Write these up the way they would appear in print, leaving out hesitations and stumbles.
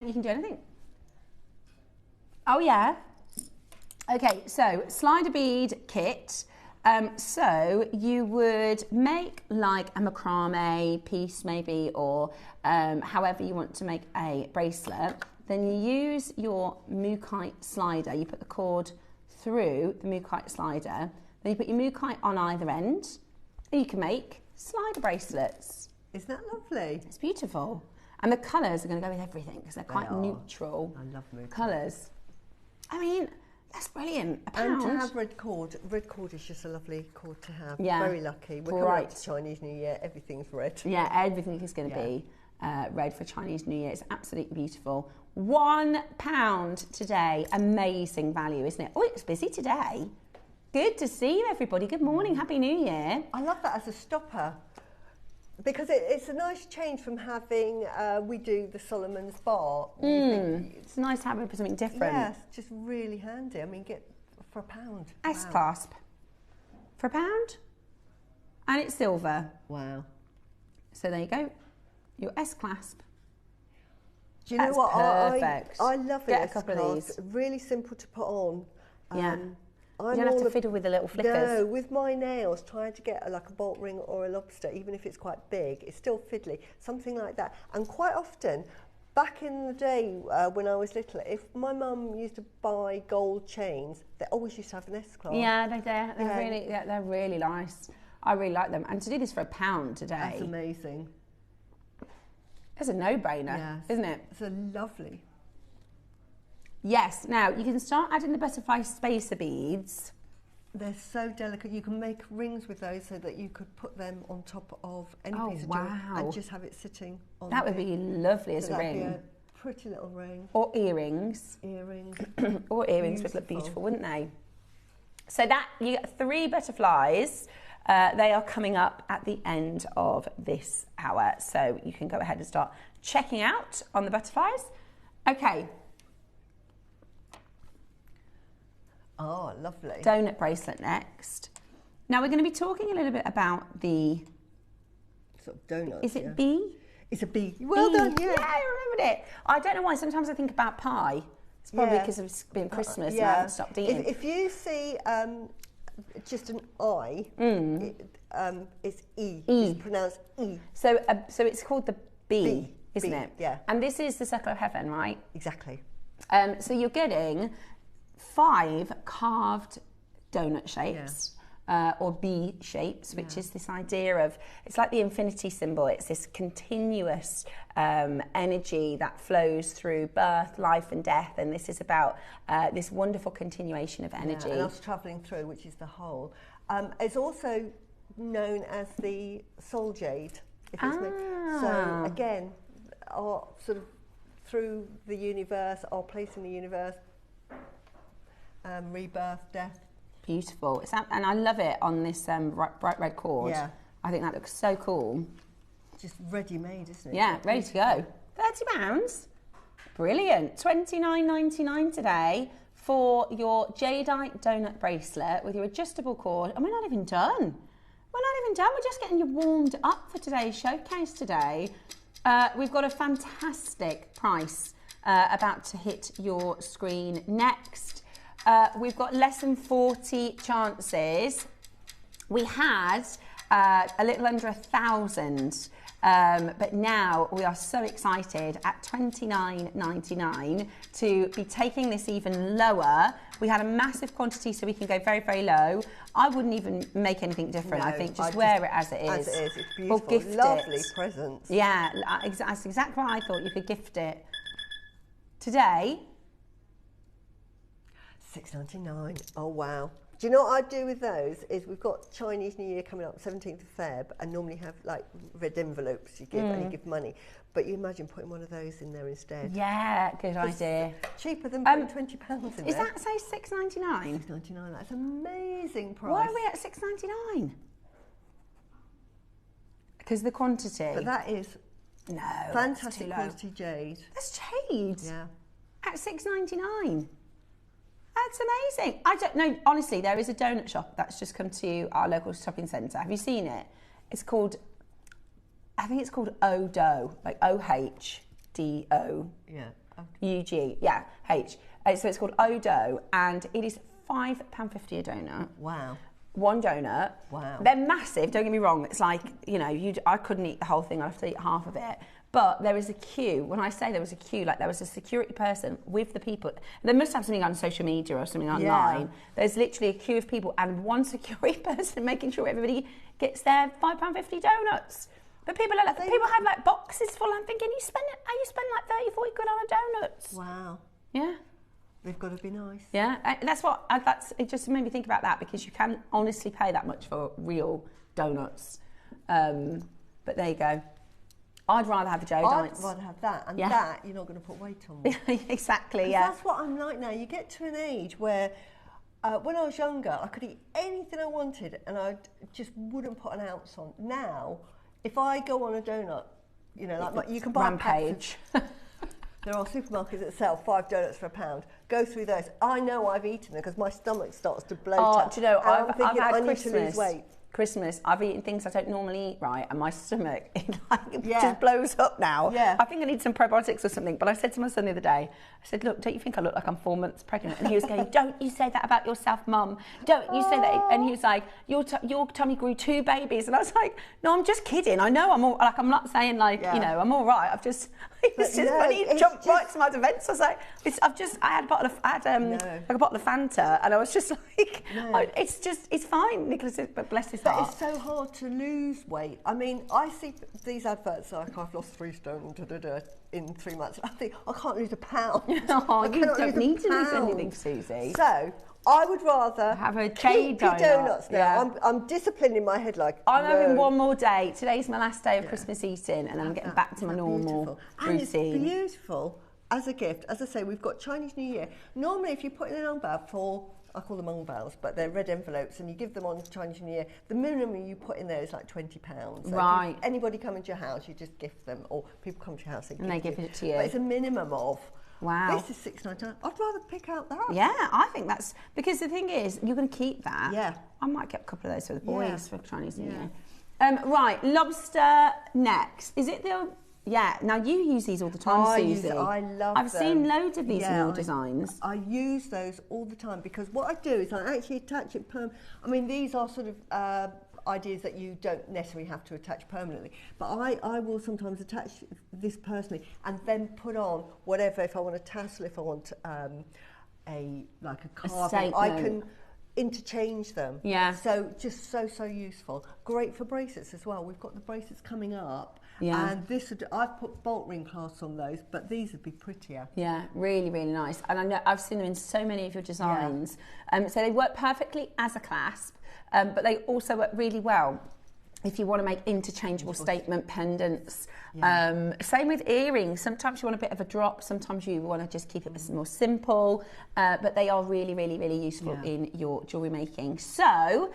You can do anything. Oh yeah. Okay, so slider bead kit. So you would make like a macrame piece maybe, or however you want to make a bracelet. Then you use your mookaite slider. You put the cord through the mookaite slider. Then you put your mookaite on either end. And you can make slider bracelets. Isn't that lovely? It's beautiful. And the colours are going to go with everything because they're quite neutral. I love mookaite colours. I mean, that's brilliant. £1. And to have red cord. Red cord is just a lovely cord to have. Yeah. Very lucky. We're coming up to Chinese New Year. Everything's red. Yeah, everything is going to be red for Chinese New Year. It's absolutely beautiful. £1 today. Amazing value, isn't it? Oh, it's busy today. Good to see you, everybody. Good morning. Happy New Year. I love that as a stopper. Because it's a nice change from having, we do the Solomon's bar. It's nice to have something different. Yes, just really handy. I mean, get for £1. S-clasp. For £1. And it's silver. Wow. So there you go. Your S-clasp. Do you know what? Perfect. I love it. Get a couple of these. Really simple to put on. Yeah. You don't have to fiddle with the little flickers. No, with my nails, trying to get like a bolt ring or a lobster, even if it's quite big, it's still fiddly. Something like that. And quite often, back in the day when I was little, if my mum used to buy gold chains, they always used to have an S-clasp. Yeah, they're really nice. I really like them. And to do this for £1 today. That's amazing. It's a no-brainer, isn't it? It's a lovely. Yes, now you can start adding the butterfly spacer beads. They're so delicate. You can make rings with those so that you could put them on top of any piece of jewelry and just have it sitting on. That would be lovely as a ring. Be a pretty little ring. Or earrings. Earrings. Or earrings would look beautiful, wouldn't they? So that you get 3 butterflies. They are coming up at the end of this hour. So you can go ahead and start checking out on the butterflies. Okay. Oh, lovely. Donut bracelet next. Now we're going to be talking a little bit about the... Sort of donut. Is it bee? It's a bee. Well done, yeah. Yeah, I remembered it. I don't know why. Sometimes I think about pie. It's probably because it's been Christmas and I haven't stopped eating. If you see just an I, it's E. It's pronounced E. So it's called the bee, isn't it? Yeah. And this is the circle of heaven, right? Exactly. So you're getting 5 carved donut shapes, or bee shapes, which is this idea of, it's like the infinity symbol. It's this continuous energy that flows through birth, life and death, and this is about this wonderful continuation of energy. Yeah, and us travelling through, which is the whole. It's also known as the soul jade. So again, our sort of through the universe, our place in the universe, rebirth, death. Beautiful. And I love it on this bright red cord. Yeah. I think that looks so cool. Just ready-made, isn't it? Yeah, ready to go. £30. Brilliant. $29.99 today for your jadeite donut bracelet with your adjustable cord. And we're not even done. We're not even done. We're just getting you warmed up for today's showcase today. We've got a fantastic price about to hit your screen next. We've got less than 40 chances. We had a little under 1,000, but now we are so excited at $29.99 to be taking this even lower. We had a massive quantity, so we can go very, very low. I wouldn't even make anything different. No, I think just wear it as it is. As it is, it's beautiful. Or gift Lovely it. presents. Yeah, that's exactly what I thought. You could gift it. Today, $6.99. Oh wow. Do you know what I'd do with those? Is we've got Chinese New Year coming up, 17th of Feb, and normally have like red envelopes you give and you give money. But you imagine putting one of those in there instead. yeah, good idea. Cheaper than putting £20 in there. Is that say $6.99? $6.99. That's an amazing price. Why are we at $6.99? Because the quantity. But that is fantastic quality jade. That's jade. Yeah. At $6.99. That's amazing. I don't know. Honestly, there is a donut shop that's just come to our local shopping centre. Have you seen it? It's called, I think it's called Odo, like O-H-D-O. Yeah. UG, yeah, H. So it's called Odo, and it is £5.50 a donut. Wow. One donut. Wow. They're massive, don't get me wrong. It's like, I couldn't eat the whole thing. I'd have to eat half of it. But there is a queue. When I say there was a queue, like there was a security person with the people. They must have something on social media or something online. Yeah. There's literally a queue of people and one security person making sure everybody gets their £5.50 donuts. But people have like boxes full. I'm thinking, you spend like 30, 40 quid on a donuts. Wow. Yeah. They've got to be nice. Yeah, it just made me think about that, because you can honestly pay that much for real donuts. But there you go. I'd rather have the Jadeite. I'd rather have that, and that you're not going to put weight on. Exactly, yeah. That's what I'm like now. You get to an age where, when I was younger, I could eat anything I wanted, and I just wouldn't put an ounce on. Now, if I go on a donut, you can buy Rampage. There are supermarkets that sell 5 donuts for £1. Go through those. I know I've eaten them because my stomach starts to bloat out. Do you know, I'm thinking I've had I need to lose weight. Christmas, I've eaten things I don't normally eat, right, and my stomach just blows up now. Yeah. I think I need some probiotics or something. But I said to my son the other day, I said, look, don't you think I look like I'm 4 months pregnant? And he was going, don't you say that about yourself, Mum. Don't you say that. And he was like, your tummy grew 2 babies. And I was like, no, I'm just kidding. I know I'm all, like, I'm not saying I'm all right. When he jumped right to my defence, I was like, I had a bottle of Fanta, and I was just like, it's fine, Nicholas, but bless his heart. But it's so hard to lose weight. I mean, I see these adverts like, I've lost 3 stone in 3 months. I think, I can't lose £1. You don't need to lose anything, Susie. So, I would rather have a keep donuts now. Yeah. I'm disciplined in my head, like, I'm having one more day. Today's my last day of Christmas eating, and I'm getting back to my normal routine. And it's beautiful as a gift. As I say, we've got Chinese New Year. Normally, if you put in an envelope for, I call them mung-baos, but they're red envelopes, and you give them on Chinese New Year, the minimum you put in there is like £20. So right. If anybody come into your house, you just gift them, or people come to your house and they give it to you. But it's a minimum of. Wow. This is £6.99. I'd rather pick out that. Yeah, I think that's, because the thing is, you're going to keep that. Yeah. I might get a couple of those for the boys for Chinese New Year. Right, lobster next. Is it the... Yeah, now you use these all the time, Susie. I love them. I've seen loads of these in your designs. I use those all the time, because what I do is I actually attach it I mean, these are sort of ideas that you don't necessarily have to attach permanently, but I will sometimes attach this personally and then put on whatever, if I want a tassel, if I want a carving, I can interchange them. Yeah. So just so useful. Great for bracelets as well. We've got the bracelets coming up. Yeah. And I've put bolt ring clasps on those, but these would be prettier. Yeah, really, really nice. And I know I've seen them in so many of your designs. Yeah. So they work perfectly as a clasp, but they also work really well if you want to make interchangeable statement pendants. Yeah. Same with earrings. Sometimes you want a bit of a drop, sometimes you want to just keep it more simple, but they are really, really, really useful in your jewellery making. So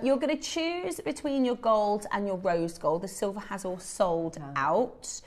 you're going to choose between your gold and your rose gold. The silver has all sold out.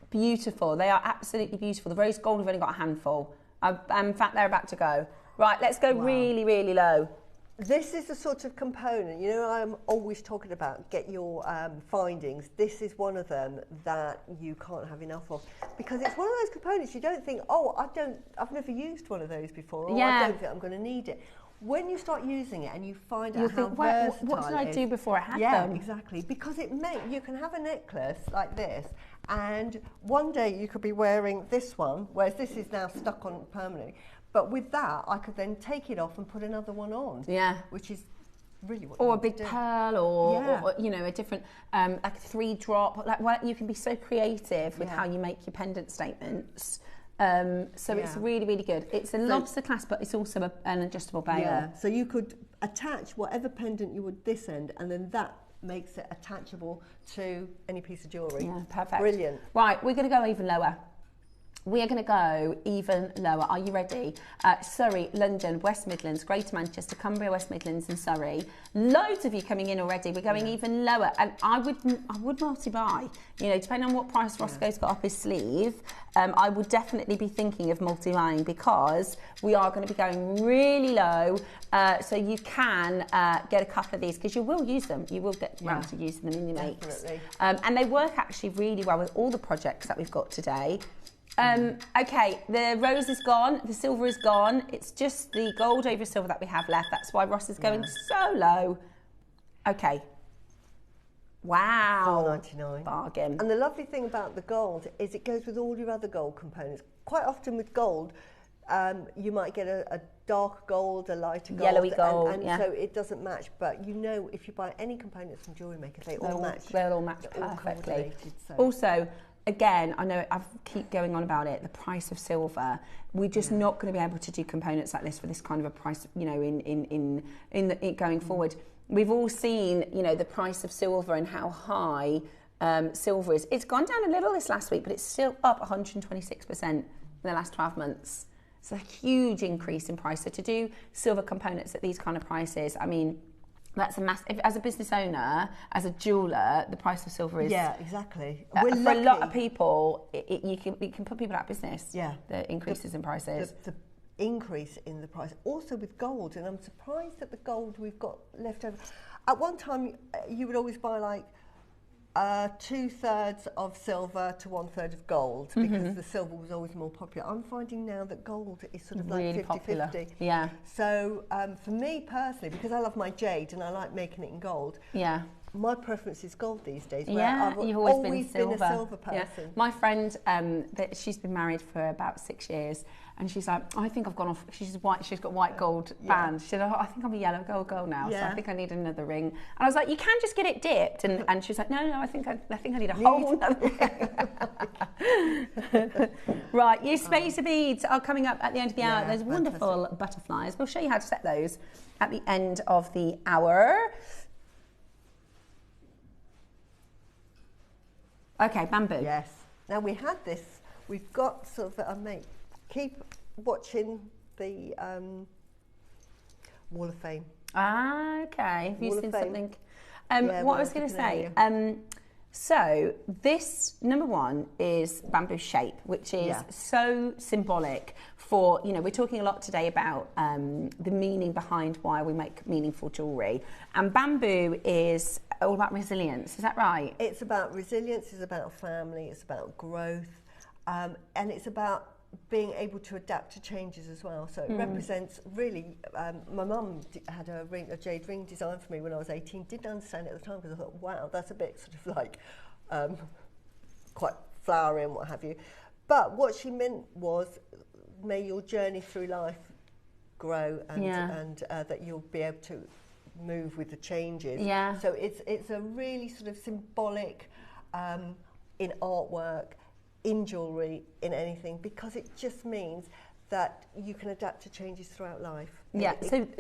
Beautiful. They are absolutely beautiful. The rose gold, we've only got a handful. In fact, they're about to go. Right, let's go really, really low. This is the sort of component, I'm always talking about, get your findings. This is one of them that you can't have enough of, because it's one of those components you don't think, I've never used one of those before, or I don't think I'm going to need it. When you start using it and you find out how versatile what did I do before I had them? Yeah, exactly, because you can have a necklace like this, and one day you could be wearing this one, whereas this is now stuck on permanently. But with that, I could then take it off and put another one on. Yeah. Which is really what or a big pearl, or a different, like a 3-drop. You can be so creative with how you make your pendant statements. It's really, really good. It's a lobster clasp, but it's also an adjustable bail. Yeah. So you could attach whatever pendant you would this end, and then that makes it attachable to any piece of jewellery. Yeah, perfect. Brilliant. Right, we're going to go even lower. We are going to go even lower. Are you ready? Surrey, London, West Midlands, Greater Manchester, Cumbria, West Midlands and Surrey. Loads of you coming in already. We're going even lower. And I would multi-buy. Depending on what price Roscoe's got up his sleeve, I would definitely be thinking of multi-buying, because we are going to be going really low. So you can get a couple of these, because you will use them. You will get around to using them in your makes. And they work actually really well with all the projects that we've got today. Okay, the rose is gone, the silver is gone. It's just the gold over silver that we have left. That's why Ross is going so low. Okay. Wow. $4.99. Bargain. And the lovely thing about the gold is it goes with all your other gold components. Quite often with gold, you might get a dark gold, a lighter gold, yellowy gold, and so it doesn't match. But you know, if you buy any components from JewelleryMaker, they all match. They'll all match They're perfectly. So. Also, again, I know I keep going on about it. The price of silver, we're just not going to be able to do components like this for this kind of a price. You know, in going forward, we've all seen, you know, the price of silver and how high silver is. It's gone down a little this last week, but it's still up 126% in the last 12 months. It's a huge increase in price. So to do silver components at these kind of prices, I mean, that's a massive. As a business owner, as a jeweller, the price of silver is exactly. For a lot of people, you can put people out of business. Yeah, the increases in prices. The increase in the price. Also with gold, and I'm surprised at the gold we've got left over. At one time, you would always buy like 2/3 of silver to 1/3 of gold because the silver was always more popular. I'm finding now that gold is sort of really like 50-50. Yeah. So for me personally, because I love my jade and I like making it in gold. Yeah. My preference is gold these days. You've always been a silver person. Yeah. My friend, she's been married for about 6 years, and she's like, I think I've gone off. She's white. She's got white gold band. She said, I think I'm a yellow gold girl now, so I think I need another ring. And I was like, you can just get it dipped, and she's like, no, I think I need a whole other ring. Right, your spacer beads are coming up at the end of the hour. There's wonderful butterflies. We'll show you how to set those at the end of the hour. Okay, bamboo. Yes. Now we had this. We've got sort of keep watching the Wall of Fame. Ah, okay. Have you seen something? What I was going to say. So this number one is bamboo shape, which is so symbolic for, you know, we're talking a lot today about the meaning behind why we make meaningful jewellery. And bamboo is all about resilience, is that right? It's about resilience, it's about family, it's about growth, and it's about being able to adapt to changes as well. So it represents really, my mum had a jade ring designed for me when I was 18, didn't understand it at the time because I thought, wow, that's a bit sort of like quite flowery and what have you. But what she meant was, may your journey through life grow and that you'll be able to move with the changes. Yeah. So it's a really sort of symbolic in artwork, in jewellery, in anything, because it just means that you can adapt to changes throughout life. Yeah,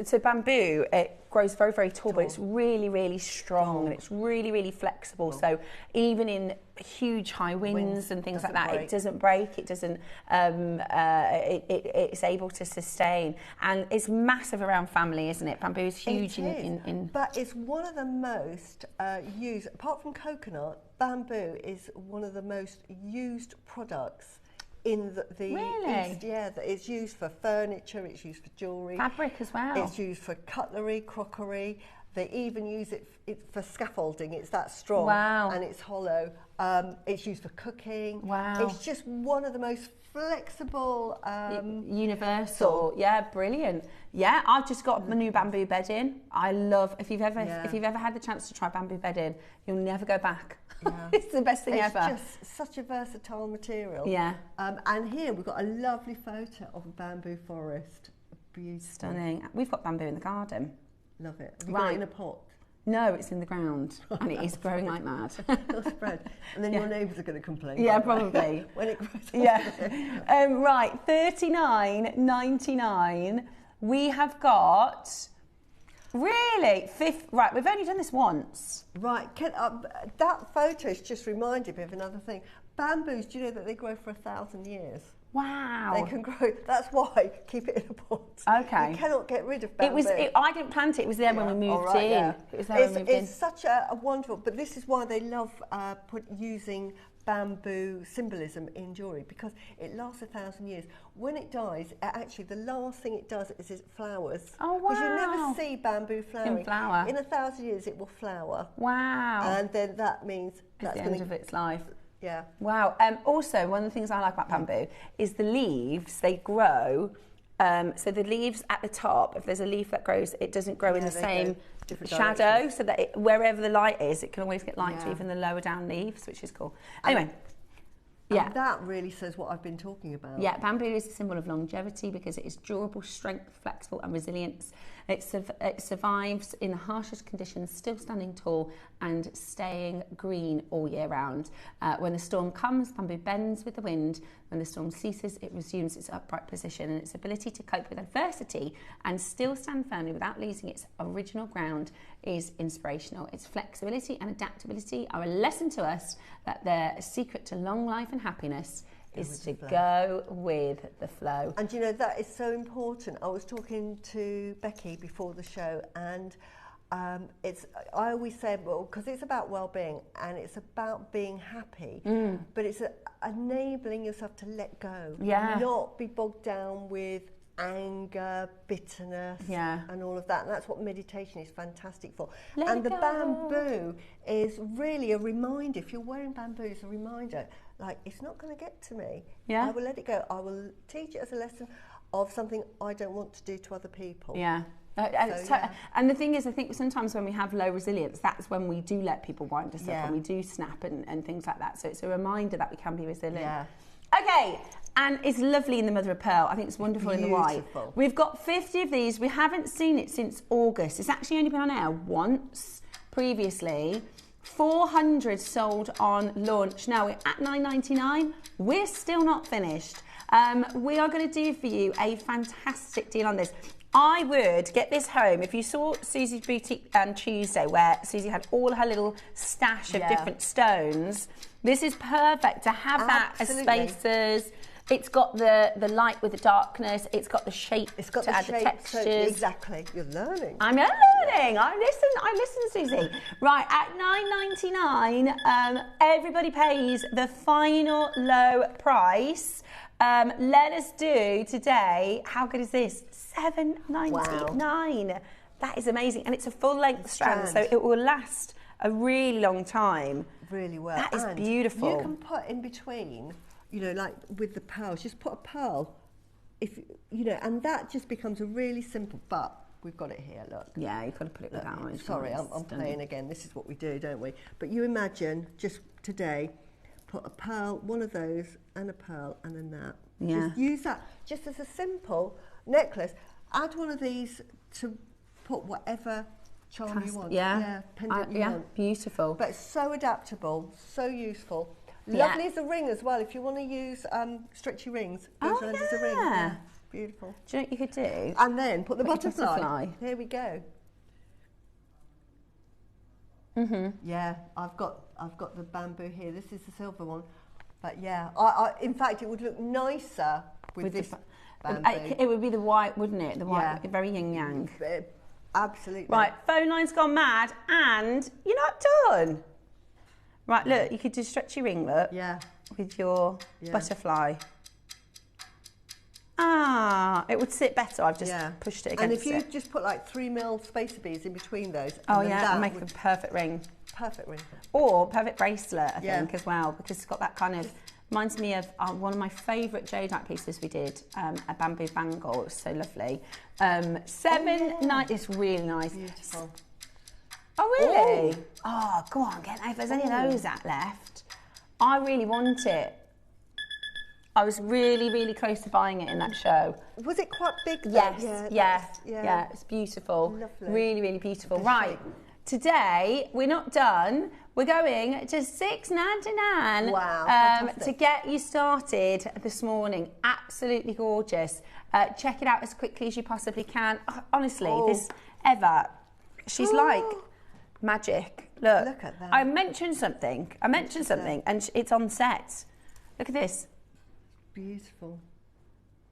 so bamboo, it grows very, very tall, but it's really, really strong and it's really, really flexible. So even in huge high winds and things like that, it doesn't break, it doesn't, it's able to sustain. And it's massive around family, isn't it? Bamboo is huge in... But it's one of the most used, apart from coconut, bamboo is one of the most used products in the East. Yeah, it's used for furniture, it's used for jewellery. Fabric as well. It's used for cutlery, crockery. They even use it for scaffolding. It's that strong and it's hollow. It's used for cooking. Wow. It's just one of the most flexible... universal. Yeah, brilliant. Yeah, I've just got my new bamboo bedding. I love, if you've ever had the chance to try bamboo bedding, you'll never go back. Yeah. It's the best thing ever. It's just such a versatile material. Yeah. And here we've got a lovely photo of a bamboo forest. Beautiful. Stunning. We've got bamboo in the garden. Love it. Have you got it in a pot? No, it's in the ground and it is growing like mad. It'll spread. And then your neighbours are going to complain. Yeah, probably. When it grows. Yeah. Right, $39.99. We have got... Really? Right, we've only done this once. Right, that photo's just reminded me of another thing. Bamboos, do you know that they grow for 1,000 years? Wow. They can grow, that's why, keep it in a pot. Okay. You cannot get rid of bamboo. I didn't plant it, it was there when we moved in. Yeah. It was there when we moved in. It's such a wonderful, but this is why they love using bamboo symbolism in jewellery, because it lasts 1,000 years. When it dies, actually the last thing it does is it flowers. Oh wow! Because you never see bamboo flowering. In 1,000 years, it will flower. Wow! And then that means that's the end of its life. Yeah. Wow. Also, one of the things I like about bamboo is the leaves, they grow. So the leaves at the top, if there's a leaf that grows, it doesn't grow in the same shadow, so that wherever the light is, it can always get light to even the lower down leaves, which is cool. Anyway. And that really says what I've been talking about. Yeah, bamboo is a symbol of longevity because it is durable, strength, flexible and resilience. It survives in the harshest conditions, still standing tall and staying green all year round. When the storm comes, bamboo bends with the wind. When the storm ceases, it resumes its upright position, and its ability to cope with adversity and still stand firmly without losing its original ground is inspirational. Its flexibility and adaptability are a lesson to us that the secret to long life and happiness is to go with the flow. And you know, that is so important. I was talking to Becky before the show, and I always say, well, because it's about well-being and it's about being happy, but it's enabling yourself to let go, not be bogged down with anger, bitterness, and all of that. And that's what meditation is fantastic for. The bamboo is really a reminder. If you're wearing bamboo, it's a reminder. Like, it's not going to get to me. I will let it go. I will teach it as a lesson of something I don't want to do to other people. And the thing is, I think sometimes when we have low resilience, that's when we do let people wind us up and we do snap and things like that. So it's a reminder that we can be resilient. Okay, and it's lovely in the mother of pearl. I think it's wonderful in the white. We've got 50 of these. We haven't seen it since August. It's actually only been on air once previously. 400 sold on launch. Now we're at $9.99. We're still not finished. We are going to do for you a fantastic deal on this. I would get this home. If you saw Susie's boutique on Tuesday, where Susie had all her little stash of different stones, this is perfect to have that as spacers. It's got the light with the darkness. It's got the shape to add the textures. So exactly. You're learning. I'm learning. I listen, Susie. Right, at $9.99, everybody pays the final low price. Let us do today, how good is this? $7.99. Wow. That is amazing. And it's a full length strand, so it will last a really long time. Really well. That is beautiful. You can put in between, you know, like with the pearls, just put a pearl, if you know, and that just becomes a really simple, but we've got it here, look. Yeah, you've got to put it with that one. Sorry, I'm playing again. This is what we do, don't we? But you imagine, just today, put a pearl, one of those, and a pearl, and then that. Yeah. Just use that just as a simple necklace. Add one of these to put whatever charm you want. Pendant you want. Beautiful. But it's so adaptable, so useful. Lovely as a ring as well. If you want to use stretchy rings, as a ring. Yeah, beautiful. Do you know what you could do? And then put the butterfly. Here we go. Yeah, I've got the bamboo here. This is the silver one, but yeah, in fact, it would look nicer with this bamboo. It would be the white, wouldn't it? The white, very yin yang. Absolutely. Right, phone line's gone mad, and you're not done. Right, look, you could do stretchy ring, look. Yeah. With your butterfly. It would sit better. I've just pushed it against it. And if you just put like 3mm spacer beads in between those. That make a perfect ring. Perfect ring. Or perfect bracelet, I think, as well, because it's got that kind of, reminds me of one of my favourite jadeite pieces we did, a bamboo bangle. It was so lovely. It's really nice. Beautiful. Oh, really? Oh, go on, if there's any of those left. I really want it. I was really, really close to buying it in that show. Was it quite big though? Yes, it's beautiful. Lovely. Really, really beautiful. Right, today, we're not done. We're going to $6.99 to get you started this morning. Absolutely gorgeous. Check it out as quickly as you possibly can. Honestly, this Eva, she's like magic. Look at that. I mentioned something, and it's on set. Look at this. Beautiful.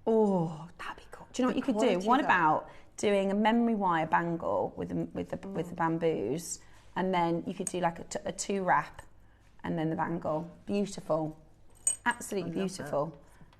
Oh, that'd be cool. Do you know what you could do? What about doing a memory wire bangle with the bamboos, and then you could do like a 2 wrap, and then the bangle. Beautiful. Absolutely beautiful.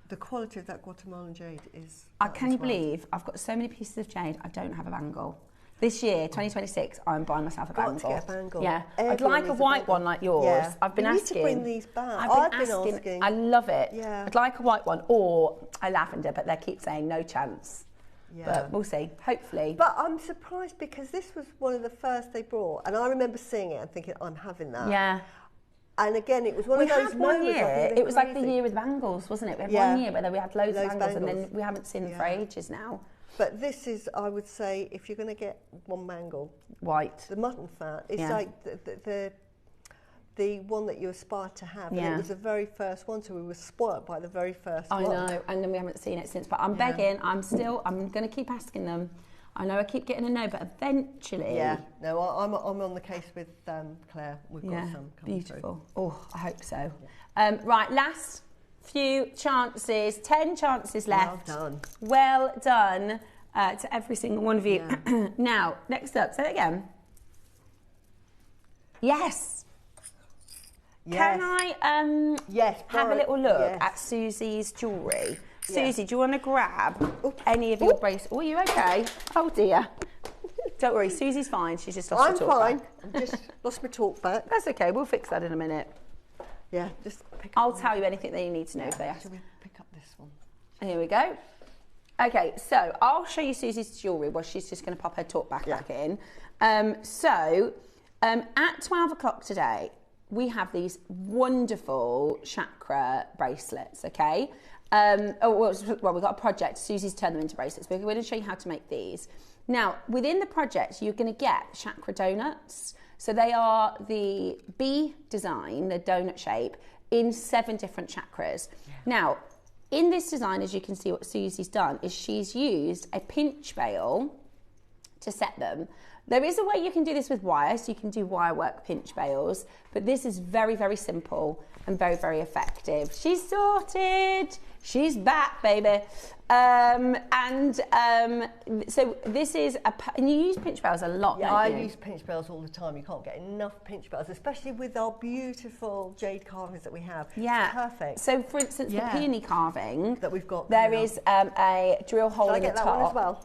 The quality of that Guatemalan jade is... Can you believe I've got so many pieces of jade, I don't have a bangle. This year, 2026, I'm buying myself a bangle. Got to get a bangle. Yeah, Everyone I'd like a needs white bangle. one like yours. Yeah. I've been you asking. need to bring these back. I've been asking. asking. I love it. Yeah. I'd like a white one or a lavender, but they keep saying no chance. Yeah. But we'll see. Hopefully. But I'm surprised because this was one of the first they brought, and I remember seeing it and thinking, I'm having that. Yeah. And again, it was one of We those had one moments. year. It was like the year with bangles, wasn't it? We had one year where we had loads of bangles, and then we haven't seen them for ages now. But this is, I would say, if you're going to get one bangle, white, the mutton fat, it's like the one that you aspire to have. And it was the very first one, so we were spoilt by the very first one. I know, and then we haven't seen it since. But I'm begging, I'm going to keep asking them. I know I keep getting a no, but eventually... Yeah, no, I'm on the case with Claire. We've got some coming beautiful. through. Oh, I hope so. Right, last few chances, 10 chances left. Well done. Well done to every single one of you. Yeah. Now, next up, say it again. Yes. Can I have a little look at Susie's jewellery? Susie, do you want to grab any of your bracelets? Oh, are you okay? Oh, dear. Don't worry, Susie's fine. She's just lost her talk back. I'm fine. I've just lost my talk back. That's okay. We'll fix that in a minute. Yeah, just pick up. I'll tell you anything that you need to know if they ask. Shall we pick up this one? Here we go. Okay, so I'll show you Susie's jewellery while she's just going to pop her talk back in. At 12 o'clock today, we have these wonderful chakra bracelets, okay? We've got a project. Susie's turned them into bracelets. We're going to show you how to make these. Now, within the project, you're going to get chakra donuts. So they are the B design, the donut shape, in 7 different chakras. Yeah. Now, in this design, as you can see, what Susie's done is she's used a pinch veil to set them. There is a way you can do this with wire, so you can do wire work pinch veils, but this is very, very simple and very, very effective. She's sorted. She's back, baby. So this is and you use pinch veils a lot, don't you? I use pinch veils all the time. You can't get enough pinch veils, especially with our beautiful jade carvings that we have. Yeah, it's perfect. So, for instance, the peony carving that we've got, there is a drill hole in the top. That one as well?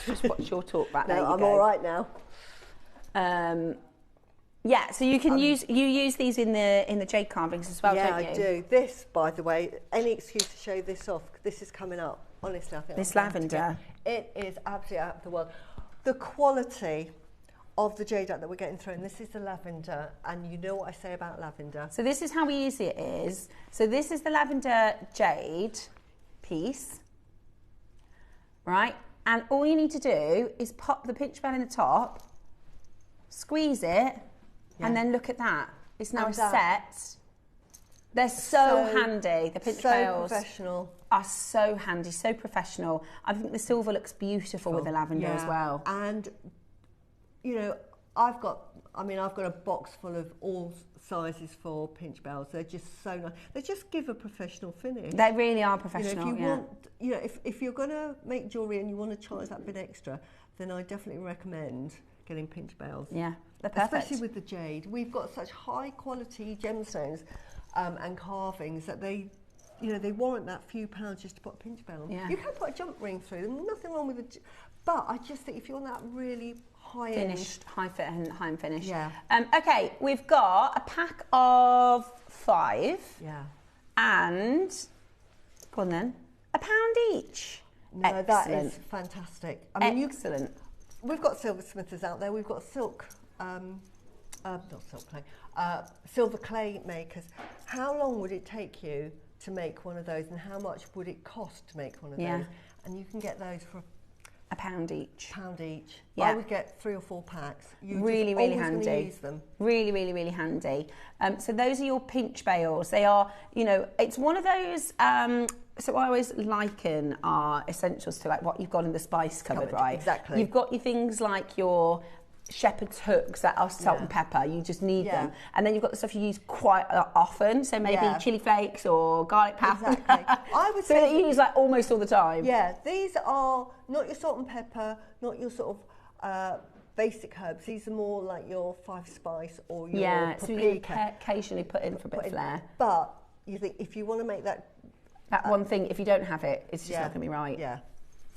Just watch your talk back. No, there you I'm go. all right now. Yeah, so you can use these in the jade carvings as well, don't you? Yeah, I do. This, by the way, any excuse to show this off. This is coming up. Honestly, I think this lavender. It is absolutely out of the world. The quality of the jadeite that we're getting through, and this is the lavender, and you know what I say about lavender. So this is how easy it is. So this is the lavender jade piece, right? And all you need to do is pop the pinch veil in the top, squeeze it, and then look at that. It's now set. They're so handy. The pinch veils professional. Are so handy, so professional. I think the silver looks beautiful with the lavender as well. And you know, I've got a box full of all sizes for pinch veils. They're just so nice. They just give a professional finish. They really are professional. If you're going to make jewellery and you want to charge that bit extra, then I definitely recommend getting pinch veils. Yeah, they're perfect. Especially with the jade. We've got such high quality gemstones and carvings that they warrant that few pounds just to put a pinch veil on. Yeah. You can put a jump ring through them, nothing wrong with it. But I just think if you want that really finished, high and finish. Yeah. Okay, we've got a pack of 5. Yeah. And go on then. £1 each. No, excellent. That is fantastic. I mean, excellent. We've got silversmithers out there. We've got silver clay makers. How long would it take you to make one of those, and how much would it cost to make one of those? And you can get those for £1 each. £1 each. Yeah. I would get 3 or 4 packs. Really handy. Use them. Really handy. So those are your pinch veils. They are, it's one of those. So I always liken our essentials to like what you've got in the spice cupboard, right? Exactly. You've got your things like your shepherd's hooks that are salt and pepper. You just need them, and then you've got the stuff you use quite often. So maybe chili flakes or garlic powder. Exactly. I would say that you use like almost all the time. Yeah, these are not your salt and pepper, not your sort of basic herbs. These are more like your 5 spice or your paprika. So you occasionally put in for a bit of flair. But you think if you want to make that one thing, if you don't have it, it's just not going to be right. Yeah.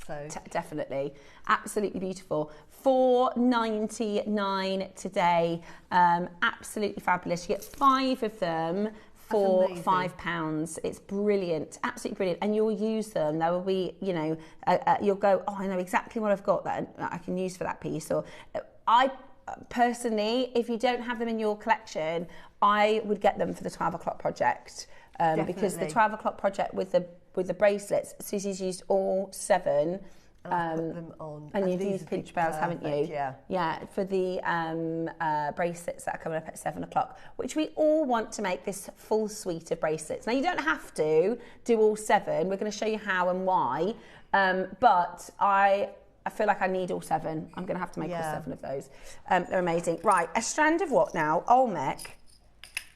So definitely, absolutely beautiful. $4.99 today. Absolutely fabulous. You get 5 of them for £5. It's brilliant, absolutely brilliant, and you'll use them. There will be, you know, you'll go, oh, I know exactly what I've got that I can use for that piece. Or I personally, if you don't have them in your collection, I would get them for the 12 o'clock project, because the 12 o'clock project with the bracelets, Susie's used all 7. Put them on. And you've used pinch bells, haven't you? Yeah. Yeah, for the bracelets that are coming up at 7 o'clock, which we all want to make this full suite of bracelets. Now, you don't have to do all 7. We're going to show you how and why. But I feel like I need all 7. I'm going to have to make all 7 of those. They're amazing. Right, a strand of what now? Olmec.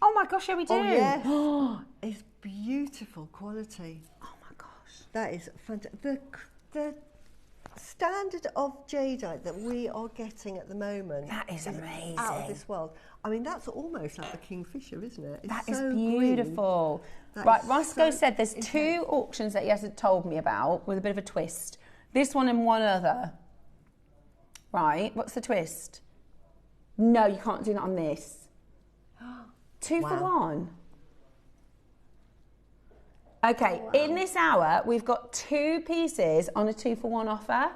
Oh my gosh, yeah, we do. Oh, yes. It's beautiful quality. Oh my gosh. That is fantastic. The standard of jadeite that we are getting at the moment, that is amazing, out of this world. I mean, that's almost like the Kingfisher, isn't it? That is beautiful. Right, Roscoe said there's 2 auctions that he hasn't told me about with a bit of a twist. This one and one other. Right, what's the twist? No, you can't do that on this. 2 for 1. Okay, in this hour, we've got 2 pieces on a 2 for 1 offer.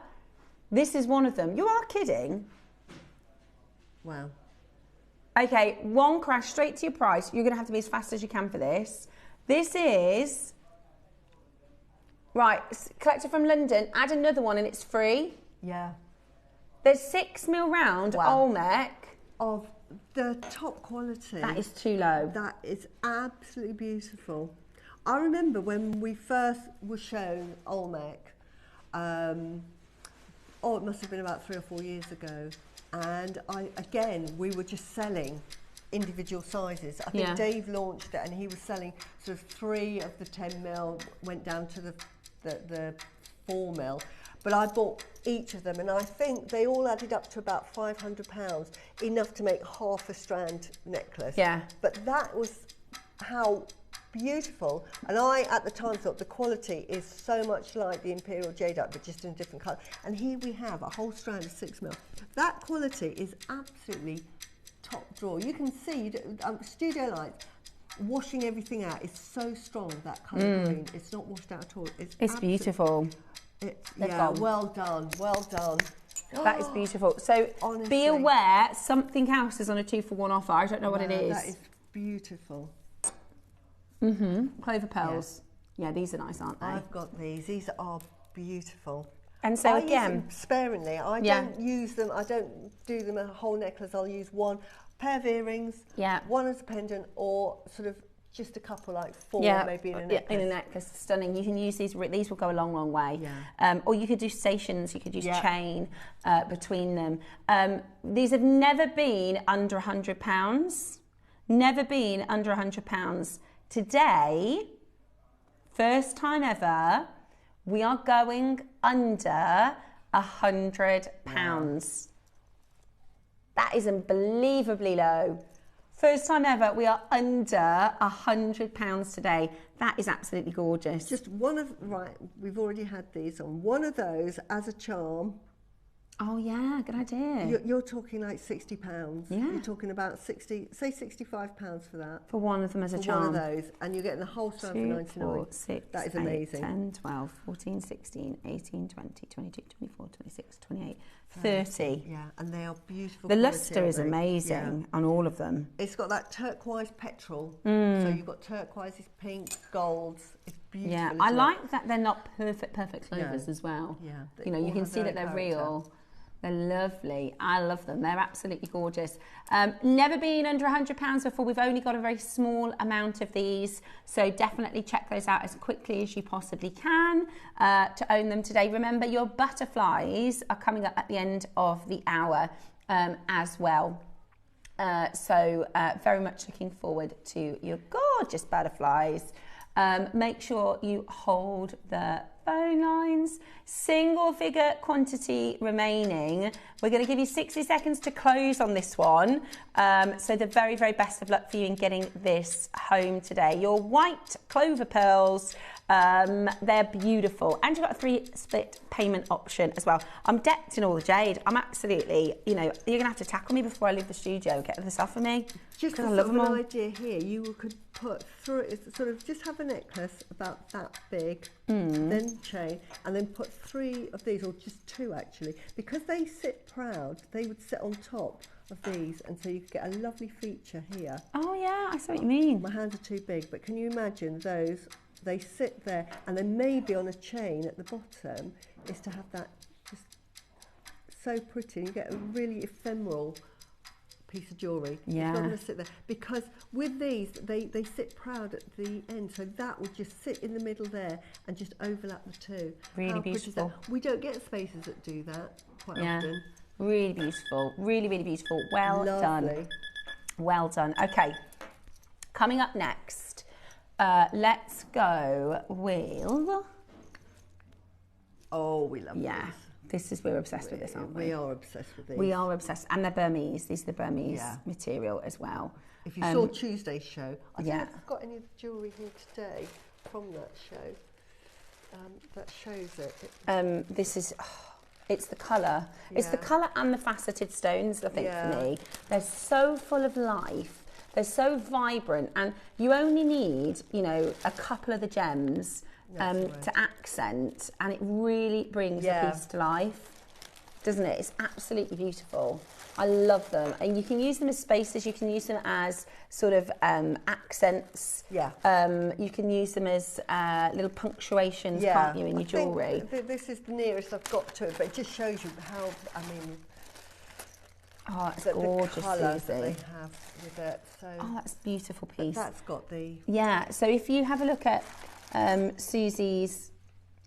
This is one of them. You are kidding. Wow. Okay, 1 crash straight to your price. You're going to have to be as fast as you can for this. This is... Right, collector from London, add another one and it's free. Yeah. There's 6mm round Olmec. Of the top quality. That is too low. That is absolutely beautiful. I remember when we first were shown Olmec, it must have been about 3 or 4 years ago, and we were just selling individual sizes. I think Dave launched it and he was selling sort of 3 of the 10mm, went down to the 4mm, but I bought each of them and I think they all added up to about £500, enough to make half a strand necklace. Yeah. But that was how beautiful, and I at the time thought the quality is so much like the Imperial Jadeite but just in a different colour, and here we have a whole strand of 6mm. That quality is absolutely top drawer. You can see studio lights washing everything out is so strong, that colour green. It's not washed out at all. It's beautiful. Well done, well done. That is beautiful. So honestly, be aware, something else is on a 2 for 1 offer. I don't know what it is. That is beautiful. Clover pearls. Yeah, these are nice, aren't they? I've got these. These are beautiful. And so I again, use them sparingly. I don't use them. I don't do them a whole necklace. I'll use 1 pair of earrings, 1 as a pendant, or sort of just a couple, like 4 maybe in a necklace. In a necklace, stunning. You can use these. These will go a long, long way. Or you could do stations. You could use chain between them. These have never been under £100. Never been under £100. Today, first time ever, we are going under £100. Wow. That is unbelievably low. First time ever, we are under £100 today. That is absolutely gorgeous. Just one of, we've already had these on. One of those as a charm. Oh yeah, good idea. You're talking like £60. Yeah. You're talking about say £65 for that. For one of them as a charm. One of those, and you're getting the whole strand for 99. 4, 6, that is amazing. 10, 12, 14, 16, 18, 20, 22, 24, 26, 28, 30. Yeah, and they are beautiful. The lustre is amazing on all of them. It's got that turquoise petrol. So you've got turquoises, pinks, golds. It's beautiful. Yeah, I like that they're not perfect clovers as well. Yeah. You know, you can see that they're real. They're lovely. I love them. They're absolutely gorgeous. Never been under £100 before. We've only got a very small amount of these. So definitely check those out as quickly as you possibly can to own them today. Remember, your butterflies are coming up at the end of the hour as well. So very much looking forward to your gorgeous butterflies. Make sure you hold the phone lines. Single figure quantity remaining. We're going to give you 60 seconds to close on this one. So the very, very best of luck for you in getting this home today. Your white clover pearls They're beautiful. And you've got a 3-split payment option as well. I'm decked in all the jade. I'm absolutely, you know, you're going to have to tackle me before I leave the studio. Get this off of me. Just I a love sort them of all. an idea here, you could put through, sort of just have a necklace about that big, then chain, and then put 3 of these, or just 2 actually. Because they sit proud, they would sit on top of these, and so you could get a lovely feature here. Oh yeah, I see what you mean. My hands are too big, but can you imagine those? They sit there, and then maybe on a chain at the bottom is to have that just so pretty. You get a really ephemeral piece of jewellery. Yeah. It's not going to sit there, because with these they sit proud at the end, so that would just sit in the middle there and just overlap the two. Really How pretty is beautiful. that? We don't get spaces that do that quite often. Really beautiful. Really, really beautiful. Well done. Lovely. Well done. Okay, coming up next, let's go with... Oh, we love Yeah, we're obsessed with this, aren't we? We are obsessed with these. We are obsessed, and they're Burmese. These are the Burmese material as well. If you saw Tuesday's show, I don't know yeah. if I've got any of the jewellery here today from that show. That shows it. This is, it's the colour. It's the Yeah. colour and the faceted stones, I think, Yeah. for me. They're so full of life. They're so vibrant, and you only need, you know, a couple of the gems to accent, and it really brings the piece to life, doesn't it? It's absolutely beautiful. I love them, and you can use them as spaces. You can use them as sort of accents. Yeah. You can use them as little punctuations, can't you, in your jewellery? This is the nearest I've got to it, but it just shows you how, I mean, Oh, it's the gorgeous, colour that Susie. they have with it. So Oh, that's a beautiful piece. that's got the... Yeah, so if you have a look at Susie's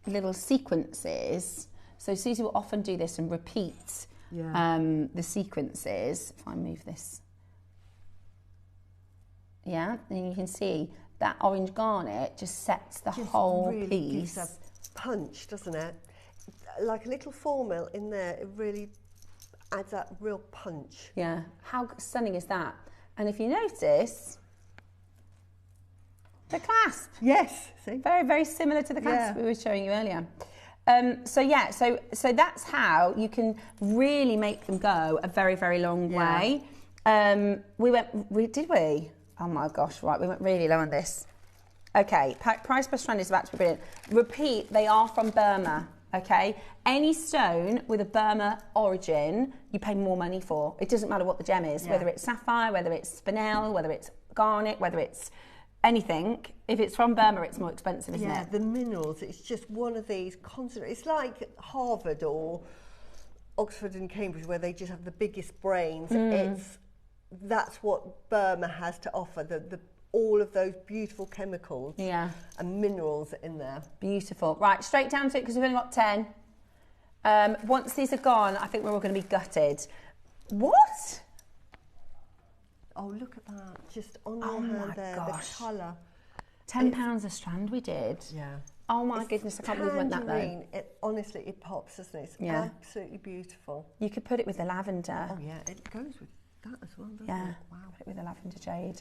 little sequences, so Susie will often do this and repeat the sequences. If I move this. Yeah, and you can see that orange garnet just sets the whole really piece. gives a punch, doesn't it? Like a little formill in there, it really adds that real punch. Yeah, how stunning is that? And if you notice, the clasp. Yes, see? Very, very similar to the clasp we were showing you earlier. So that's how you can really make them go a very, very long way. Did we? Oh my gosh, right, we went really low on this. Okay, price per strand is about to be brilliant. Repeat, they are from Burma, okay? Any stone with a Burma origin, you pay more money for. It doesn't matter what the gem is, whether it's sapphire, whether it's spinel, whether it's garnet, whether it's anything. If it's from Burma, it's more expensive, isn't it? Yeah, the minerals, it's just one of these constant, it's like Harvard or Oxford and Cambridge, where they just have the biggest brains. That's what Burma has to offer, all of those beautiful chemicals and minerals in there. Beautiful. Right, straight down to it, because we've only got 10. Once these are gone, I think we're all going to be gutted. What? Oh, look at that, just on your hand there, gosh. the colour. £10 a strand we did. Yeah. Oh my goodness, I can't believe we went that low. Tangerine, honestly, it pops, doesn't it? It's absolutely beautiful. You could put it with the lavender. Oh yeah, it goes with that as well, doesn't it? Wow. Put it with the lavender jade.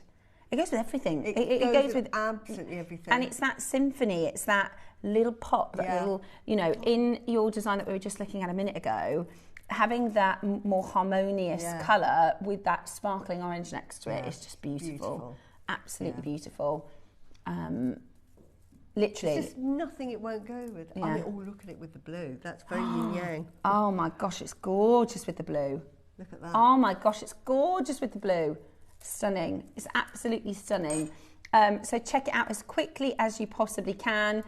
It goes with everything. It goes with absolutely everything. And it's that symphony, it's that little pop, that little, you know, in your design that we were just looking at a minute ago, having that more harmonious colour with that sparkling orange next to it is just beautiful. Absolutely beautiful. Literally. There's just nothing it won't go with. I mean, oh, look at it with the blue. That's very yin-yang. Oh my gosh, it's gorgeous with the blue. Look at that. Oh my gosh, it's gorgeous with the blue. Stunning. It's absolutely stunning. So check it out as quickly as you possibly can,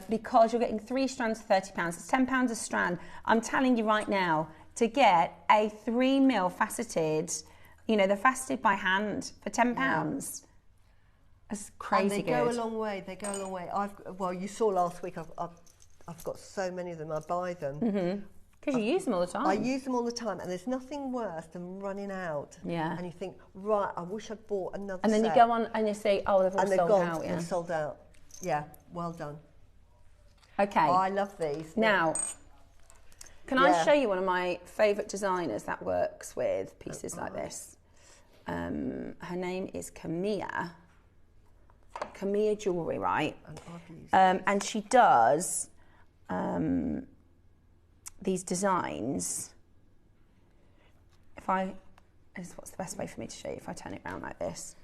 because you're getting 3 strands for £30. It's £10 a strand. I'm telling you right now, to get a 3mm faceted, you know, they're faceted by hand for £10. That's crazy and they good. go a long way. They go a long way. Well, you saw last week. I've got so many of them. I buy them. Because you use them all the time. I use them all the time, and there's nothing worse than running out. Yeah. And you think, right, I wish I'd bought another And then set. you go on and you say, oh, they've all and sold gone, out. They've sold out. Yeah, well done. Okay. Oh, I love these. Now, can I show you one of my favourite designers that works with pieces like this? Her name is Camilla. Camilla Jewellery, right? And I've used And she does these designs. What's the best way for me to show you? If I turn it around like this.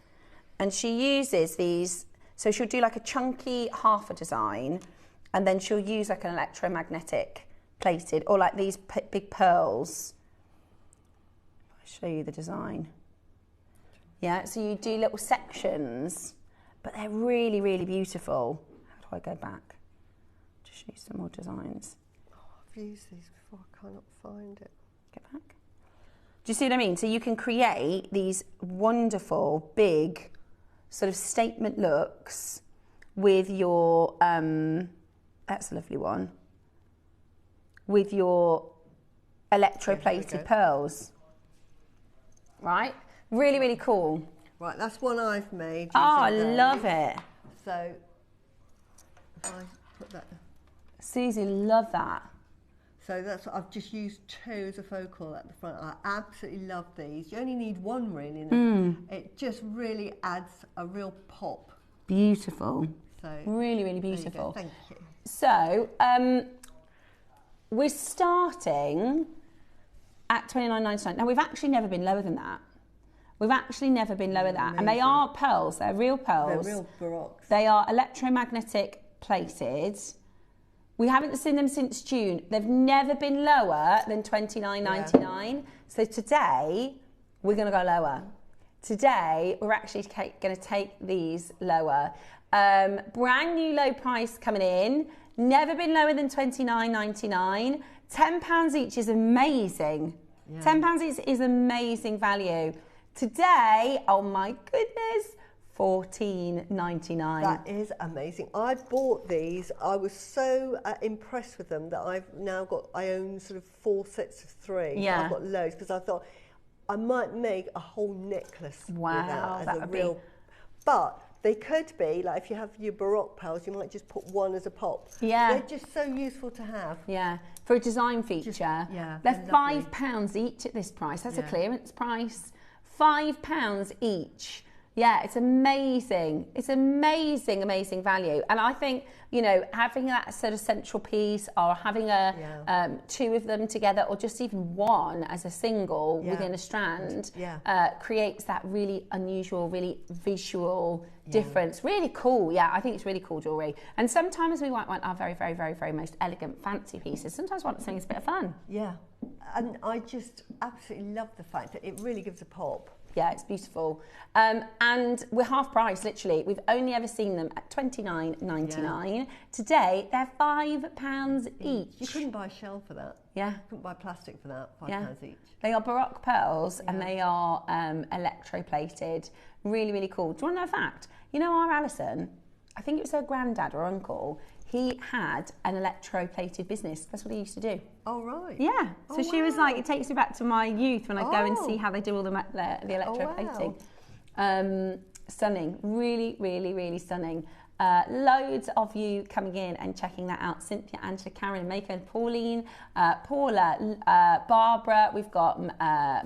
And she uses these, so she'll do like a chunky half a design, and then she'll use like an electromagnetic plated, or like these big pearls. I'll show you the design. Yeah, so you do little sections, but they're really, really beautiful. How do I go back? Just show you some more designs. Oh, I've used these before, I cannot find it. Get back. Do you see what I mean? So you can create these wonderful, big, sort of statement looks with your, that's a lovely one, with your electroplated pearls. Right? Really, really cool. Right, that's one I've made. Oh, I love it. So, if I put that... Susie, love that. So that's what I've just used 2 as a focal at the front. I absolutely love these. You only need 1 really. It just really adds a real pop. Beautiful. So really, really beautiful. Thank you. So we're starting at $29.99. Now we've actually never been lower than that. We've actually never been lower than that. And they are pearls. They're real pearls. They're real baroques. They are electromagnetic plated. We haven't seen them since June. They've never been lower than $29.99. Yeah. So today, we're going to go lower. Today, we're actually going to take these lower. Brand new low price coming in. Never been lower than $29.99. £10 each is amazing. Yeah. £10 each is amazing value. Today, oh my goodness, $14.99. That is amazing. I bought these. I was so impressed with them that I own sort of 4 sets of 3. Yeah. I've got loads because I thought I might make a whole necklace with that as a real. But they could be, like if you have your Baroque pearls, you might just put one as a pop. Yeah. They're just so useful to have. Yeah. For a design feature. They're £5 each at this price. That's a clearance price. £5 each. Yeah, it's amazing. It's amazing, amazing value. And I think, you know, having that sort of central piece or having 2 of them together or just even one as a single within a strand creates that really unusual, really visual difference. Really cool. Yeah, I think it's really cool jewellery. And sometimes we might want our very, very, very, very most elegant, fancy pieces. Sometimes we want something that's a bit of fun. Yeah. And I just absolutely love the fact that it really gives a pop. Yeah, it's beautiful. And we're half price, literally. We've only ever seen them at $29.99. Yeah. Today, they're £5 each. You couldn't buy a shell for that. Yeah. You couldn't buy plastic for that, £5 each. They are Baroque pearls and they are electroplated. Really, really cool. Do you want to know a fact? You know our Alison, I think it was her granddad or uncle, he had an electroplated business. That's what he used to do. Oh, right. Yeah. So she was like, it takes me back to my youth when I go and see how they do all the electroplating. Stunning. Really, really, really stunning. Loads of you coming in and checking that out. Cynthia, Angela, Karen, Maker, and Pauline, Paula, Barbara. We've got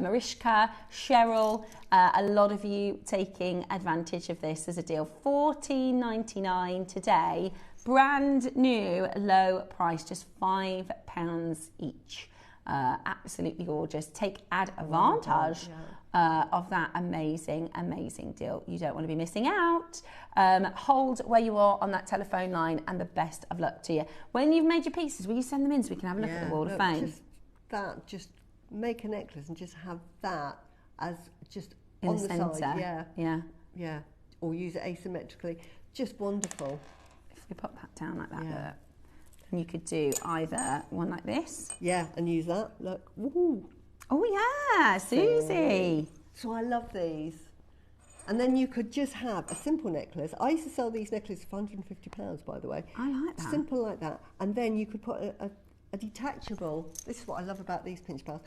Mariska, Cheryl. A lot of you taking advantage of this as a deal. $14.99 today. Brand new, low price, just £5 each. Absolutely gorgeous. Take advantage of that amazing, amazing deal. You don't want to be missing out. Hold where you are on that telephone line, and the best of luck to you. When you've made your pieces, will you send them in so we can have a look at the wall of fame? Just make a necklace and just have that as just in on the side. centre. Yeah. Or use it asymmetrically. Just wonderful. If we put that down like that, look. And you could do either one like this. Yeah, and use that. Look. Woo. Oh yeah, Susie. So I love these. And then you could just have a simple necklace. I used to sell these necklaces for £150, by the way. I like that. Simple like that. And then you could put a detachable. This is what I love about these pinch pearls.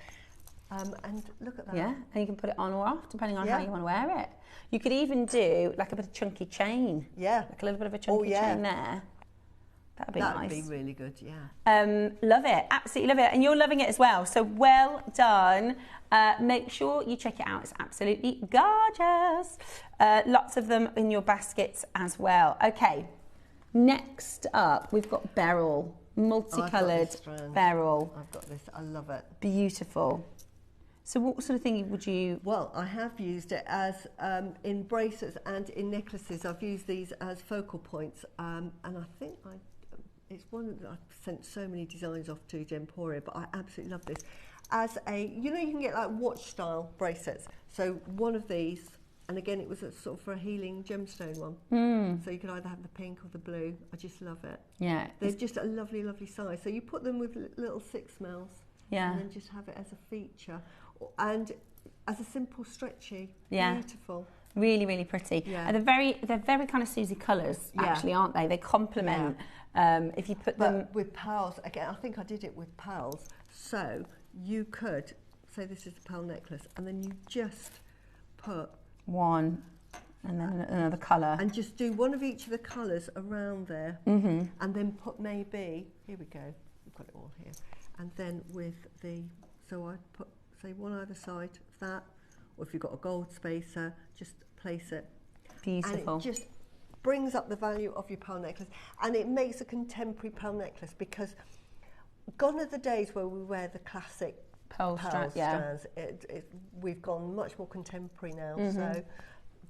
And look at that. Yeah, and you can put it on or off, depending on how you want to wear it. You could even do like a bit of chunky chain. Yeah. Like a little bit of a chunky chain there. That'd be nice. That'd be really good, yeah. Love it, absolutely love it. And you're loving it as well. So well done. Make sure you check it out. It's absolutely gorgeous. Lots of them in your baskets as well. Okay, next up, we've got beryl, multicoloured beryl. I've got this, I love it. Beautiful. So what sort of thing would you... Well, I have used it as in bracelets and in necklaces. I've used these as focal points, and I think it's one that I've sent so many designs off to Gemporia, but I absolutely love this. As a, you know, you can get like watch style bracelets. So one of these, and again, it was a sort of for a healing gemstone one. So you can either have the pink or the blue. I just love it. Yeah. They're just a lovely, lovely size. So you put them with little 6 mils. Yeah. And then just have it as a feature. And as a simple stretchy. Yeah. Beautiful. Really, really pretty. Yeah. And they're very kind of Susie colours, actually, aren't they? They complement. If you put them with pearls, again, I think I did it with pearls. So you could say this is a pearl necklace, and then you just put one, and then another colour, and just do one of each of the colours around there, and then put maybe here we go. We've got it all here, and then with the I put say one either side of that, or if you've got a gold spacer, just place it. Beautiful. And it just brings up the value of your pearl necklace, and it makes a contemporary pearl necklace, because gone are the days where we wear the classic pearl strands. We've gone much more contemporary now, so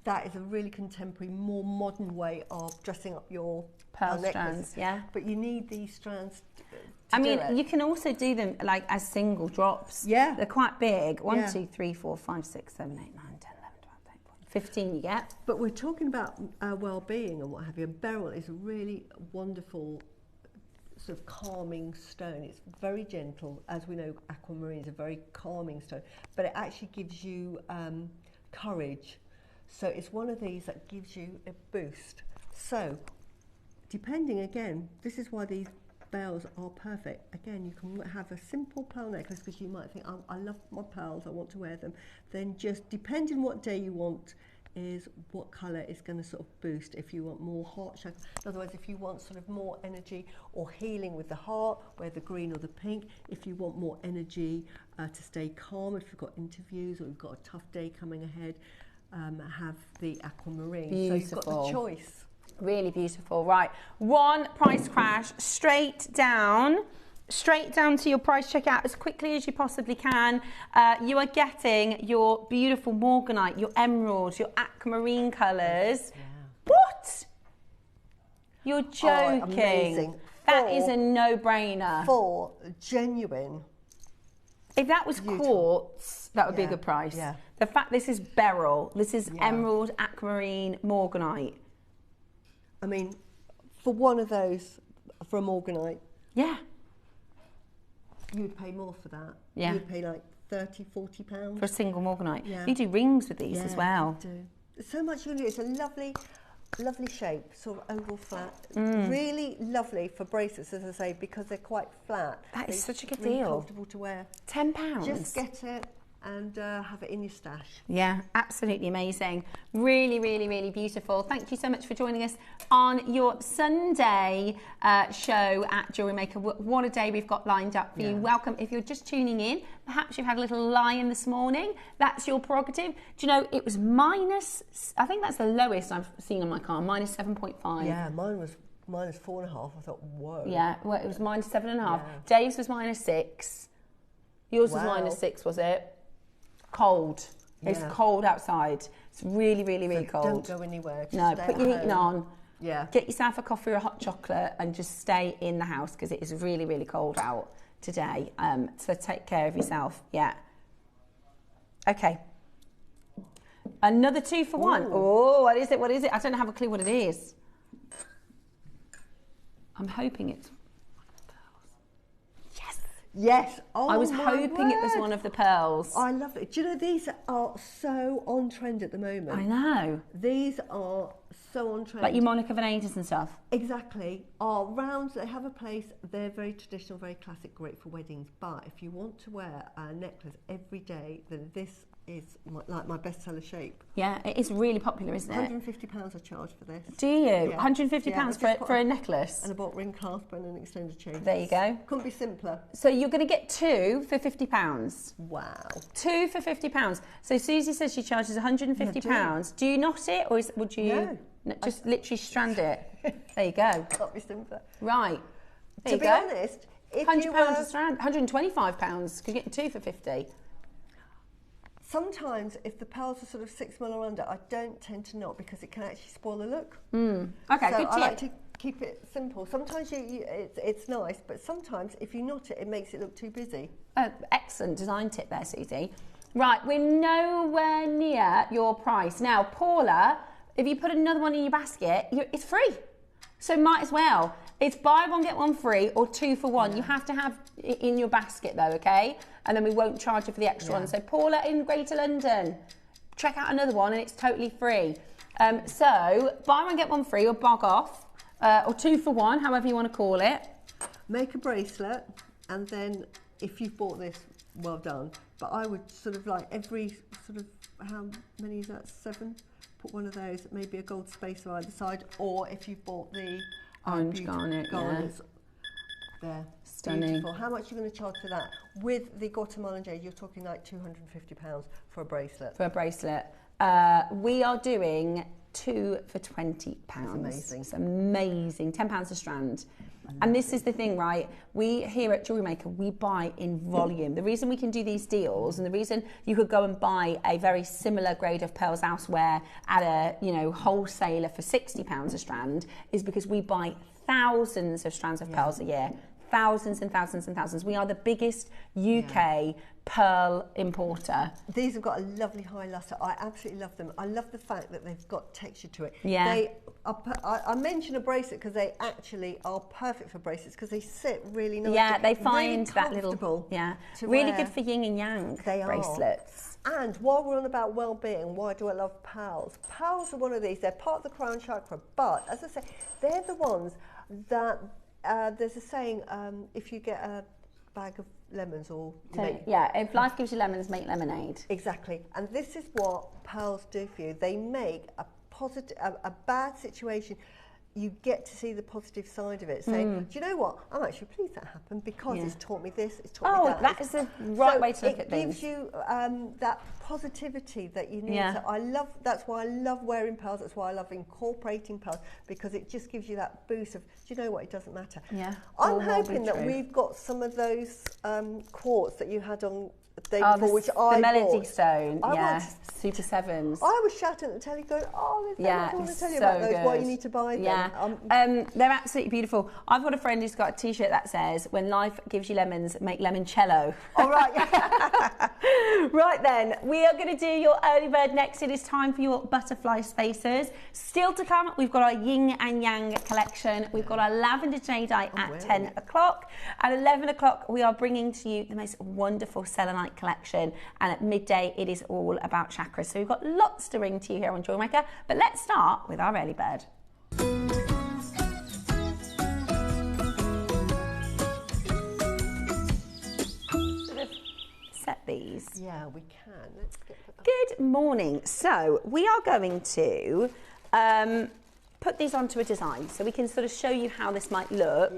that is a really contemporary, more modern way of dressing up your pearl necklace. Yeah. But you need these strands I mean, you can also do them like as single drops. Yeah. They're quite big. 1, 2, 3, 4, 5, 6, 7, 8, 9, 10, 11, 12, 13, 14, 15 you get. But we're talking about well-being and what have you. Beryl is a really wonderful sort of calming stone. It's very gentle. As we know, aquamarine is a very calming stone, but it actually gives you courage. So it's one of these that gives you a boost. So depending, again, this is why these bells are perfect. Again, you can have a simple pearl necklace, because you might think, I love my pearls, I want to wear them. Then just depending what day you want is what colour is going to sort of boost. If you want more heart chakra, in other words, if you want sort of more energy or healing with the heart, wear the green or the pink. If you want more energy to stay calm, if you've got interviews or you've got a tough day coming ahead, have the aquamarine. Beautiful. So you've got the choice. Really beautiful. Right, one price crash straight down to your price checkout as quickly as you possibly can. You are getting your beautiful morganite, your emeralds, your aquamarine colours. Yeah. What? You're joking. Oh, amazing. That is a no-brainer. For genuine. If that was quartz, that would be a good price. Yeah. The fact this is beryl, this is emerald, aquamarine, morganite. I mean, for one of those, for a morganite, you'd pay more for that. Yeah. You'd pay like £30–40 for a single morganite. Yeah. You do rings with these as well. You do. There's so much you can do. It's a lovely shape, sort of oval flat. Really lovely for bracelets, as I say, because they're quite flat. That is such a good really deal. Comfortable to wear. £10. Just get it and have it in your stash. Yeah, absolutely amazing. Really, really, really beautiful. Thank you so much for joining us on your Sunday show at JewelleryMaker. What a day we've got lined up for you. Welcome. If you're just tuning in, perhaps you've had a little lie-in this morning. That's your prerogative. Do you know, it was minus, I think that's the lowest I've seen on my car, minus 7.5. Yeah, mine was minus 4.5. I thought, whoa. Yeah, well, it was minus 7.5. Yeah. Dave's was minus 6. Yours was minus 6, was it? Cold. It's cold outside. It's really, really, really cold. Don't go anywhere. No, put your heating on. Yeah. Get yourself a coffee or a hot chocolate and just stay in the house, because it is really, really cold out today. So take care of yourself. Yeah. Okay. Another 2 for 1. Oh, what is it? What is it? I don't have a clue what it is. I'm hoping it's Yes. Oh, I was hoping it was one of the pearls. I love it. Do you know, these are so on trend at the moment. I know. These are so on trend. Like your Monica Venedas and stuff. Exactly. Are rounds, they have a place, they're very traditional, very classic, great for weddings. But if you want to wear a necklace every day, then this is like my bestseller shape. Yeah, it is really popular, isn't it? £150 I charge for this. Do you? Yeah. £150 for a necklace? And a bolt ring clasp and an extended chain. There you go. Couldn't be simpler. So you're going to get 2 for £50. Wow. 2 for £50. So Susie says she charges £150. Do you knot it, or would you just literally strand it? There you go. Can't be simpler. Right. There to you be go. honest, if £100 you a strand, £125. Could get 2 for 50. Sometimes, if the pearls are sort of 6 mil or under, I don't tend to knot because it can actually spoil the look. Okay, so good tip. I like to keep it simple. Sometimes it's nice, but sometimes if you knot it, it makes it look too busy. Excellent design tip there, Susie. Right, we're nowhere near your price. Now, Paula, if you put another one in your basket, it's free. So might as well. It's buy one, get one free, or 2 for 1. Yeah. You have to have it in your basket though, okay? And then we won't charge you for the extra one. So Paula in Greater London, check out another one and it's totally free. So buy one, get one free, or bog off, or 2 for 1, however you want to call it. Make a bracelet, and then if you've bought this, well done. But I would sort of like every sort of, how many is that, 7? Put one of those, maybe a gold spacer either side, or if you've bought the orange garnets, there, stunning. Beautiful. How much are you going to charge for that? With the Guatemalan jade, you're talking like £250 for a bracelet. For a bracelet, we are doing 2 for £20. That's amazing. It's amazing. £10 a strand. And this is the thing, right? We here at JewelleryMaker, we buy in volume. The reason we can do these deals, and the reason you could go and buy a very similar grade of pearls elsewhere at a wholesaler for £60 a strand, is because we buy thousands of strands of pearls a year. Thousands and thousands and thousands. We are the biggest UK pearl importer. These have got a lovely high luster. I absolutely love them. I love the fact that they've got texture to it. Yeah. They are, I mention a bracelet because they actually are perfect for bracelets because they sit really nice. Yeah, they find really that little, really good for yin and yang bracelets. And while we're on about well-being, why do I love pearls? Pearls are one of these. They're part of the crown chakra, but as I say, they're the ones that there's a saying, if you get a bag of lemons or... if life gives you lemons, make lemonade. Exactly. And this is what pearls do for you. They make a positive, a bad situation, you get to see the positive side of it. Saying, do you know what? I'm actually pleased that happened because it's taught me this, it's taught me that. That is the right way to look at things. It gives you that positivity that you need. Yeah. So that's why I love wearing pearls, that's why I love incorporating pearls, because it just gives you that boost of, do you know what, it doesn't matter. Yeah. I'm hoping that we've got some of those quartz that you had on the day before, which I the Melody bought. Stone, Super Sevens. I was shouting at the telly going, I want to tell you so about those, good. why you need to buy them. Yeah, they're absolutely beautiful. I've got a friend who's got a t-shirt that says, when life gives you lemons, make limoncello. All right. Right then, we are going to do your early bird next. It is time for your butterfly spacers. Still to come, we've got our yin and yang collection. We've got our lavender jadeite at 10 o'clock. At 11 o'clock, we are bringing to you the most wonderful selenite collection, and at midday it is all about chakras. So we've got lots to bring to you here on JewelleryMaker, but let's start with our early bird. Set these. Yeah, we can. Let's get Good morning. So we are going to put these onto a design so we can sort of show you how this might look.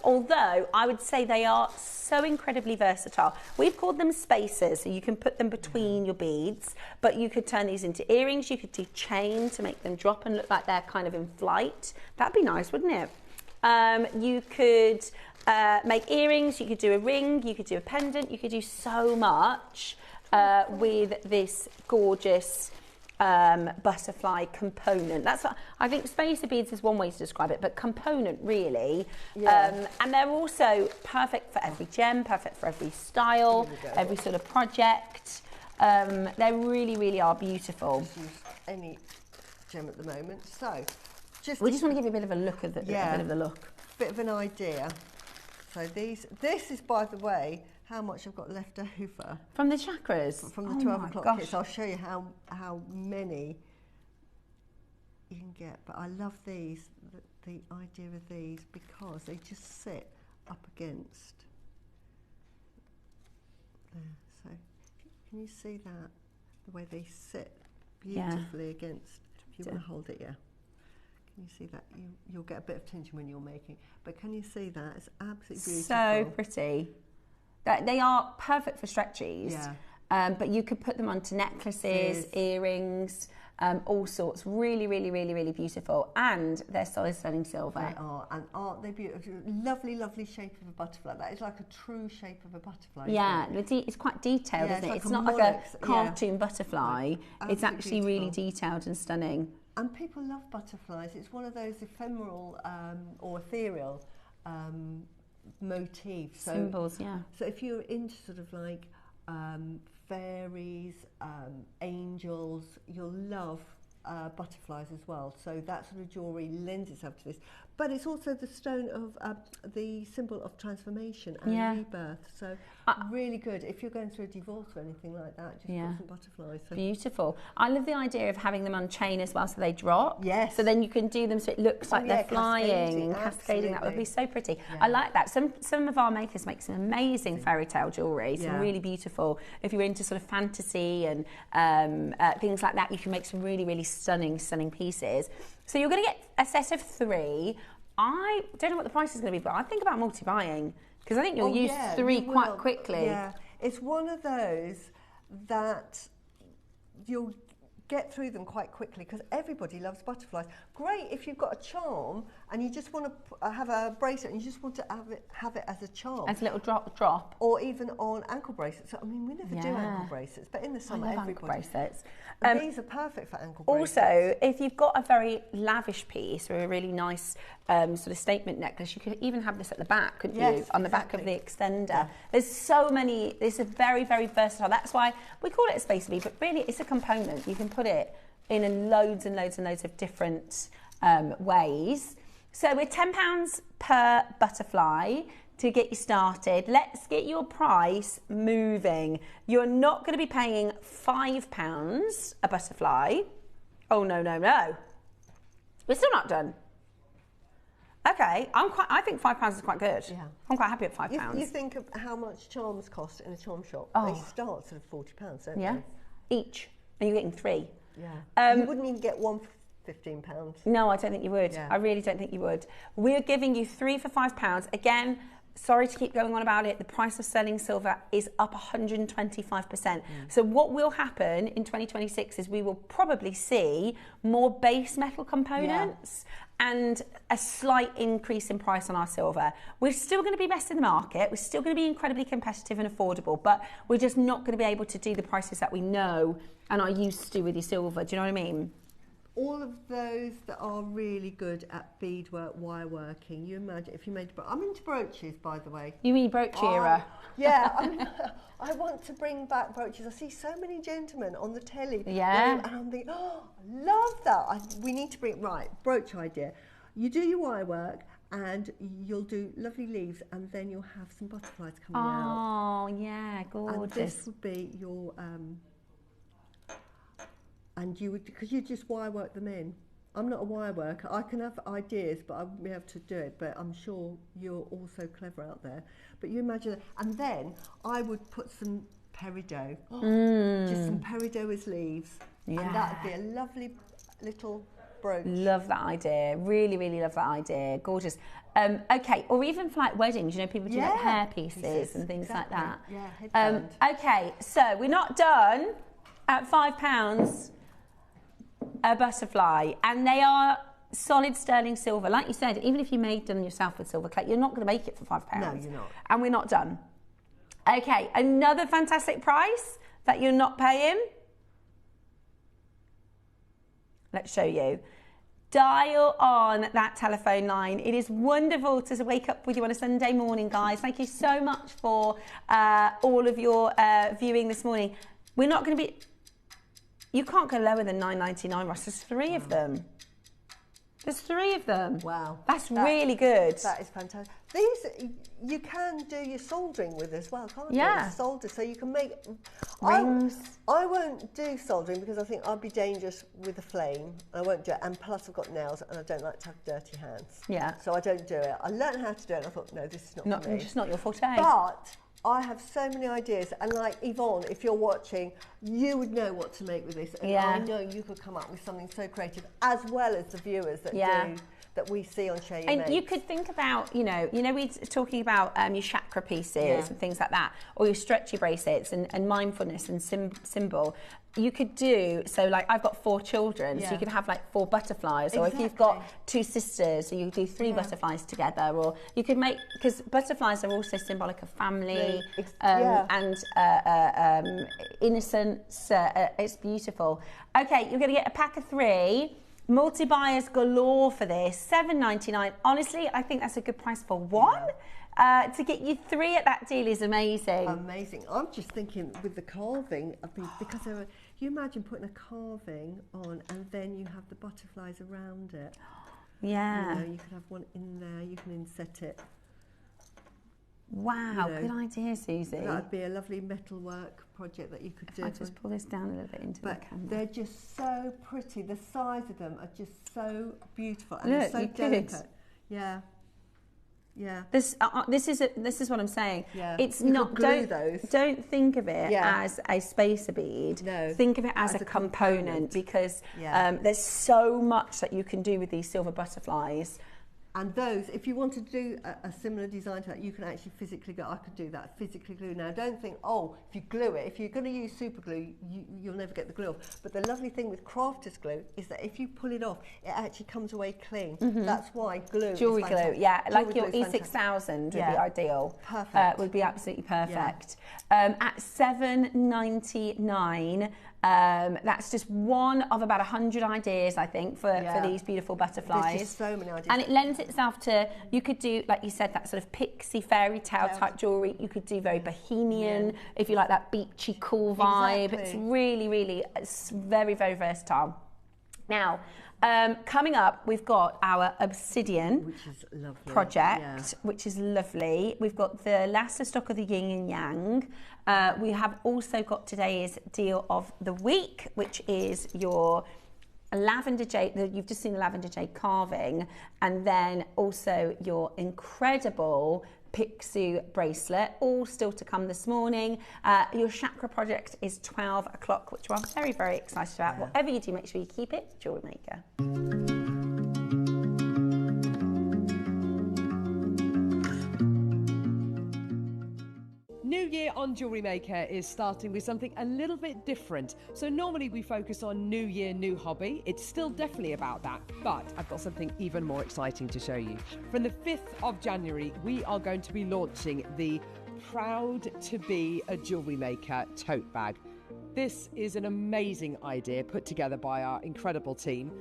Although I would say they are so incredibly versatile. We've called them spacers, so you can put them between your beads, but you could turn these into earrings. You could do chain to make them drop and look like they're kind of in flight. That'd be nice, wouldn't it? You could make earrings, you could do a ring, you could do a pendant, you could do so much with this gorgeous butterfly component. That's what I think. Spacer beads is one way to describe it, but component really. And they're also perfect for every gem, perfect for every style, every sort of project. They really are beautiful. Just use any gem at the moment. So we just want to give you a bit of a look of the bit of an idea. So this is, by the way, how much I've got left over from the chakras, from the 12 o'clock kits. I'll show you how many you can get, but I love these, the idea of these, because they just sit up against there. So can you see that, the way they sit beautifully against, if you want to hold it, can you see that? You'll get a bit of tension when you're making, but can you see that? It's absolutely beautiful. So pretty. They are perfect for stretchies. But you could put them onto necklaces, earrings, all sorts. Really, really, really, really beautiful. And they're solid sterling silver. They are, and aren't they beautiful? Lovely, lovely shape of a butterfly. That is like a true shape of a butterfly. Yeah, it's quite detailed, isn't it? It's not like a cartoon butterfly. It's actually really detailed and stunning. And people love butterflies. It's one of those ephemeral or ethereal motifs. Symbols, yeah. So if you're into sort of like fairies, angels, you'll love butterflies as well. So that sort of jewellery lends itself to this. But it's also the stone of the symbol of transformation and rebirth. So really good. If you're going through a divorce or anything like that, just put some butterflies. So. Beautiful. I love the idea of having them on chain as well, so they drop. Yes. So then you can do them so it looks like they're flying and cascading. That would be so pretty. Yeah. I like that. Some of our makers make some amazing fairy tale jewellery, some really beautiful. If you're into sort of fantasy and things like that, you can make some really, really stunning pieces. So you're going to get a set of 3. I don't know what the price is going to be, but I think about multi-buying, because I think you'll use 3 quite quickly. Yeah, it's one of those that you'll get through them quite quickly, because everybody loves butterflies. Great if you've got a charm and you just want to have a bracelet and you just want to have it as a charm. As a little drop. Or even on ankle bracelets. I mean, we never do ankle bracelets, but in the summer, everybody. Ankle bracelets. These are perfect for ankle bracelets. Also, if you've got a very lavish piece or a really nice sort of statement necklace, you could even have this at the back, couldn't you? On the back of the extender. Yeah. There's so many, it's a very, very versatile. That's why we call it a space bee, but really it's a component. You can put it in loads and loads and loads of different ways. So we're £10 per butterfly to get you started. Let's get your price moving. You're not going to be paying £5 a butterfly. Oh, no, no, no. We're still not done. Okay, I think £5 is quite good. Yeah. I'm quite happy at £5. You think of how much charms cost in a charm shop. They start sort of £40, don't they? Each. And you're getting 3. Yeah. You wouldn't even get one for £15. No, I don't think you would. Yeah. I really don't think you would. We're giving you 3 for £5. Again, sorry to keep going on about it. The price of sterling silver is up 125%. So what will happen in 2026 is we will probably see more base metal components and a slight increase in price on our silver. We're still going to be best in the market. We're still going to be incredibly competitive and affordable, but we're just not going to be able to do the prices that we know and are used to with your silver. Do you know what I mean? All of those that are really good at beadwork, wire working, you imagine if you made, I'm into brooches, by the way. You mean brooch era? Yeah, I want to bring back brooches. I see so many gentlemen on the telly. Yeah. And I'm thinking, oh, I love that. We need to bring, brooch idea. You do your wire work and you'll do lovely leaves and then you'll have some butterflies coming out. Oh, yeah, gorgeous. And this would be your... and you would, because you just wire work them in. I'm not a wire worker. I can have ideas, but I wouldn't be able to do it. But I'm sure you're also clever out there. But you imagine that. And then I would put some peridot, just some peridot as leaves. Yeah. And that would be a lovely little brooch. Love that idea. Really, really love that idea. Gorgeous. Okay, or even for like weddings, you know, people do like hair pieces and things like that. Yeah, headband. Okay, so we're not done at £5. A butterfly, and they are solid sterling silver. Like you said, even if you made them yourself with silver clay, you're not going to make it for £5. No, you're not. And we're not done. Okay, another fantastic price that you're not paying. Let's show you. Dial on that telephone line. It is wonderful to wake up with you on a Sunday morning, guys. Thank you so much for all of your viewing this morning. We're not going to be... You can't go lower than £9.99, Ross. There's 3 of them. There's 3 of them. Wow. That's really good. That is fantastic. These, you can do your soldering with as well, can't you? Yeah. Solder, so you can make... Rings. I won't do soldering because I think I'd be dangerous with a flame. I won't do it. And plus I've got nails and I don't like to have dirty hands. Yeah. So I don't do it. I learned how to do it and I thought, no, this is not for me. Just not your forte. But I have so many ideas, and like Yvonne, if you're watching, you would know what to make with this, and I know you could come up with something so creative, as well as the viewers that do, that we see on Share Your And Mates. you could think about, you know, we're talking about your chakra pieces and things like that, or your stretchy bracelets and mindfulness and symbol. You could do, so like I've got 4 children, so you could have like 4 butterflies, or if you've got 2 sisters, so you do 3 butterflies together, or you could make, because butterflies are also symbolic of family and innocence. It's beautiful. Okay, you're going to get a pack of 3. Multi-buyers galore for this, $7.99. Honestly, I think that's a good price for 1. To get you 3 at that deal is amazing. Amazing. I'm just thinking with the carving of these, because you imagine putting a carving on and then you have the butterflies around it. Yeah. You know, you could have one in there, you can inset it. Wow, good idea, Susie. That would be a lovely metalwork project that you could do. I just pull this down a little bit into the camera. They're just so pretty. The size of them are just so beautiful and Look, they're so delicate. Yeah. Yeah. This is what I'm saying. Yeah. It's you not those. Don't think of it as a spacer bead. No. Think of it as a component because there's so much that you can do with these silver butterflies. And those, if you want to do a similar design to that, you can actually physically go, I could do that, physically glue. Now, don't think, oh, if you glue it, if you're going to use super glue, you'll never get the glue off. But the lovely thing with crafter's glue is that if you pull it off, it actually comes away clean. That's why glue Jewellery is glue, fantastic. like your E6000 would be ideal. Perfect. Would be absolutely perfect. At $7.99, that's just one of about 100 ideas, I think, for these beautiful butterflies. There's just so many ideas. And it lends itself to, you could do, like you said, that sort of pixie fairy tale type jewellery. You could do very bohemian, if you like that beachy, cool vibe. It's really, really, it's very, very versatile. Now, coming up, we've got our obsidian project, which is lovely. We've got the last stock of the yin and yang. We have also got today's deal of the week, which is your lavender jade. You've just seen the lavender jade carving, and then also your incredible Pixu bracelet, all still to come this morning. Your chakra project is 12 o'clock, which I'm very, very excited about. Whatever you do, make sure you keep it Jewelry Maker. New year on Jewellery Maker is starting with something a little bit different. So normally we focus on new year, new hobby. It's still definitely about that, but I've got something even more exciting to show you. From the 5th of January, we are going to be launching the Proud to Be a Jewellery Maker tote bag. This is an amazing idea put together by our incredible team.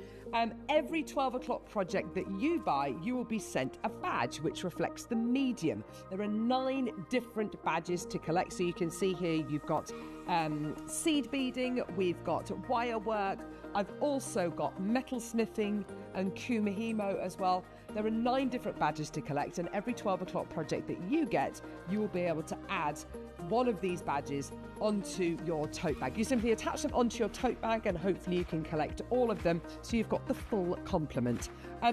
Every 12 o'clock project that you buy, you will be sent a badge which reflects the medium. There are 9 different badges to collect. So you can see here you've got seed beading, we've got wire work, I've also got metal smithing and kumihimo as well. There are 9 different badges to collect, and every 12 o'clock project that you get, you will be able to add one of these badges onto your tote bag. You simply attach them onto your tote bag and hopefully you can collect all of them so you've got the full complement.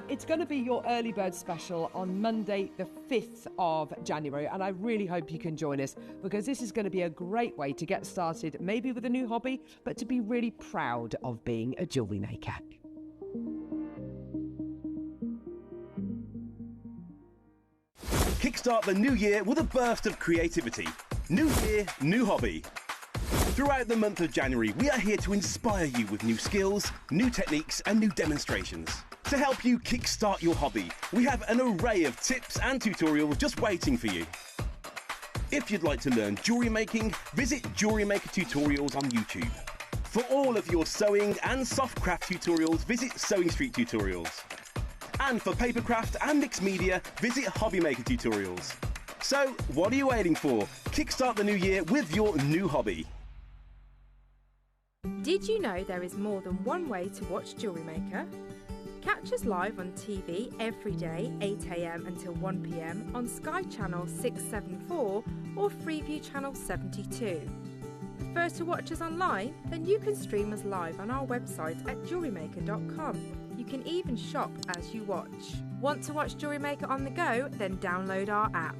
It's going to be your early bird special on Monday the 5th of January, and I really hope you can join us because this is going to be a great way to get started, maybe with a new hobby, but to be really proud of being a jewellery maker. Kickstart the new year with a burst of creativity. New year, new hobby. Throughout the month of January, we are here to inspire you with new skills, new techniques and new demonstrations. To help you kickstart your hobby, we have an array of tips and tutorials just waiting for you. If you'd like to learn jewellery making, visit Jewellery Maker Tutorials on YouTube. For all of your sewing and soft craft tutorials, visit Sewing Street Tutorials. And for papercraft and mixed media, visit Hobby Maker Tutorials. So, what are you waiting for? Kickstart the new year with your new hobby. Did you know there is more than one way to watch Jewellery Maker? Catch us live on TV every day, 8 AM until 1 PM on Sky Channel 674 or Freeview Channel 72. Prefer to watch us online? Then you can stream us live on our website at JewelleryMaker.com. You can even shop as you watch. Want to watch JewelleryMaker on the go? Then download our app.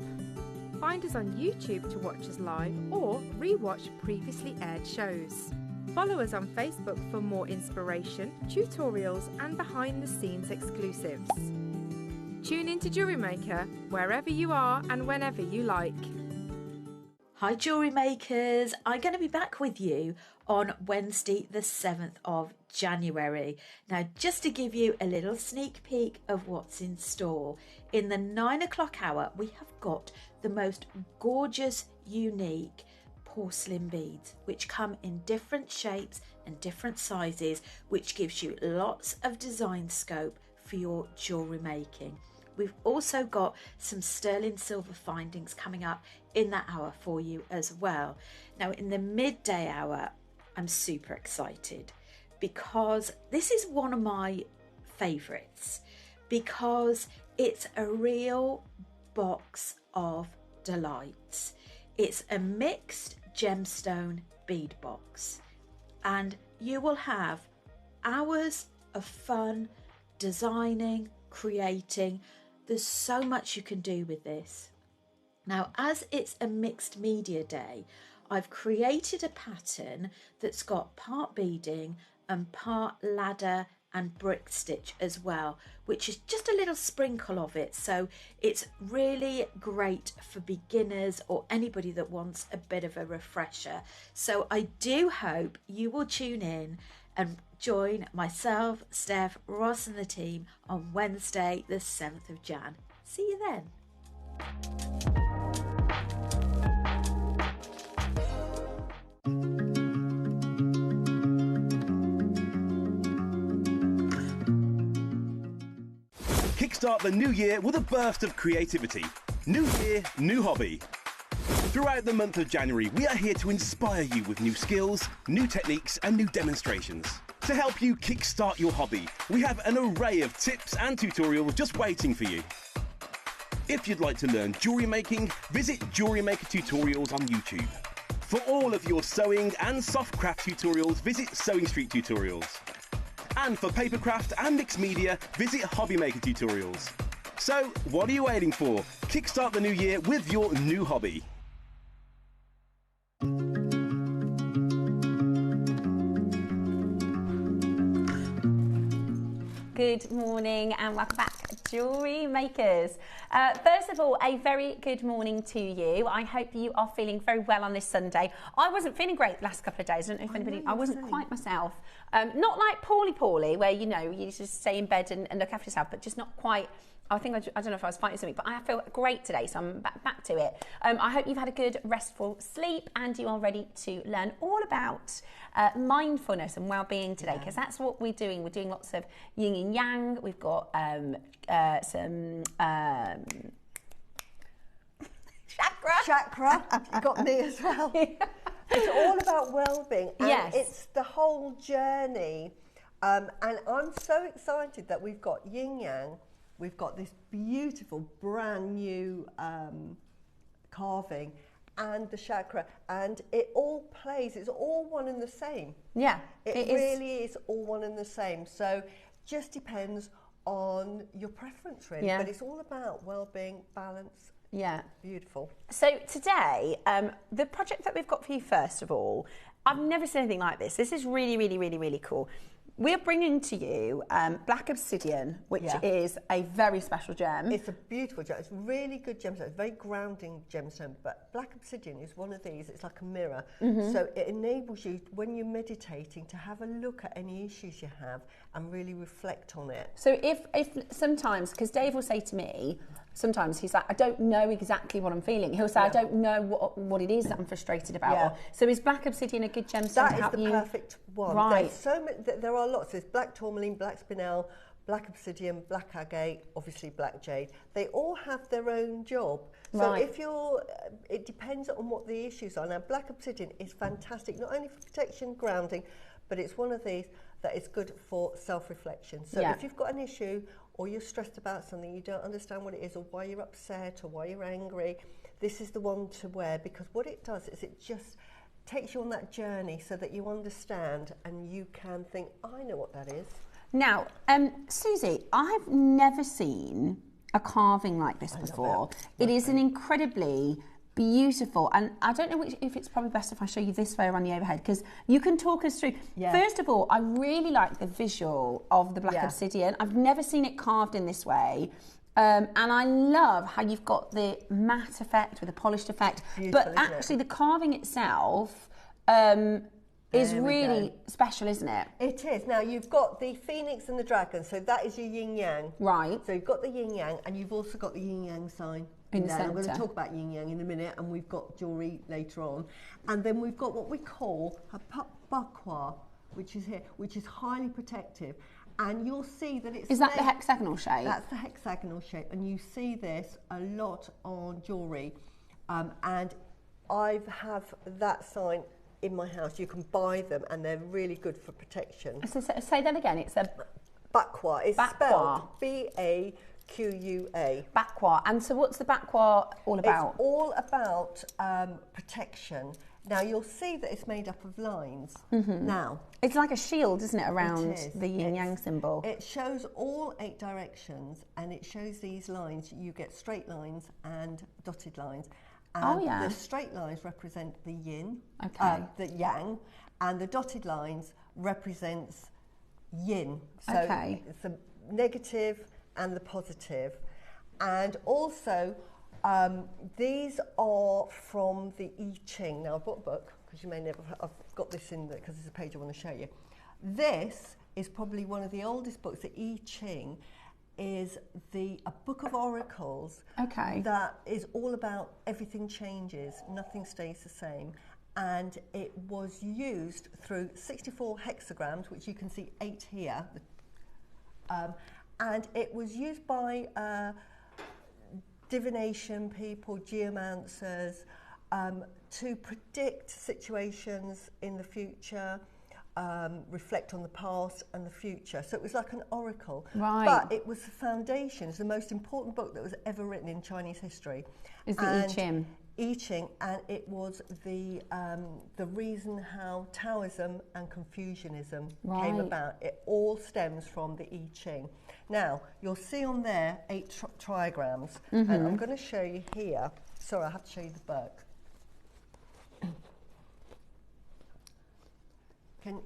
Find us on YouTube to watch us live or re-watch previously aired shows. Follow us on Facebook for more inspiration, tutorials and behind-the-scenes exclusives. Tune in to JewelleryMaker wherever you are and whenever you like. Hi Jewellery Makers, I'm going to be back with you on Wednesday the 7th of January. Now just to give you a little sneak peek of what's in store, in the 9 o'clock hour we have got the most gorgeous, unique porcelain beads which come in different shapes and different sizes, which gives you lots of design scope for your jewellery making. We've also got some sterling silver findings coming up in that hour for you as well. Now in the midday hour I'm super excited because this is one of my favourites, because it's a real box of delights. It's a mixed gemstone bead box and you will have hours of fun designing, creating. There's so much you can do with this. Now, as it's a mixed media day, I've created a pattern that's got part beading and part ladder and brick stitch as well, which is just a little sprinkle of it. So it's really great for beginners or anybody that wants a bit of a refresher. So I do hope you will tune in and join myself, Steph, Ross and the team on Wednesday the 7th of Jan. See you then. Kickstart the new year with a burst of creativity. New year, new hobby. Throughout the month of January, we are here to inspire you with new skills, new techniques and new demonstrations. To help you kickstart your hobby, we have an array of tips and tutorials just waiting for you. If you'd like to learn jewellery making, visit JewelleryMaker tutorials on YouTube. For all of your sewing and soft craft tutorials, visit Sewing Street Tutorials. And for papercraft and mixed media, visit Hobbymaker Tutorials. So, what are you waiting for? Kickstart the new year with your new hobby. Good morning and welcome back, Jewellery Makers. First of all, a very good morning to you. I hope you are feeling very well on this Sunday. I wasn't feeling great the last couple of days. I don't know if anybody, I wasn't quite myself. Not like poorly, where, you know, you just stay in bed and look after yourself, but just not quite. I think, I don't know if I was fighting something, but I feel great today, so I'm back to it. I hope you've had a good, restful sleep and you are ready to learn all about mindfulness and well-being today, because that's what we're doing. We're doing lots of yin and yang. We've got some... Chakra, you got me as well. It's all about well-being, and yes, it's the whole journey. And I'm so excited that we've got yin yang. We've got this beautiful brand new carving and the chakra, and it all plays, it's all one and the same. Yeah, it really is all one and the same. So just depends on your preference, really. Yeah. But it's all about well-being, balance. Yeah. Beautiful. So today, the project that we've got for you, first of all, I've never seen anything like this. This is really, really, really, really cool. We're bringing to you black obsidian, which is a very special gem. It's a beautiful gem. It's a really good gemstone. It's a very grounding gemstone. But black obsidian is one of these. It's like a mirror. So it enables you, when you're meditating, to have a look at any issues you have and really reflect on it. So if sometimes, because Dave will say to me, sometimes he's like, I don't know exactly what I'm feeling. He'll say, I don't know what it is that I'm frustrated about. Yeah. So is black obsidian a good gemstone That to is help the you? perfect one. Right. There's so many, there are lots. There's black tourmaline, black spinel, black obsidian, black agate, obviously black jade. They all have their own job. So if you're, it depends on what the issues are. Now, black obsidian is fantastic, not only for protection, grounding, but it's one of these that it's good for self-reflection. So if you've got an issue or you're stressed about something, you don't understand what it is or why you're upset or why you're angry, this is the one to wear, because what it does is it just takes you on that journey so that you understand and you can think, I know what that is. Now, Susie, I've never seen a carving like this before. It is an incredibly beautiful, and I don't know if it's probably best if I show you this way around the overhead, because you can talk us through. First of all, I really like the visual of the black obsidian. I've never seen it carved in this way. And I love how you've got the matte effect with the polished effect. Beautiful, but actually the carving itself is really special, isn't it? It is. Now, you've got the phoenix and the dragon, so that is your yin-yang. Right. So you've got the yin-yang, and you've also got the yin-yang sign in there. I'm going to talk about yin-yang in a minute, and we've got jewellery later on. And then we've got what we call a bakwa, which is here, which is highly protective. And you'll see that it's... Is that the hexagonal shape? That's the hexagonal shape, and you see this a lot on jewellery. And I have that sign in my house. You can buy them and they're really good for protection. So say that again. It's a bakwa. It's spelled B-A-Q-U-A. Bakwa. And so what's the bakwa all about? It's all about protection. Now you'll see that it's made up of lines. Now it's like a shield, isn't it, around the yin-yang symbol? It shows all 8 directions, and it shows these lines. You get straight lines and dotted lines. And the straight lines represent the yin, the yang, and the dotted lines represents yin. So it's the negative and the positive. And also, these are from the I Ching. Now, I've got a book, because you may never have, I've got this in there, because there's a page I want to show you. This is probably one of the oldest books. The I Ching is a book of oracles that is all about everything changes, nothing stays the same. And it was used through 64 hexagrams, which you can see 8 here. And it was used by divination people, geomancers, to predict situations in the future, reflect on the past and the future. So it was like an oracle. Right. But it was the foundation. It's the most important book that was ever written in Chinese history. Is the I Ching? I Ching, and it was the reason how Taoism and Confucianism came about. It all stems from the I Ching. Now, you'll see on there 8 trigrams, and I'm going to show you here. Sorry, I have to show you the book.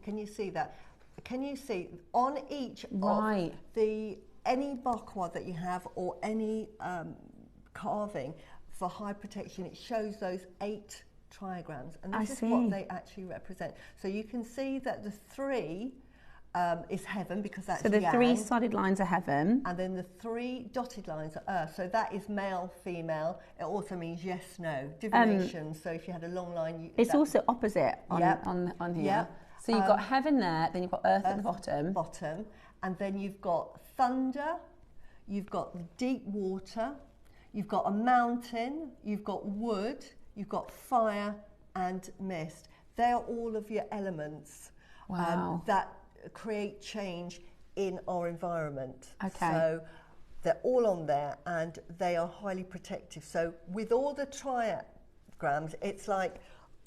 Can you see that? Can you see on each of any bakwa that you have or any carving for high protection, it shows those 8 trigrams, and this is what they actually represent. So you can see that the 3 is heaven, because that's so the yang, 3 solid lines are heaven, and then the 3 dotted lines are earth. So that is male, female. It also means yes, no, divination. So if you had a long line, it's also opposite on here. Yep. So you've got heaven there, then you've got earth at the bottom, and then you've got thunder, you've got deep water, you've got a mountain, you've got wood, you've got fire and mist. They are all of your elements that create change in our environment. So they're all on there, and they are highly protective. So with all the trigrams, it's like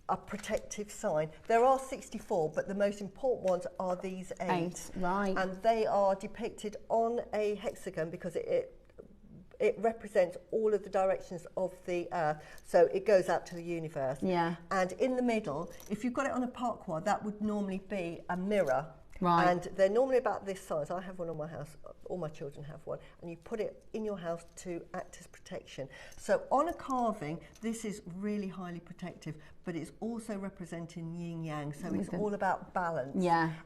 a protective sign. There are 64, but the most important ones are these 8. Right. And they are depicted on a hexagon because it represents all of the directions of the earth. So it goes out to the universe. Yeah. And in the middle, if you've got it on a parquet, that would normally be a mirror. Right. And they're normally about this size. I have one on my house. All my children have one. And you put it in your house to act as protection. So on a carving, this is really highly protective, but it's also representing yin-yang. So it's all about balance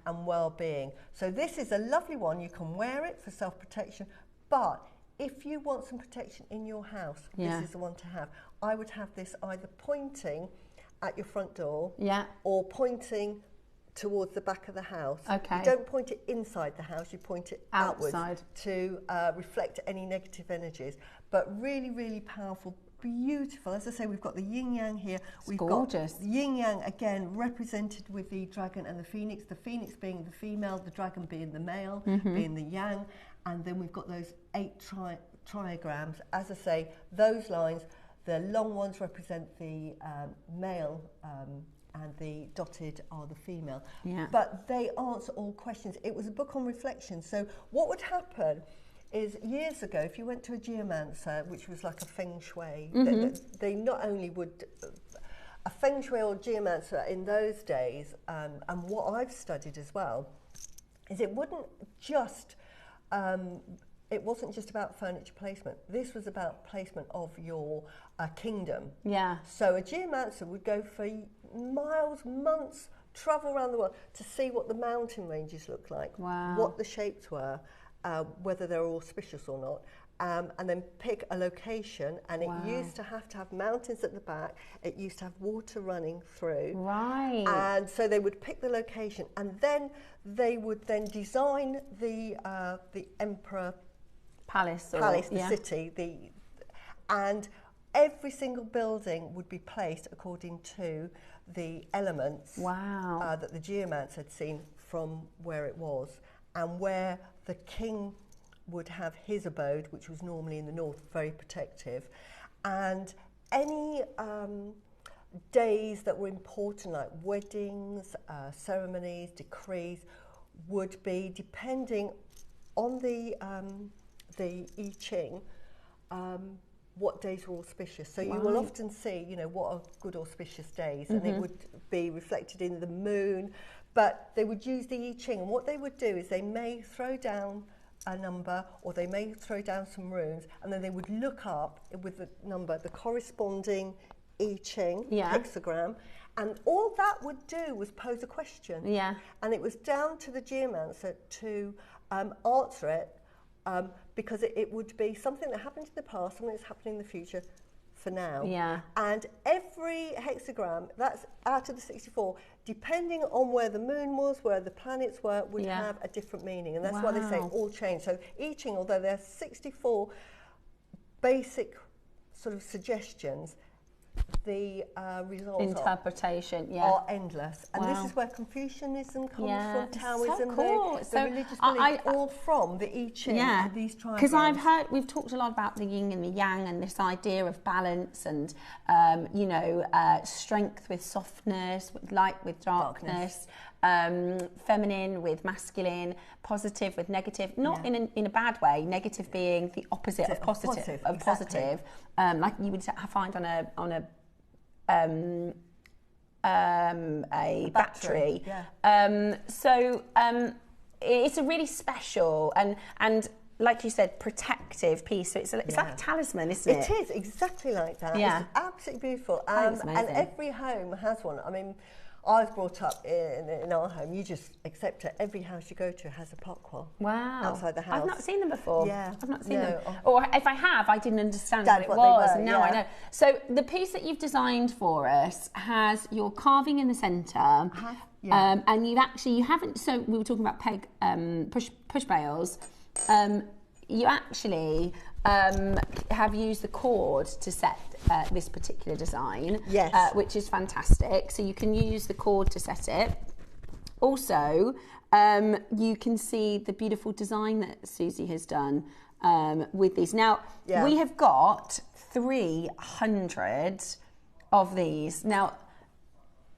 and well-being. So this is a lovely one. You can wear it for self-protection, but if you want some protection in your house, this is the one to have. I would have this either pointing at your front door or pointing towards the back of the house. Okay. You don't point it inside the house, you point it outside outwards to reflect any negative energies. But really, really powerful beautiful. As I say, we've got the yin yang here. We've gorgeous. got yin yang again represented with the dragon and the phoenix being the female, the dragon being the male, being the yang, and then we've got those 8 trigrams. As I say, those lines, the long ones represent the male, and the dotted are the female. Yeah. But they answer all questions. It was a book on reflection. So what would happen is, years ago, if you went to a geomancer, which was like a feng shui, they not only would, a feng shui or geomancer in those days, and what I've studied as well, is it wouldn't just, it wasn't just about furniture placement. This was about placement of your kingdom. Yeah. So a geomancer would go for miles, months, travel around the world to see what the mountain ranges looked like, Wow. what the shapes were, whether they're auspicious or not, and then pick a location. And it used to have mountains at the back. It used to have water running through. Right. And so they would pick the location, and then they would then design the emperor Palace, the city, and every single building would be placed according to the elements that the geomancer had seen from where it was, and where the king would have his abode, which was normally in the north, very protective, and any days that were important, like weddings, ceremonies, decrees, would be depending on the I Ching, what days were auspicious. So you will often see, you know, what are good auspicious days, and it would be reflected in the moon. But they would use the I Ching, and what they would do is they may throw down a number, or they may throw down some runes, and then they would look up with the number, the corresponding I Ching hexagram, and all that would do was pose a question. Yeah. And it was down to the geomancer to answer it, because it would be something that happened in the past, something that's happening in the future for now. Yeah. And every hexagram, that's out of the 64, depending on where the moon was, where the planets were, would have a different meaning. And that's why they say all change. So I Ching, although there are 64 basic sort of suggestions, the results interpretation are endless. And this is where Confucianism comes from, Taoism, so cool. the religious beliefs, all from the I Ching and these trigrams. Because we've talked a lot about the yin and the yang, and this idea of balance, and strength with softness, with light with darkness. Feminine with masculine, positive with negative, not in a bad way, negative being the opposite of positive. Like you would find on a battery. It's a really special and like you said, protective piece. So it's like a talisman, isn't it? It is exactly like that. Yeah. It's absolutely beautiful. That is And amazing. every home has one. I mean, I was brought up in our home. You just accept it. Every house you go to has a potqual. Wow. Outside the house. I've not seen them before. Yeah. I've not seen No. them. Or if I have, I didn't understand That's what it what they was. were, And now I yeah. know. So the piece that you've designed for us has your carving in the centre. Yeah. And you haven't, so we were talking about peg, push bales. You actually have used the cord to set this particular design, which is fantastic. So you can use the cord to set it. Also, you can see the beautiful design that Susie has done with these. Now, we have got 300 of these. Now,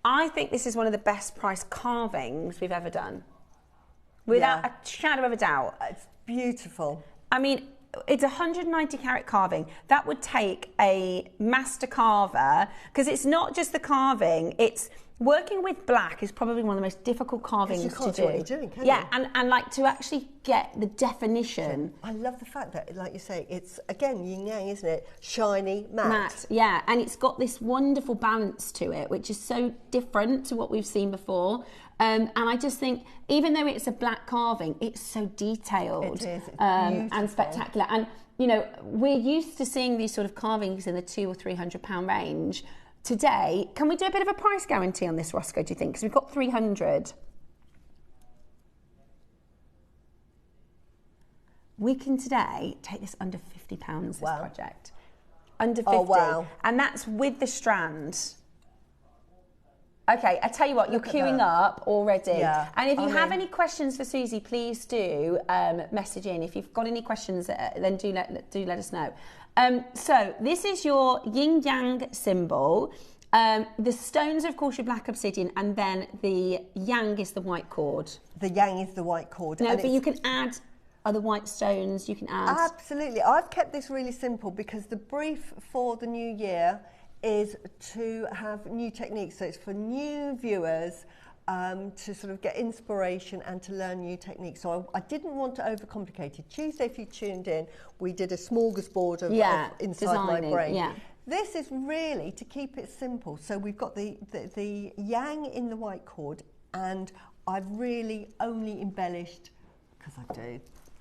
I think this is one of the best priced carvings we've ever done, without a shadow of a doubt. It's beautiful. I mean, it's 190 carat carving. That would take a master carver, because it's not just the carving, it's working with black is probably one of the most difficult carvings you can't to do. see what you're doing, can you? you? And like to actually get the definition. I love the fact that, like you say, it's again yin yang, isn't it? Shiny, matte. Yeah, and it's got this wonderful balance to it, which is so different to what we've seen before. And I just think, even though it's a black carving, it's so detailed. It is. It's and spectacular. And you know, we're used to seeing these sort of carvings in the £200 or £300 range. Today, can we do a bit of a price guarantee on this, Roscoe, do you think? Because we've got 300. We can today take this under £50, this project. Under 50. Oh, wow. And that's with the strand. Okay, I tell you what, you're queuing up already. Yeah. And if you have any questions for Susie, please do message in. If you've got any questions, then do let us know. So this is your yin yang symbol. The stones are, of course, your black obsidian, and then the yang is the white cord. The yang is the white cord. No, but you can add other white stones. You can add. Absolutely. I've kept this really simple because the brief for the new year is to have new techniques. So it's for new viewers to sort of get inspiration and to learn new techniques. So I didn't want to overcomplicate it. Tuesday, if you tuned in, we did a smorgasbord of inside my brain. Yeah. This is really to keep it simple. So we've got the yang in the white cord, and I've really only embellished, because I do,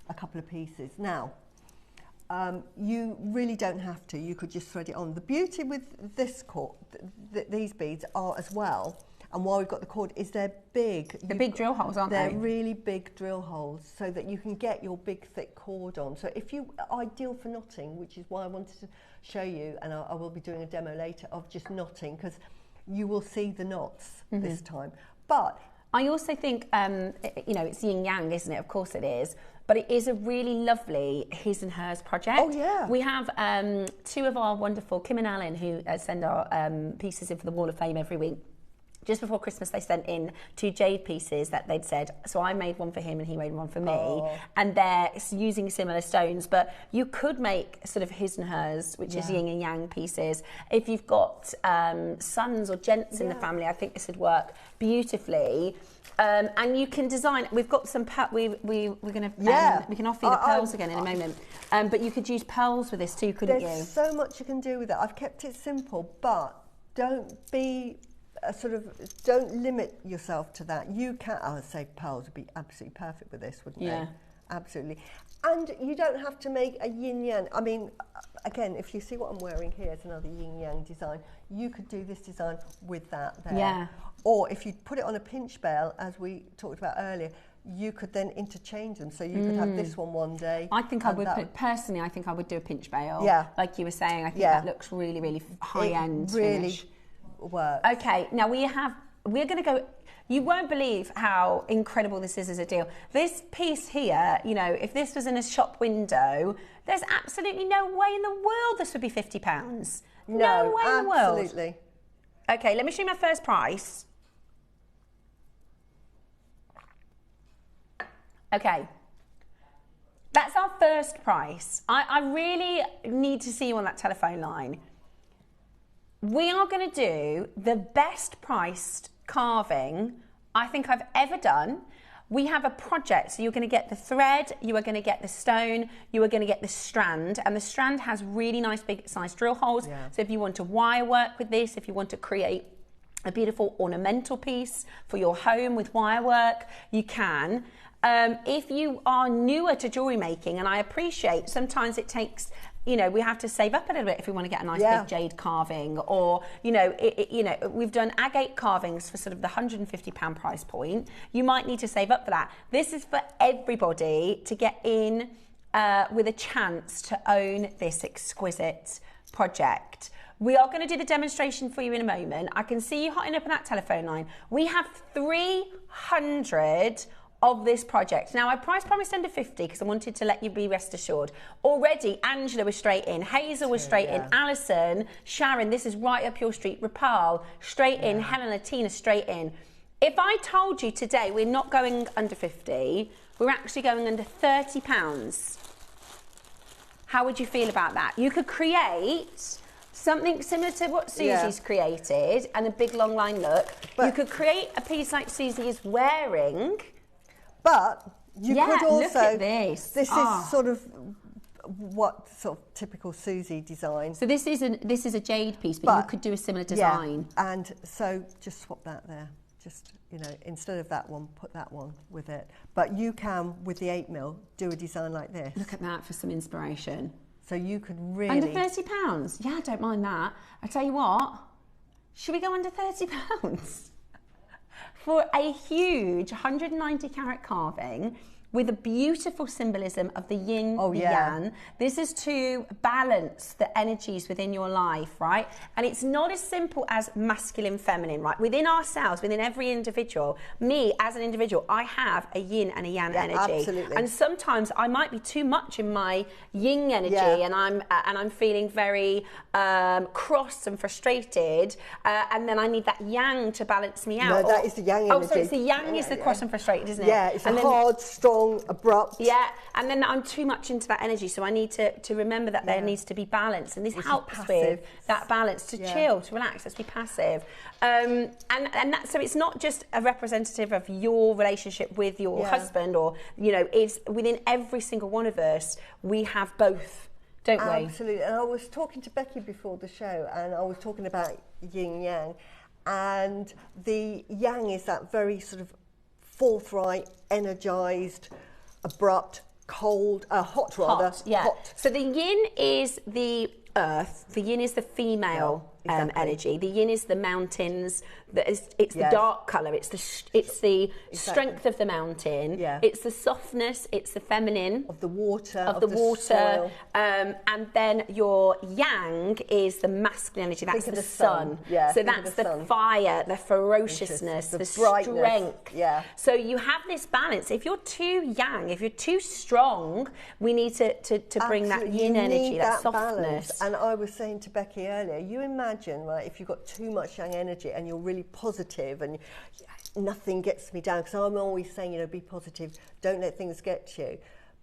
a couple of pieces. Now, you really don't have to. You could just thread it on. The beauty with this cord, these beads are as well, and while we've got the cord, is they're big. The big drill holes, aren't they? They're really big drill holes, so that you can get your big thick cord on. So if you, ideal for knotting, which is why I wanted to show you, and I will be doing a demo later of just knotting, because you will see the knots this time. But I also think, it's yin yang, isn't it? Of course it is. But it is a really lovely his and hers project. Oh, yeah. We have two of our wonderful, Kim and Alan, who send our pieces in for the Wall of Fame every week. Just before Christmas, they sent in 2 jade pieces that they'd said, so I made one for him and he made one for me. And they're using similar stones, but you could make sort of his and hers, which is yin and yang pieces. If you've got sons or gents in the family, I think this would work beautifully. And you can design. We've got some. We're going to. We can offer you the pearls again in a moment. But you could use pearls with this too, couldn't you? There's so much you can do with it. I've kept it simple, but don't be don't limit yourself to that. You can. I would say pearls would be absolutely perfect with this, wouldn't they? Absolutely. And you don't have to make a yin yang. I mean, again, if you see what I'm wearing here, it's another yin yang design. You could do this design with that there. Yeah. Or if you put it on a pinch bail, as we talked about earlier, you could then interchange them. So you could have this one day. I think I would personally. I think I would do a pinch bail. Yeah. Like you were saying, I think that looks really, really high end. Really works. Okay. Now we're going to go. You won't believe how incredible this is as a deal. This piece here, if this was in a shop window, there's absolutely no way in the world this would be £50. No way in the world. Absolutely. Okay, let me show you my first price. Okay, that's our first price. I really need to see you on that telephone line. We are going to do the best priced carving I think I've ever done. We have a project, so you're going to get the thread, you are going to get the stone, you are going to get the strand, and the strand has really nice big sized drill holes. So if you want to wire work with this, if you want to create a beautiful ornamental piece for your home with wire work, you can. If you are newer to jewellery making, and I appreciate sometimes it takes, we have to save up a little bit if we want to get a nice big jade carving, or, we've done agate carvings for sort of the £150 price point. You might need to save up for that. This is for everybody to get in with a chance to own this exquisite project. We are going to do the demonstration for you in a moment. I can see you hotting up on that telephone line. We have 300 of this project. Now, I price promised under 50 because I wanted to let you be rest assured. Already, Angela was straight in, Hazel was straight in, Alison, Sharon, this is right up your street, Rapal, straight in, Helena, Tina, straight in. If I told you today we're not going under 50, we're actually going under £30, how would you feel about that? You could create something similar to what Susie's created, and a big long line look. But you could create a piece like Susie is wearing. But you could also, look at this. This is sort of what sort of typical Susie design. So this is a jade piece, but you could do a similar design. Yeah, and so just swap that there. Just, instead of that one, put that one with it. But you can, with the 8mm, do a design like this. Look at that for some inspiration. So you could really... Under £30? Yeah, I don't mind that. I tell you what, should we go under £30? For a huge 190 carat carving with a beautiful symbolism of the yin, the yeah. yang. This is to balance the energies within your life, right? And it's not as simple as masculine, feminine, right? Within ourselves, within every individual, me as an individual, I have a yin and a yang energy. Absolutely. And sometimes I might be too much in my yin energy, and I'm feeling very cross and frustrated, and then I need that yang to balance me out. No, that is the yang energy. Oh, so it's the yang is the cross and frustrated, isn't it? Yeah, it's hard, strong, abrupt. Yeah, and then I'm too much into that energy, so I need to remember that there needs to be balance, and this helps with that balance, to chill, to relax, let's be passive. And that, so it's not just a representative of your relationship with your husband, or, you know, it's within every single one of us, we have both, don't we? Absolutely. And I was talking to Becky before the show, and I was talking about yin yang, and the yang is that very sort of forthright, energised, abrupt, cold, hot rather. Hot. So the yin is the earth, the yin is the female energy, the yin is the mountains, it's the dark colour, it's the strength of the mountain, it's the softness, it's the feminine of the water, of the water, and then your yang is the masculine energy, that's the sun. So that's the fire, the ferociousness, the strength. So you have this balance. If you're too yang, if you're too strong, we need to bring that yin energy, that softness. Balance. And I was saying to Becky earlier, you imagine, right, if you've got too much yang energy and you're really positive and nothing gets me down, because I'm always saying, you know, be positive, don't let things get you.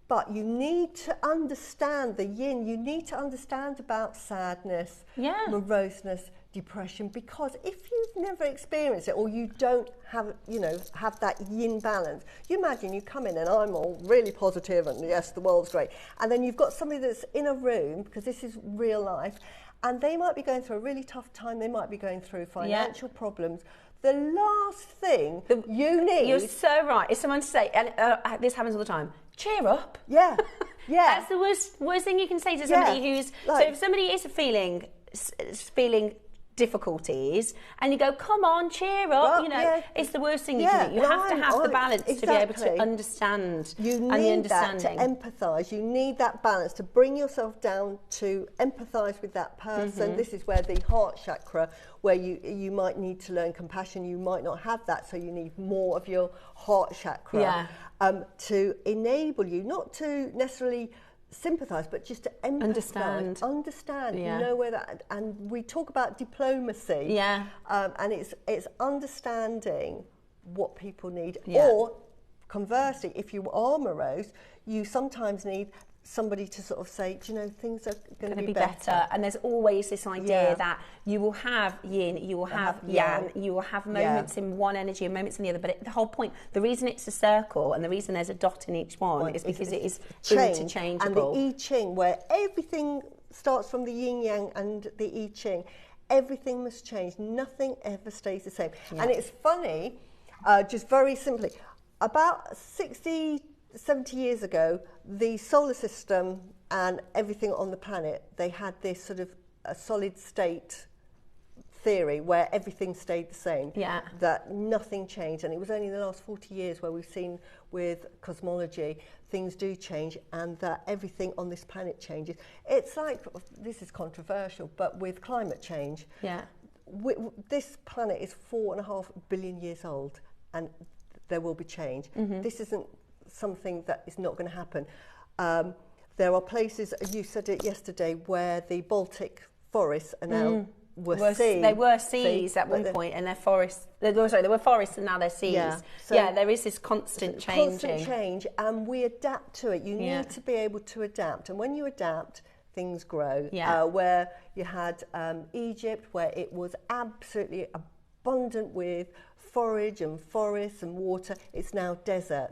But you need to understand the yin, you need to understand about sadness, moroseness, depression, because if you've never experienced it, or you don't have, you know, have that yin balance, you imagine you come in and I'm all really positive and yes, the world's great, and then you've got somebody that's in a room, because this is real life, and they might be going through a really tough time, they might be going through financial problems. The last thing you need... You're so right. Is someone to say, and this happens all the time, cheer up. Yeah. That's the worst thing you can say to somebody who's... Like, so if somebody is feeling difficulties, and you go, come on, cheer up, you know, it's the worst thing you can do. You have to have the balance to be able to understand. You need that to empathise. You need that balance to bring yourself down to empathise with that person. This is where the heart chakra, where you might need to learn compassion, you might not have that, so you need more of your heart chakra to enable you, not to necessarily sympathise, but just to empathise, understand, you know where that, and we talk about diplomacy, and it's understanding what people need, or conversely, if you are morose, you sometimes need somebody to sort of say, do you know, things are going to be better. And there's always this idea that you will have yin, you will have yang, you will have moments in one energy and moments in the other, but the whole point, the reason it's a circle and the reason there's a dot in each one is because it is interchangeable. And the I Ching, where everything starts from the yin yang and the I Ching, everything must change, nothing ever stays the same. And it's funny, just very simply, about 60, 70 years ago, the solar system and everything on the planet, they had this sort of a solid state theory where everything stayed the same, that nothing changed. And it was only in the last 40 years where we've seen with cosmology, things do change and that everything on this planet changes. It's like, this is controversial, but with climate change, this planet is 4.5 billion years old and there will be change. This isn't something that is not going to happen. There are places, you said it yesterday, where the Baltic forests are now They were seas at one point, and they're forests. They were forests, and now they're seas. There is this constant changing. Constant change, and we adapt to it. You need to be able to adapt, and when you adapt, things grow. Where you had Egypt, where it was absolutely abundant with forage and forests and water, it's now desert.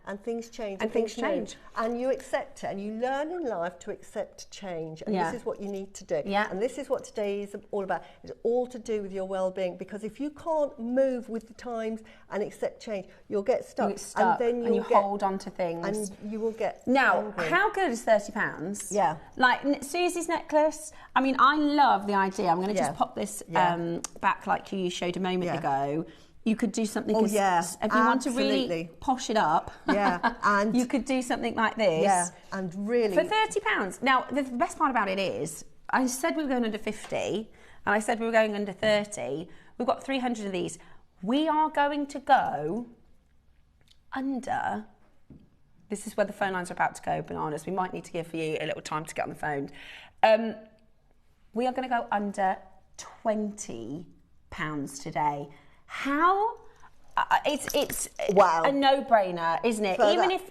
And things change. And things change. And you accept it, and you learn in life to accept change. And this is what you need to do. And this is what today is all about. It's all to do with your well-being, because if you can't move with the times and accept change, you'll get stuck. And then you'll hold on to things. And you will get angry. How good is £30? Like Susie's necklace, I mean, I love the idea. I'm going to just pop this back like you showed a moment ago. You could do something. Oh, yeah, if you want to really absolutely. posh it up, and you could do something like this. Yeah, and really for £30. Now, the best part about it is, I said we were going under 50, and I said we were going under 30. We've got 300 of these. We are going to go under. This is where the phone lines are about to go bananas. We might need to give you a little time to get on the phone. We are going to go under £20 today. How? It's wow. A no-brainer, isn't it? So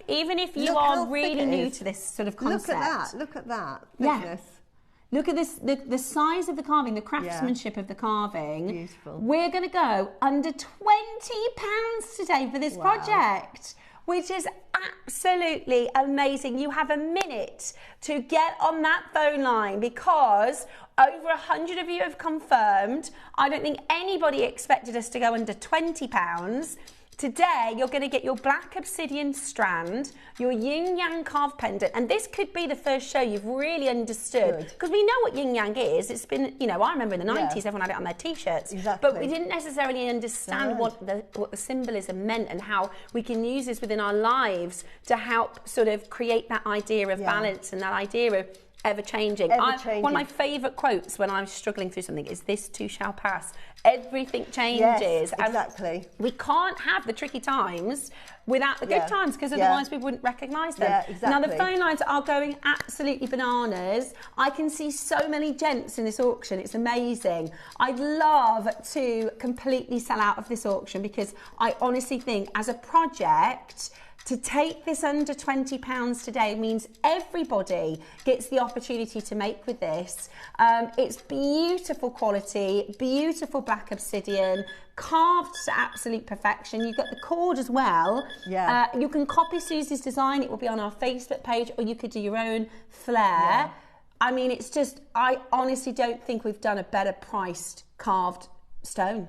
even if you are really new to this sort of concept. Look at that. Yeah. Thickness. Look at this, the size of the carving, the craftsmanship of the carving. Beautiful. We're going to go under £20 today for this project, which is absolutely amazing. You have a minute to get on that phone line because over 100 of you have confirmed. I don't think anybody expected us to go under £20. Today, you're going to get your black obsidian strand, your yin yang carved pendant, and this could be the first show you've really understood. Because we know what yin yang is. It's been, you know, I remember in the 90s, everyone had it on their t-shirts. Exactly. But we didn't necessarily understand what the symbolism meant and how we can use this within our lives to help sort of create that idea of balance and that idea of ever-changing. One of my favourite quotes when I'm struggling through something is, "This too shall pass." Everything changes. Yes, exactly. We can't have the tricky times without the good times, because otherwise we wouldn't recognise them. Yeah, exactly. Now the phone lines are going absolutely bananas. I can see so many gents in this auction. It's amazing. I'd love to completely sell out of this auction because I honestly think as a project, to take this under £20 today means everybody gets the opportunity to make with this. It's beautiful quality, beautiful black obsidian, carved to absolute perfection. You've got the cord as well. Yeah. You can copy Susie's design. It will be on our Facebook page, or you could do your own flair. Yeah. I mean, it's just, I honestly don't think we've done a better priced carved stone.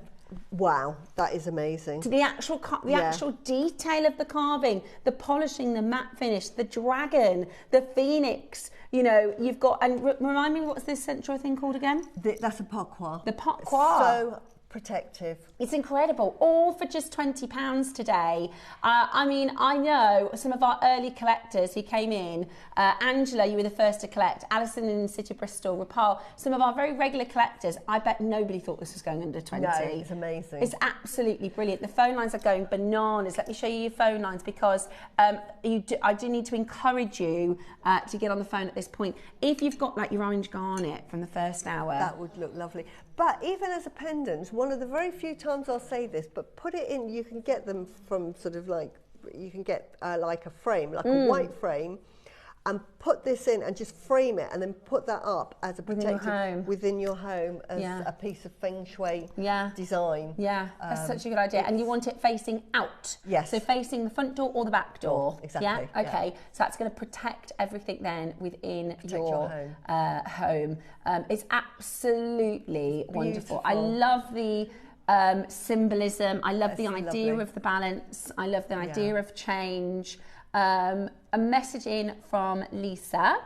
Wow, that is amazing. To the actual actual detail of the carving, the polishing, the matte finish, the dragon, the phoenix. You know, you've got, and remind me, what's this central thing called again? That's a pourquoi. The pourquoi. So protective. It's incredible, all for just £20 today. I mean, I know some of our early collectors who came in. Angela, you were the first to collect. Alison in the City of Bristol, Rapal, some of our very regular collectors. I bet nobody thought this was going under 20. No, it's amazing. It's absolutely brilliant. The phone lines are going bananas. Let me show you your phone lines because I do need to encourage you to get on the phone at this point. If you've got like your orange garnet from the first hour. That would look lovely. But even as a pendant, one of the very few times I'll say this, but put it in, you can get them from sort of like, you can get like a frame, like a white frame, and put this in and just frame it and then put that up as a protective within your home as a piece of feng shui design. Yeah, that's such a good idea. And you want it facing out. Yes. So facing the front door or the back door. Exactly. Yeah? Okay. So that's going to protect everything then within your home. It's absolutely wonderful. I love the symbolism. I love the idea of the balance. I love the idea of change. A message in from Lisa.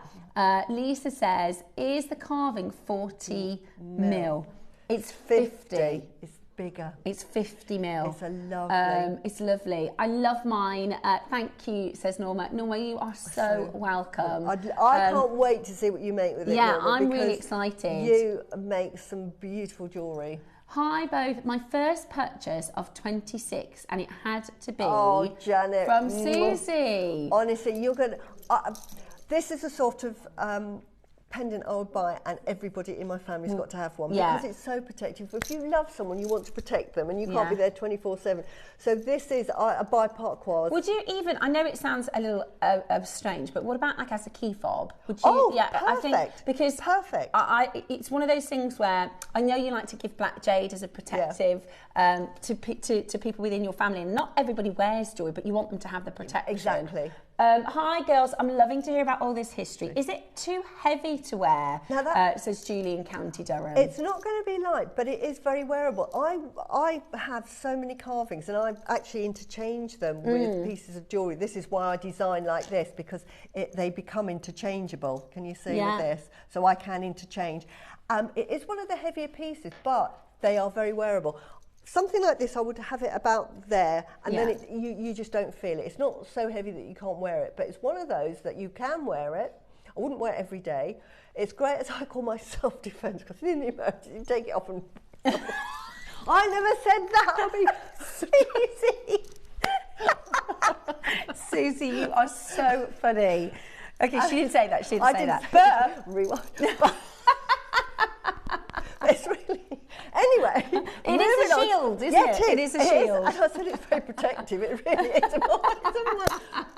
Lisa says, is the carving 40 mil? It's 50. It's bigger. It's 50 mil. It's a lovely. It's lovely. I love mine. Thank you, says Norma. Norma, you are so welcome. I can't wait to see what you make with it. Yeah, Norma, I'm really excited. You make some beautiful jewellery. Hi both. My first purchase of 26, and it had to be Janet, from Susie. Honestly, you're going to... this is a sort of pendant I would buy, and everybody in my family's got to have one because it's so protective. If you love someone, you want to protect them, and you can't be there 24/7. So this is I buy pourquois. Would you even? I know it sounds a little strange, but what about like as a key fob? Would you? Oh, perfect. I think because perfect. It's one of those things where I know you like to give black jade as a protective to people within your family, and not everybody wears jewelry, but you want them to have the protection. Exactly. Hi girls, I'm loving to hear about all this history. Is it too heavy to wear? Says Julie in County Durham. It's not going to be light, but it is very wearable. I have so many carvings, and I actually interchange them with pieces of jewellery. This is why I design like this, because they become interchangeable. Can you see with this? So I can interchange. It is one of the heavier pieces, but they are very wearable. something like this, I would have it about there, and Yeah. then you just don't feel it. It's not so heavy that you can't wear it, but it's one of those that you can wear it. I wouldn't wear it every day. It's great, as I call my self-defense, because in the emergency, you take it off and... I never said that. Susie. Susie, you are so funny. Okay, she didn't say that. She didn't say that. But rewind. It's really... Anyway, it is a shield, isn't it? It is a shield. And I said it's very protective. It really is.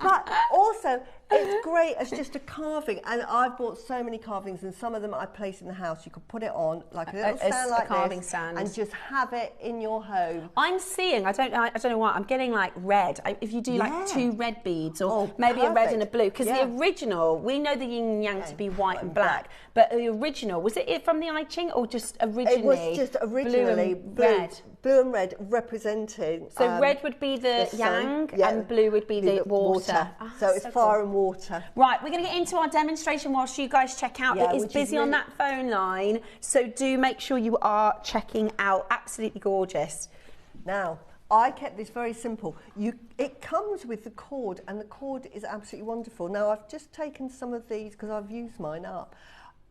But also, it's great as just a carving. And I've bought so many carvings, and some of them I place in the house. You could put it on like a little stand like carving this, stand, and just have it in your home. I'm seeing. I don't know why. I'm getting like red. If you do like 2 red beads, or maybe a red and a blue, because the original, we know the yin and yang to be white and black, but the original, was it from the I Ching or just originally? It was just originally blue and red representing. So red would be the yang, and blue would be the water. Oh, so it's fire and water. Right, we're going to get into our demonstration whilst you guys check out. It is busy on that phone line, so do make sure you are checking out. Absolutely gorgeous. Now, I kept this very simple. It comes with the cord, and the cord is absolutely wonderful. Now, I've just taken some of these because I've used mine up.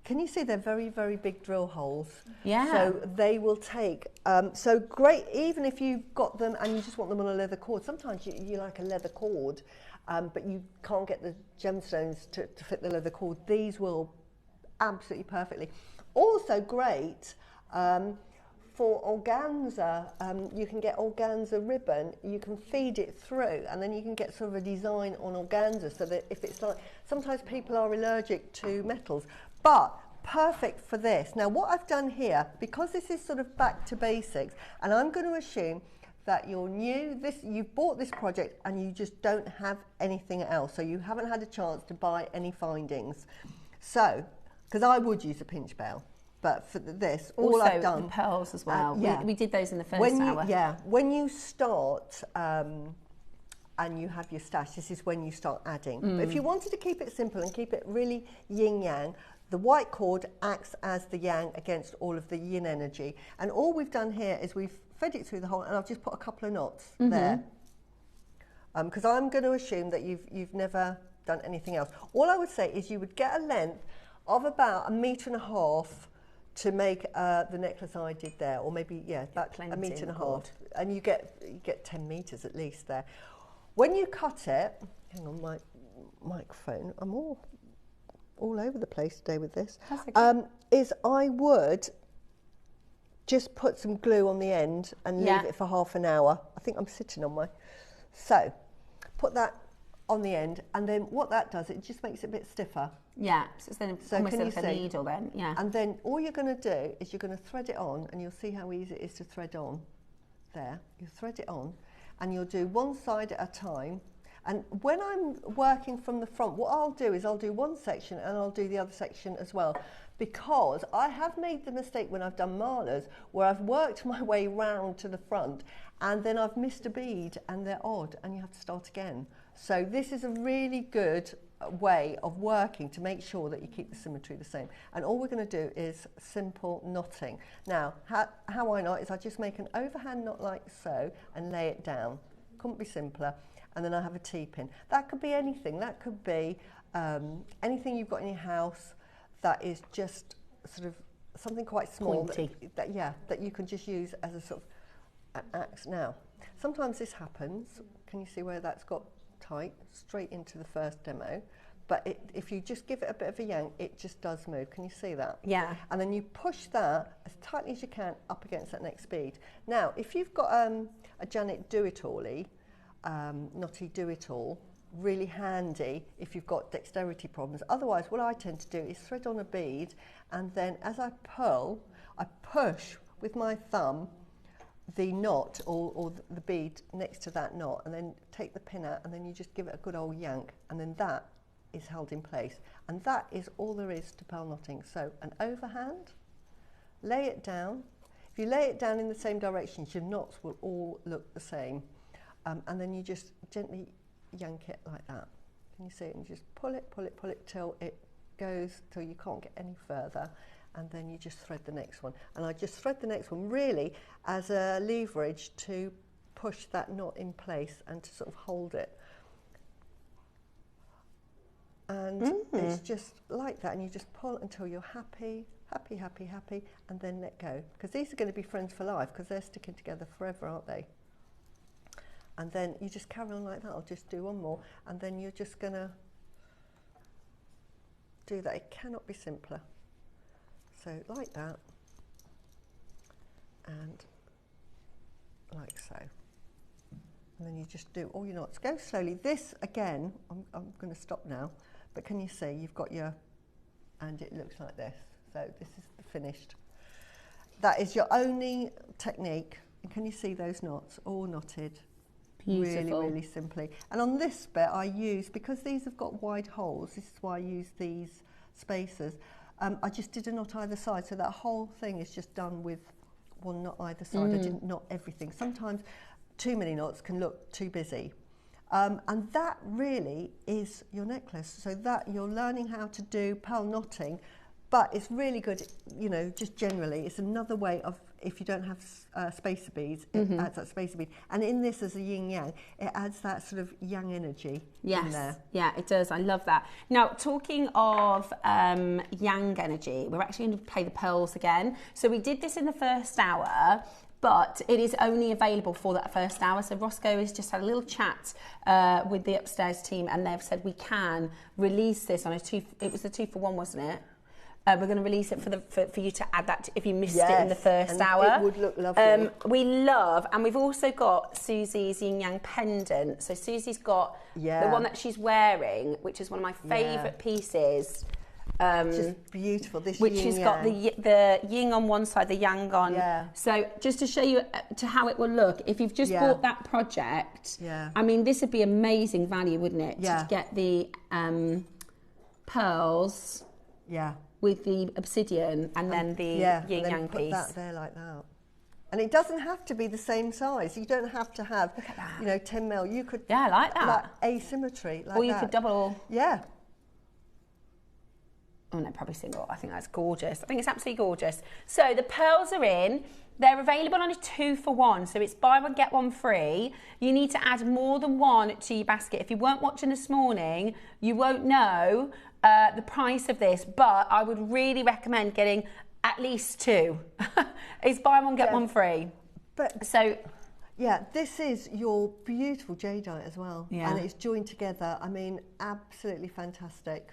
Can you see they're very, very big drill holes? Yeah. So they will take, so great, even if you've got them and you just want them on a leather cord. Sometimes you like a leather cord, but you can't get the gemstones to fit the leather cord. These will absolutely perfectly. Also great for organza. You can get organza ribbon, you can feed it through, and then you can get sort of a design on organza, so that if it's like, sometimes people are allergic to metals, but perfect for this. Now what I've done here, because this is sort of back to basics, and I'm going to assume that you're new, you've bought this project and you just don't have anything else, so you haven't had a chance to buy any findings. So, because I would use a pinch bell, but for this, all I've done... Also the pearls as well. We did those in the first hour. Yeah, when you start and you have your stash, this is when you start adding. But if you wanted to keep it simple and keep it really yin-yang, the white cord acts as the yang against all of the yin energy. And all we've done here is we've fed it through the hole, and I've just put a couple of knots there. Because I'm going to assume that you've never done anything else. All I would say is you would get a length of about 1.5 meters to make the necklace I did there, or maybe, about 1.5 meters. And you get 10 meters at least there. When you cut it, hang on, my microphone, I'm all over the place today with this, is I would just put some glue on the end and leave it for half an hour. I think I'm sitting on my... So, put that on the end, and then what that does, it just makes it a bit stiffer. Yeah, so it's then almost like a needle then, And then all you're going to do is you're going to thread it on, and you'll see how easy it is to thread on. There, you thread it on, and you'll do one side at a time. And when I'm working from the front, what I'll do is I'll do one section and I'll do the other section as well, because I have made the mistake when I've done malas where I've worked my way round to the front and then I've missed a bead and they're odd and you have to start again. So this is a really good way of working to make sure that you keep the symmetry the same. And all we're going to do is simple knotting. Now, how I knot is I just make an overhand knot like so and lay it down. Couldn't be simpler. And then I have a T-pin. That could be anything. That could be anything you've got in your house that is just sort of something quite small. Pointy. That you can just use as a sort of an axe. Now, sometimes this happens. Can you see where that's got tight? Straight into the first demo. But if you just give it a bit of a yank, it just does move. Can you see that? Yeah. And then you push that as tightly as you can up against that next bead. Now, if you've got a Janet Do-It-All-y, knotty do-it-all, really handy if you've got dexterity problems. Otherwise, what I tend to do is thread on a bead, and then as I pull, I push with my thumb the knot or the bead next to that knot, and then take the pin out, and then you just give it a good old yank, and then that is held in place. And that is all there is to pearl knotting. So an overhand, lay it down. If you lay it down in the same direction, your knots will all look the same. And then you just gently yank it like that. Can you see it? And you just pull it till it goes till you can't get any further. and then you just thread the next one. And I just thread the next one really as a leverage to push that knot in place and to sort of hold it. And it's just like that, and you just pull until you're happy, happy, happy, happy, and then let go. Because these are going to be friends for life, because they're sticking together forever, aren't they? And then you just carry on like that. I'll just do one more, and then you're just going to do that. It cannot be simpler. So like that, and like so. And then you just do all your knots. Go slowly. This, again, I'm going to stop now, but can you see you've got your, and it looks like this. So this is the finished. That is your only technique. And can you see those knots all knotted? Beautiful. Really, really simply. And on this bit I use, because these have got wide holes, this is why I use these spacers, I just did a knot either side, so that whole thing is just done with one knot either side. I didn't knot everything. Sometimes too many knots can look too busy. And that really is your necklace. So that you're learning how to do pearl knotting, but it's really good, you know, just generally. It's another way of, if you don't have spacer beads, it adds that spacer bead. And in this, as a yin yang, it adds that sort of yang energy in there. Yeah, it does. I love that. Now, talking of yang energy, we're actually going to play the pearls again. So we did this in the first hour, but it is only available for that first hour. So Roscoe has just had a little chat with the upstairs team, and they've said we can release this on a it was a 2-for-1, wasn't it? We're going to release it for you to add that to, if you missed it in the first hour. It would look lovely. We love, and we've also got Susie's yin yang pendant. So Susie's got the one that she's wearing, which is one of my favourite pieces. Just beautiful. This which yin has yang. got the yin on one side, the yang on. Yeah. So just to show you to how it will look, if you've just bought that project, I mean, this would be amazing value, wouldn't it? Yeah. To get the pearls. Yeah. With the obsidian and then the yin yang put piece. That there like that. And it doesn't have to be the same size. You don't have to have, you know, 10 mil. You could, I like that. Like asymmetry, like or you that. could double. Yeah. Oh no, probably single. I think that's gorgeous. I think it's absolutely gorgeous. So the pearls are in. They're available on a 2-for-1, so it's buy one, get one free. You need to add more than one to your basket. If you weren't watching this morning, you won't know the price of this, but I would really recommend getting at least 2. It's buy one, get one free. But so, yeah, this is your beautiful jadeite as well. Yeah. And it's joined together. I mean, absolutely fantastic.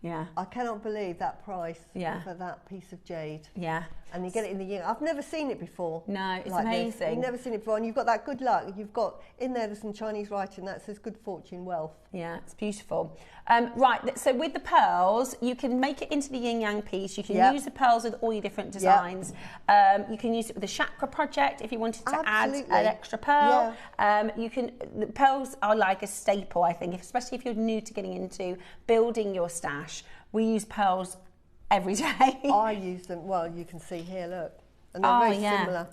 Yeah. I cannot believe that price for that piece of jade. Yeah. And you get it in the yin. I've never seen it before. No, it's like amazing. This. You've never seen it before, and you've got that good luck. You've got in there's some Chinese writing that says good fortune, wealth. Yeah, it's beautiful. Right, so with the pearls, you can make it into the yin yang piece. You can use the pearls with all your different designs. You can use it with the chakra project if you wanted to add an extra pearl. You can. The pearls are like a staple, I think, especially if you're new to getting into building your stash. We use pearls every day. I use them. Well, you can see here. Look, and they're very similar.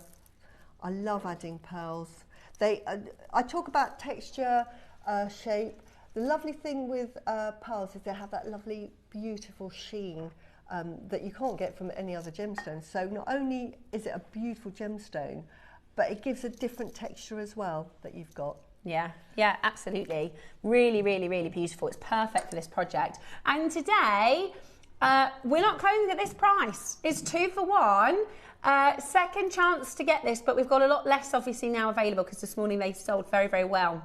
I love adding pearls. They. I talk about texture, shape. The lovely thing with pearls is they have that lovely, beautiful sheen that you can't get from any other gemstone. So not only is it a beautiful gemstone, but it gives a different texture as well that you've got. Yeah, yeah, absolutely. Really, really, really beautiful. It's perfect for this project. And today, we're not closing at this price. It's 2-for-1. Second chance to get this, but we've got a lot less obviously now available because this morning they sold very, very well.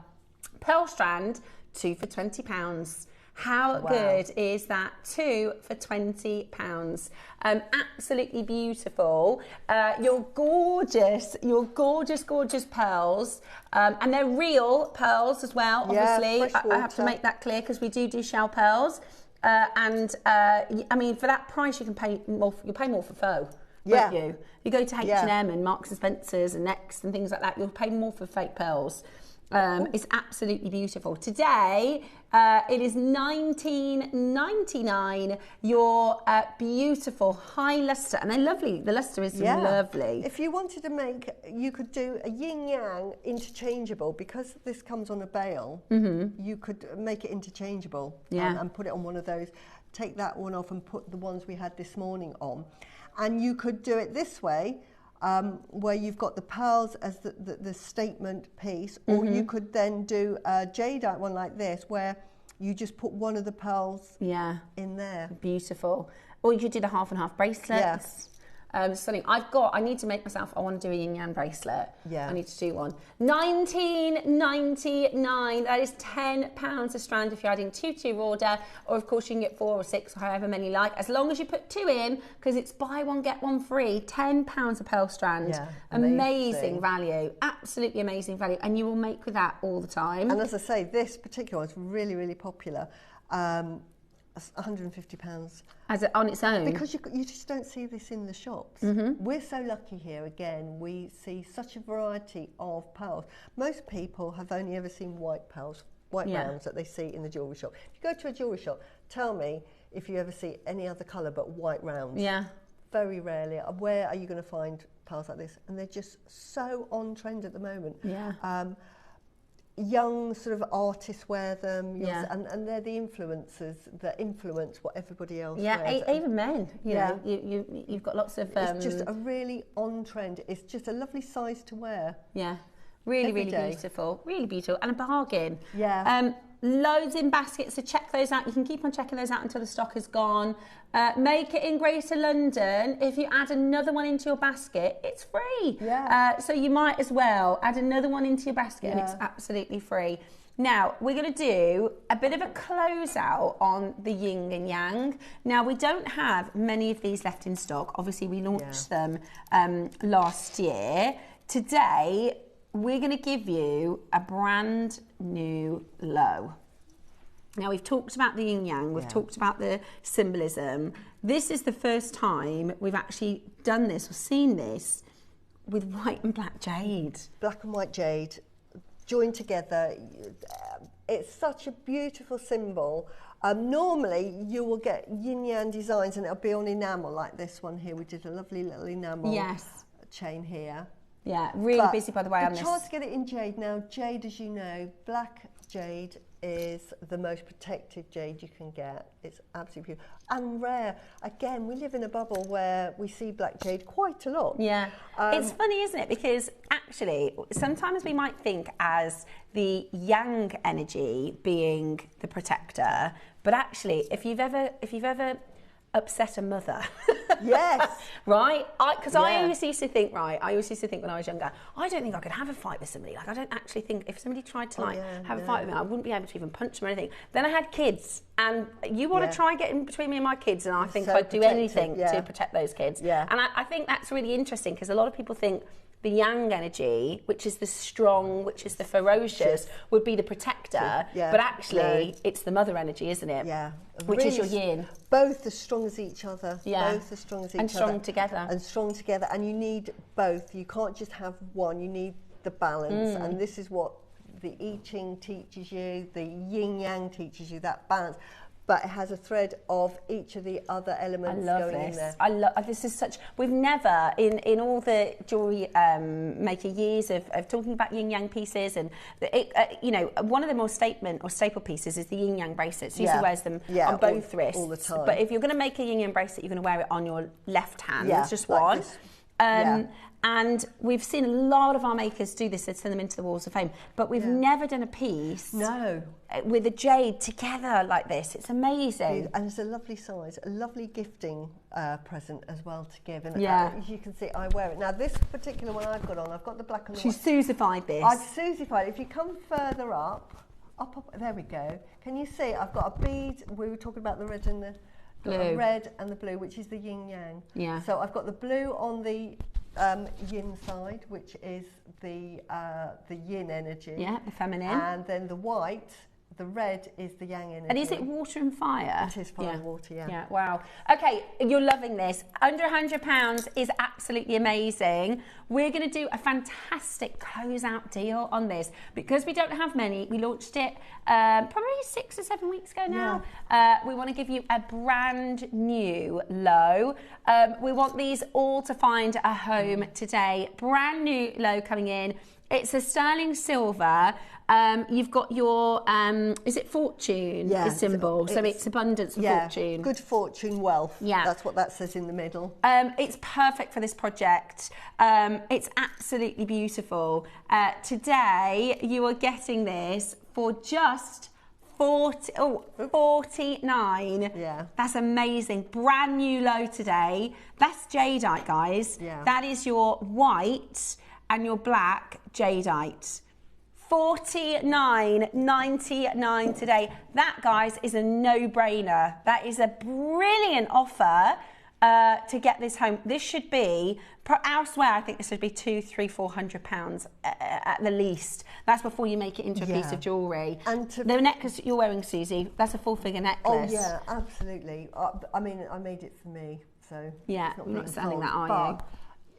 Pearl strand, 2 for £20. How good is that? 2 for £20. Absolutely beautiful. Your gorgeous, gorgeous pearls. And they're real pearls as well, obviously. I have to make that clear because we do shell pearls. I mean, for that price, you can pay more. You'll pay more for faux, won't you? You go to H&M and Marks and Spencer's and Next and things like that. You'll pay more for fake pearls. It's absolutely beautiful. Today, it is $19.99. Your beautiful high luster, and they're lovely. The luster is lovely. If you wanted to make, you could do a yin yang interchangeable because this comes on a bail. You could make it interchangeable and put it on one of those take that one off and put the ones we had this morning on. And you could do it this way, where you've got the pearls as the statement piece, or you could then do a jadeite one like this, where you just put one of the pearls in there. Beautiful. Or you could do the half and half bracelets. Stunning. I need to make myself, I want to do a yin yang bracelet. Yeah. I need to do one. $19.99. That is £10 a strand if you're adding two to your order. Or of course you can get 4 or 6 or however many you like. As long as you put 2 in, because it's buy one, get one free. £10 a pearl strand. Yeah, amazing value. Absolutely amazing value. And you will make with that all the time. And as I say, this particular one's really, really popular. £150 on its own, because you just don't see this in the shops. We're so lucky here. Again, we see such a variety of pearls. Most people have only ever seen white pearls, white rounds that they see in the jewellery shop. If you go to a jewellery shop, tell me if you ever see any other colour but white rounds. Very rarely. Where are you going to find pearls like this? And they're just so on trend at the moment. Young sort of artists wear them, and they're the influencers that influence what everybody else wears. Even men. You know, you've got lots of. It's just a really on trend. It's just a lovely size to wear. Really beautiful, really beautiful, and a bargain. Loads in baskets, so check those out. You can keep on checking those out until the stock is gone. Make it in Greater London. If you add another one into your basket, it's free. So you might as well add another one into your basket and it's absolutely free. Now, we're going to do a bit of a closeout on the yin and yang. Now, we don't have many of these left in stock. Obviously, we launched them last year. Today, we're going to give you a brand new low. Now, we've talked about the yin yang, we've talked about the symbolism. This is the first time we've actually done this or seen this with white and black jade. Black and white jade joined together. It's such a beautiful symbol. Normally, you will get yin yang designs and it'll be on enamel like this one here. We did a lovely little enamel chain here. Really busy, by the way, on this. The chance to get it in jade. Now, jade, as you know, black jade is the most protected jade you can get. It's absolutely beautiful and rare. Again, we live in a bubble where we see black jade quite a lot. It's funny, isn't it? Because actually, sometimes we might think as the yang energy being the protector, but actually, if you've ever upset a mother. Right? Because I always used to think, when I was younger, I don't think I could have a fight with somebody. Like, I don't actually think if somebody tried to have a fight with me, I wouldn't be able to even punch them or anything. Then I had kids, and you want to try and get in between me and my kids, and I think I'd do anything to protect those kids. And I think that's really interesting, because a lot of people think the yang energy, which is the strong, which is the ferocious, would be the protector. But actually, it's the mother energy, isn't it? Which is your yin. Both as strong as each other. Both as strong as each other. And strong together. And strong together. And you need both. You can't just have one. You need the balance. And this is what the I Ching teaches you. The yin yang teaches you, that balance. But it has a thread of each of the other elements going in there. I love this. Is such. We've never in all the jewellery maker years of talking about yin yang pieces, and you know, one of the more statement or staple pieces is the yin yang bracelets. Susie wears them on both wrists all the time. But if you're going to make a yin yang bracelet, you're going to wear it on your left hand. It's just like one. This. And we've seen a lot of our makers do this, they send them into the walls of fame, but we've never done a piece with a jade together like this. It's amazing. And it's a lovely size, a lovely gifting present as well to give. And as you can see, I wear it. Now, this particular one I've got on, I've got the black and the white. She's Susified this. I've Susified it. If you come further up, there we go. Can you see, I've got a bead, we were talking about the red and the blue. Red and the blue, which is the yin yang. So I've got the blue on the yin side, which is the yin energy. The feminine. And then the white, the red is the yang energy. And is it water and fire? It is fire and water, Wow. Okay, you're loving this. Under £100 is absolutely amazing. We're going to do a fantastic closeout deal on this. Because we don't have many, we launched it probably 6 or 7 weeks ago now. We want to give you a brand new low. We want these all to find a home today. Brand new low coming in It's a sterling silver. You've got your, is it fortune? Yeah, Is symbol. So it's abundance of fortune. Good fortune, wealth. Yeah. That's what that says in the middle. It's perfect for this project. It's absolutely beautiful. Today, you are getting this for just 49. Yeah. That's amazing. Brand new low today. That's jadeite, guys. Yeah. That is your white and your black jadeite. $49.99 today. That, guys, is a no-brainer. That is a brilliant offer to get this home. This should be, elsewhere, I think this would be £200, £300, £400 at the least. That's before you make it into a piece of jewellery. And the necklace you're wearing, Susie, that's a full-figure necklace. Oh, yeah, absolutely. I mean, I made it for me, so... Yeah, it's not you're not selling that, are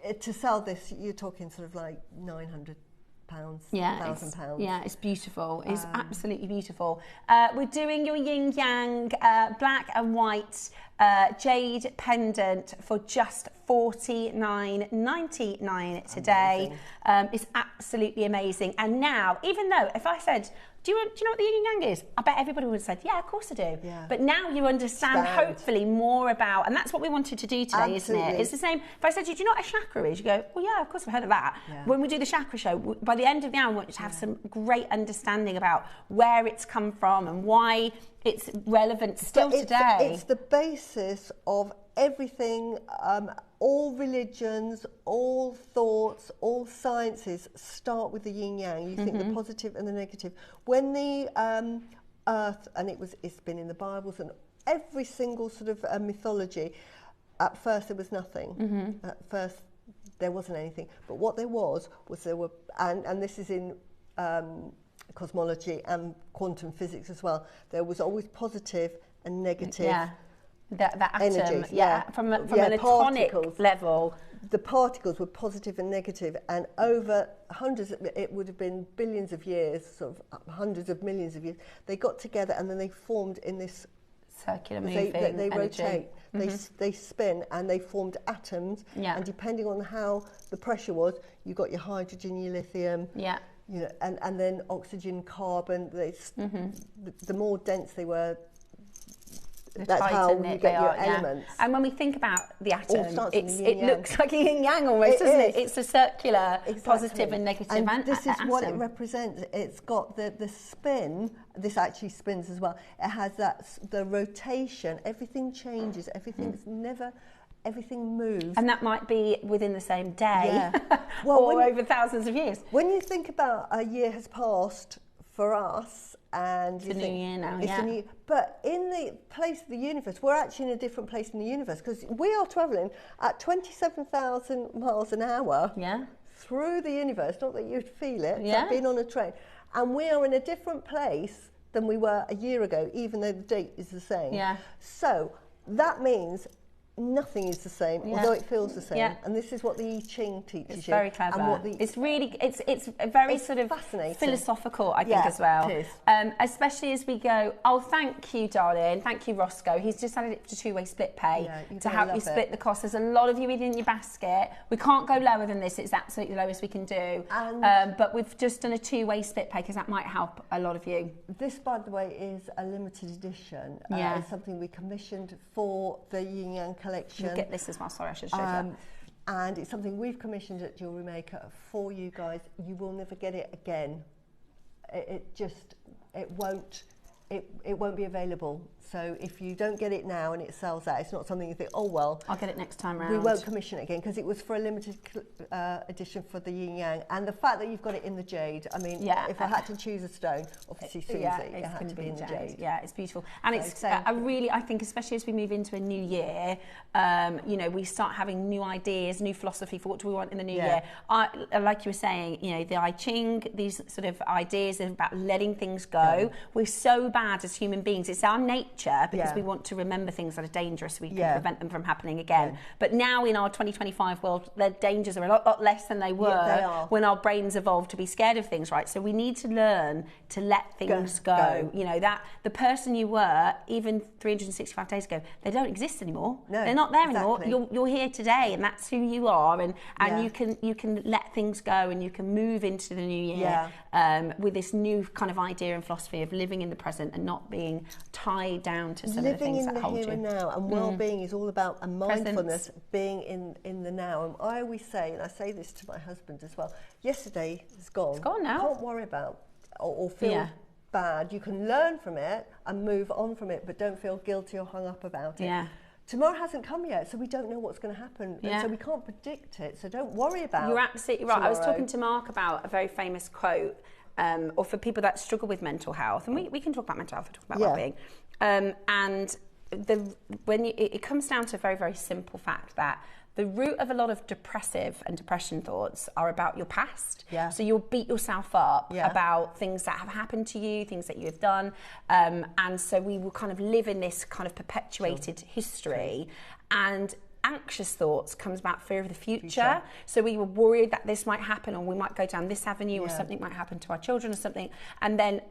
you? To sell this, you're talking sort of like £900. £1,000. Yeah, it's beautiful. It's absolutely beautiful. We're doing your yin yang black and white jade pendant for just $49.99 today. It's absolutely amazing. And now, even though if I said, do you know what the yin yang is? I bet everybody would have said, yeah, of course I do. Yeah. But now you understand hopefully more about, and that's what we wanted to do today, isn't it? It's the same. If I said to you, do you know what a chakra is? You go, well, yeah, of course I've heard of that. Yeah. When we do the chakra show, by the end of the hour, we want you to have some great understanding about where it's come from and why it's relevant still today. It's the basis of everything, all religions, all thoughts, all sciences start with the yin yang. You think the positive and the negative. When the earth, and it's been in the Bibles and every single sort of mythology, at first there was nothing. At first there wasn't anything. But what there was there were, and this is in cosmology and quantum physics as well, there was always positive and negative. Yeah. The atom, energies, from an atomic level. The particles were positive and negative, and over hundreds, it would have been billions of years, sort of hundreds of millions of years, they got together and then they formed in this circular moving they rotate, they spin, and they formed atoms. And depending on how the pressure was, you got your hydrogen, your lithium. You know, and then oxygen, carbon. The more dense they were, that's how you get your elements. And when we think about the atom, it looks like a yin yang almost, doesn't it? It's a circular positive and negative and this is atom. what it represents. It's got the spin. This actually spins as well. It has the rotation. Everything changes. Everything moves. And that might be within the same day or over thousands of years. When you think about a year has passed for us, and it's a new year now, but in the place of the universe, we're actually in a different place in the universe, because we are travelling at 27,000 miles an hour through the universe. Not that you'd feel it, it's like being on a train. And we are in a different place than we were a year ago, even though the date is the same. So that means nothing is the same, although it feels the same. And this is what the I Ching teaches you. It's very clever. And it's very sort of philosophical, I think, as well. It is. Especially as we go, oh, thank you, darling. Thank you, Roscoe. He's just added it to two-way split pay to help you split the cost. There's a lot of you in your basket. We can't go lower than this. It's absolutely the lowest we can do. But we've just done a two-way split pay because that might help a lot of you. This, by the way, is a limited edition. It's something we commissioned for the Yin Yang collection. You'll get this as well. Sorry, I should have showed you. And it's something we've commissioned at JewelleryMaker for you guys. You will never get it again. It won't be available. So if you don't get it now and it sells out, it's not something you think, oh well, I'll get it next time round. We won't commission it again, because it was for a limited edition for the yin yang. And the fact that you've got it in the jade, I mean, if I had to choose a stone, obviously Susie, it had to be in the jade. Yeah, it's beautiful. And so I think, especially as we move into a new year, you know, we start having new ideas, new philosophy for what do we want in the new year. Like you were saying, you know, the I Ching, these sort of ideas about letting things go. We're so bad as human beings. It's our nature because we want to remember things that are dangerous so we can prevent them from happening again. But now in our 2025 world, the dangers are a lot less than they were when our brains evolved to be scared of things, right? So we need to learn to let things go. You know, that the person you were even 365 days ago, they don't exist anymore. No, they're not there anymore. You're here today, and that's who you are, and you can let things go, and you can move into the new year with this new kind of idea and philosophy of living in the present and not being tied down to some of the things that hold you. Living in the here and now, and well-being is all about a mindfulness, being in the now. And I always say, and I say this to my husband as well, yesterday is gone. It's gone now. Can't worry about or feel bad. You can learn from it and move on from it, but don't feel guilty or hung up about it. Tomorrow hasn't come yet, so we don't know what's going to happen, and so we can't predict it, so don't worry about it. You're absolutely right. Tomorrow. I was talking to Mark about a very famous quote, or for people that struggle with mental health, and we can talk about mental health, we talk about well-being, and it comes down to a very, very simple fact that the root of a lot of depressive and depression thoughts are about your past. So you'll beat yourself up about things that have happened to you, things that you have done. And so we will kind of live in this kind of perpetuated history. And anxious thoughts comes about fear of the future. So we were worried that this might happen, or we might go down this avenue, or something might happen to our children or something. And then,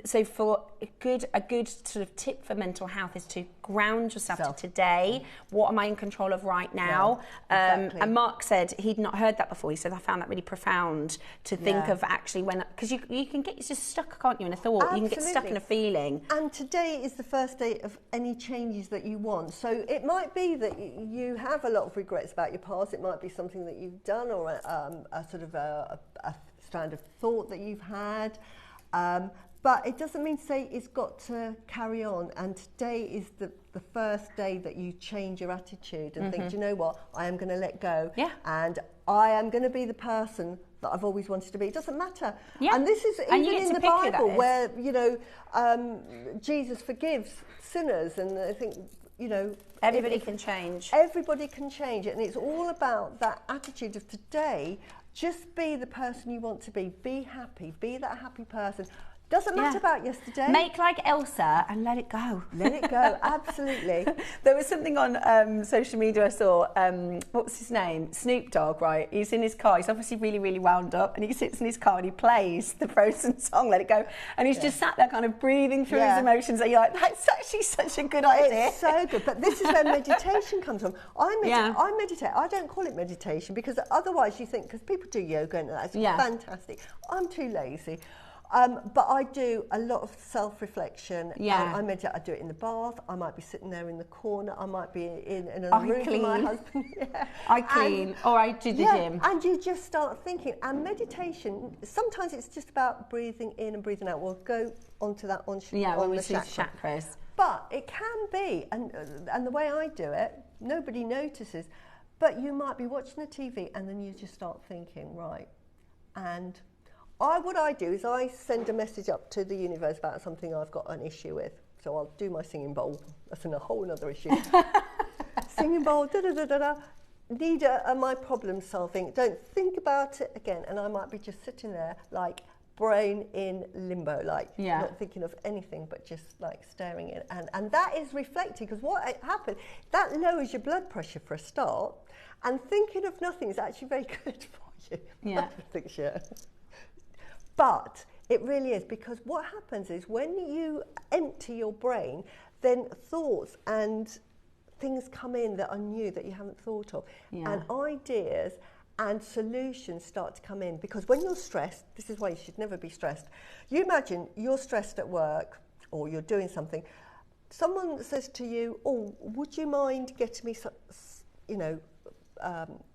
so for a good sort of tip for mental health is to ground yourself to today. What am I in control of right now? And Mark said he'd not heard that before. He said, I found that really profound to think of actually when, because you can get just stuck, can't you, in a thought? Absolutely. You can get stuck in a feeling. And today is the first day of any changes that you want. So it might be that you have a lot of regrets about your past. It might be something that you've done, or a sort of a strand of thought that you've had. But it doesn't mean to say it's got to carry on. And today is the first day that you change your attitude and think, do you know what? I am going to let go. And I am going to be the person that I've always wanted to be. It doesn't matter. And this is even in the Bible where, you know, Jesus forgives sinners. And I think, you know, everybody can change. Everybody can change. And it's all about that attitude of today. Just be the person you want to be. Be happy. Be that happy person. Doesn't matter about yesterday. Make like Elsa and let it go. Let it go, absolutely. There was something on social media I saw, what's his name? Snoop Dogg, right? He's in his car, he's obviously really, really wound up, and he sits in his car and he plays the Frozen song, Let It Go, and he's just sat there kind of breathing through his emotions, and you're like, that's actually such a good idea. It's so good, but this is where meditation comes from. I meditate. I don't call it meditation, because otherwise you think, because people do yoga and that's fantastic. I'm too lazy. But I do a lot of self-reflection. I meditate. I do it in the bath. I might be sitting there in the corner. I might be in a room with my husband. I clean, or I do the gym. And you just start thinking. And meditation, sometimes it's just about breathing in and breathing out. We'll go onto that on when we see chakras. But it can be, and the way I do it, nobody notices. But you might be watching the TV, and then you just start thinking, right, and what I do is I send a message up to the universe about something I've got an issue with. So I'll do my singing bowl. That's a whole other issue. Singing bowl, da-da-da-da-da. Need my problem solving. Don't think about it again. And I might be just sitting there like brain in limbo, like not thinking of anything but just like staring in. And that is reflecting, because what happened, that lowers your blood pressure for a start. And thinking of nothing is actually very good for you. Yeah. But it really is, because what happens is when you empty your brain, then thoughts and things come in that are new, that you haven't thought of. And ideas and solutions start to come in. Because when you're stressed, this is why you should never be stressed. You imagine you're stressed at work, or you're doing something. Someone says to you, oh, would you mind getting me,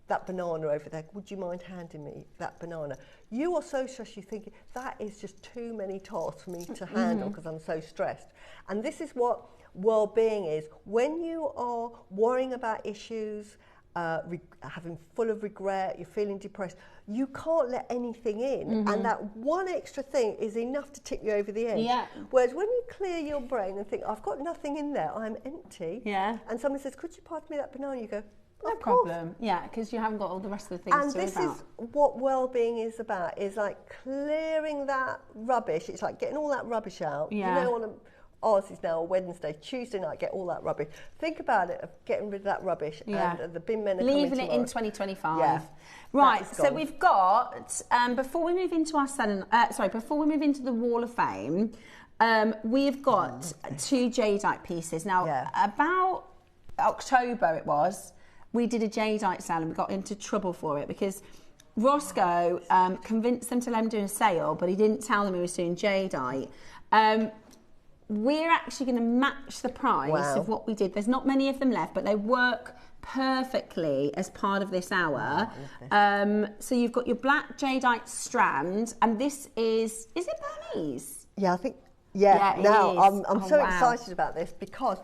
that banana over there, would you mind handing me that banana? You are so stressed, you're thinking, that is just too many tasks for me to handle because I'm so stressed. And this is what well-being is. When you are worrying about issues, having full of regret, you're feeling depressed, you can't let anything in. And that one extra thing is enough to tip you over the edge. Whereas when you clear your brain and think, I've got nothing in there, I'm empty, and someone says, could you pass me that banana? You go, no problem. Yeah, because you haven't got all the rest of the things to worry about. And this is what well-being is about, is like clearing that rubbish. It's like getting all that rubbish out. You know, ours is now a Wednesday, Tuesday night, get all that rubbish. Think about it, of getting rid of that rubbish, and the bin men are leaving coming it tomorrow. in 2025. Yeah. Right, so we've got, before we move into before we move into the Wall of Fame, we've got 2 jadeite pieces. Now, about October it was, we did a jadeite sale and we got into trouble for it because Roscoe convinced them to let him do a sale, but he didn't tell them he was doing jadeite. We're actually going to match the price of what we did. There's not many of them left, but they work perfectly as part of this hour. So you've got your black jadeite strand, and this is it Burmese? Yeah, I think, Yeah, it now is. I'm so excited about this because,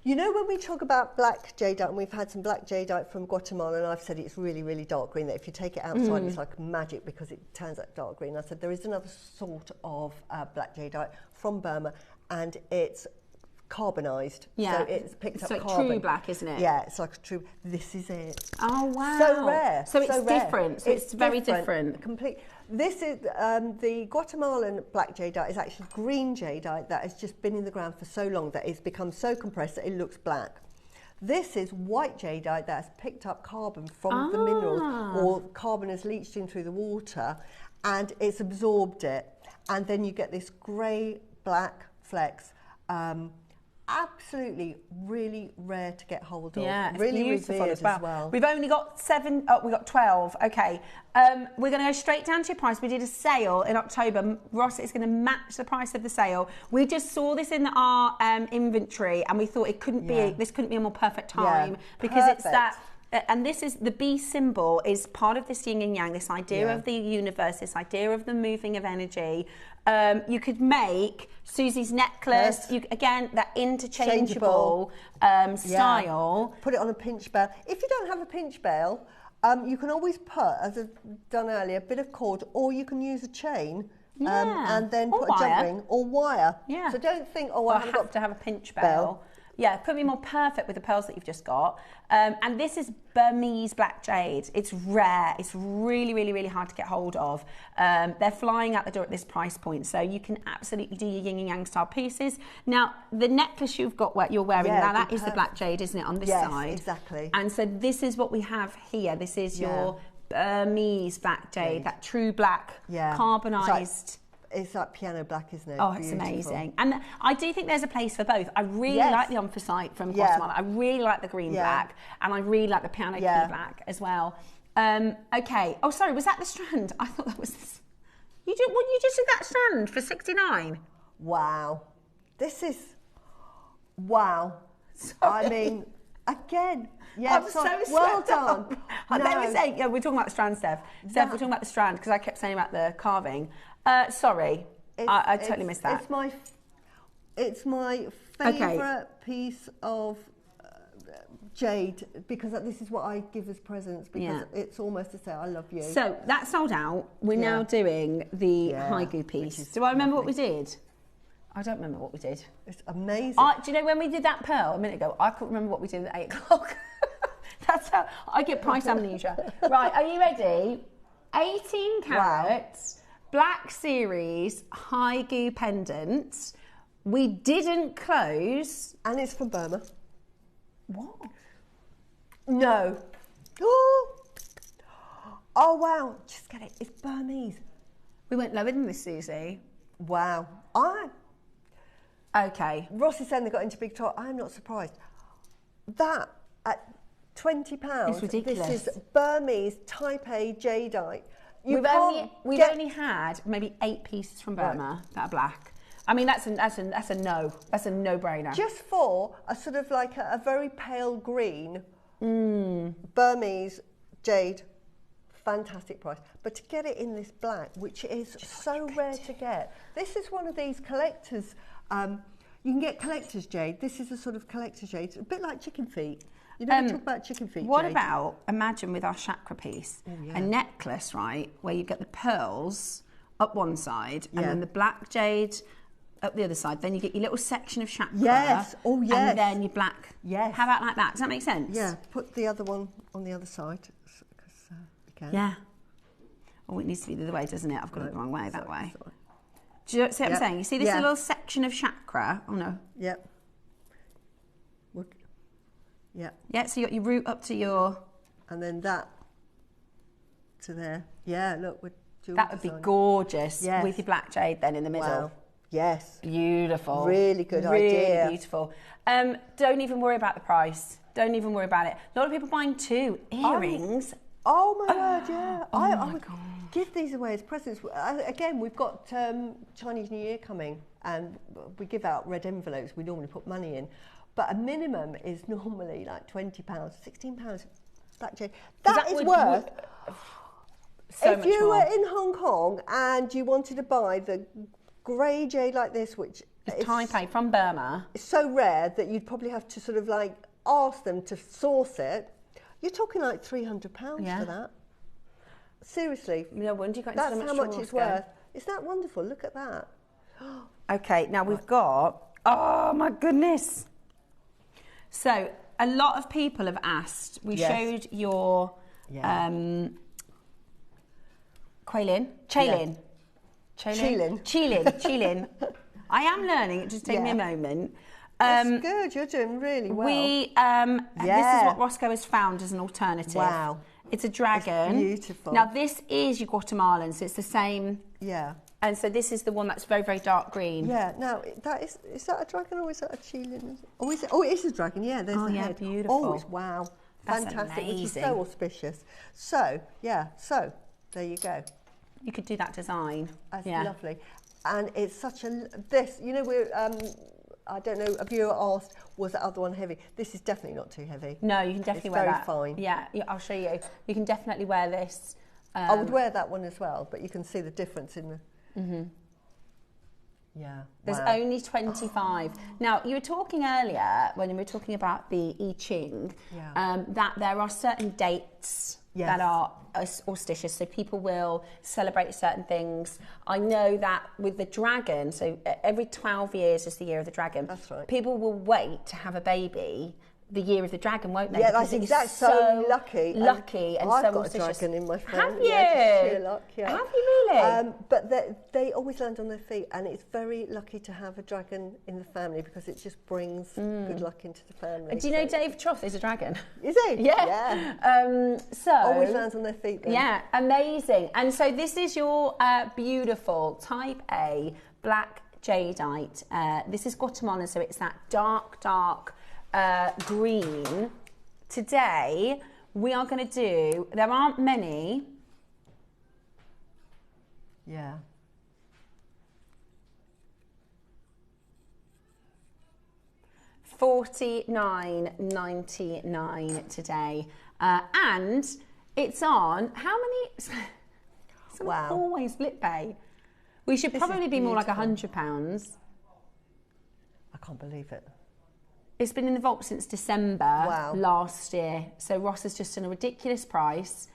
you know, when we talk about black jadeite, and we've had some black jadeite from Guatemala, and I've said it's really, really dark green, that if you take it outside, it's like magic because it turns out dark green. I said there is another sort of black jadeite from Burma, and it's carbonised. Yeah. So it's picked up like carbon. true black, isn't it? Yeah, it's like a true, this is it. Oh, wow. So rare. So it's so rare. different. So it's very different. Complete. This is, the Guatemalan black jadeite is actually green jadeite that has just been in the ground for so long that it's become so compressed that it looks black. This is white jadeite that has picked up carbon from the minerals, or carbon has leached in through the water and it's absorbed it. And then you get this grey, black flecks. Absolutely really rare to get hold of. Yeah, it's really beautiful revered as well. We've only got 7, we got 12. Okay. We're going to go straight down to your price. We did a sale in October. Ross is going to match the price of the sale. We just saw this in our inventory and we thought it couldn't be, this couldn't be a more perfect time because it's that. And this is the bee symbol is part of this yin and yang, this idea of the universe, this idea of the moving of energy. You could make Susie's necklace, again, that interchangeable style. Put it on a pinch bell. If you don't have a pinch bell, you can always put, as I've done earlier, a bit of cord, or you can use a chain and then put a jump ring or wire. Yeah. So don't think, I have to have a pinch bell. Yeah, it could be more perfect with the pearls that you've just got. And this is Burmese black jade. It's rare. It's really, really, really hard to get hold of. They're flying out the door at this price point, so you can absolutely do your yin and yang style pieces. Now, the necklace you're wearing now, that is the black jade, isn't it, on this side? Yes, exactly. And so this is what we have here. This is your Burmese black jade, that true black, carbonised. It's like piano black, isn't it? Oh, it's amazing. And I do think there's a place for both. I really like the anthracite from Guatemala. I really like the green black. And I really like the piano key black as well. Okay. Oh, sorry, was that the strand? I thought that was this. You just did that strand for 69? Wow. This is... Wow. Sorry. I mean, again... Yeah, I'm so well done. They were saying, we're talking about the strand, Steph. Steph, we're talking about the strand because I kept saying about the carving. Sorry, I totally missed that. It's my favourite piece of jade because this is what I give as presents because it's almost to say I love you. So that sold out. We're now doing the haiku piece. Do I remember what we did? I don't remember what we did. It's amazing. Do you know when we did that pearl a minute ago? I couldn't remember what we did at 8 o'clock. That's how I get price amnesia. Right, are you ready? 18 carats, black series, haiku pendants. We didn't close. And it's from Burma. What? No. Oh, wow. Just get it. It's Burmese. We went lower than this, Susie. Wow. Okay. Ross is saying they got into big top. I'm not surprised. That at £20. It's ridiculous. This is Burmese Type A jadeite. We've only had maybe 8 pieces from Burma that are black. I mean, that's a no. That's a no-brainer. Just for a sort of like a very pale green Burmese jade, fantastic price. But to get it in this black, which is so rare to get, this is one of these collectors. You can get collector's jade. This is a sort of collector's jade, a bit like chicken feet. You know, we talk about chicken feet. What jade. about, imagine with our chakra piece, a necklace, right, where you get the pearls up one side and then the black jade up the other side. Then you get your little section of chakra. Yes. Oh, yes. And then your black. Yes. How about like that? Does that make sense? Yeah. Put the other one on the other side. Yeah. Oh, it needs to be the other way, doesn't it? I've got it the wrong way, that way. Do you see what I'm saying? You see this Yeah. little section of chakra? Oh no. Yep. Yeah. Yeah, so you got your root up to your... And then that to there. Yeah, look. That would be gorgeous Yes. with your black jade then in the middle. Wow. Yes. Beautiful. Really good idea. Really beautiful. Don't even worry about the price. Don't even worry about it. A lot of people buying 2 earrings. Oh my word, yeah. I would God. give these away as presents. Again, we've got Chinese New Year coming, and we give out red envelopes. We normally put money in. But a minimum is normally like £20, £16 black jade. That is worth... So if much you more. were in Hong Kong and you wanted to buy the grey jade like this, which It's Taipei from Burma. is so rare that you'd probably have to sort of like ask them to source it, you're talking like £300 Yeah. for that. Seriously. No wonder you got That's so much how much more, it's Oscar. worth. Isn't that wonderful? Look at that. Okay, now we've got... Oh my goodness. So a lot of people have asked. We Yes. showed your... Yeah. Chelin. Chilin. I am learning. It just takes me a moment. That's good. You're doing really well. This is Yeah. what Roscoe has found as an alternative. Wow. It's a dragon. It's beautiful. Now this is your Guatemalan, so it's the same. Yeah. And so this is the one that's very, very dark green. Yeah. Now that is that a dragon or is that a Chilin? Oh, is it? Oh, it is a dragon. Yeah. There's the yeah, head. beautiful. Oh, it's wow. That's Fantastic. Which is amazing. so auspicious. So yeah. So there you go. You could do that design. That's yeah. lovely. And it's such a this. You know, we're. I don't know. A viewer asked, was the other one heavy? This is definitely not too heavy. No, you can definitely It's wear very that. fine. Yeah, I'll show you. You can definitely wear this. I would wear that one as well, but you can see the difference in the. Yeah. There's wow. only 25. Now, you were talking earlier, when we were talking about the I Ching, Yeah. that there are certain dates Yes. that are auspicious, so people will celebrate certain things. I know that with the dragon, so every 12 years is the year of the dragon. That's right. People will wait to have a baby the year of the dragon, won't they? Yeah, Because that's it is exactly so lucky. Lucky and I've so got auspicious. a dragon in my phone. Have you? Yeah, just sheer luck, yeah. Have you really? But they always land on their feet, and it's very lucky to have a dragon in the family because it just brings good luck into the family. Do you know So- Dave Troth is a dragon? Is he? Yeah. So Always lands on their feet then. Yeah, amazing. And so this is your beautiful Type A black jadeite. This is Guatemalan, so it's that dark green. Today we are going to do. There aren't many. Yeah. $49.99 today, and it's on how many? Wow. Always split pay. We should This probably is be more like beautiful. £100. I can't believe it. It's been in the vault since December last year. So Ross has just done a ridiculous price.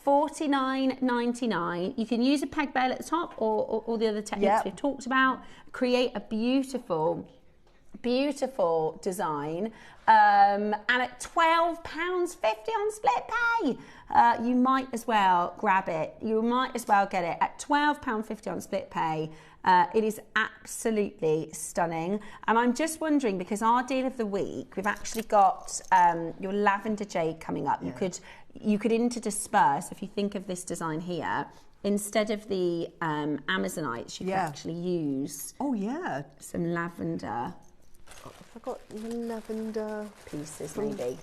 $49.99. You can use a peg bail at the top or the other techniques we've talked about. Create a beautiful design. And at £12.50 on split pay, you might as well grab it. You might as well get it at £12.50 on split pay. It is absolutely stunning. And I'm just wondering, because our deal of the week, we've actually got your lavender jade coming up. Yeah. You could interdisperse, if you think of this design here, instead of the Amazonites, you could actually use some lavender I forgot the lavender pieces, maybe.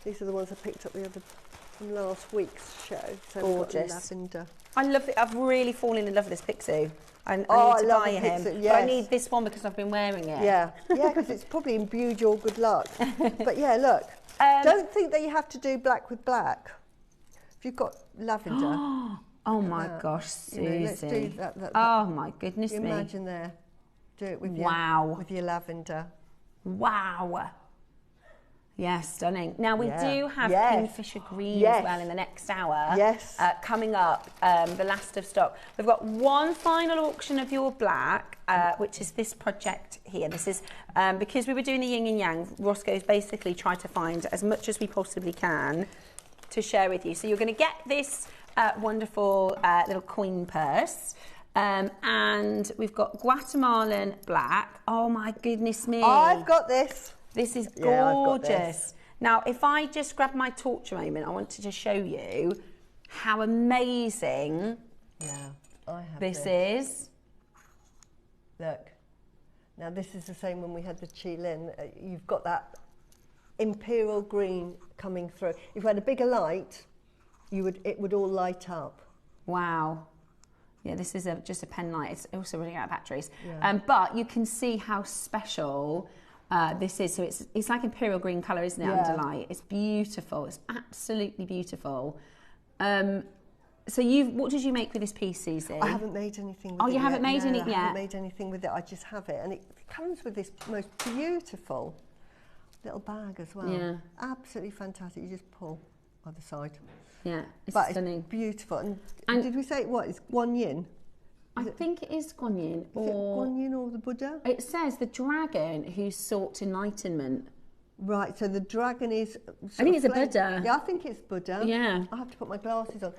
These are the ones I picked up from last week's show. So we've got Gorgeous. lavender. I love it. I've really fallen in love with this Pixie. I need to love buy the him, Pixie, but I yes. need this one because I've been wearing it. Yeah, because it's probably imbued your good luck. But yeah, look, don't think that you have to do black with black. If you've got lavender. Oh my gosh, Susie. You know, let's do that. Oh my goodness You me. imagine there. Do it with Wow. your lavender. Wow. Yeah, stunning. Now, we do have Kingfisher Green as well in the next hour. Yes. Coming up, the last of stock. We've got one final auction of your black, which is this project here. This is, because we were doing the yin and yang, Roscoe's basically tried to find as much as we possibly can to share with you. So you're going to get this wonderful little coin purse. And we've got Guatemalan black. Oh my goodness me. I've got this. This is gorgeous. Yeah, I've got this. Now, if I just grab my torch a moment, I want to just show you how amazing I have this is. Look. Now, this is the same when we had the Qilin. You've got that imperial green coming through. If you had a bigger light, it would all light up. Wow. Yeah, this is just a pen light. It's also running out of batteries. Yeah. But you can see how special this is. So it's like imperial green colour, isn't it, under light? It's beautiful. It's absolutely beautiful. So what did you make with this piece, Susie? I haven't made anything with it. Oh, you haven't made anything yet? I haven't made anything with it. I just have it. And it comes with this most beautiful little bag as well. Yeah. Absolutely fantastic. You just pull either side. Yeah, it's stunning. It's beautiful. And did we say it's Guanyin? I think it is Guanyin. Is it Guanyin or the Buddha? It says the dragon who sought enlightenment. Right, so the dragon is... I think it's a Buddha. Yeah, I think it's Buddha. Yeah. I have to put my glasses on.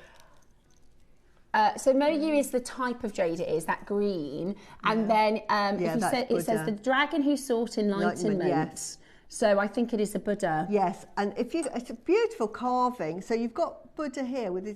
So Moyu is the type of jade it is, that green. And then it says the dragon who sought enlightenment. Yes. So I think it is a Buddha. Yes, and it's a beautiful carving. So you've got Buddha here with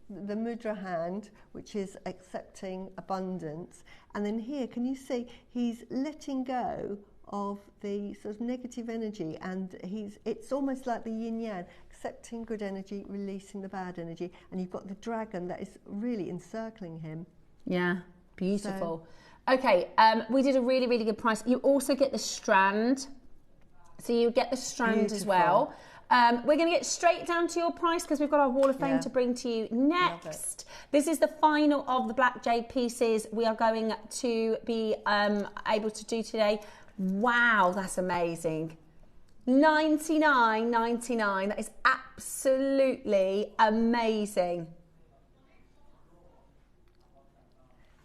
the mudra hand, which is accepting abundance. And then here, can you see, he's letting go of the sort of negative energy, and it's almost like the yin yang, accepting good energy, releasing the bad energy. And you've got the dragon that is really encircling him. Yeah, beautiful. Okay, we did a really, really good price. You also get the strand. So you get the strand as well. We're going to get straight down to your price because we've got our Wall of Fame to bring to you next. This is the final of the black jade pieces we are going to be able to do today. Wow, that's amazing. $99.99. That is absolutely amazing.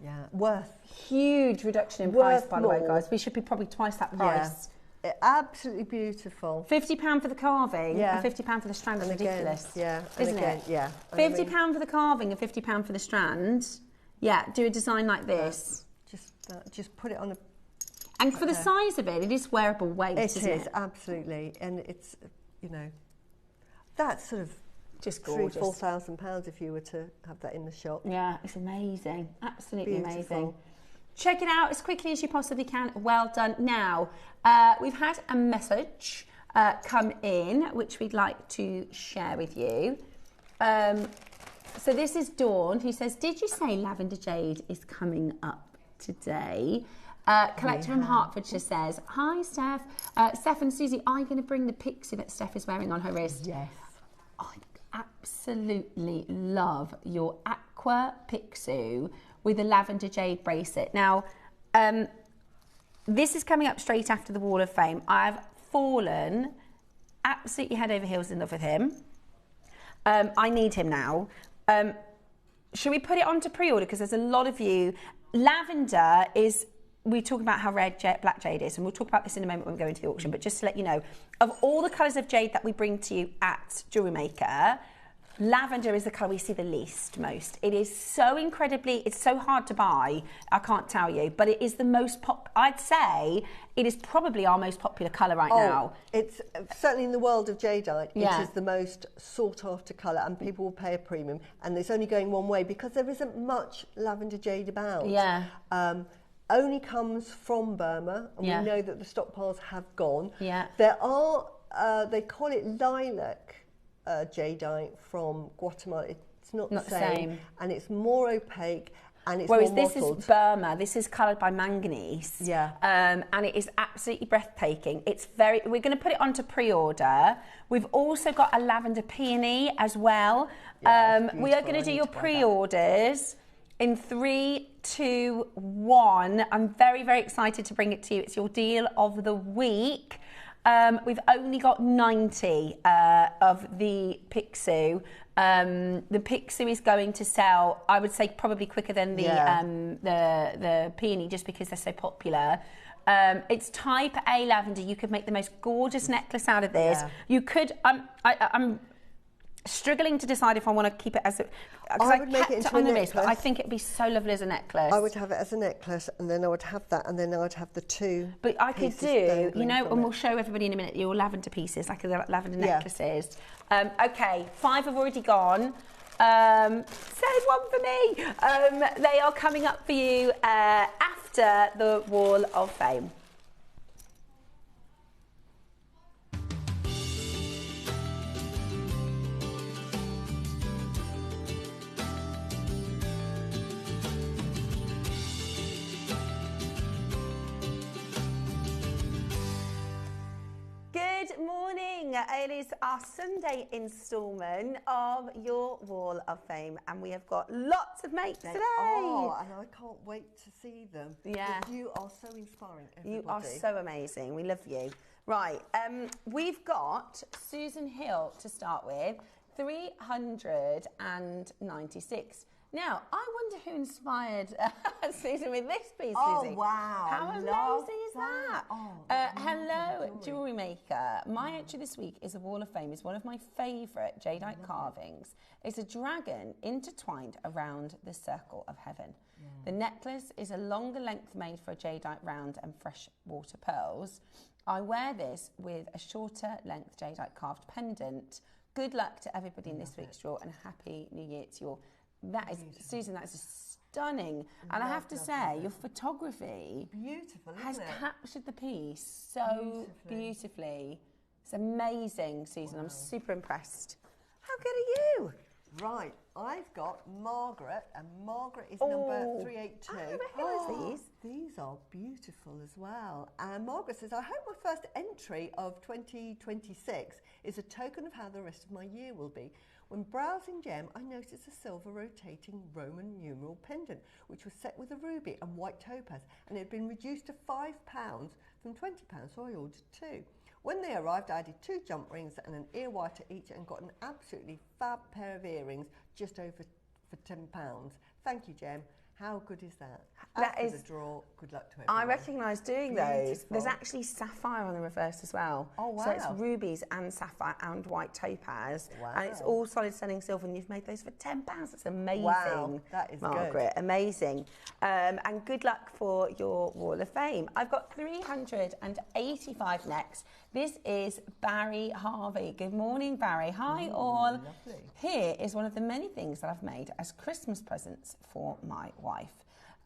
Yeah, worth. Huge reduction in price, by the way, guys. We should be probably twice that price. Yeah. Absolutely beautiful. £50 for the carving and £50 for the strand is ridiculous. Isn't it? Yeah. £50 for the carving and £50 for the strand. Yeah, do a design like this. Just put it on a... And for the size of it, it is wearable weight, isn't it? It is, absolutely. And it's, that's sort of just gorgeous. £3,000-4,000 if you were to have that in the shop. Yeah, it's amazing. Absolutely Beautiful. Amazing. Check it out as quickly as you possibly can. Well done. Now, we've had a message come in, which we'd like to share with you. So this is Dawn, who says, did you say Lavender Jade is coming up today? Collector from Hertfordshire says, hi, Steph. Steph and Susie, are you going to bring the pixie that Steph is wearing on her wrist? Yes. I absolutely love your aqua pixie with a lavender jade bracelet. Now, this is coming up straight after the Wall of Fame. I've fallen absolutely head over heels in love with him. I need him now. Should we put it on to pre-order? Because there's a lot of you. Lavender is... We talk about how rare black jade is, and we'll talk about this in a moment when we go into the auction, but just to let you know, of all the colours of jade that we bring to you at JewelleryMaker, lavender is the colour we see the least most. It is so it's so hard to buy, I can't tell you, but it is the most I'd say it is probably our most popular colour right now. It's certainly in the world of jadeite, it is the most sought after colour, and people will pay a premium, and it's only going one way because there isn't much lavender jade about. Yeah. Only comes from Burma, and we know that the stockpiles have gone. Yeah. There are, they call it lilac jadeite from Guatemala. It's not the same, and it's more opaque, and it's whereas more this mottled. is Burma. This is coloured by manganese. Yeah. And it is absolutely breathtaking. We're going to put it onto pre-order. We've also got a lavender peony as well. Yeah, we are going to do your pre-orders in 3, 2, 1. I'm very, very excited to bring it to you. It's your deal of the week. We've only got 90 of the Pixu. The Pixu is going to sell, I would say, probably quicker than the peony, just because they're so popular. It's type A lavender. You could make the most gorgeous necklace out of this. Yeah. You could. struggling to decide if I want to keep it as a... I would make it into a on the wrist, but I necklace. think it'd be so lovely as a necklace. I would have it as a necklace, and then I would have that, and then I would have the two. But I could pieces do, you dangling know, from and it. we'll show everybody in a minute your lavender pieces, like the lavender Yeah. necklaces. Okay, 5 have already gone. There's one for me. They are coming up for you after the Wall of Fame. Good morning. It is our Sunday instalment of your Wall of Fame, and we have got lots of mates today. Oh, and I can't wait to see them. Yeah. Because you are so inspiring, everybody. You are so amazing. We love you. Right, we've got Susan Hill to start with, 396. Now, I wonder who inspired Susan with this piece, Oh, Lizzie. wow. How Love amazing is that? Oh, hello, Jewellery Maker. My entry this week is a Wall of Fame. It's one of my favourite jadeite carvings. It's a dragon intertwined around the circle of heaven. Yeah. The necklace is a longer length made for a jadeite round and freshwater pearls. I wear this with a shorter length jadeite carved pendant. Good luck to everybody in this week's draw, and Happy New Year to you all. That is, Susan, that is stunning. And I have to say, your photography has captured the piece so beautifully. It's amazing, Susan. I'm super impressed. How good are you? Right, I've got Margaret, and Margaret is number 382. I recognise these. These are beautiful as well. And Margaret says, I hope my first entry of 2026 is a token of how the rest of my year will be. When browsing Gem, I noticed a silver rotating Roman numeral pendant, which was set with a ruby and white topaz, and it had been reduced to £5 from £20, so I ordered 2. When they arrived, I added 2 jump rings and an ear wire to each, and got an absolutely fab pair of earrings just over for £10. Thank you, Gem. How good is that? That After is the draw, good luck to everyone. I recognise doing those. Beautiful. There's actually sapphire on the reverse as well. Oh, wow. So it's rubies and sapphire and white topaz. Wow. And it's all solid sterling silver, and you've made those for £10. That's amazing. Wow, that is Margaret, good. Amazing. And good luck for your Wall of Fame. I've got 385 next. This is Barry Harvey. Good morning, Barry. Hi, all. Lovely. Here is one of the many things that I've made as Christmas presents for my wife.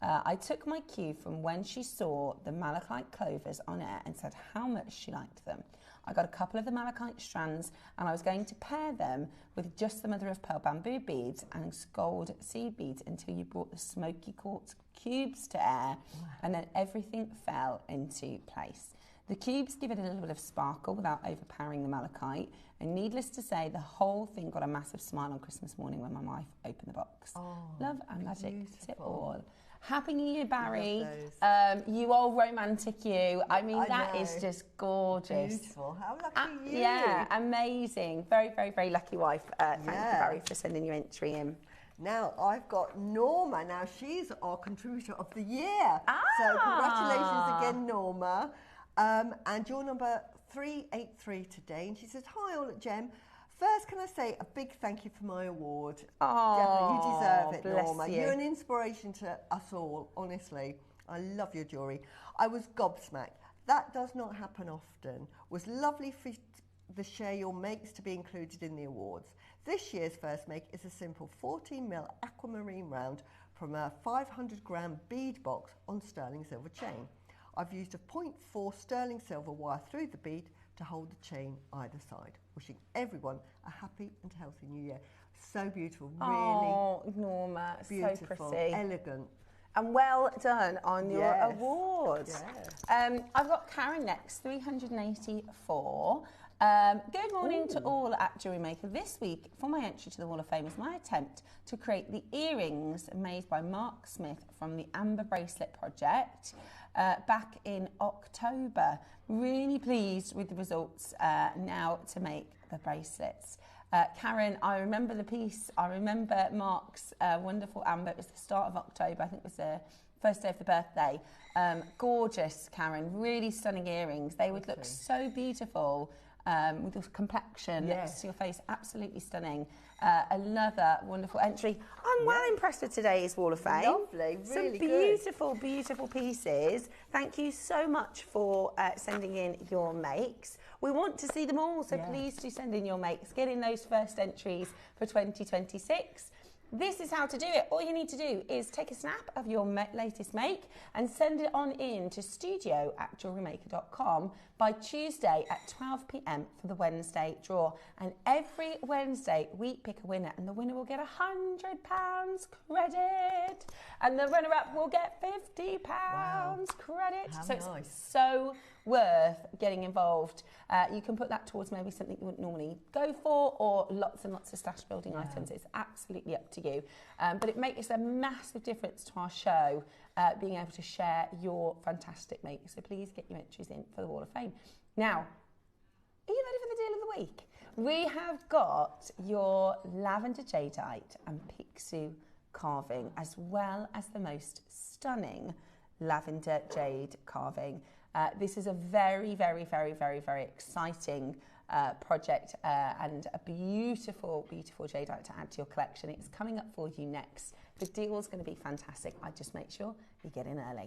I took my cue from when she saw the malachite clovers on air and said how much she liked them. I got a couple of the malachite strands, and I was going to pair them with just the mother of pearl bamboo beads and gold seed beads until you brought the smoky quartz cubes to air, and then everything fell into place. The cubes give it a little bit of sparkle without overpowering the malachite, and needless to say, the whole thing got a massive smile on Christmas morning when my wife opened the box. Oh, love and magic to beautiful. all. Happy New Year, Barry. Love You old romantic you. I mean, I that know. is just gorgeous. Beautiful. How lucky you. Yeah, amazing. Very, very, very lucky wife. Thank you, Yeah. Barry, for sending your entry in. Now, I've got Norma. Now, she's our contributor of the year. Ah. So, congratulations again, Norma. And you're number 383 today. And she says, hi, all at Gem. First, can I say a big thank you for my award? Oh, definitely, you deserve it, bless Norma. you. You're an inspiration to us all, honestly. I love your jewellery. I was gobsmacked. That does not happen often. Was lovely for the share your makes to be included in the awards. This year's first make is a simple 14mm aquamarine round from a 500-gram bead box on sterling silver chain. I've used a 0.4 sterling silver wire through the bead to hold the chain either side. Wishing everyone a happy and healthy new year. So beautiful, really Oh, Norma, beautiful, so pretty. elegant. And well done on your Yes. award. Yeah. I've got Karen next, 384. Good morning to all at JewelleryMaker. This week, for my entry to the Wall of Fame, is my attempt to create the earrings made by Mark Smith from the Amber Bracelet project back in October. Really pleased with the results now to make the bracelets. Karen, I remember the piece. I remember Mark's wonderful amber. It was the start of October. I think it was the first day of the birthday. Gorgeous, Karen. Really stunning earrings. They would look so beautiful with your complexion Yes. next to your face. Absolutely stunning. Another wonderful entry. I'm well impressed with today's Wall of Fame. Lovely, really Some good. beautiful, beautiful pieces. Thank you so much for sending in your makes. We want to see them all, so please do send in your makes. Get in those first entries for 2026. This is how to do it. All you need to do is take a snap of your latest make and send it on in to studio@JewelleryMaker.com by Tuesday at 12 p.m. for the Wednesday draw. And every Wednesday we pick a winner, and the winner will get £100 credit, and the runner-up will get £50 credit. How so nice. it's so worth getting involved. You can put that towards maybe something you wouldn't normally go for, or lots and lots of stash building items. It's absolutely up to you. But it makes a massive difference to our show, being able to share your fantastic makes. So please get your entries in for the Wall of Fame. Now, are you ready for the deal of the week? We have got your lavender jadeite and pixie carving, as well as the most stunning lavender jade carving. This is a very, very, very, very, very exciting project and a beautiful, beautiful jadeite to add to your collection. It's coming up for you next. The deal is going to be fantastic. I just make sure you get in early.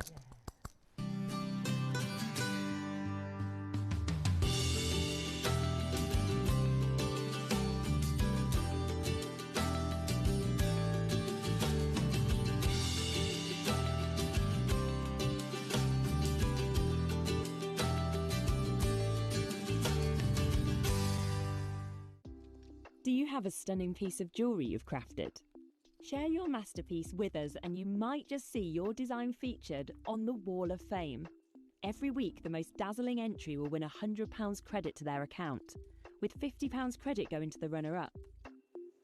Do you have a stunning piece of jewellery you've crafted? Share your masterpiece with us and you might just see your design featured on the Wall of Fame. Every week, the most dazzling entry will win £100 credit to their account, with £50 credit going to the runner-up.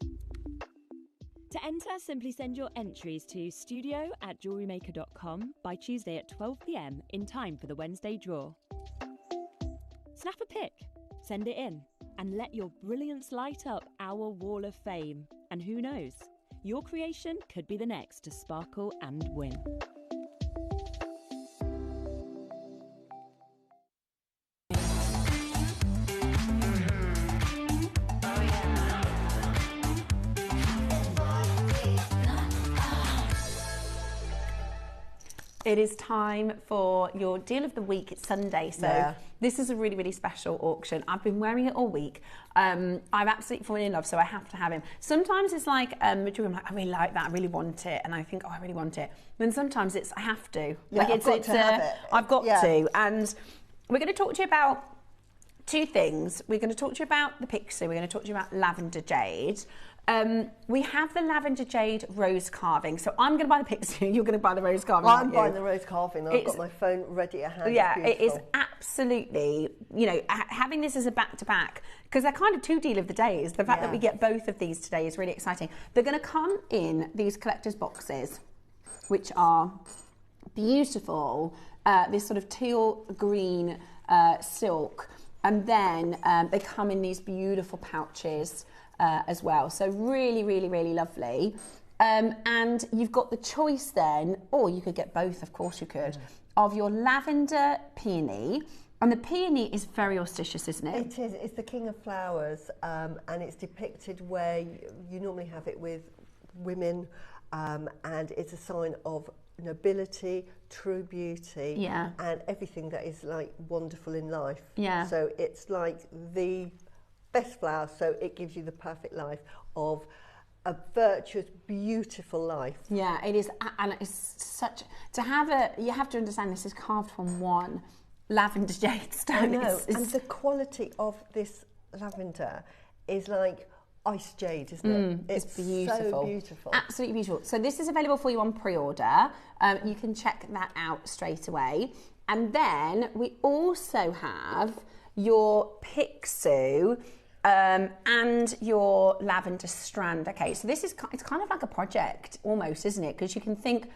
To enter, simply send your entries to studio@JewelleryMaker.com by Tuesday at 12 p.m. in time for the Wednesday draw. Snap a pic, send it in, and let your brilliance light up our Wall of Fame. And who knows, your creation could be the next to sparkle and win. It is time for your deal of the week. It's Sunday, so this is a really, really special auction. I've been wearing it all week. I've absolutely fallen in love, so I have to have him. Sometimes it's like, I'm like, I really like that, I really want it, and I think, oh, I really want it. Then sometimes it's, I have to. Yeah, like, I've got to have it. I've got to. And we're going to talk to you about two things. We're going to talk to you about the pixie. We're going to talk to you about lavender jade. We have the lavender jade rose carving. So I'm going to buy the pixie, you're going to buy the rose carving. Well, I'm buying the rose carving. I've got my phone ready at hand. Yeah, it is absolutely, you know, having this as a back-to-back, because they're kind of two deal of the days. The fact that we get both of these today is really exciting. They're going to come in these collector's boxes, which are beautiful, this sort of teal green silk. And then they come in these beautiful pouches as well. So really, really, really lovely. And you've got the choice then, or you could get both, of course you could, of your lavender peony. And the peony is very auspicious, isn't it? It is. It's the king of flowers, and it's depicted where you normally have it with women, and it's a sign of nobility, true beauty, and everything that is like wonderful in life. Yeah. So it's like the best flower, so it gives you the perfect life of a virtuous, beautiful life. Yeah, it is, and it's such, to have a, you have to understand this is carved from one lavender jade stone. I know, and the quality of this lavender is like ice jade, isn't it? It's beautiful. So beautiful. Absolutely beautiful. So this is available for you on pre-order. You can check that out straight away. And then we also have your Pixu and your lavender strand. Okay, so this is, it's kind of like a project almost, isn't it? Because you can think,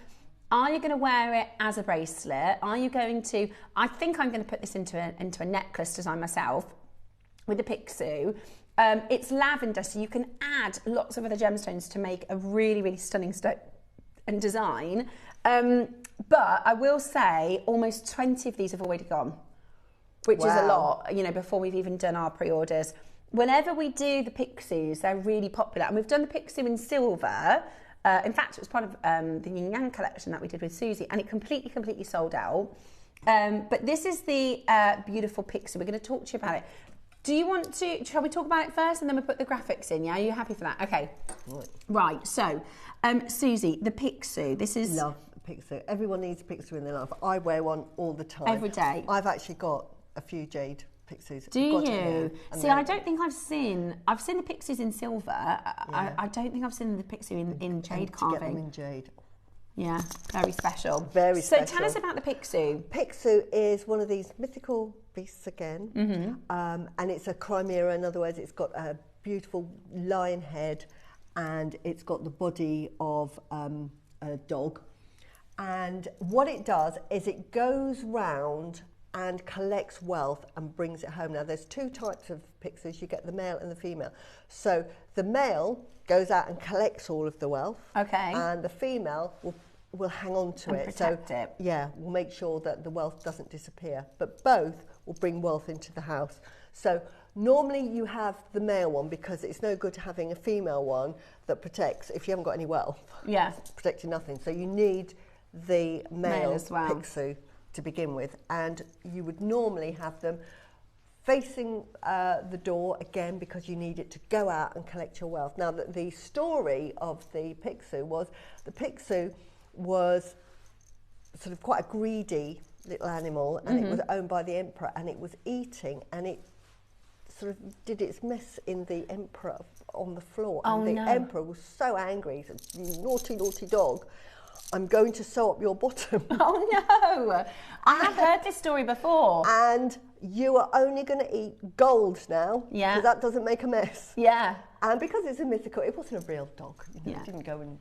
are you going to wear it as a bracelet? Are you going to, I think I'm going to put this into a necklace design myself with the Pixu. It's lavender, so you can add lots of other gemstones to make a really, really stunning stone and design. But I will say almost 20 of these have already gone. which is a Wow. lot, you know, before we've even done our pre-orders. Whenever we do the Pixies, they're really popular. And we've done the Pixie in silver. In fact, it was part of the Yin Yang collection that we did with Susie, and it completely sold out. But this is the beautiful Pixie. We're going to talk to you about it. Do you want to, shall we talk about it first and then we put the graphics in? Yeah, are you happy for that? Okay. Right, so, Susie, the Pixie, this is... Love a Pixie. Everyone needs a Pixie in their life. I wear one all the time. Every day. I've actually got a few jade Pixies. Do you? See, I don't think I've seen the Pixies in silver. I don't think I've seen the Pixie in jade carving. To get them in jade. Yeah, very special. Very special. So tell us about the Pixie. Pixie is one of these mythical beasts again, and it's a chimera. In other words, it's got a beautiful lion head, and it's got the body of a dog. And what it does is it goes round and collects wealth and brings it home. Now, there's two types of Pixies. You get the male and the female. So the male goes out and collects all of the wealth. Okay. And the female will hang on to and it. Protect it. Yeah, we'll make sure that the wealth doesn't disappear. But both will bring wealth into the house. So normally you have the male one because it's no good having a female one that protects if you haven't got any wealth. Yeah. It's protecting nothing. So you need the male as well. Pixie to begin with. And you would normally have them facing the door again because you need it to go out and collect your wealth. Now, the story of the Pixie was the Pixie was sort of quite a greedy little animal, and it was owned by the emperor, and it was eating, and it sort of did its mess in the emperor on the floor. And the emperor was so angry. He said, "You naughty, naughty dog, I'm going to sew up your bottom." Oh no! I have heard this story before. And you are only going to eat gold now. Yeah. Because that doesn't make a mess. Yeah. And because it's a mythical, it wasn't a real dog. You know, Yeah. It didn't go and...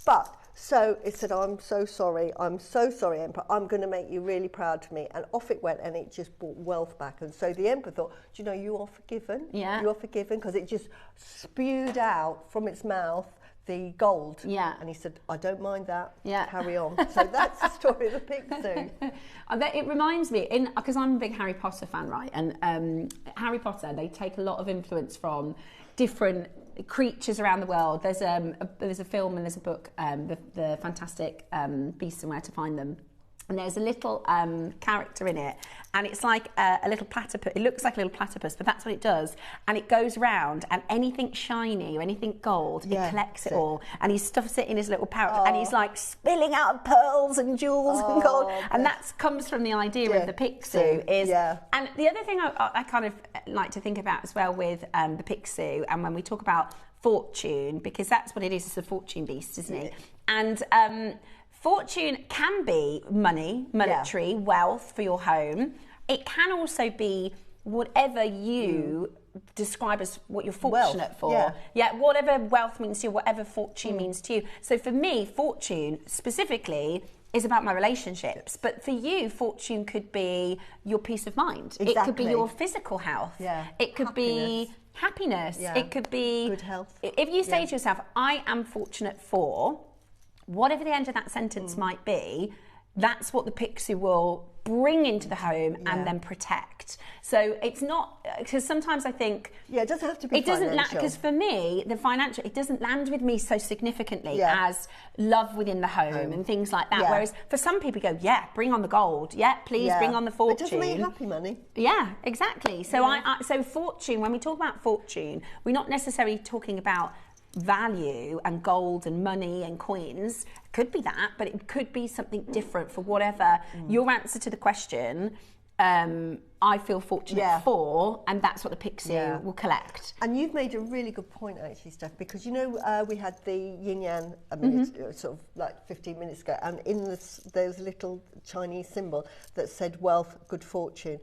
But, so it said, I'm so sorry, Emperor. I'm going to make you really proud of me. And off it went, and it just brought wealth back. And so the Emperor thought, do you know, you are forgiven. Yeah. You are forgiven, because it just spewed out from its mouth the gold. Yeah. And he said, I don't mind that. Yeah. Carry on. So that's the story of the Pixie. It reminds me, because I'm a big Harry Potter fan, right? And Harry Potter, they take a lot of influence from different creatures around the world. There's a film and there's a book, the Fantastic Beasts and Where to Find Them. And there's a little character in it, and it's like a little platypus. It looks like a little platypus, but that's what it does. And it goes round, and anything shiny or anything gold, it collects it all. And he stuffs it in his little pouch, and he's like spilling out pearls and jewels and gold. And that comes from the idea of the Pixie. And the other thing I kind of like to think about as well with the Pixie, and when we talk about fortune, because that's what it is, it's a fortune beast, isn't it? And fortune can be money, monetary, wealth for your home. It can also be whatever you describe as what you're fortunate for. Yeah, whatever wealth means to you, whatever fortune means to you. So for me, fortune specifically is about my relationships. But for you, fortune could be your peace of mind. Exactly. It could be your physical health. Yeah. It could be happiness. Yeah. It could be good health. If you say to yourself, I am fortunate for, whatever the end of that sentence might be, that's what the Pixie will bring into the home and then protect. So it's not, because sometimes I think... Yeah, it doesn't have to be financial. Because for me, the financial, it doesn't land with me so significantly as love within the home and things like that. Whereas for some people, you go, bring on the gold. Please bring on the fortune. It doesn't make you happy money. Yeah, exactly. So so fortune, when we talk about fortune, we're not necessarily talking about value and gold and money and coins. It could be that, but it could be something different for whatever your answer to the question. I feel fortunate for, and that's what the Pixie will collect. And you've made a really good point, actually, Steph, because you know we had the yin yang a minute, sort of like 15 minutes ago, and in this there was a little Chinese symbol that said wealth, good fortune,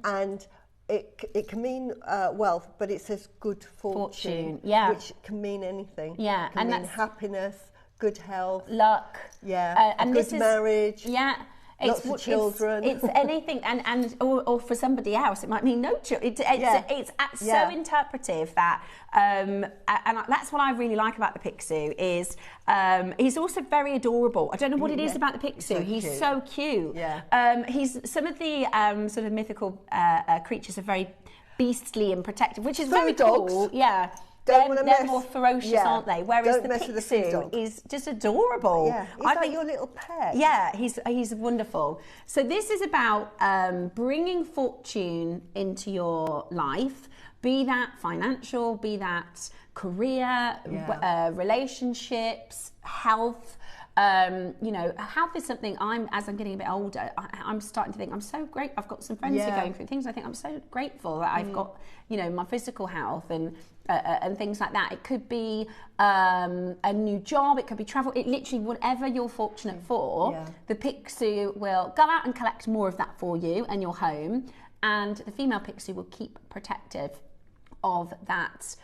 and it can mean wealth, but it says good fortune, which can mean anything. Yeah, it can mean happiness, good health, luck, and and good marriage. Yeah, Lots of children. It's anything, or for somebody else, it might mean no children. It's so interpretive that, and that's what I really like about the Picsou is he's also very adorable. I don't know what it is about the Picsou. He's so cute. Yeah. He's some of the sort of mythical creatures are very beastly and protective, which is very cool. Yeah. They're more ferocious, aren't they? Whereas the Picsou is just adorable. Yeah, he's like your little pet. Yeah, he's wonderful. So this is about bringing fortune into your life, be that financial, be that career, relationships, health. Health is something as I'm getting a bit older, I'm starting to think I'm so great. I've got some friends who are going through things. I think I'm so grateful that I've got, my physical health and things like that. It could be a new job. It could be travel. It literally, whatever you're fortunate for, the Picsou will go out and collect more of that for you and your home. And the female Picsou will keep protective of that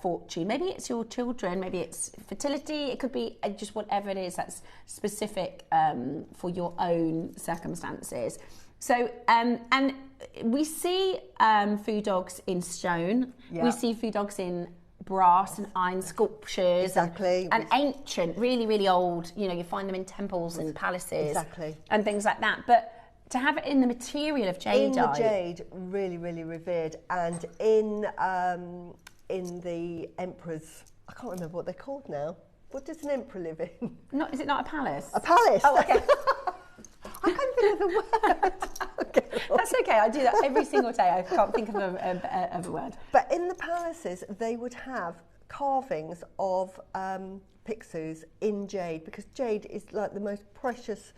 fortune. Maybe it's your children, maybe it's fertility, it could be just whatever it is that's specific for your own circumstances. So, and we see food dogs in stone, we see food dogs in brass and iron sculptures, and ancient, really, really old, you find them in temples and palaces and things like that. But to have it in the material of jadeite. In the jade, really, really revered. And in the emperor's, I can't remember what they're called now. What does an emperor live in? Is it not a palace? A palace. Oh, okay. I can't think of the word. Okay. That's okay. I do that every single day. I can't think of a word. But in the palaces, they would have carvings of Picsous in jade, because jade is like the most precious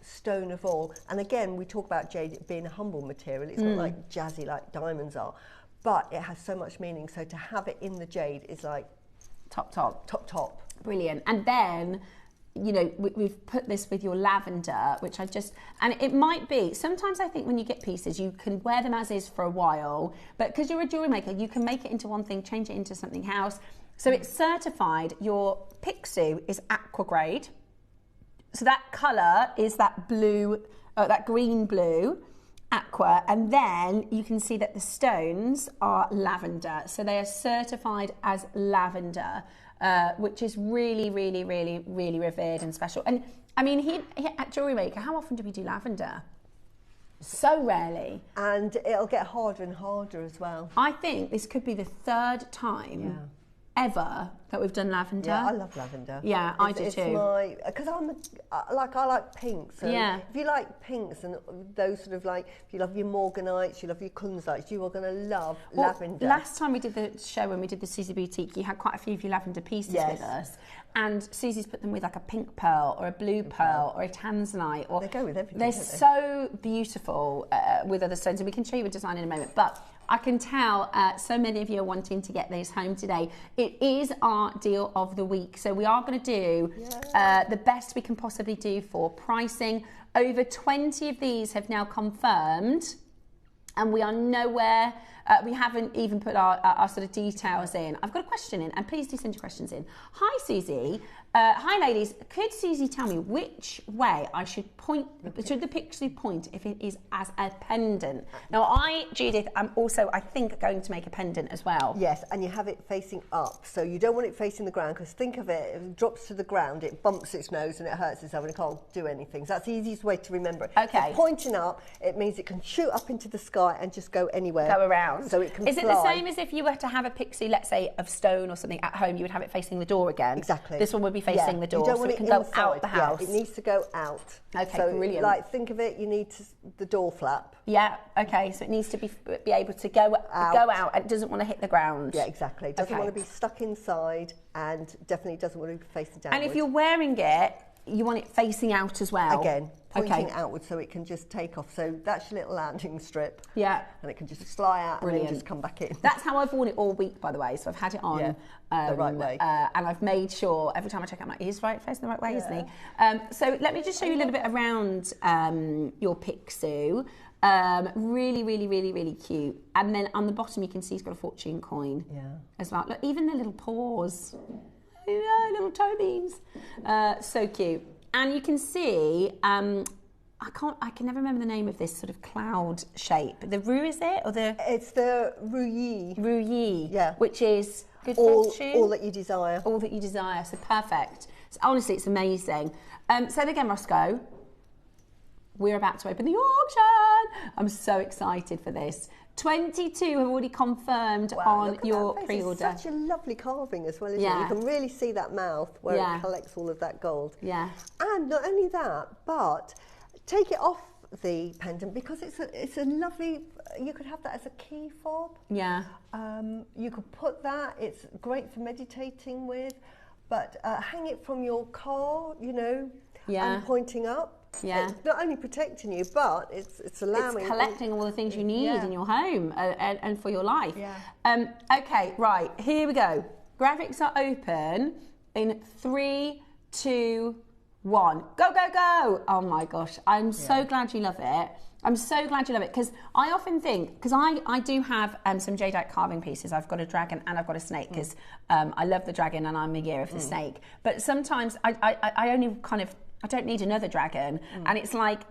stone of all. And again, we talk about jade being a humble material. It's not like jazzy like diamonds are, but it has so much meaning. So to have it in the jade is like top. Brilliant. And then we've put this with your lavender, which and it might be, sometimes I think when you get pieces, you can wear them as is for a while, but because you're a jewellery maker, you can make it into one thing, change it into something else. So it's certified. Your Picsou is aqua grade. So that colour is that blue, that green blue, aqua, and then you can see that the stones are lavender. So they are certified as lavender, which is really, really, really, really revered and special. And I mean, here at JewelleryMaker, how often do we do lavender? So rarely. And it'll get harder and harder as well. I think this could be the third time ever that we've done lavender. Yeah, I love lavender. Yeah, I do too. Because I like pink. So if you like pinks and those sort of like, if you love your morganites, you love your kunzites, you are going to love lavender. Last time we did the show, when we did the Susie Boutique, you had quite a few of your lavender pieces with us. And Susie's put them with like a pink pearl or a blue pearl or a tanzanite. Or they go with everything. They're so beautiful with other stones, and we can show you a design in a moment. But I can tell so many of you are wanting to get these home today. It is our deal of the week. So we are going to do the best we can possibly do for pricing. Over 20 of these have now confirmed, and we are nowhere. We haven't even put our sort of details in. I've got a question in, and please do send your questions in. Hi, Susie. Hi, ladies. Could Susie tell me which way I should point, should the Picsou point if it is as a pendant? Now, Judith, I'm also, I think, going to make a pendant as well. Yes, and you have it facing up. So you don't want it facing the ground, because think of it, if it drops to the ground, it bumps its nose and it hurts itself and it can't do anything. So that's the easiest way to remember it. Okay. So pointing up, it means it can shoot up into the sky and just go anywhere. Go around. So it can Is fly. it the same as if you were to have a Picsou, let's say, of stone or something at home, you would have it facing the door again? Exactly. This one would be facing the door, you don't so want it can inside. go out the house. Yeah, it needs to go out. Okay, so, brilliant. Like, think of it, you need the door flap. Yeah, okay, so it needs to be able to go out, and it doesn't want to hit the ground. Yeah, exactly. It doesn't want to be stuck inside, and definitely doesn't want to be facing downwards. And if you're wearing it, you want it facing out as well. Again, pointing outwards so it can just take off. So that's your little landing strip. Yeah. And it can just fly out and then just come back in. That's how I've worn it all week, by the way. So I've had it on the right way. And I've made sure every time I check, I'm like, he's facing the right way, isn't he? So let me just show you a little bit around your Picsou. Really, really, really, really cute. And then on the bottom, you can see he's got a fortune coin as well. Look, even the little paws. Little toe beans. So cute. And you can see, I can never remember the name of this sort of cloud shape. The roux, is it? Or the... It's the rouilly. Rouilly, yeah. Which is good fortune. All that you desire. All that you desire, so perfect. So honestly, it's amazing. So again, Roscoe, we're about to open the auction. I'm so excited for this. 22 have already confirmed on your pre-order. It's such a lovely carving as well, isn't it? You can really see that mouth where it collects all of that gold. Yeah. And not only that, but take it off the pendant because it's a lovely, you could have that as a key fob. Yeah. You could put that, it's great for meditating with, but hang it from your car, you know, and pointing up. Yeah. It's not only protecting you, but it's allowing... It's collecting all the things you need in your home and for your life. Yeah. Okay, right, here we go. Graphics are open in 3, 2, 1. Go, go, go! Oh my gosh, I'm so glad you love it. I'm so glad you love it because I often think, because I do have some jadeite carving pieces. I've got a dragon and I've got a snake because I love the dragon and I'm a year of the snake. But sometimes I only kind of, I don't need another dragon. And it's like,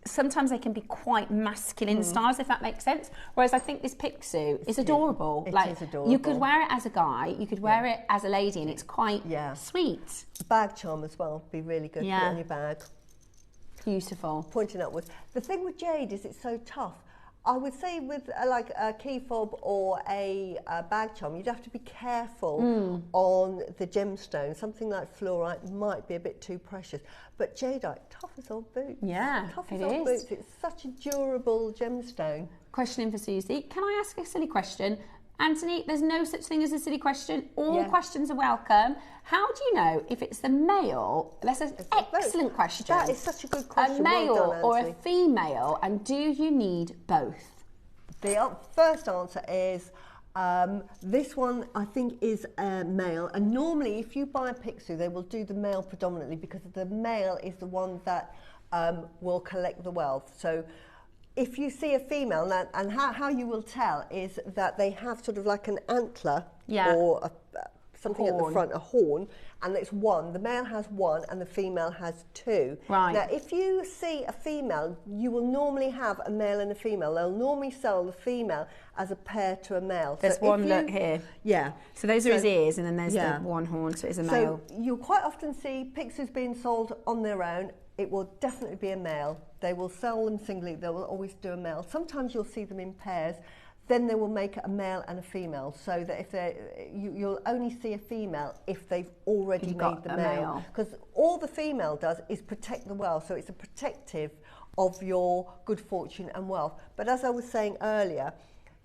sometimes they can be quite masculine styles, if that makes sense. Whereas I think this Picsou is adorable. It like, is adorable. you could wear it as a guy, you could wear it as a lady, and it's quite sweet. Bag charm as well, be really good. Put it on your bag. Beautiful. Pointing upwards. The thing with jade is it's so tough. I would say with like a key fob or a bag charm, you'd have to be careful on the gemstone. Something like fluorite might be a bit too precious. But jadeite, tough as old boots. Yeah, tough as old boots. It's such a durable gemstone. Question in for Susie. Can I ask a silly question? Anthony, there's no such thing as a silly question. All questions are welcome. How do you know if it's the male? That's an excellent question. That is such a good question. A male well done, or a female, and do you need both? The first answer is this one I think is a male, and normally if you buy a Picsou they will do the male predominantly because the male is the one that will collect the wealth. So if you see a female, and how you will tell is that they have sort of like an antler or something at the front, a horn, and it's one. The male has one and the female has two. Right. Now, if you see a female, you will normally have a male and a female. They'll normally sell the female as a pair to a male. There's one look here. Yeah. So those are his ears, and then there's the one horn, so it's a male. So you'll quite often see Picsous being sold on their own. It will definitely be a male. They will sell them singly. They will always do a male. Sometimes you'll see them in pairs. Then they will make a male and a female, so that if you'll only see a female if they've already made the male. Because all the female does is protect the wealth, so it's a protective of your good fortune and wealth. But as I was saying earlier,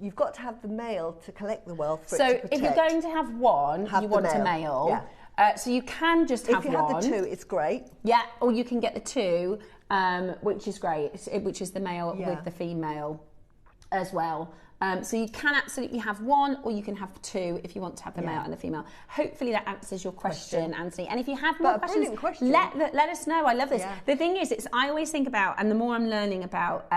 you've got to have the male to collect the wealth for it to protect. So if you're going to have one, you want a male. Yeah. So you can just have one. If you have the two, it's great. Yeah, or you can get the two, which is great, which is the male with the female as well. So you can absolutely have one, or you can have two if you want to have the male and the female. Hopefully that answers your question, Anthony. And if you have more questions, let us know. I love this. Yeah. The thing is, I always think about, and the more I'm learning about,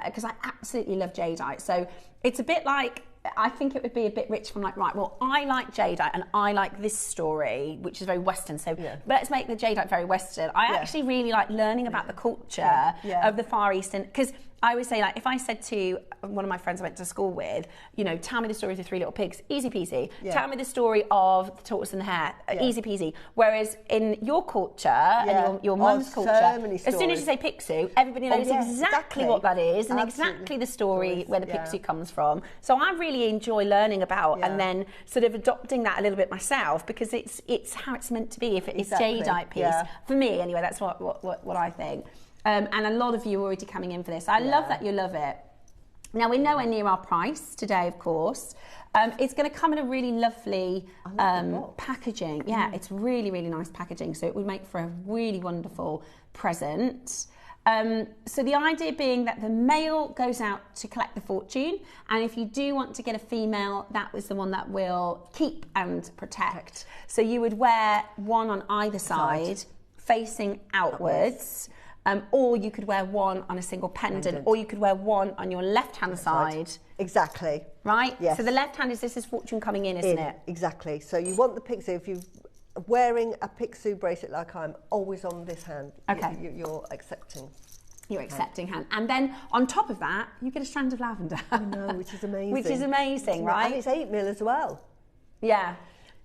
because I absolutely love jadeite. So it's a bit like, I think it would be a bit rich from like, right, well, I like jadeite and I like this story, which is very Western. So let's make the jadeite very Western. I actually really like learning about the culture of the Far East, because I always say, like, if I said to one of my friends I went to school with, you know, tell me the story of the three little pigs, easy peasy. Tell me the story of the tortoise and the hare, easy peasy. Whereas in your culture and your mum's culture, as soon as you say Picsou, everybody knows exactly what that is and exactly the story where the Picsou comes from. So I really enjoy learning about and then sort of adopting that a little bit myself, because it's how it's meant to be. If it's jadeite piece, for me anyway, that's what I think. And a lot of you are already coming in for this. I love that you love it. Now, we're nowhere near our price today, of course. It's going to come in a really lovely packaging. Yeah, it's really, really nice packaging. So it would make for a really wonderful present. So the idea being that the male goes out to collect the fortune, and if you do want to get a female, that was the one that will keep and protect. So you would wear one on either side, facing outwards. Or you could wear one on a single pendant, or you could wear one on your left-hand side. Exactly. Right? Yes. So the left hand is, this is fortune coming in, isn't it? Exactly. So you want the Picsou, if you wearing a Picsou bracelet like I'm always on this hand. Okay. You're accepting. Your accepting hand. And then on top of that, you get a strand of lavender. I know, which is amazing. Which is amazing, right? And it's 8 mil as well. Yeah.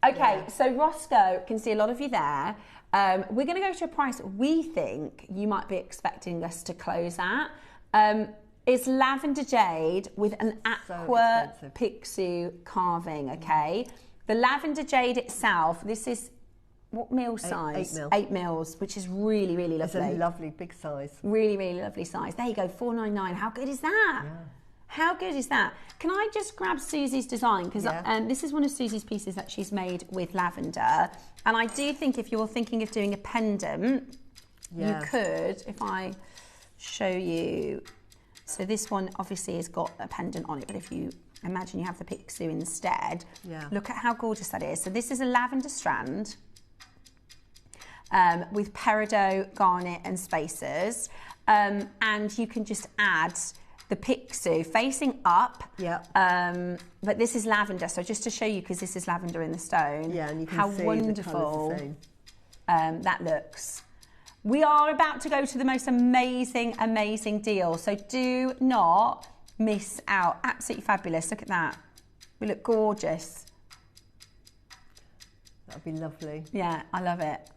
Okay, so Roscoe, can see a lot of you there. We're going to go to a price we think you might be expecting us to close at. It's lavender jade with an aqua Picsou carving, okay? The lavender jade itself, this is what mil size? 8 mil. 8 mils, which is really, really lovely. It's a lovely big size. Really, really lovely size. There you go, $4.99. How good is that? Yeah. How good is that? Can I just grab Susie's design? Because this is one of Susie's pieces that she's made with lavender. And I do think if you're thinking of doing a pendant, you could, if I show you. So this one obviously has got a pendant on it, but if you imagine you have the Picsou instead, look at how gorgeous that is. So this is a lavender strand with peridot, garnet and spacers. And you can just add the Picsou facing up. But this is lavender, so just to show you, because this is lavender in the stone, and you can how see wonderful that looks. We are about to go to the most amazing, amazing deal, so do not miss out. Absolutely fabulous. Look at that. We look gorgeous. That'd be lovely. Yeah, I love it.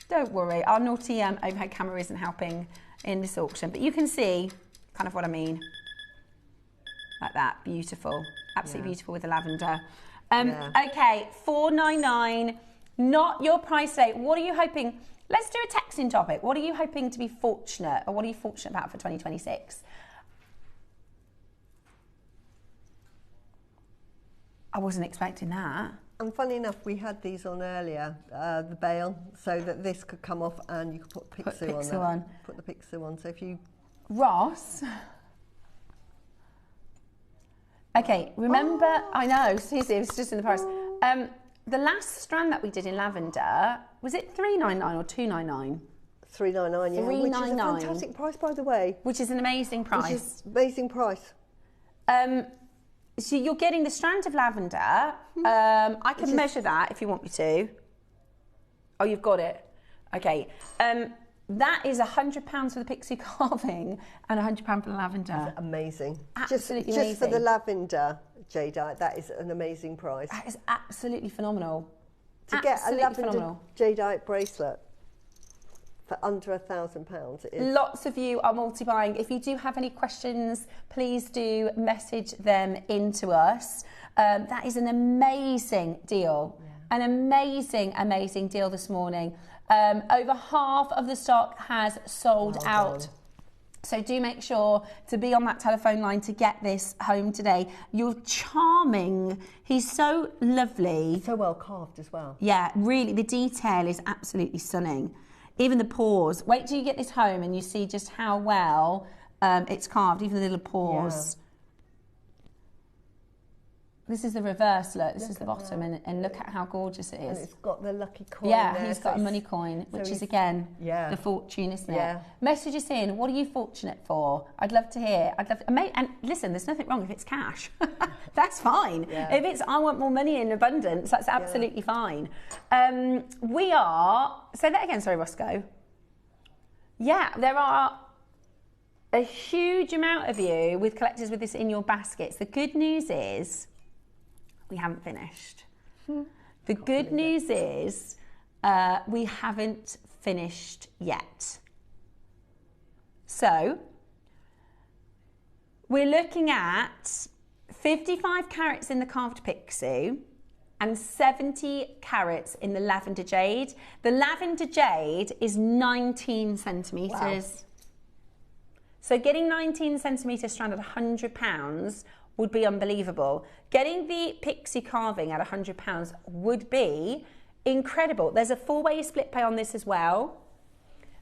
Don't worry, our naughty overhead camera isn't helping in this auction, but you can see kind of what I mean. Like that, beautiful, absolutely beautiful with the lavender. Okay, $4.99, not your price today. What are you hoping? Let's do a texting topic. What are you hoping to be fortunate, or what are you fortunate about for 2026? I wasn't expecting that. And funny enough, we had these on earlier, the bail, so that this could come off and you could put Picsou on there. Put the Picsou on. So if you... Ross. Okay, remember, I know, Susie, it was just in the price. The last strand that we did in lavender, was it $3.99 or $2.99? $3.99, yeah. $3.99. Which is a fantastic price, by the way. Which is an amazing price. Which is amazing price. So you're getting the strand of lavender. I can measure that if you want me to. Oh, you've got it. Okay. That is £100 for the Picsou carving and £100 for the lavender. That's amazing. Absolutely just amazing. for the lavender jadeite, that is an amazing price. That is absolutely phenomenal. To get a lavender jadeite bracelet for under £1,000. Lots of you are multi-buying. If you do have any questions, please do message them into us. That is an amazing deal. An amazing, amazing deal this morning. Over half of the stock has sold out. So do make sure to be on that telephone line to get this home today. You're charming. He's so lovely. So well carved as well. Yeah, really, the detail is absolutely stunning. Even the paws. Wait till you get this home and you see just how well it's carved, even the little paws. This is the reverse look. This is the bottom, and look at how gorgeous it is. And it's got the lucky coin. Yeah, there, he's got a money coin, which is again the fortune, isn't it? Message us in. What are you fortunate for? I'd love to hear. I'd love to, and listen, there's nothing wrong if it's cash. That's fine. If it's I want more money in abundance, that's absolutely fine. We are. Say that again. Sorry, Roscoe. Yeah, there are a huge amount of you with collectors with this in your baskets. The good news is, we haven't finished. The good news is we haven't finished yet. So we're looking at 55 carats in the carved Picsou and 70 carats in the lavender jade. The lavender jade is 19 centimetres. Wow. So getting 19 centimetre strand at £100 would be unbelievable. Getting the Picsou carving at £100 would be incredible. There's a 4-way split pay on this as well.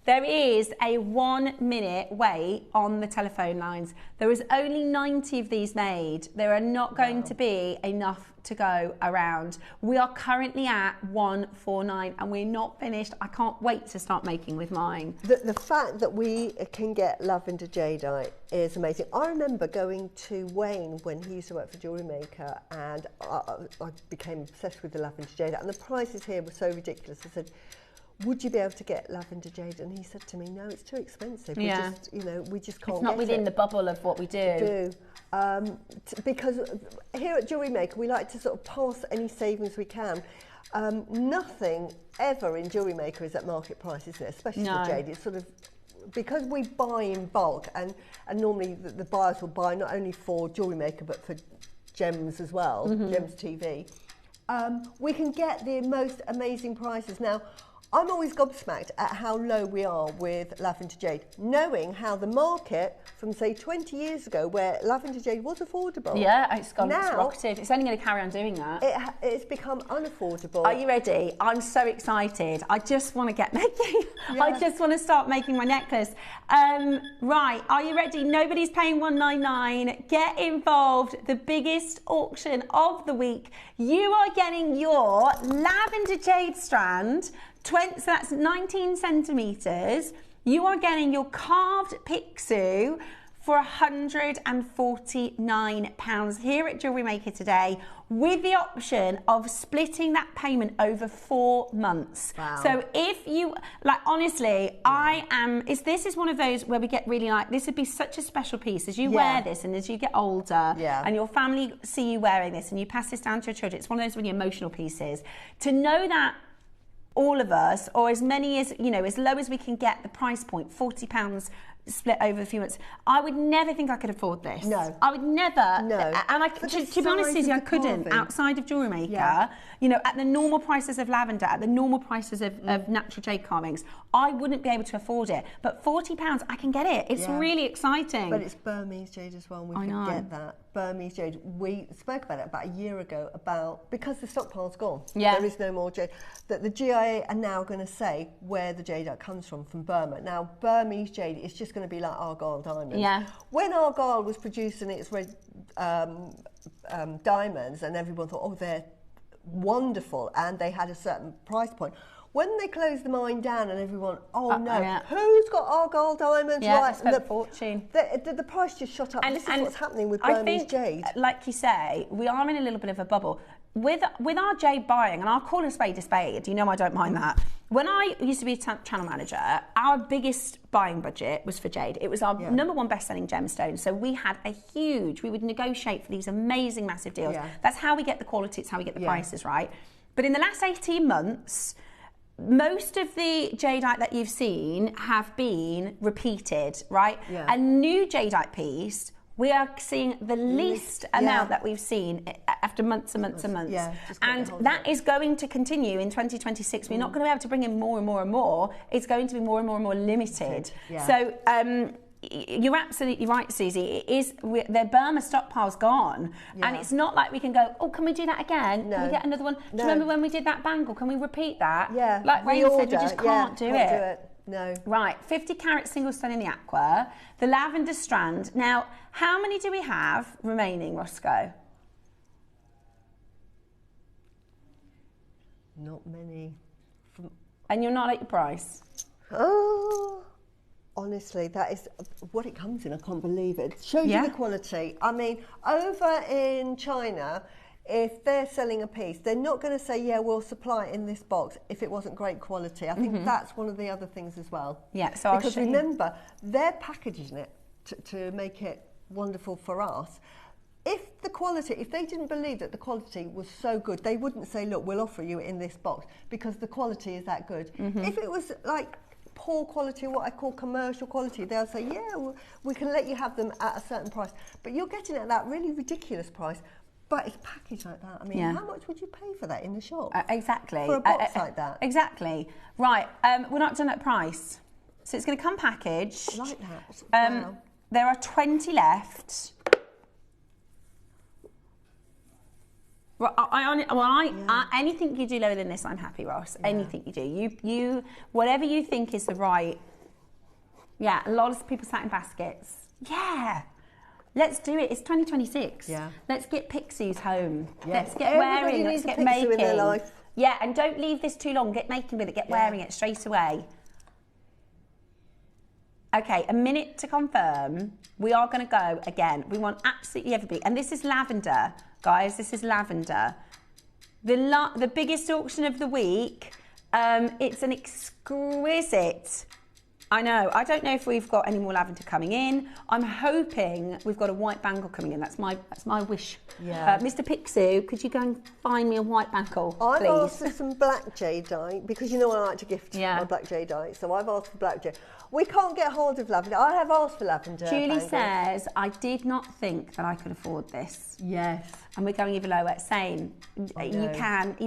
There is a 1 minute wait on the telephone lines. There is only 90 of these made. There are not going to be enough to go around. We are currently at 149 and we're not finished. I can't wait to start making with mine. The fact that we can get lavender jadeite is amazing. I remember going to Wayne when he used to work for JewelleryMaker, and I became obsessed with the lavender jadeite, and the prices here were so ridiculous. I said, would you be able to get lavender jade? And he said to me, no, it's too expensive. Yeah. We just, you know, we just can't It's not get within it. the bubble of what we do. Because here at JewelleryMaker, we like to sort of pass any savings we can. Nothing ever in JewelleryMaker is at market price, isn't it? Especially the jade. It's sort of, because we buy in bulk, and normally the buyers will buy not only for JewelleryMaker but for Gems as well, Gems TV. We can get the most amazing prices. Now, I'm always gobsmacked at how low we are with lavender jade, knowing how the market from, say, 20 years ago, where lavender jade was affordable. Yeah, it's gone, now, it's rocketed. It's only going to carry on doing that. It's become unaffordable. Are you ready? I'm so excited. I just want to get making. Yeah. I just want to start making my necklace. Right, are you ready? Nobody's paying $199. Get involved. The biggest auction of the week. You are getting your lavender jade strand. So that's 19 centimetres. You are getting your carved pixie for £149 here at JewelleryMaker today, with the option of splitting that payment over 4 months. Wow. So if you, like, honestly, this is one of those where we get really like, this would be such a special piece as you wear this, and as you get older and your family see you wearing this and you pass this down to your children. It's one of those really emotional pieces. To know that all of us, or as many as, you know, as low as we can get the price point, £40 split over a few months. I would never think I could afford this. No. I would never. No. And to be honest, Susie, I couldn't outside of JewelleryMaker. You know, at the normal prices of lavender, at the normal prices of natural jade carvings, I wouldn't be able to afford it. But £40, I can get it. It's really exciting. But it's Burmese jade as well, and we can get that. Burmese jade, we spoke about it about a year ago, because the stockpile's gone. There is no more jade. That the GIA are now going to say where the jadeite comes from Burma. Now, Burmese jade is just going to be like Argyle diamonds. Yeah. When Argyle was producing its red diamonds, and everyone thought, oh, they're wonderful, and they had a certain price point. When they closed the mine down and everyone, who's got Argyle diamonds? Yeah, right, spent a fortune. The price just shot up. And this is what's happening with Burmese jade. Like you say, we are in a little bit of a bubble. With our jade buying, and I'll call a spade, you know I don't mind that. When I used to be a channel manager, our biggest buying budget was for jade. It was our number one best-selling gemstone. So we had we would negotiate for these amazing, massive deals. Yeah. That's how we get the quality, it's how we get the prices, right? But in the last 18 months, most of the jadeite that you've seen have been repeated, right? Yeah. A new jadeite piece, we are seeing the least amount that we've seen after months and months and months. Yeah, and that is going to continue in 2026. We're not going to be able to bring in more and more and more. It's going to be more and more and more limited. Yeah. So you're absolutely right, Susie. It is, the Burma stockpile's gone. Yeah. And it's not like we can go, oh, can we do that again? No. Can we get another one? Do you remember when we did that bangle? Can we repeat that? Yeah. Like Rain said, we just can't do it. No. Right, 50 carat single stone in the aqua, the lavender strand. Now, how many do we have remaining, Roscoe? Not many. And you're not at your price? Oh, honestly, that is what it comes in. I can't believe it. It shows you the quality. I mean, over in China, if they're selling a piece, they're not going to say, yeah, we'll supply it in this box if it wasn't great quality. I think that's one of the other things as well. Yeah, so because remember, they're packaging it to make it wonderful for us. If they didn't believe that the quality was so good, they wouldn't say, look, we'll offer you it in this box because the quality is that good. If it was like poor quality, what I call commercial quality, they'll say, yeah, we can let you have them at a certain price. But you're getting it at that really ridiculous price. But it's packaged like that. I mean, how much would you pay for that in the shop? Exactly. For a box like that. Exactly. Right. We're not done at price. So it's going to come packaged. Like that. Wow. There are 20 left. Well, anything you do lower than this, I'm happy, Ross. Yeah. Anything you do. You whatever you think is the right Yeah, a lot of people sat in baskets. Yeah. Let's do it. It's 2026. Yeah. Let's get pixies home. Yeah. Let's get Everybody wearing. needs Let's a get pixie making. in their life. Yeah, and don't leave this too long. Get making with it. Get wearing it straight away. Okay, a minute to confirm. We are going to go again. We want absolutely everybody. And this is lavender, guys. This is lavender. The biggest auction of the week. It's an exquisite. I know. I don't know if we've got any more lavender coming in. I'm hoping we've got a white bangle coming in. That's my wish. Yeah. Mr. Picsou, could you go and find me a white bangle, I've please? asked for some black jadeite because you know I like to gift my black jadeite. So I've asked for black jadeite. We can't get hold of lavender. I have asked for lavender. Julie says, I did not think that I could afford this. Yes. And we're going even lower. Same. You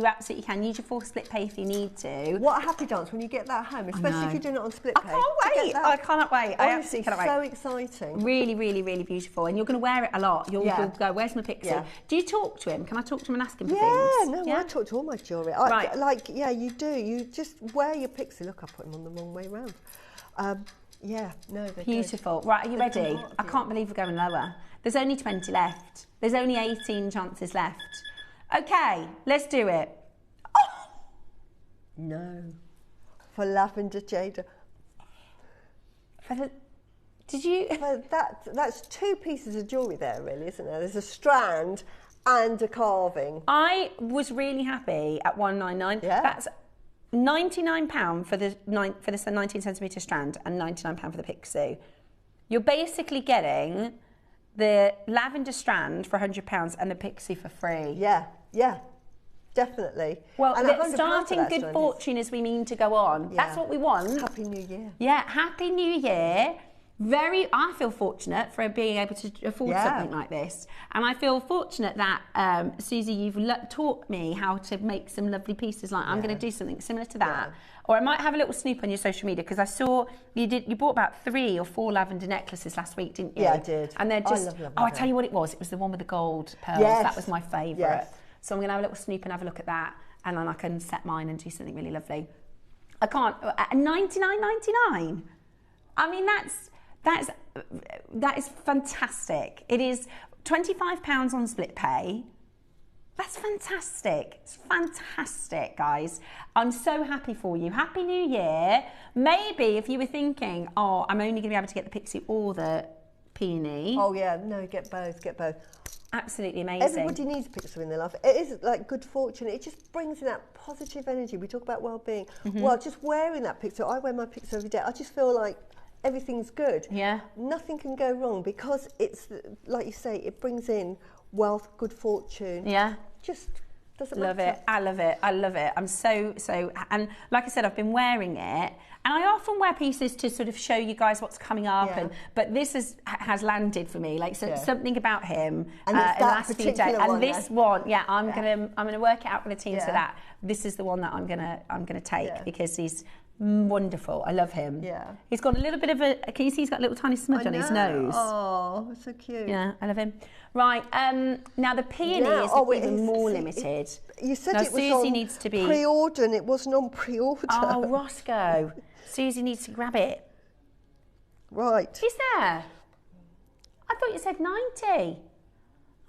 absolutely can. Use your 4 split pay if you need to. What a happy dance when you get that home, especially if you're doing it on split pay. I can't wait. I cannot wait. I absolutely cannot wait. So exciting. Really, really, really beautiful. And you're going to wear it a lot. You'll go, where's my Pixie? Yeah. Do you talk to him? Can I talk to him and ask him for things? No, I talk to all my jewellery. You do. You just wear your Pixie. Look, I put them on the wrong way round. They're beautiful. Good. Right, are you ready? I can't believe we're going lower. There's only 20 left. There's only 18 chances left. Okay, let's do it. Oh! No. For lavender jade. That's 2 pieces of jewellery there, really, isn't there? There's a strand and a carving. I was really happy at 199. Yeah. That's £99 for the 19 centimetre strand and £99 for the Pixie. You're basically getting the lavender strand for £100 and the Pixie for free. Yeah, definitely. Well, starting good fortune as we mean to go on. Yeah. That's what we want. Happy New Year. Yeah, Happy New Year. I feel fortunate for being able to afford something like this. And I feel fortunate that, Susie, you've taught me how to make some lovely pieces. Like I'm going to do something similar to that. Or I might have a little snoop on your social media because I saw you bought about 3 or 4 lavender necklaces last week, didn't you? Yeah, I did. And they're just, I love lavender. I tell you what it was. It was the one with the gold pearls. Yes. That was my favourite. Yes. So I'm going to have a little snoop and have a look at that. And then I can set mine and do something really lovely. I can't, at $99.99. I mean, that is fantastic. It is £25 on split pay. That's fantastic. It's fantastic, guys. I'm so happy for you. Happy New Year. Maybe if you were thinking, oh, I'm only going to be able to get the Pixie or the Peony. Oh, yeah. No, get both. Absolutely amazing. Everybody needs a Pixie in their life. It is like good fortune. It just brings in that positive energy. We talk about well-being. Well, just wearing that Pixie. I wear my Pixie every day. I just feel like everything's good. Yeah. Nothing can go wrong because it's, like you say, it brings in wealth, good fortune. Yeah. Just doesn't love matter. it. I love it. I'm so, and like I said, I've been wearing it. And I often wear pieces to sort of show you guys what's coming up. Yeah. But this has landed for me. Like something about him and in the last few days. And this one, I'm gonna work it out with the team so that this is the one that I'm gonna take because he's wonderful. I love him. Yeah. He's got a little bit of a. Can you see he's got a little tiny smudge on his nose? Oh, so cute. Yeah, I love him. Right. Now the Peony is even more limited. You said now, it was Susie on needs to be pre-order and it wasn't on pre-order. Oh, Roscoe. Susie needs to grab it. Right. Is there? I thought you said 90.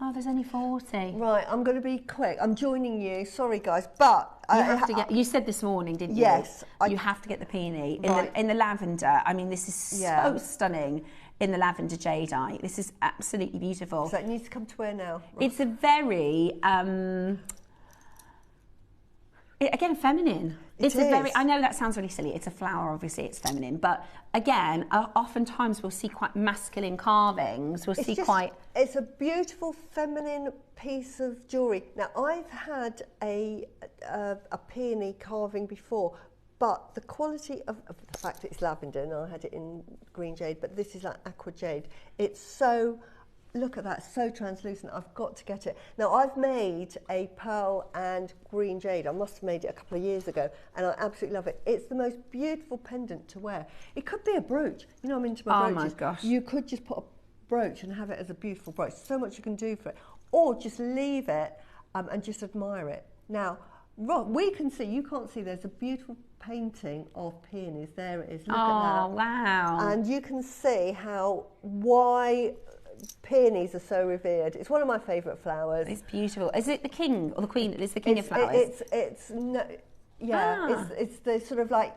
Oh, there's only 40. Right, I'm going to be quick. I'm joining you. Sorry, guys, but you have to get. You said this morning, didn't you? Yes. You have to get the Peony in the lavender. I mean, this is so stunning in the lavender jadeite. This is absolutely beautiful. So it needs to come to where now? It's a very again feminine. It's a very. I know that sounds really silly. It's a flower, obviously. It's feminine, but again, oftentimes we'll see quite masculine carvings. It's a beautiful feminine piece of jewellery. Now, I've had a peony carving before, but the quality of the fact that it's lavender, and I had it in green jade, but this is like aqua jade. It's so. Look at that, so translucent. I've got to get it. Now, I've made a pearl and green jade. I must have made it a couple of years ago, and I absolutely love it. It's the most beautiful pendant to wear. It could be a brooch. You know, I'm into my brooches. Oh, my gosh. You could just put a brooch and have it as a beautiful brooch. So much you can do for it. Or just leave it and just admire it. Now, we can see, you can't see, there's a beautiful painting of peonies. There it is. Look Oh, at that. wow. And you can see why peonies are so revered. It's one of my favourite flowers. It's beautiful. Is it the king or the queen? It's the king of flowers. It's the sort of like,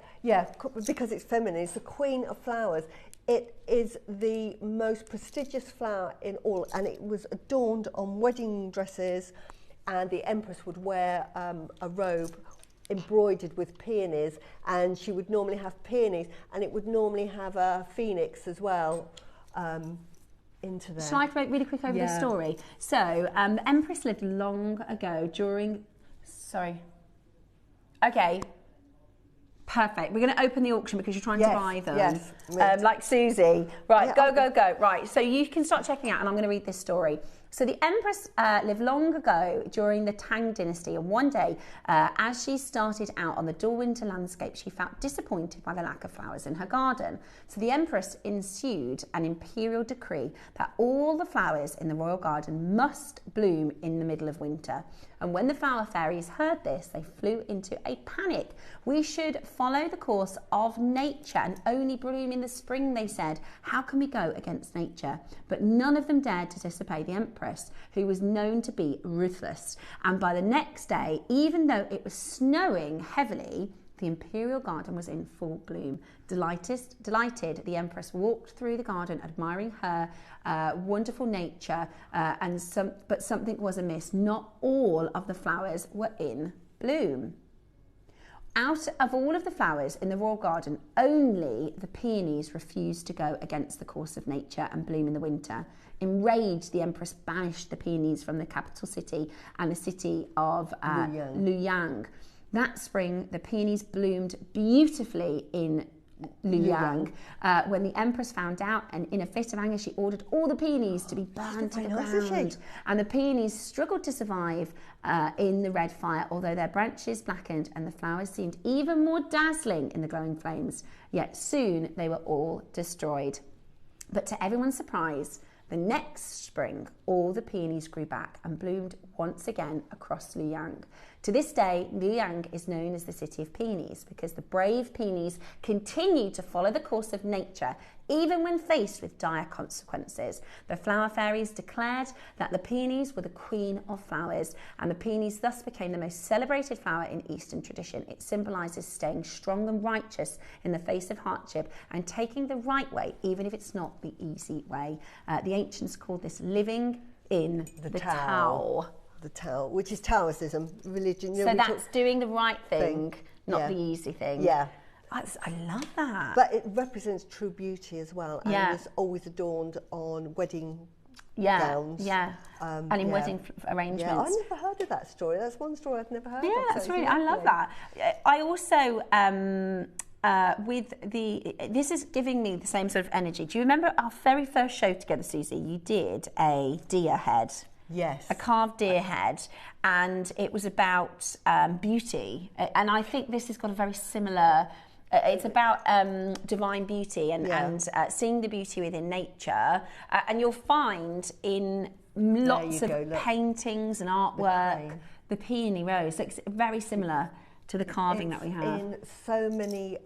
because it's feminine, it's the queen of flowers. It is the most prestigious flower in all, and it was adorned on wedding dresses, and the empress would wear a robe embroidered with peonies, and she would normally have peonies, and it would normally have a phoenix as well into there. Shall I go really quick over the story? So, the empress lived long ago during... Sorry. Okay. Perfect. We're going to open the auction because you're trying to buy them. Yes. Like Susie. Right, Yeah, go. Right, so you can start checking out and I'm going to read this story. So the empress lived long ago during the Tang dynasty, and one day, as she started out on the dull winter landscape, she felt disappointed by the lack of flowers in her garden. So the empress issued an imperial decree that all the flowers in the royal garden must bloom in the middle of winter. And when the flower fairies heard this, they flew into a panic. We should follow the course of nature and only bloom in the spring, they said. How can we go against nature? But none of them dared to disobey the empress, who was known to be ruthless. And by the next day, even though it was snowing heavily, the imperial garden was in full bloom. Delighted, the empress walked through the garden, admiring her wonderful nature, but something was amiss. Not all of the flowers were in bloom. Out of all of the flowers in the royal garden, only the peonies refused to go against the course of nature and bloom in the winter. Enraged, the empress banished the peonies from the capital city and the city of Luoyang. That spring, the peonies bloomed beautifully in Luoyang. When the empress found out, and in a fit of anger, she ordered all the peonies to be burned to the ground. And the peonies struggled to survive in the red fire, although their branches blackened and the flowers seemed even more dazzling in the glowing flames. Yet soon they were all destroyed. But to everyone's surprise, the next spring, all the peonies grew back and bloomed once again across Luoyang. To this day, Luoyang is known as the City of Peonies because the brave peonies continue to follow the course of nature, even when faced with dire consequences. The flower fairies declared that the peonies were the queen of flowers, and the peonies thus became the most celebrated flower in Eastern tradition. It symbolises staying strong and righteous in the face of hardship and taking the right way, even if it's not the easy way. The ancients called this living in the Tao. The Tao, which is Taoism, religion. So that's doing the right thing, not the easy thing. Yeah. I love that. But it represents true beauty as well. And Yeah. it was always adorned on wedding gowns. Yeah, and in wedding arrangements. Yeah, I never heard of that story. That's one story I've never heard of. Yeah, that's really, I love that. I also, this is giving me the same sort of energy. Do you remember our very first show together, Susie? You did a deer head. Yes. A carved deer head, and it was about beauty. And I think this has got a very similar... it's about divine beauty and seeing the beauty within nature. And you'll find in lots of paintings and artwork, the peony rose looks very similar to the carving that we have. In so many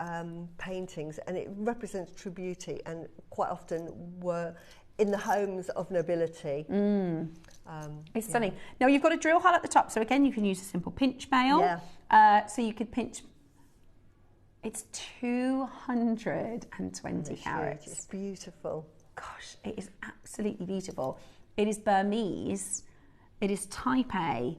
paintings, and it represents true beauty, and quite often were in the homes of nobility. It's stunning. Now you've got a drill hole at the top, so again you can use a simple pinch nail. So you could pinch. It's 220 carats. It's beautiful. Gosh, it is absolutely beautiful. It is Burmese, it is type A,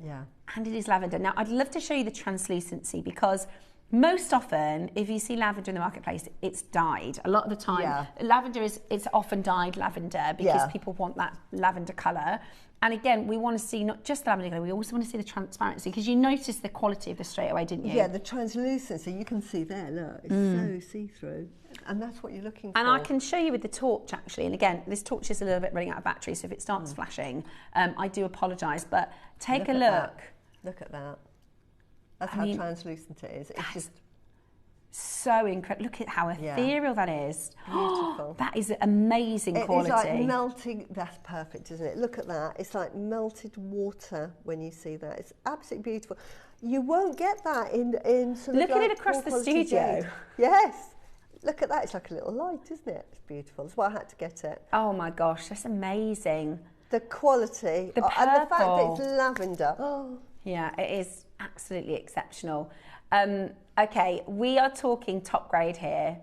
and it is lavender. Now I'd love to show you the translucency, because most often, if you see lavender in the marketplace, it's dyed. A lot of the time, lavender it's often dyed lavender because people want that lavender colour. And again, we want to see not just the lavender colour, we also want to see the transparency, because you noticed the quality of this straight away, didn't you? Yeah, the translucency, you can see there, look, it's so see-through. And that's what you're looking for. And I can show you with the torch, actually. And again, this torch is a little bit running out of battery, so if it starts flashing, I do apologise. But take a look. Look at that. That's how translucent it is. It's just So incredible. Look at how ethereal that is. Beautiful. That is amazing quality. It's like melting. That's perfect, isn't it? Look at that. It's like melted water when you see that. It's absolutely beautiful. You won't get that in sort of Look at it across the studio. Jade. Yes. Look at that. It's like a little light, isn't it? It's beautiful. That's why I had to get it. Oh my gosh, that's amazing. The quality. The purple. And the fact that it's lavender. Oh. Yeah, it is absolutely exceptional. Okay, we are talking top grade here.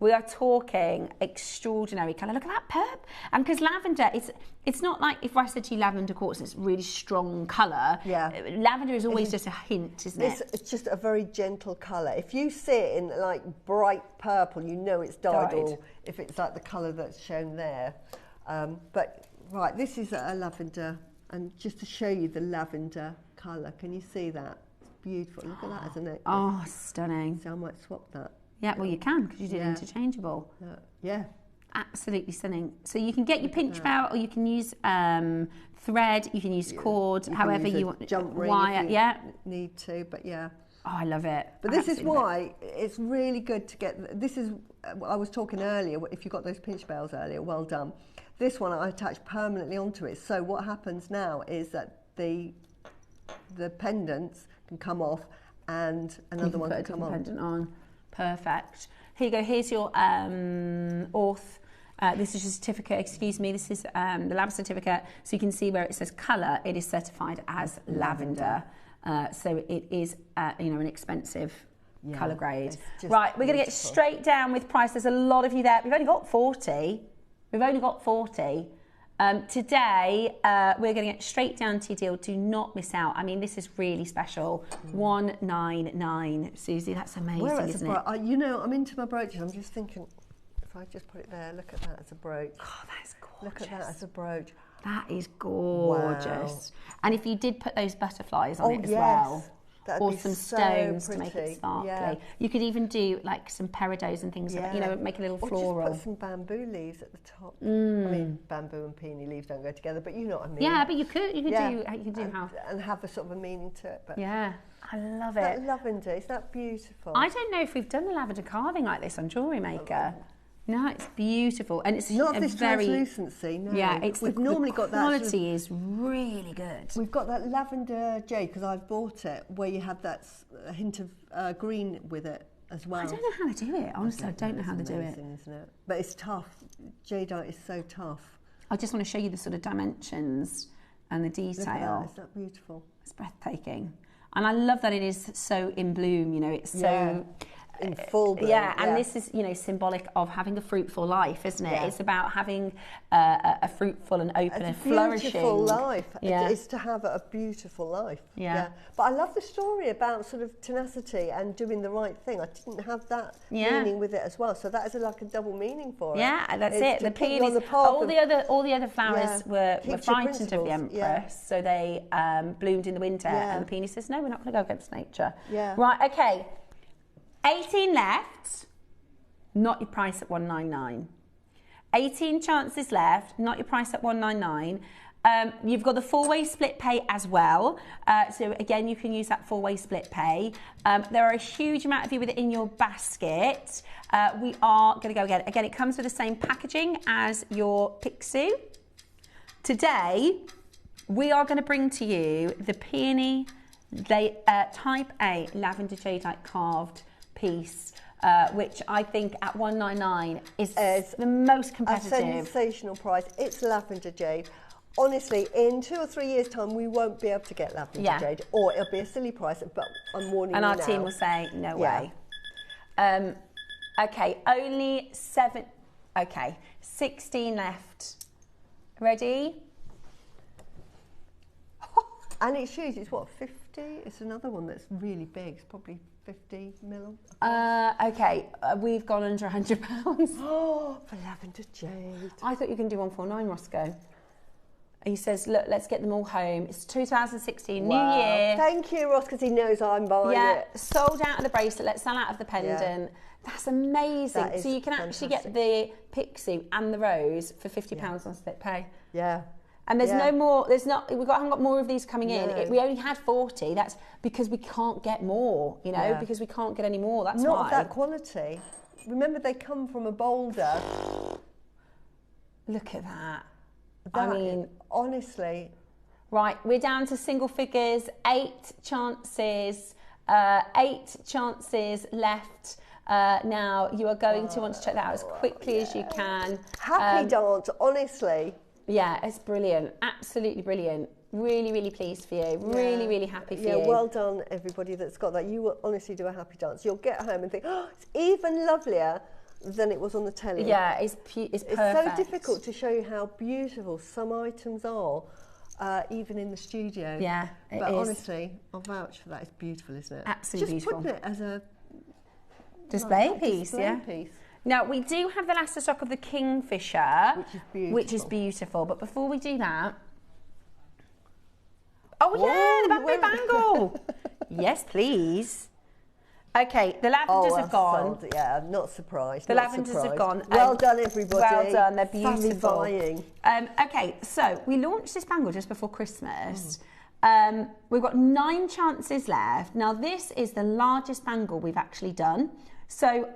We are talking extraordinary colour. Look at that purple. And because lavender, it's not like if I said to you lavender quartz, it's really strong colour. Yeah. Lavender is always just a hint, isn't it? It's just a very gentle colour. If you see it in like bright purple, you know it's dyed, or if it's like the colour that's shown there. But right, this is a lavender, and just to show you the lavender colour, can you see that? It's beautiful. Look at that as a necklace. Oh, stunning. So I might swap that. Yeah, well you can because you did interchangeable. Yeah. Absolutely stunning. So you can get your pinch belt, or you can use thread, you can use cord, however you want. Jump ring wire, if you need to, but yeah. Oh, I love it. But this is why it's really good to get, this is, I was talking earlier, if you got those pinch bells earlier, well done. This one I attach permanently onto it. So what happens now is that the pendants can come off and another one can come on. Pendant on. Perfect. Here you go. Here's your auth. This is your certificate. Excuse me. This is the lab certificate. So you can see where it says colour. It is certified as lavender. So it is, an expensive colour grade. Right. We're going to get straight down with price. There's a lot of you there. We've only got 40. Today, we're going to get straight down to your deal. Do not miss out. I mean, this is really special. 199, Susie. That's amazing, isn't it? I'm into my brooches. I'm just thinking, if I just put it there, look at that as a brooch. Oh, that's gorgeous. Look at that as a brooch. That is gorgeous. Wow. And if you did put those butterflies on it as well. Or some stones to make it sparkly. Yeah. You could even do like some peridots and things, make a little floral. Or just put some bamboo leaves at the top. I mean, bamboo and peony leaves don't go together, but you know what I mean. Yeah, but you could do how and have a sort of a meaning to it. But yeah, I love it. That lavender, is that beautiful? I don't know if we've done a lavender carving like this on JewelleryMaker. No, it's beautiful, and it's not this very translucency. No. Yeah, we've normally got that. Quality is really good. We've got that lavender jade because I've bought it, where you have that hint of green with it as well. I don't know how to do it. Honestly, I don't know how to do it. Isn't it? But it's tough. Jadeite is so tough. I just want to show you the sort of dimensions and the detail. Look at that. Is that beautiful? It's breathtaking, and I love that it is so in bloom. It's so. In full bloom. And this is, symbolic of having a fruitful life, isn't it? Yeah. It's about having a fruitful and open and flourishing. Beautiful life. Yeah. It's to have a beautiful life. Yeah. But I love the story about sort of tenacity and doing the right thing. I didn't have that meaning with it as well. So that is like a double meaning for it. Yeah, that's it. The peonies, all the other flowers were frightened of the Empress, so they bloomed in the winter. And the peony says, no, we're not going to go against nature. Yeah. Right, okay. 18 left, not your price at 199. 18 chances left, not your price at 199. You've got the four-way split pay as well. So again, you can use that four-way split pay. There are a huge amount of you with it in your basket. We are going to go again. Again, it comes with the same packaging as your Pixie. Today, we are going to bring to you the Peony Type A Lavender Jadeite carved piece, which I think at 199 is the most competitive. A sensational price. It's lavender jade. Honestly, in 2 or 3 years' time, we won't be able to get lavender jade, or it'll be a silly price. But I'm warning you now. And our team will say no way. Okay, only 7. Okay, 16 left. Ready? And it's huge. It's what, 50? It's another one that's really big. It's probably 50 mil. Okay, we've gone under £100. Oh, for lavender jade. I thought you were going to do 149, Roscoe. He says, look, let's get them all home. It's 2016, New Year. Thank you, Ross, because he knows I'm buying it. Yeah, sold out of the bracelet. Let's sell out of the pendant. Yeah. That's amazing. That so you can actually get the Pixie and the Rose for £50 on split pay. Yeah. And there's no more, haven't got more of these coming in. No. We only had 40. That's because we can't get more, you know, because we can't get any more. That's not why. of that quality. Remember, they come from a boulder. Look at that. I mean, honestly. Right, we're down to single figures, 8 chances, 8 chances left. Now, you are going to want to check that out as quickly as you can. Happy dance, honestly. Yeah, it's brilliant. Absolutely brilliant. Really, really pleased for you. Really, really happy for you. Yeah, well done, everybody that's got that. You will honestly do a happy dance. You'll get home and think, oh, it's even lovelier than it was on the telly. Yeah, it's perfect. It's so difficult to show you how beautiful some items are, even in the studio. Yeah, it but is. honestly, I'll vouch for that. It's beautiful, isn't it? Absolutely Just beautiful. putting it as a display piece, display yeah. piece. Now, we do have the last of stock of the Kingfisher, Which is beautiful. But before we do that, the bamboo bangle. Yes, please. Okay, the lavenders have gone. Sold. Yeah, I'm not surprised. The lavenders have gone. Well done, everybody. Well done, they're beautiful. Buying. Okay, so we launched this bangle just before Christmas. We've got 9 chances left. Now, this is the largest bangle we've actually done. So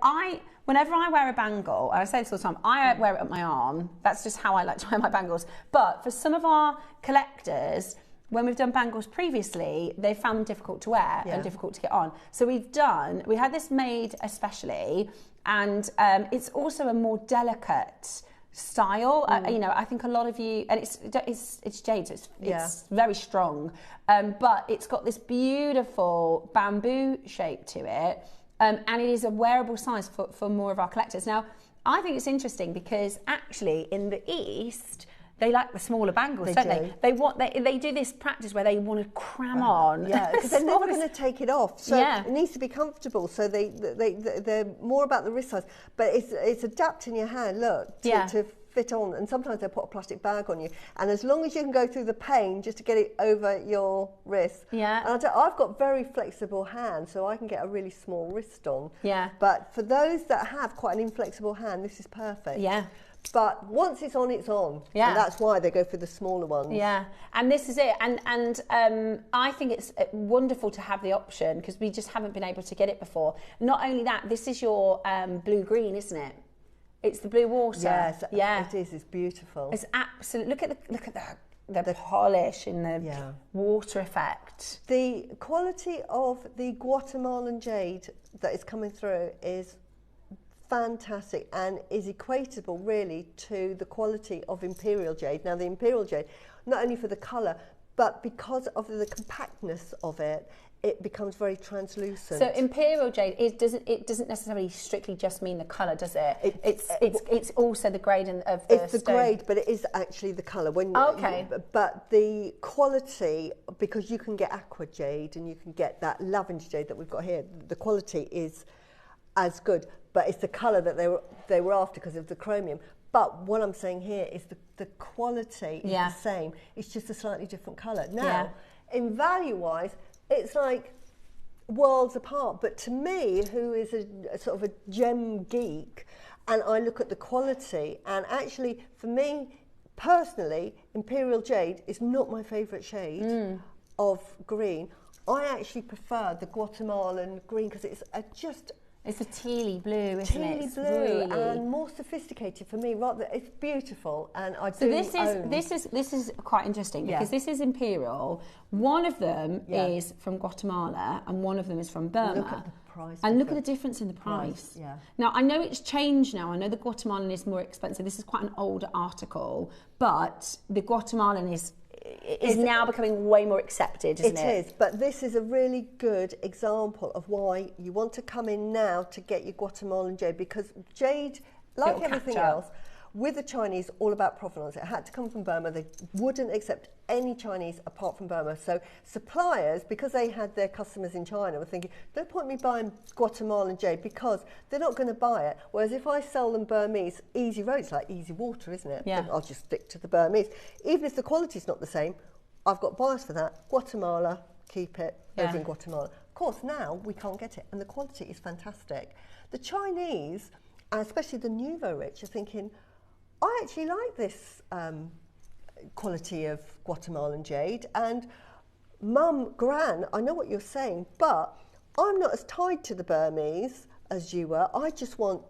whenever I wear a bangle, and I say this all the time, I wear it up my arm. That's just how I like to wear my bangles. But for some of our collectors, when we've done bangles previously, they found them difficult to wear and difficult to get on. So we had this made especially, and it's also a more delicate style. You know, I think a lot of you, and it's jade, so it's very strong, but it's got this beautiful bamboo shape to it. And it is a wearable size for more of our collectors. Now, I think it's interesting because actually in the East, they like the smaller bangles, don't they? They do this practice where they want to cram on. Yeah, because they're never going to take it off. So it needs to be comfortable. So they're more about the wrist size. But it's adapting your hand, look, to fit on. And sometimes they put a plastic bag on you. And as long as you can go through the pain just to get it over your wrist. Yeah. And I've got very flexible hands, so I can get a really small wrist on. Yeah. But for those that have quite an inflexible hand, this is perfect. Yeah. But once it's on, it's on. Yeah. And that's why they go for the smaller ones. Yeah, and this is it. And I think it's wonderful to have the option because we just haven't been able to get it before. Not only that, this is your blue-green, isn't it? It's the blue water. Yes, yeah. it is. It's beautiful. It's absolute. Look at the polish and the water effect. The quality of the Guatemalan jade that is coming through is fantastic and is equatable really to the quality of imperial jade. Now, the imperial jade, not only for the colour, but because of the compactness of it, it becomes very translucent. So imperial jade doesn't necessarily strictly just mean the colour, does it? It's also the grade of the It's the stone. grade, but it is actually the colour. But the quality, because you can get aqua jade and you can get that lavender jade that we've got here, the quality is as good. But it's the colour that they were after because of the chromium. But what I'm saying here is the quality is the same. It's just a slightly different colour. Now, in value-wise, it's like worlds apart. But to me, who is a sort of a gem geek, and I look at the quality, and actually, for me personally, imperial jade is not my favourite shade of green. I actually prefer the Guatemalan green because it's It's a tealy blue, isn't it? Tealy blue and more sophisticated for me. Rather, it's beautiful, and I do own. This is quite interesting because this is imperial. One of them is from Guatemala, and one of them is from Burma. Look at the price. And look at the difference in the price. Yeah. Now, I know it's changed now. I know the Guatemalan is more expensive. This is quite an older article, but the Guatemalan is now becoming way more accepted, isn't it? It is, but this is a really good example of why you want to come in now to get your Guatemalan jade, because jade, like everything else, with the Chinese, all about provenance. It had to come from Burma. They wouldn't accept any Chinese apart from Burma. So suppliers, because they had their customers in China, were thinking, no point me buying Guatemalan jade because they're not going to buy it. Whereas if I sell them Burmese, easy road, it's like easy water, isn't it? Yeah. I'll just stick to the Burmese. Even if the quality's not the same, I've got buyers for that. Guatemala, keep it over in Guatemala. Of course, now we can't get it, and the quality is fantastic. The Chinese, especially the Nouveau Rich, are thinking, I actually like this quality of Guatemalan jade. And Mum, Gran, I know what you're saying, but I'm not as tied to the Burmese as you were. I just want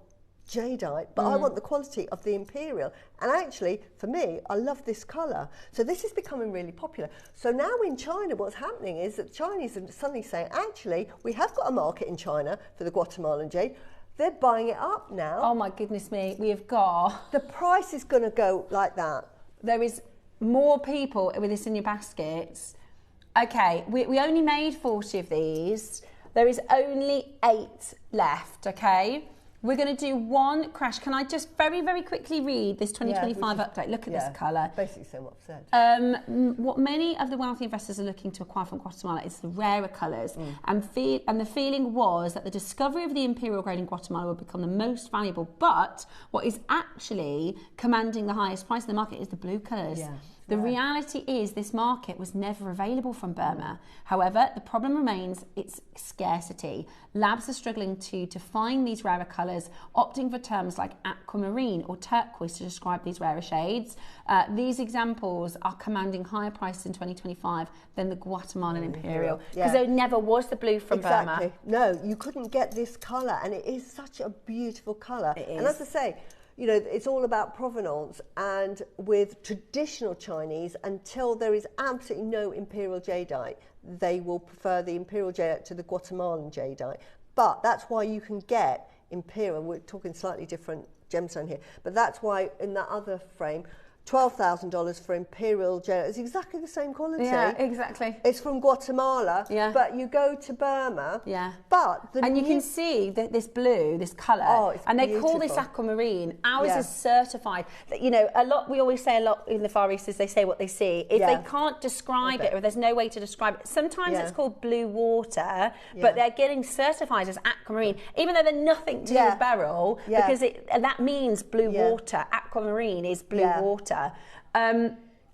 jadeite, but I want the quality of the imperial. And actually, for me, I love this colour. So this is becoming really popular. So now in China, what's happening is that the Chinese are suddenly saying, actually, we have got a market in China for the Guatemalan jade. They're buying it up now. Oh my goodness me, we have got... The price is going to go like that. There is more people with this in your baskets. Okay, we only made 40 of these. There is only 8 left, okay? We're going to do one crash. Can I just very, very quickly read this 2025 update? Look at this colour. Basically saying what I've said. What many of the wealthy investors are looking to acquire from Guatemala is the rarer colours. And the feeling was that the discovery of the imperial grade in Guatemala would become the most valuable. But what is actually commanding the highest price in the market is the blue colours. Yeah. The reality is this market was never available from Burma. However, the problem remains its scarcity. Labs are struggling to define these rarer colours, opting for terms like aquamarine or turquoise to describe these rarer shades. These examples are commanding higher prices in 2025 than the Guatemalan Imperial, because there never was the blue from Burma. No, you couldn't get this colour, and it is such a beautiful colour. It is. And as I say, you know, it's all about provenance, and with traditional Chinese, until there is absolutely no imperial jadeite, they will prefer the imperial jadeite to the Guatemalan jadeite. But that's why you can get imperial. We're talking slightly different gemstone here, but that's why in that other frame, $12,000 for imperial jadeite. It's exactly the same quality. Yeah, exactly. It's from Guatemala, but you go to Burma, but and you can see that this blue, this colour, and they call this aquamarine. Ours is certified. You know, we always say a lot in the Far East is they say what they see. If they can't describe it, or there's no way to describe it, sometimes it's called blue water, but they're getting certified as aquamarine, even though they're nothing to do with beryl, because that means blue water. Aquamarine is blue water.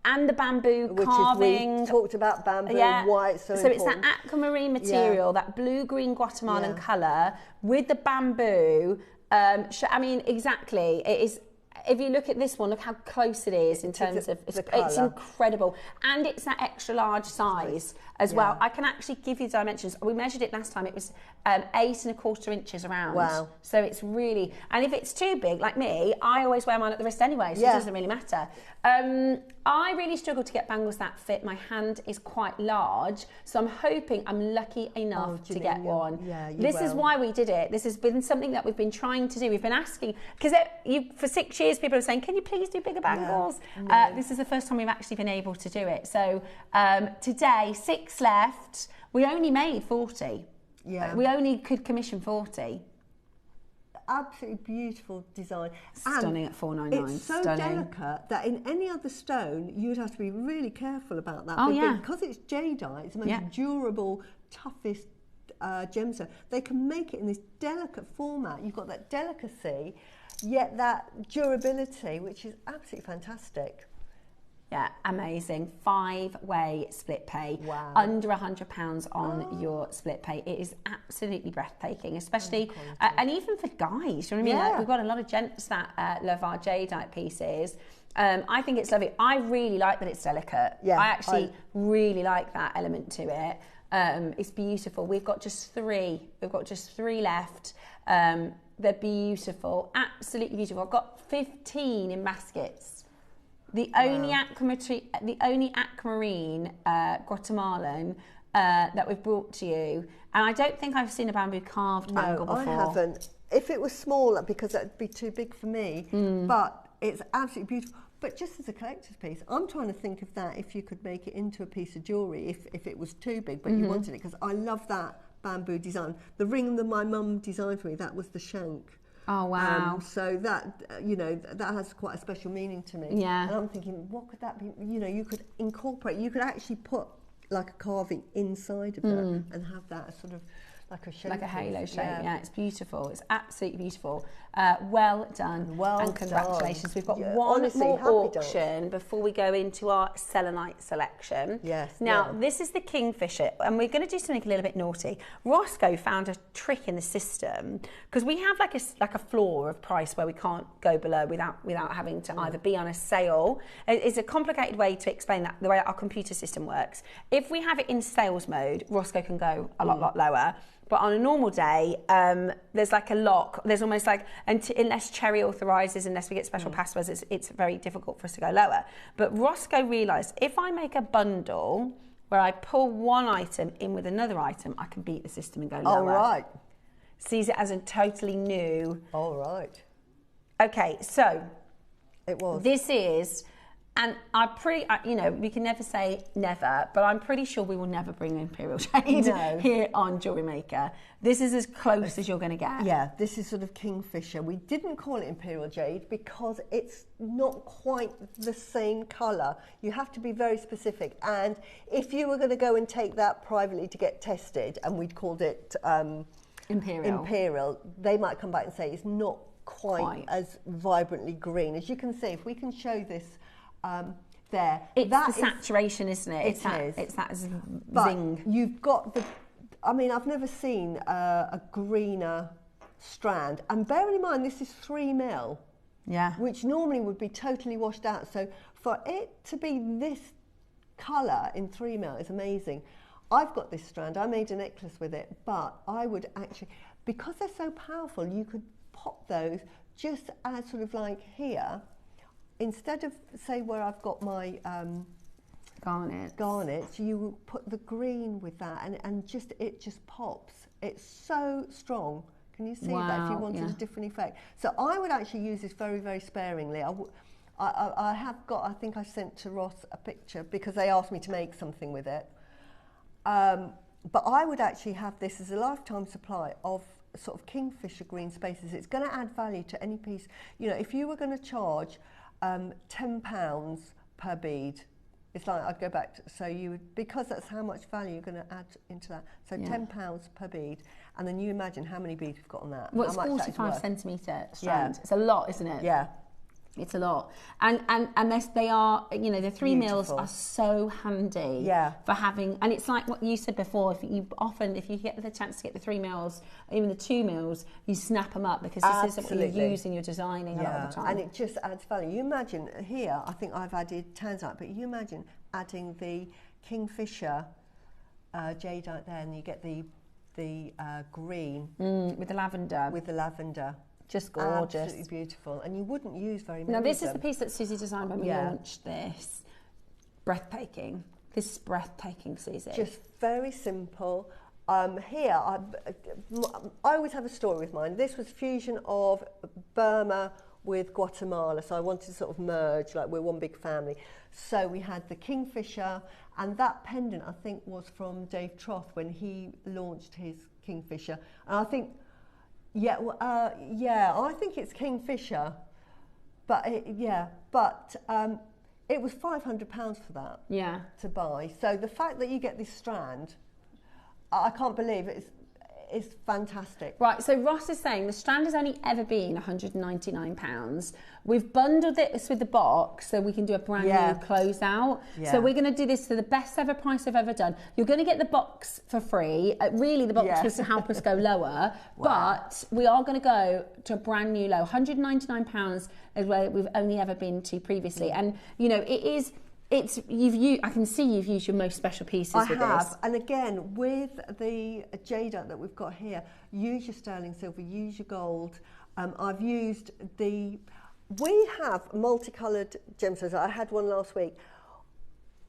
And the bamboo carving. We talked about bamboo, why it's so important. It's that aquamarine material, that blue-green Guatemalan colour with the bamboo. I mean, exactly. It is. If you look at this one, look how close it is in terms of it's incredible, and it's that extra large size as well. I can actually give you dimensions. We measured it last time. It was 8 1/4 inches around. Wow! So it's really, and if it's too big, like me, I always wear mine at the wrist anyway, so it doesn't really matter. I really struggle to get bangles that fit. My hand is quite large, so I'm hoping I'm lucky enough to get one. This is why we did it. This has been something that we've been trying to do. We've been asking, because for 6 years people are saying, can you please do bigger bangles? This is the first time we've actually been able to do it. So today, 6 left. We only made 40. We only could commission 40. Absolutely beautiful design. Stunning at $4.99. It's so delicate that in any other stone you would have to be really careful about that. Because it's jadeite, it's the most durable, toughest gemstone. They can make it in this delicate format. You've got that delicacy, yet that durability, which is absolutely fantastic. Yeah, amazing. 5-way split pay. Wow. Under £100 on your split pay. It is absolutely breathtaking, especially, and even for guys, you know what I mean? Like, we've got a lot of gents that love our jadeite pieces. I think it's lovely. I really like that it's delicate. I actually really like that element to it. It's beautiful. We've got just 3. We've got just 3 left. They're beautiful, absolutely beautiful. I've got 15 in baskets. The only aquamarine Guatemalan that we've brought to you, and I don't think I've seen a bamboo carved bangle before. No, I haven't. If it was smaller, because that'd be too big for me, but it's absolutely beautiful. But just as a collector's piece, I'm trying to think of that if you could make it into a piece of jewellery, if it was too big, but you wanted it, because I love that bamboo design. The ring that my mum designed for me, that was the shank. Oh, wow. So that, you know, that has quite a special meaning to me. Yeah. And I'm thinking, what could that be? You know, you could incorporate, you could actually put like a carving inside of that and have that sort of Like a show like a piece. halo shape. Yeah. Yeah, it's beautiful. It's absolutely beautiful. Well done. Well and congratulations. done. We've got Yeah, one honestly, more happy auction before we go into our selenite selection. Yes. Now, this is the Kingfisher, and we're going to do something a little bit naughty. Roscoe found a trick in the system because we have like a floor of price where we can't go below without having to either be on a sale. It's a complicated way to explain that, the way our computer system works. If we have it in sales mode, Roscoe can go a lot lower. But on a normal day, there's like a lock. There's almost like, unless Cherry authorises, unless we get special passwords, it's very difficult for us to go lower. But Roscoe realised if I make a bundle where I pull one item in with another item, I can beat the system and go lower. All right. Sees it as a totally new. All right. Okay, so It was. this is. And we can never say never, but I'm pretty sure we will never bring Imperial Jade here on Jewellery Maker. This is as close as you're going to get. Yeah, this is sort of Kingfisher. We didn't call it Imperial Jade because it's not quite the same colour. You have to be very specific. And if you were going to go and take that privately to get tested, and we'd called it Imperial, they might come back and say it's not quite as vibrantly green. As you can see, if we can show this there. It's the saturation, isn't it? It's that zing. You've got the, I mean, I've never seen a greener strand. And bearing in mind, this is 3mm. Yeah. Which normally would be totally washed out. So for it to be this colour in 3mm is amazing. I've got this strand. I made a necklace with it, but I would actually, because they're so powerful, you could pop those just as sort of like here. Instead of, say, where I've got my garnets, you put the green with that, and it just pops. It's so strong. Can you see that if you wanted a different effect? So I would actually use this very, very sparingly. I have got, I think I sent to Ross a picture because they asked me to make something with it. But I would actually have this as a lifetime supply of sort of Kingfisher green spaces. It's going to add value to any piece. You know, if you were going to charge £10 per bead, it's like I'd go back to, so you would, because that's how much value you're going to add into that. So £10 per bead, and then you imagine how many beads we've got on that. Well, it's 45 centimetre strand. Yeah. It's a lot, isn't it? Yeah. It's a lot. And they are, you know, the 3mm are so handy for having, and it's like what you said before, if you get the chance to get the 3mm, even the 2mm, you snap them up because this is what you use in your designing a lot of the time. And it just adds value. You imagine here, I think I've added tanzanite, but you imagine adding the Kingfisher jadeite there, and you get the green. With the lavender. With the lavender. Just gorgeous. Absolutely beautiful. And you wouldn't use very many. Now, this is the piece that Susie designed when we launched this. Breathtaking. This is breathtaking, Susie. Just very simple. Here, I always have a story with mine. This was fusion of Burma with Guatemala, so I wanted to sort of merge, like we're one big family. So we had the Kingfisher, and that pendant, I think, was from Dave Troth when he launched his Kingfisher. And I think, I think it's Kingfisher, but it was £500 for that to buy. So the fact that you get this strand, I can't believe it's fantastic. Right, so Ross is saying the strand has only ever been £199. We've bundled this with the box so we can do a brand new closeout. Yeah. So we're going to do this for the best ever price I've ever done. You're going to get the box for free. Really, the box was to help us go lower. But we are going to go to a brand new low. £199 is where we've only ever been to previously. And, you know, I can see you've used your most special pieces with this. I have, and again, with the jadeite that we've got here, use your sterling silver, use your gold. I've used we have multicoloured gemstones. I had one last week.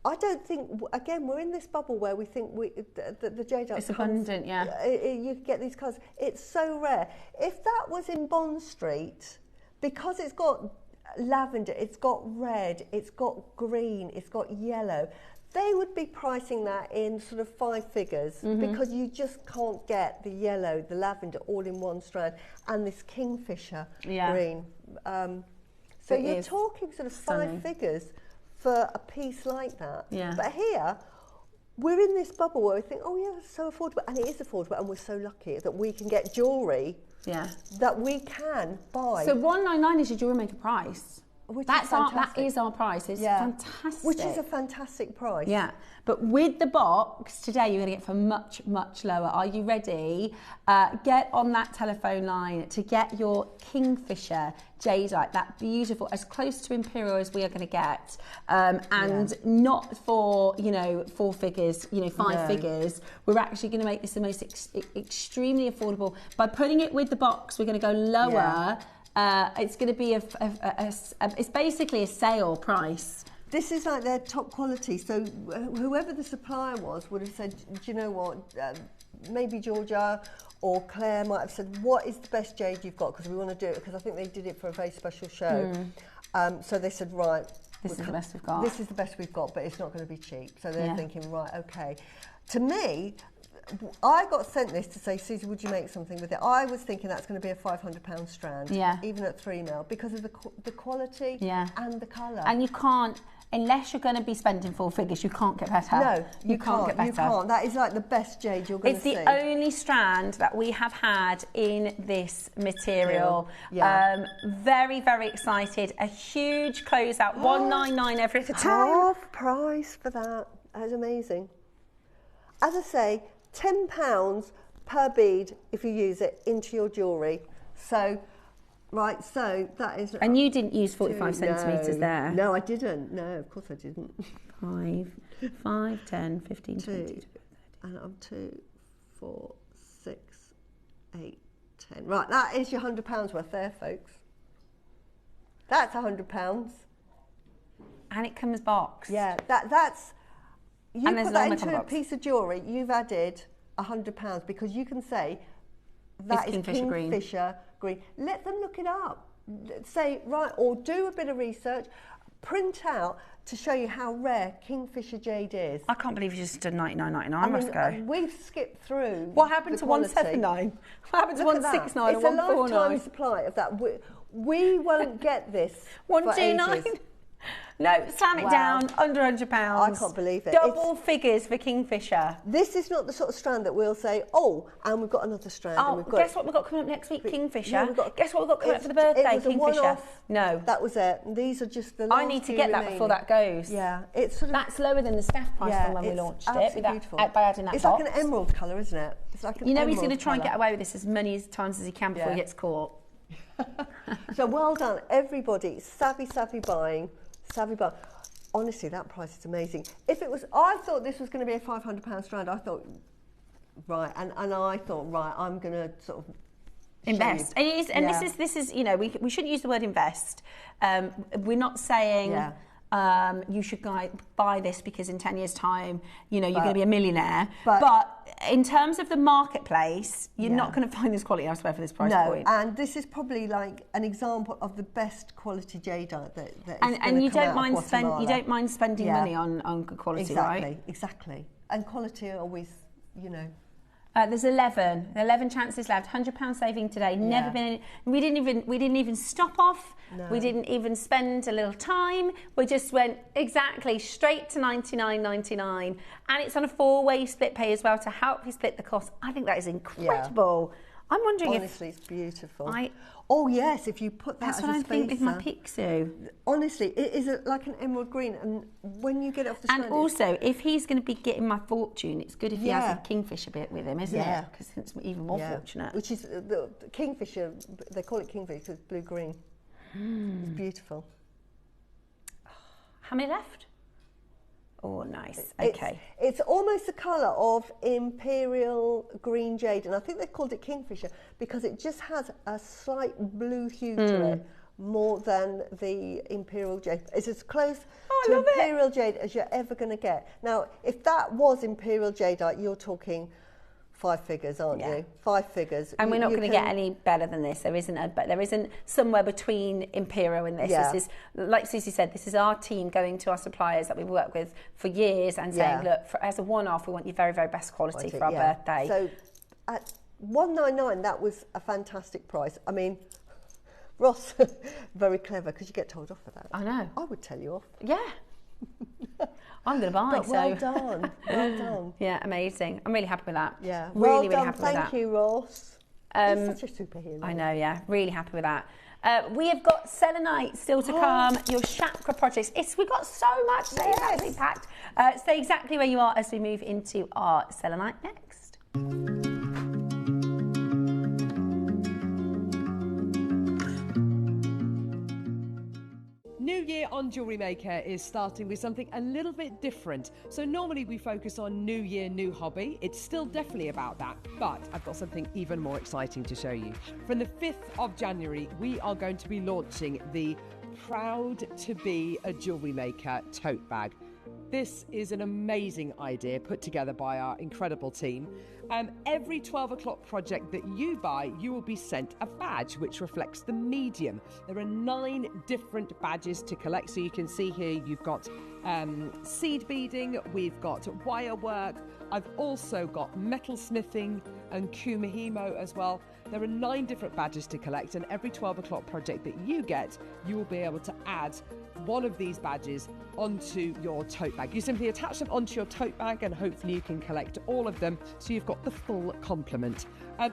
I don't think, again, we're in this bubble where we think the jadeite it's abundant, you get these colours. It's so rare. If that was in Bond Street, because it's got lavender, it's got red, it's got green, it's got yellow, they would be pricing that in sort of 5 figures because you just can't get the yellow, the lavender all in one strand, and this Kingfisher green. So you're talking sort of stunning. 5 figures for a piece like that. Yeah. But here, we're in this bubble where we think, oh yeah, it's so affordable, and it is affordable, and we're so lucky that we can get jewellery that we can buy. So $199 is your Jewellery Maker price. That is our price. It's fantastic. Which is a fantastic price. Yeah, but with the box today, you're going to get for much, much lower. Are you ready? Get on that telephone line to get your Kingfisher jadeite, that beautiful, as close to Imperial as we are going to get, and not for, you know, 4 figures, you know, 5 figures. We're actually going to make this the most extremely affordable. By putting it with the box, we're going to go lower. It's going to be it's basically a sale price. This is like their top quality. So whoever the supplier was would have said, do you know what? Maybe Georgia or Claire might have said, what is the best jade you've got? Because we want to do it. Because I think they did it for a very special show. So they said, right, this is the best we've got. This is the best we've got, but it's not going to be cheap. So they're thinking, right, okay. To me, I got sent this to say, Susie, would you make something with it? I was thinking that's going to be a £500 strand, even at 3mm, because of the quality and the colour. And you can't, unless you're going to be spending 4 figures, you can't get better. No, you can't get better. You can't. That is like the best jade you're going to see. It's the only strand that we have had in this material. Very, very excited. A huge closeout, $199 every time. Half price for that. That is amazing. As I say, £10 per bead if you use it into your jewellery. So, right, so that is... And you didn't use 45 centimetres there? No, I didn't. No, of course I didn't. 5, 10, 15, 20. And I'm 2, 4, 6, 8, 10. Right, that is your £100 worth there, folks. That's £100. And it comes boxed. Yeah, that's... You and put that into a piece of jewellery, you've added £100 because you can say that is Kingfisher green. Let them look it up. Say, right, or do a bit of research, print out to show you how rare Kingfisher jade is. I can't believe you just did $99.99. I must go. We've skipped through. What happened to $179? What happened to $169 and $149? It's a lifetime supply of that. We won't get this. $129. No, slam it down, under £100. I can't believe it. Double figures for Kingfisher. This is not the sort of strand that we'll say, oh, and we've got another strand. Oh, and we've got guess what we've got coming up next week? Kingfisher. Yeah, guess what we've got coming up for the birthday? It was Kingfisher. No. That was it. These are just the last I need to get that before that goes. Yeah. It's sort of, that's lower than the staff price from when we launched it. Beautiful. By adding that it's box. like an emerald colour, isn't it? It's like an you know he's going to try and get away with this as many times as he can before he gets caught. So well done, everybody. Savvy buying. Savvy buying. Honestly, that price is amazing. If it was, I thought this was going to be a £500 strand. I thought, right, and I thought, right, I'm going to sort of invest. And this is, you know, we shouldn't use the word invest. We're not saying you should buy this because in 10 years' time, you know, you're going to be a millionaire. But in terms of the marketplace, you're not going to find this quality elsewhere for this price point. And this is probably like an example of the best quality jadeite that and you don't mind spending money on good quality, right? Exactly. And quality always, you know. There's 11 chances left. £100 saving today. Never been. We didn't even stop off. No. We didn't even spend a little time. We just went straight to $99.99, and it's on a 4-way split pay as well to help you split the cost. I think that is incredible. I'm wondering honestly, it's beautiful. Oh yes, if you put that that's as what a I'm thinking with my Pixie. Honestly, it is like an emerald green, and when you get it off the strand... And also, if he's going to be getting my fortune, it's good if he has a Kingfisher bit with him, isn't it? Because it's even more fortunate. Which is, the Kingfisher, they call it Kingfisher because it's blue-green. It's beautiful. How many left? Oh, nice. Okay. It's almost the colour of Imperial Green Jade, and I think they called it Kingfisher because it just has a slight blue hue to it more than the Imperial Jade. It's as close to Imperial Jade as you're ever going to get. Now, if that was Imperial Jadeite, you're talking 5 figures, aren't you? 5 figures. And we're not going to get any better than this. There isn't somewhere between Imperial and this. This is, like Susie said, this is our team going to our suppliers that we've worked with for years and saying, look, as a one-off, we want your very, very best quality for our birthday. So at $199, that was a fantastic price. I mean, Ross, very clever, because you get told off for that. I know. I would tell you off. Yeah. I'm going to buy. But well done, well done. Yeah, amazing. I'm really happy with that. Yeah, really, well done. happy with that. Thank you, Ross. He's such a superhero. I know, yeah, really happy with that. We have got selenite still to come, your chakra projects. We've got so much, stay exactly packed. Stay exactly where you are as we move into our selenite next. New year on Jewellery Maker is starting with something a little bit different. So normally we focus on new year, new hobby. It's still definitely about that, but I've got something even more exciting to show you. From the 5th of January, we are going to be launching the Proud to Be a Jewellery Maker tote bag. This is an amazing idea put together by our incredible team. Every 12 o'clock project that you buy, you will be sent a badge which reflects the medium. There are 9 different badges to collect. So you can see here you've got seed beading, we've got wire work, I've also got metal smithing and kumihimo as well. There are 9 different badges to collect, and every 12 o'clock project that you get, you will be able to add one of these badges onto your tote bag. You simply attach them onto your tote bag and hopefully you can collect all of them so you've got the full complement.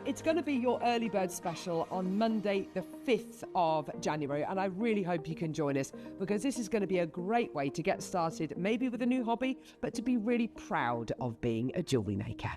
It's going to be your early bird special on Monday the 5th of January, and I really hope you can join us because this is going to be a great way to get started, maybe with a new hobby, but to be really proud of being a jewellery maker.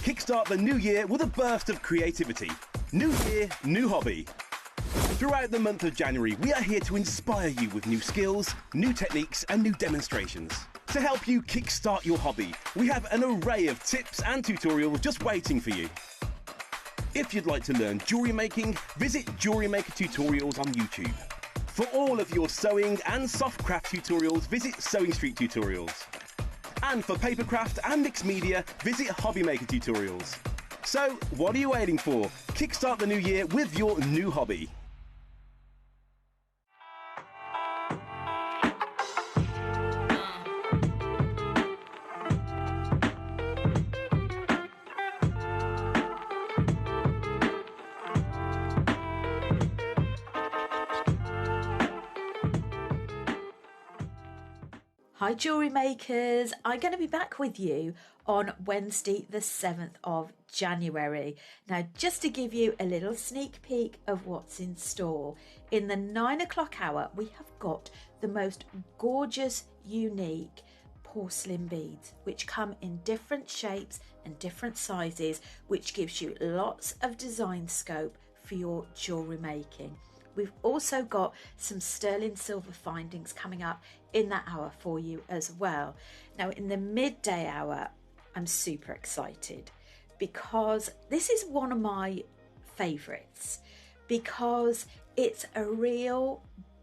Kickstart the new year with a burst of creativity. New year, new hobby. Throughout the month of January, we are here to inspire you with new skills, new techniques and new demonstrations. To help you kickstart your hobby, we have an array of tips and tutorials just waiting for you. If you'd like to learn jewellery making, visit JewelleryMaker tutorials on YouTube. For all of your sewing and soft craft tutorials, visit Sewing Street Tutorials. And for papercraft and mixed media, visit Hobbymaker Tutorials. So, what are you waiting for? Kickstart the new year with your new hobby. Hi jewellery makers, I'm going to be back with you on Wednesday the 7th of January. Now just to give you a little sneak peek of what's in store, in the 9 o'clock hour we have got the most gorgeous, unique porcelain beads which come in different shapes and different sizes, which gives you lots of design scope for your jewellery making. We've also got some sterling silver findings coming up in that hour for you as well. Now in the midday hour, I'm super excited because this is one of my favourites because it's a real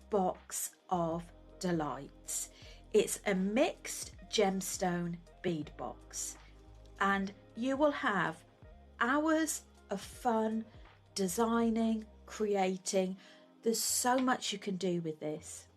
box of delights. It's a mixed gemstone bead box and you will have hours of fun designing, creating. There's so much you can do with this.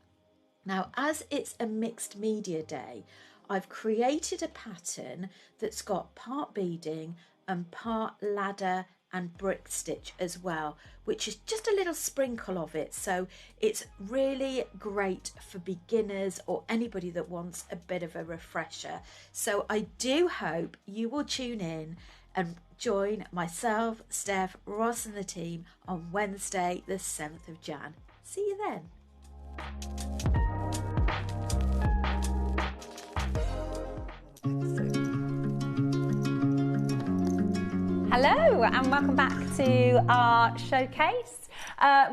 Now, as it's a mixed media day, I've created a pattern that's got part beading and part ladder and brick stitch as well, which is just a little sprinkle of it. So it's really great for beginners or anybody that wants a bit of a refresher. So I do hope you will tune in and join myself, Steph, Ross and the team on Wednesday the 7th of Jan. See you then. Hello and welcome back to our showcase.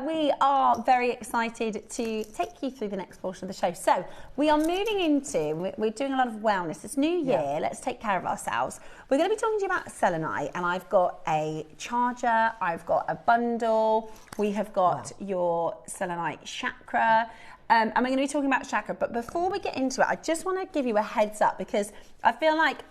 We are very excited to take you through the next portion of the show. So we are moving into, we're doing a lot of wellness. It's New Year, let's take care of ourselves. We're going to be talking to you about selenite, and I've got a charger, I've got a bundle, we have got your selenite chakra. and we're going to be talking about chakra. But before we get into it, I just want to give you a heads up because I feel like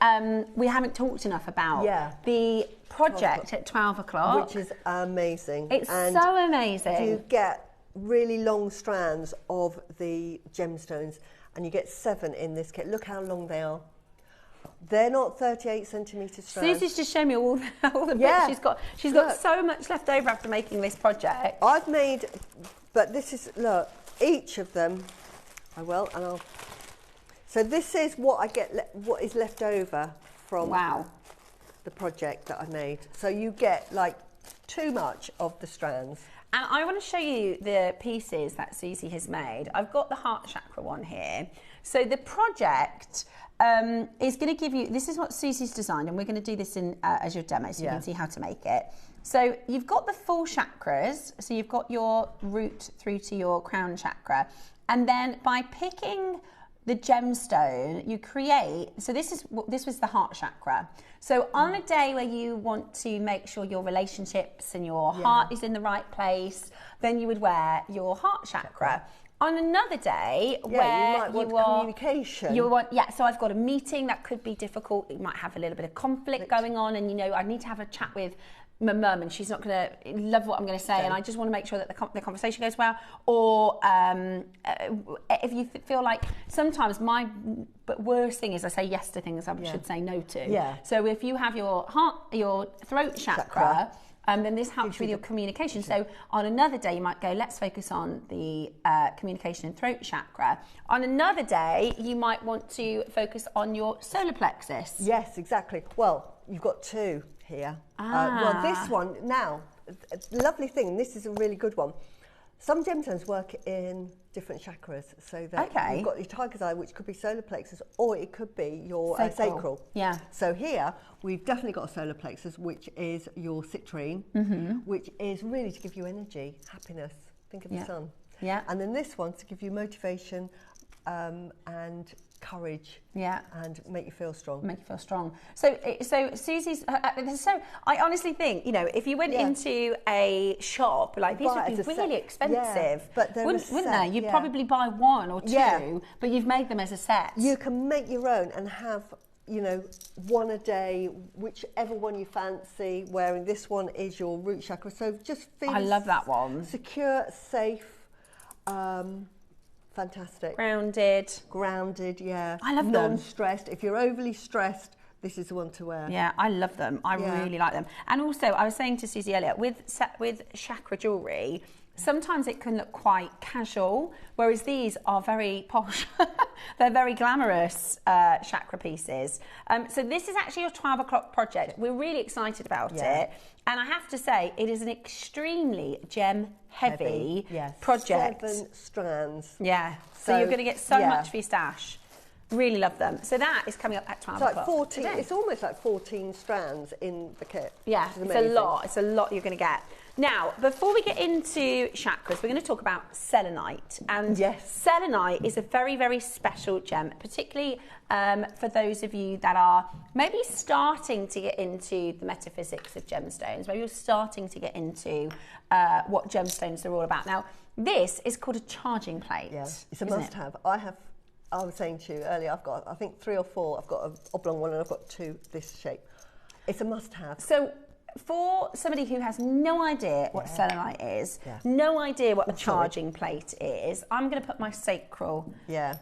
we haven't talked enough about the project at 12 o'clock. Which is amazing. It's so amazing. You get really long strands of the gemstones and you get 7 in this kit. Look how long they are. They're not 38 centimetre strands. Susie's just shown me all the bits she's got. She's got so much left over after making this project. I've made, but this is, look, each of them, I will, and I'll. So this is what I get, what is left over from the project that I made. So you get like too much of the strands. And I want to show you the pieces that Susie has made. I've got the heart chakra one here. So the project is going to give you, this is what Susie's designed, and we're going to do this in as your demo so you can see how to make it. So you've got the full chakras, so you've got your root through to your crown chakra, and then by picking the gemstone, you create, so this was the heart chakra. So on a day where you want to make sure your relationships and your heart is in the right place, then you would wear your heart chakra. On another day where you might want communication. So I've got a meeting that could be difficult. You might have a little bit of conflict going on, and you know I need to have a chat with my mum, and she's not going to love what I'm going to say, and I just want to make sure that the conversation goes well. Or if you feel like sometimes but worst thing is I say yes to things I should say no to. Yeah. So if you have your throat chakra. Then this helps with your communication. So on another day, you might go, let's focus on the communication and throat chakra. On another day, you might want to focus on your solar plexus. Yes, exactly. Well, you've got 2 here. Well, this one, now, lovely thing, this is a really good one. Some gemstones work in different chakras. So that you've got your tiger's eye, which could be solar plexus, or it could be your sacral. Yeah. So here, we've definitely got a solar plexus, which is your citrine, which is really to give you energy, happiness. Think of the sun. Yeah. And then this one's to give you motivation and courage, and make you feel strong. Make you feel strong. So Susie's. So I honestly think, you know, if you went into a shop, like these would be really expensive, but wouldn't they? You'd probably buy 1 or 2, but you've made them as a set. You can make your own and have, you know, 1 a day, whichever one you fancy wearing. This one is your root chakra, so just feel. I love that one. Secure, safe. Fantastic. Grounded, yeah. I love them. Non-stressed. If you're overly stressed, this is the one to wear. Yeah, I love them. I really like them. And also, I was saying to Susie earlier, with chakra jewellery, sometimes it can look quite casual, whereas these are very posh. They're very glamorous chakra pieces. So this is actually your 12 o'clock project. We're really excited about it. And I have to say, it is an extremely gem-heavy project. 7 strands. Yeah. So you're going to get so much for your stash. Really love them. So that is coming up at 12 o'clock. Like 14. It's almost like 14 strands in the kit. Yeah, it's a lot. It's a lot you're going to get. Now, before we get into chakras, we're going to talk about selenite. And selenite is a very, very special gem, particularly for those of you that are maybe starting to get into the metaphysics of gemstones. Maybe you're starting to get into what gemstones are all about. Now, this is called a charging plate. Yeah, it's a must-have. I was saying to you earlier, I've got, I think 3 or 4. I've got an oblong one and I've got 2 this shape. It's a must-have. So, for somebody who has no idea what selenite is, no idea what a charging plate is, I'm going to put my sacral. Yeah.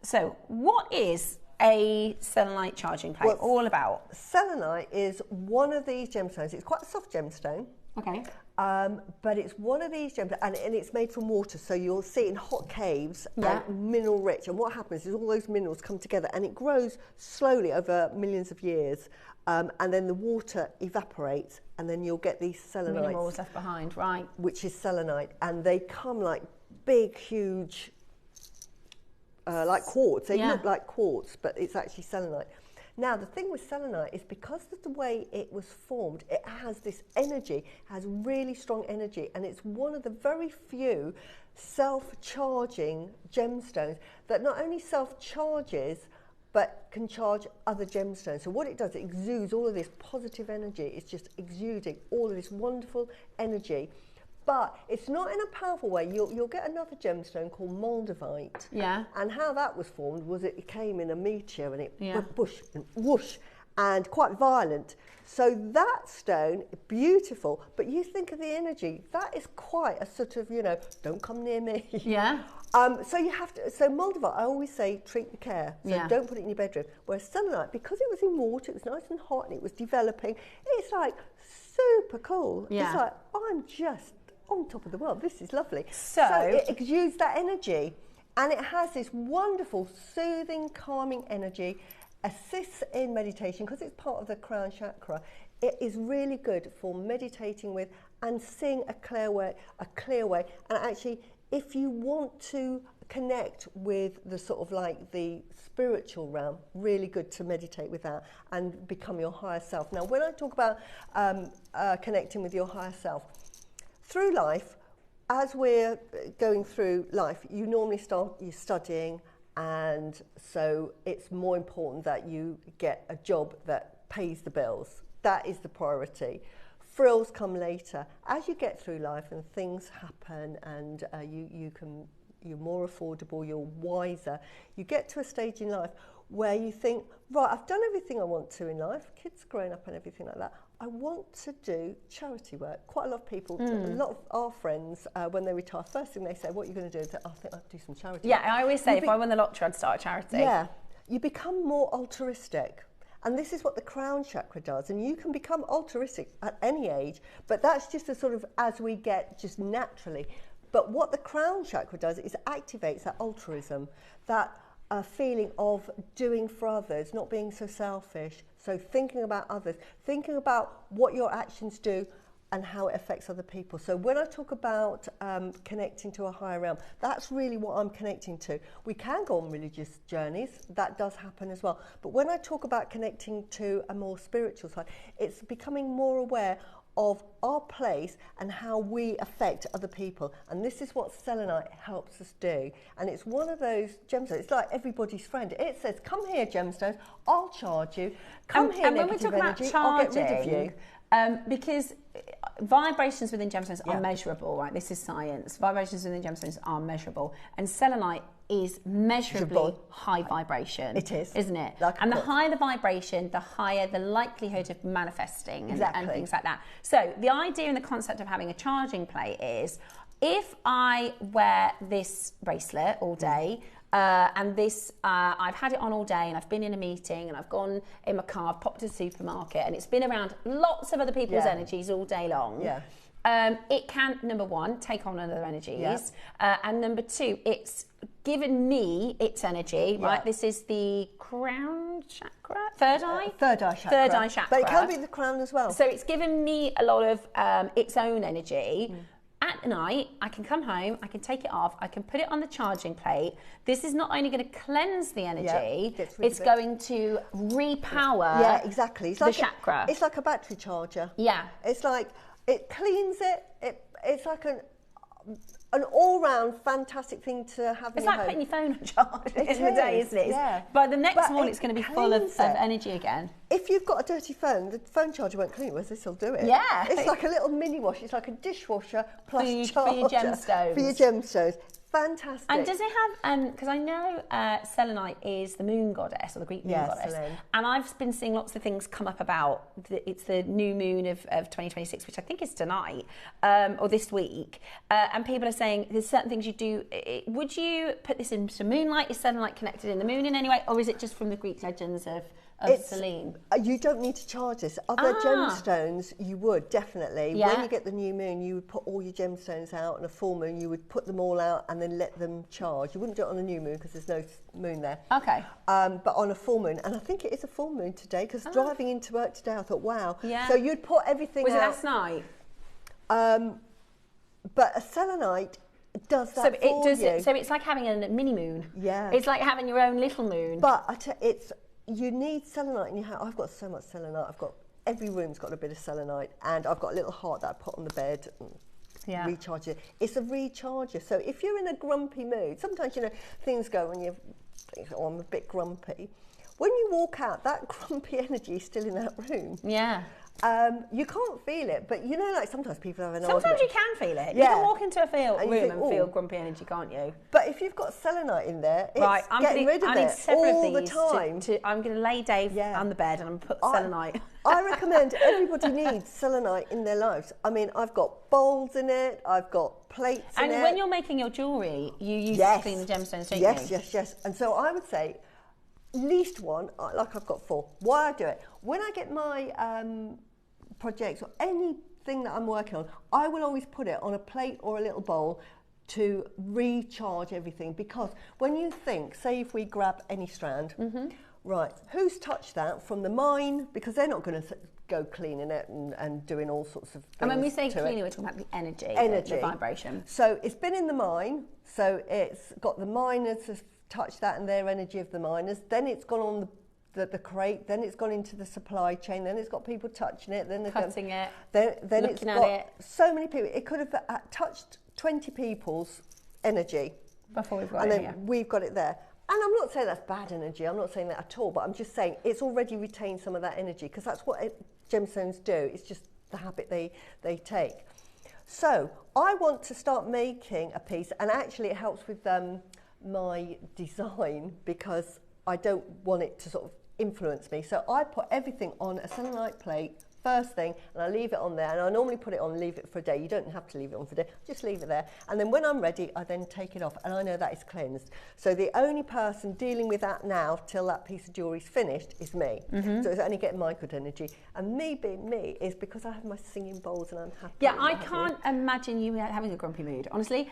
So, what is a selenite charging plate all about? Selenite is one of these gemstones. It's quite a soft gemstone. Okay. But it's one of these gemstones, and it's made from water, so you'll see it in hot caves, and mineral rich. And what happens is all those minerals come together, and it grows slowly over millions of years. And then the water evaporates, and then you'll get these selenites. Minerals left behind, right. Which is selenite, and they come like big, huge, like quartz. They look like quartz, but it's actually selenite. Now, the thing with selenite is because of the way it was formed, it has this energy, has really strong energy, and it's one of the very few self-charging gemstones that not only self-charges, but can charge other gemstones. So what it does, it exudes all of this positive energy. It's just exuding all of this wonderful energy. but it's not in a powerful way. You'll get another gemstone called moldavite. Yeah. And how that was formed was it came in a meteor and it Yeah. whoosh and whoosh and quite violent. So that stone, beautiful, but you think of the energy, that is quite a sort of, you know, don't come near me. Yeah. So you have to, so moldavite, I always say treat with care. So Yeah. don't put it in your bedroom. Whereas selenite, because it was in water, it was nice and hot and it was developing, it's like super cool. Yeah. It's like, I'm just on top of the world. This is lovely. So it exudes that energy and it has this wonderful, soothing, calming energy, assists in meditation because it's part of the crown chakra. It is really good for meditating with and seeing a clear way. And actually, if you want to connect with the sort of like the spiritual realm, really good to meditate with that and become your higher self. Now, when I talk about connecting with your higher self, through life, as we're going through life, you normally start you're studying, and so it's more important that you get a job that pays the bills. That is the priority. Frills come later. As you get through life and things happen and you're more affordable, you're wiser, you get to a stage in life where you think, right, I've done everything I want to in life, kids grown up and everything like that. I want to do charity work. Quite a lot of people, a lot of our friends, when they retire, first thing they say, what are you going to do? I think I'll do some charity work. I always say if I won the lottery, I'd start a charity. Yeah, you become more altruistic. And this is what the crown chakra does. And you can become altruistic at any age, but that's just a sort of as we get just naturally. But what the crown chakra does is activates that altruism, that feeling of doing for others, not being so selfish. So thinking about others, thinking about what your actions do and how it affects other people. So when I talk about connecting to a higher realm, that's really what I'm connecting to. We can go on religious journeys, that does happen as well. But when I talk about connecting to a more spiritual side, it's becoming more aware of our place and how we affect other people. And this is what selenite helps us do. And it's one of those gemstones, it's like everybody's friend. It says, come here, gemstones, I'll charge you. Come here, and when we negative talk about energy, charging, I'll get rid of you. Because vibrations within gemstones are measurable, right? This is science. Vibrations within gemstones are measurable. And selenite is measurably high vibration. It is. Isn't it? Like and the higher the vibration, the higher the likelihood of manifesting and things like that. So the idea and the concept of having a charging plate is, if I wear this bracelet all day, and this, I've had it on all day and I've been in a meeting and I've gone in my car, I've popped to the supermarket and it's been around lots of other people's energies all day long. Yeah. It can, number one, take on other energies. And number two, it's given me its energy, right? This is the crown chakra, third eye? Third eye chakra. Third eye chakra. But it can be the crown as well. So it's given me a lot of its own energy. At night, I can come home, I can take it off, I can put it on the charging plate. This is not only going to cleanse the energy, it's going to repower exactly. It's the like chakra. It's like a battery charger. Yeah. It's like, it cleans it, it's like an all-round fantastic thing to have in It's your like home. putting your phone on charge at the end of the day, isn't it? Yeah. By the next But morning, it it's going to be full of cleans it. energy again. If you've got a dirty phone, the phone charger won't clean it, whereas this will do it. Yeah. It's like a little mini wash. It's like a dishwasher plus For your charger. gemstones. For your gemstones. Fantastic. And does it have, because I know selenite is the moon goddess, or the Greek moon goddess, Selene. and I've been seeing lots of things come up about, it's the new moon of 2026, which I think is tonight, or this week, and people are saying there's certain things you do. Would you put this into moonlight? Is selenite connected in the moon in any way, or is it just from the Greek legends of Selene? You don't need to charge this. Other gemstones, you would, definitely. Yeah. When you get the new moon, you would put all your gemstones out, and a full moon, you would put them all out and then let them charge. You wouldn't do it on a new moon because there's no moon there. Okay. But on a full moon, and I think it is a full moon today, because driving into work today, I thought, wow. Yeah. So you'd put everything Was out. it last night? But a selenite does that So for you. So it's like having a mini moon. Yeah. It's like having your own little moon. But you need selenite in your house. I've got so much selenite. Every room's got a bit of selenite, and I've got a little heart that I put on the bed and recharge it. It's a recharger. So if you're in a grumpy mood, sometimes, things go when you think, oh, I'm a bit grumpy. When you walk out, that grumpy energy is still in that room. Yeah. You can't feel it, but you know, like sometimes people have an Sometimes you can feel it. Yeah. You can walk into a room think, and feel grumpy energy, can't you? But if you've got selenite in there, it's Right, getting rid of I need it several all of the these time. I'm going to lay Dave on the bed and I'm going to put selenite. I recommend everybody needs selenite in their lives. I mean, I've got bowls in it, I've got plates in it. And when you're making your jewellery, you use it to clean the gemstones, don't you? Yes. And so I would say, least one, like I've got 4. Why I do it? When I get my projects or anything that I'm working on, I will always put it on a plate or a little bowl to recharge everything, because when you think, say if we grab any strand, right, who's touched that from the mine, because they're not going to go cleaning it and doing all sorts of things. And when we say to cleaning, it. we're talking about the energy, Energy. the vibration. So it's been in the mine, so it's got the miners have touched that and their energy of the miners, then it's gone on the crate, then it's gone into the supply chain, then it's got people touching it, then Cutting it, then it's looking at got it. so many people. It could have touched 20 people's energy Before we've got and it then here. we've got it there. And I'm not saying that's bad energy, I'm not saying that at all, but I'm just saying it's already retained some of that energy, because that's what gemstones do. It's just the habit they take. So I want to start making a piece, and actually it helps with my design, because I don't want it to sort of influence me. So I put everything on a selenite plate first thing, and I leave it on there, and I normally put it on and leave it for a day. You don't have to leave it on for a day, just leave it there, and then when I'm ready I then take it off, and I know that is cleansed. So the only person dealing with that now till that piece of jewellery is finished is me. So it's only getting my good energy, and me being me is because I have my singing bowls and I'm happy. Yeah, I can't imagine you having a grumpy mood. Honestly,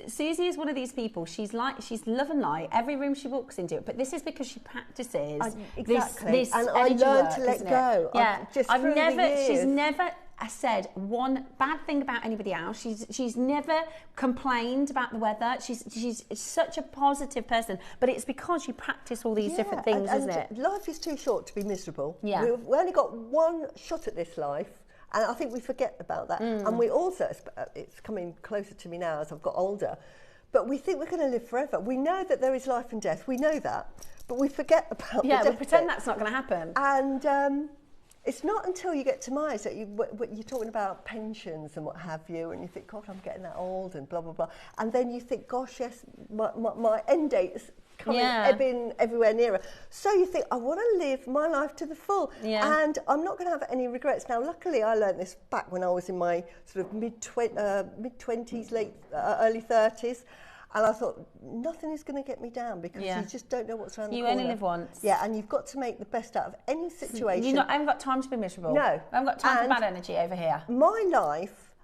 Susie is one of these people. She's love and light. Every room she walks into it, but this is because she practices this and I energy learned work, to let isn't it? go. Yeah, she's Years. never said one bad thing about anybody else. She's never complained about the weather. She's such a positive person, but it's because you practice all these different things, isn't it? Life is too short to be miserable. Yeah. We only got one shot at this life, and I think we forget about that. And we also, it's coming closer to me now as I've got older, but we think we're going to live forever. We know that there is life and death. We know that, but we forget about the death we pretend bit. that's not going to happen. And it's not until you get to my age that you're talking about pensions and what have you, and you think, God, I'm getting that old and blah, blah, blah. And then you think, gosh, yes, my end date's coming, ebbing everywhere nearer. So you think, I want to live my life to the full. Yeah. And I'm not going to have any regrets. Now, luckily, I learned this back when I was in my sort of mid-20s, early 30s. And I thought, nothing is going to get me down, because you just don't know what's around the corner. You only live once. Yeah, and you've got to make the best out of any situation. I haven't got time to be miserable. No. I haven't got time for bad energy over here. My life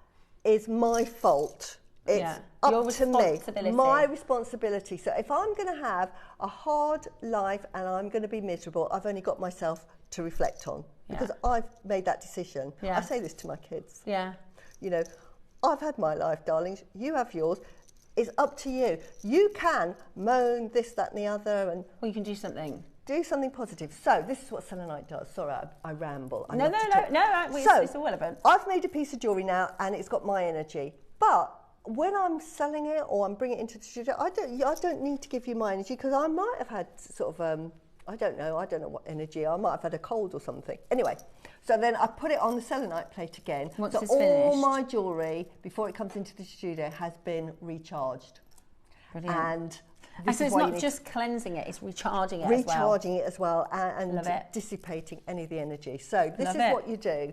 is my fault. It's up to me. My responsibility. So if I'm going to have a hard life and I'm going to be miserable, I've only got myself to reflect on, because I've made that decision. I say this to my kids. Yeah. You know, I've had my life, darlings. You have yours. It's up to you. You can moan this, that and the other, and you can do something. Do something positive. So this is what selenite does. Sorry, I ramble. No, it's all relevant. I've made a piece of jewellery now, and it's got my energy. But when I'm selling it or I'm bringing it into the studio, I don't need to give you my energy, because I might have had sort of I don't know what energy. I might have had a cold or something. Anyway, so then I put it on the selenite plate again. Once so it's all finished, my jewellery, before it comes into the studio, has been recharged. Brilliant. And so it's not just cleansing it, it's recharging it as well. Recharging it as well, and dissipating any of the energy. So this is what you do.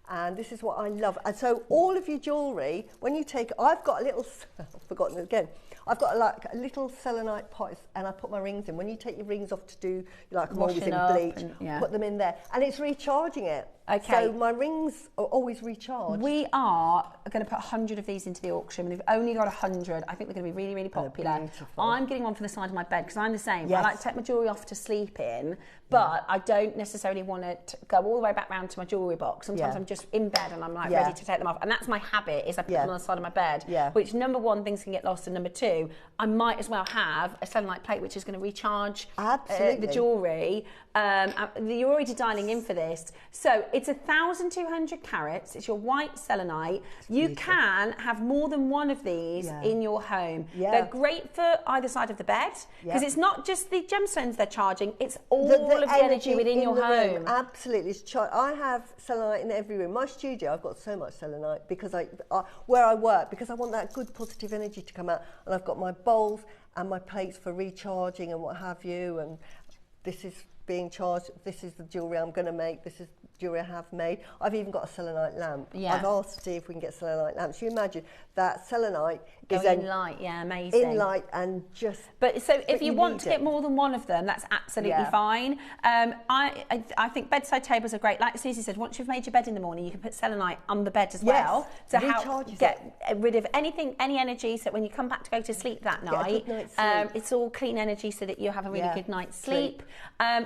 And this is what I love. And so all of your jewellery, when you take, I've got a little, I've forgotten it again, I've got a little selenite pot, and I put my rings in. When you take your rings off to do, I'm always in bleach, put them in there, and it's recharging it. Okay. So my rings are always recharged. We are going to put 100 of these into the auction. We've only got 100. I think they're going to be really, really popular. I'm getting one for the side of my bed, because I'm the same. Yes. I like to take my jewellery off to sleep in, but I don't necessarily want to go all the way back round to my jewellery box. Sometimes I'm just in bed and I'm ready to take them off. And that's my habit, is I put them on the side of my bed. Which, number one, things can get lost, and number two, I might as well have a selenite plate which is going to recharge the jewellery. You're already dialing in for this. So it's 1,200 carats. It's your white selenite. You can have more than one of these in your home. They're great for either side of the bed because it's not just the gemstones they're charging, it's all of the energy within your home. Absolutely. I have selenite in every room. My studio, I've got so much selenite because where I work, because I want that good positive energy to come out. And I've got my bowls and my plates for recharging and what have you. And this is being charged. This is the jewellery I'm going to make. This is jewellery I have made. I've even got a selenite lamp. I've asked to see if we can get selenite lamps. You imagine that selenite is in light, amazing. In light and just. But so if you want to get more than one of them, that's absolutely fine. I think bedside tables are great. Like Susie said, once you've made your bed in the morning, you can put selenite on the bed as well to help get rid of any energy. So when you come back to go to sleep that night, it's all clean energy so that you have a really good night's sleep.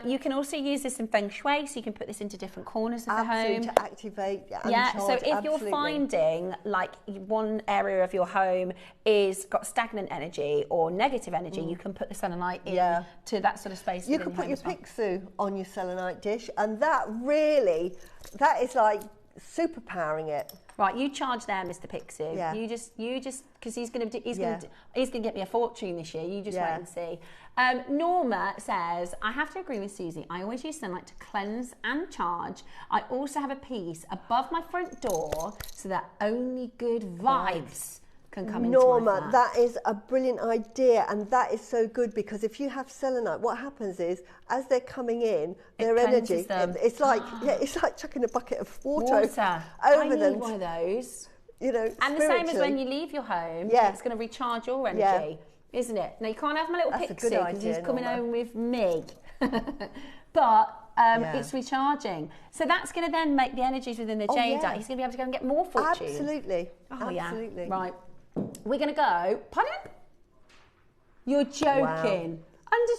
You can also use this in feng shui, so you can put this into different corners of the home. To activate and charge, so if you're finding like one area of your home is got stagnant energy or negative energy, you can put the selenite in to that sort of space. You can put your pixie on your selenite dish, and that is like superpowering it. Right, you charge there, Mr. Pixie. Yeah. You just, because he's gonna get me a fortune this year. You just wait and see. Norma says, I have to agree with Susie. I always use sunlight to cleanse and charge. I also have a piece above my front door so that only good vibes can come into my flat. That is a brilliant idea, and that is so good because if you have selenite, what happens is as they're coming in, their energy, it's like chucking a bucket of water over them. I need one of those. You know, and the same as when you leave your home, it's going to recharge your energy, isn't it? Now you can't have my little Pixie because he's coming home with me, but. It's recharging. So that's going to then make the energies within the jadeite. He's going to be able to go and get more fortune. Absolutely. Absolutely. Yeah. Right. We're going to go. Pardon? You're joking. Wow. Under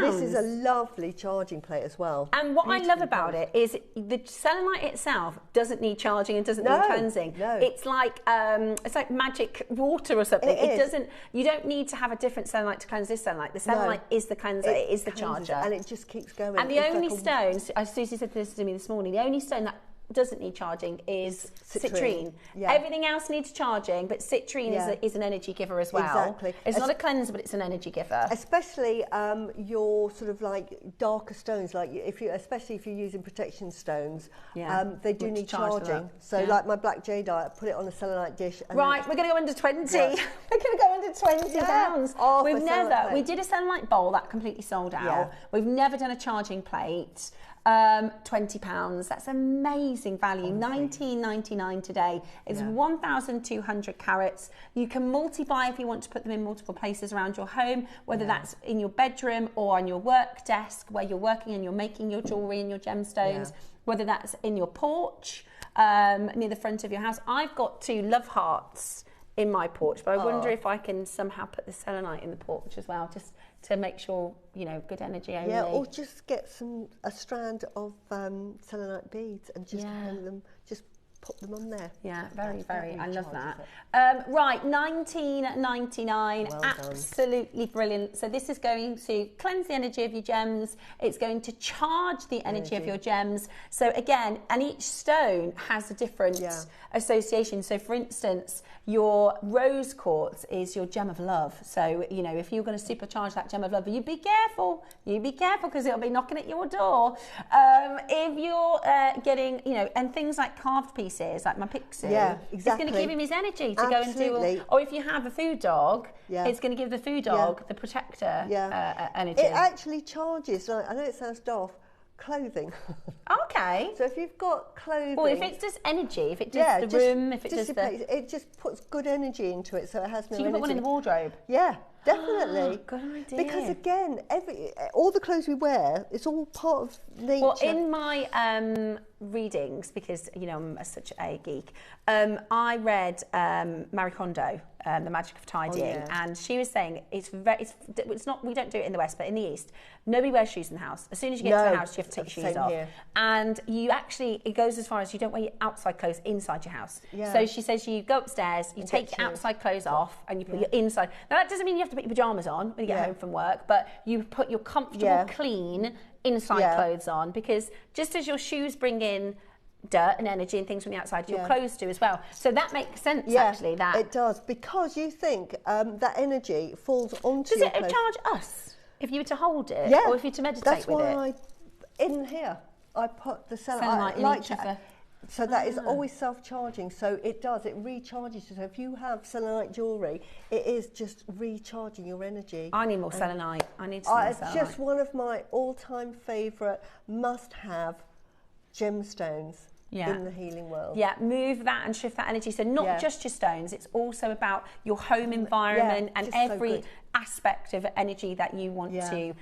£20. This is a lovely charging plate as well. And what I love about it is the selenite itself doesn't need charging and doesn't need cleansing. No. It's like magic water or something. It doesn't. You don't need to have a different selenite to cleanse this selenite. The selenite is the cleanser. It is the charger, and it just keeps going. And the only stone, as Susie said this to me this morning, the only stone that doesn't need charging is citrine. Everything else needs charging, but citrine is an energy giver as well. Exactly. It's not a cleanser, but it's an energy giver. Especially your sort of like darker stones, like especially if you're using protection stones, they do need charging. So like my black jadeite, I put it on a selenite dish. And right, we're going to go under 20. We're going to go under £20. We did a selenite bowl that completely sold out. We've never done a charging plate. £20. That's amazing value. $19.99 today. It's 1,200 carats. You can multi-buy if you want to put them in multiple places around your home, whether that's in your bedroom or on your work desk where you're working and you're making your jewellery and your gemstones, whether that's in your porch, near the front of your house. I've got 2 love hearts in my porch, but I wonder if I can somehow put the selenite in the porch as well, just to make sure, good energy only. Yeah, or just get a strand of selenite beads and just hang them, just pop them on there. Yeah, very. I love that. Right, $19.99. Well absolutely brilliant. So this is going to cleanse the energy of your gems. It's going to charge the energy of your gems. So again, and each stone has a different association. So for instance, your rose quartz is your gem of love. So, if you're going to supercharge that gem of love, you be careful because it'll be knocking at your door. If you're getting, and things like carved pieces, like my pixie, it's going to give him his energy to go and do. Or if you have a food dog, it's going to give the food dog the protector energy. It actually charges, I know it sounds daft, clothing. Okay. So if you've got clothing... Well, if it's just energy, if it does the room, if it does it just puts good energy into it, so it has no energy. So you can put one in the wardrobe? Yeah, definitely. Good idea. Because again, all the clothes we wear, it's all part of nature. Well, in my readings, because, I'm such a geek, I read Marie Kondo, The Magic of Tidying, and she was saying it's not, we don't do it in the West, but in the East, nobody wears shoes in the house. As soon as you get to the house, you have to take your shoes off. Here. And it goes as far as you don't wear your outside clothes inside your house. Yeah. So she says you go upstairs, you take your outside clothes off, and you put your inside. Now that doesn't mean you have to put your pyjamas on when you get home from work, but you put your comfortable, clean inside clothes on, because just as your shoes bring in dirt and energy and things from the outside. Your clothes do as well. So that makes sense, actually. That it does, because you think that energy falls onto your clothes. Does it charge us if you were to hold it, or if you were to meditate That's with why it? In here I put the Selenite in each of the... So that is always self-charging. So it recharges you. So if you have selenite jewellery, it is just recharging your energy. I need more selenite. I need some more selenite. Just one of my all-time favourite must-have gemstones in the healing world. Yeah, move that and shift that energy. So not just your stones, it's also about your home environment and every aspect of energy that you want to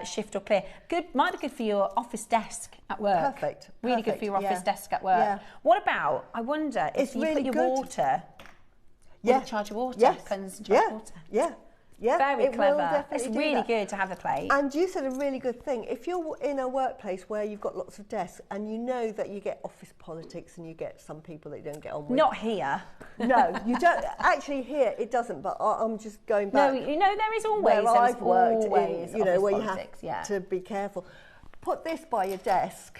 shift or clear. Might be good for your office desk at work. Perfect. Really good for your office desk at work. Yeah. What about, I wonder, if you put your water, will it charge your water? Cleanse and charge water? Yeah, very clever. It's do really that. good to have a plate. And you said a really good thing. If you're in a workplace where you've got lots of desks and you know that you get office politics and you get some people that you don't get on with. Not here. No, you don't. Actually, here it doesn't. But I'm just going back. No, there is always. Where I've worked in, where politics, you have to be careful. Put this by your desk,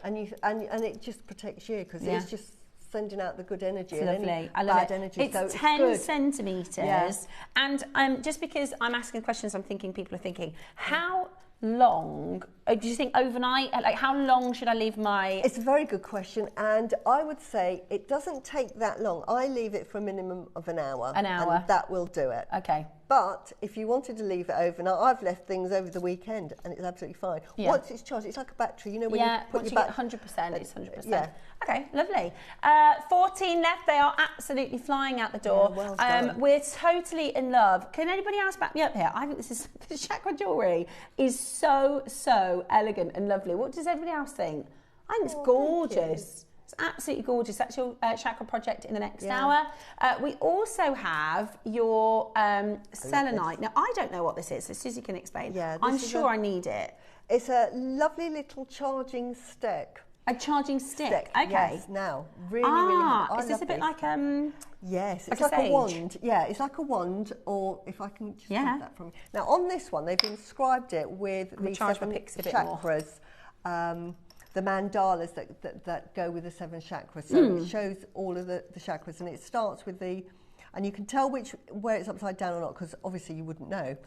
and it just protects you, because it's just sending out the good energy. It's lovely. I love it. It's 10 centimetres. And just because I'm asking questions, I'm thinking people are thinking, how long, do you think overnight? Like, how long should I leave my... It's a very good question, and I would say it doesn't take that long. I leave it for a minimum of an hour. An hour. And that will do it. Okay. But if you wanted to leave it overnight, I've left things over the weekend and it's absolutely fine. Yeah. Once it's charged, it's like a battery. You know, when you put once your you get 100%, it's 100%. Yeah. Okay, lovely. 14 left. They are absolutely flying out the door. Yeah, well done. We're totally in love. Can anybody else back me up here? I think this chakra jewellery is so elegant and lovely. What does everybody else think? I think it's gorgeous. It's absolutely gorgeous. That's your chakra project in the next hour. We also have your selenite. Now, I don't know what this is, so Susie can explain. Yeah, I'm sure I need it. It's a lovely little charging stick. A charging stick. Okay. Yes, now, really handy. Is this a bit like Yes, it's like like a a wand. Yeah, it's like a wand, or if I can just get that from you. Now, on this one, they've inscribed it with the 7 chakras, the mandalas that go with the 7 chakras. So it shows all of the chakras, and it starts with and you can tell where it's upside down or not, because obviously you wouldn't know.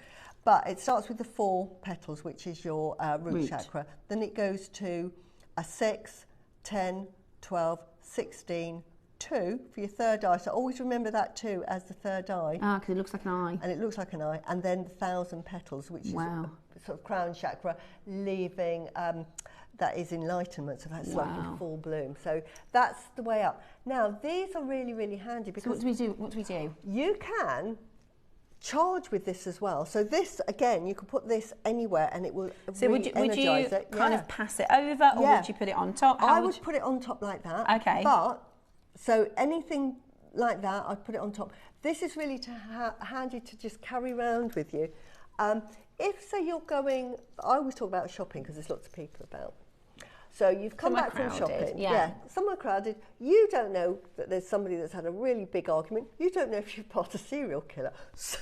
But it starts with the 4 petals, which is your root chakra. Then it goes to a 6, 10, 12, 16, 2 for your third eye. So always remember that 2 as the third eye. Ah, because it looks like an eye. And it looks like an eye. And then 1,000 petals, which is sort of crown chakra, leaving that is enlightenment. So that's like in full bloom. So that's the way up. Now, these are really, really handy, because what do we do? You can charge with this as well. So this, again, you can put this anywhere and it will would you kind of pass it over, or would you put it on top? I would put it on top like that. Okay. But, so anything like that, I'd put it on top. This is really handy to just carry around with you. If, say, you're going, I always talk about shopping because there's lots of people about. So you've come back from shopping, somewhere crowded. You don't know that there's somebody that's had a really big argument. You don't know if you've passed a serial killer. So,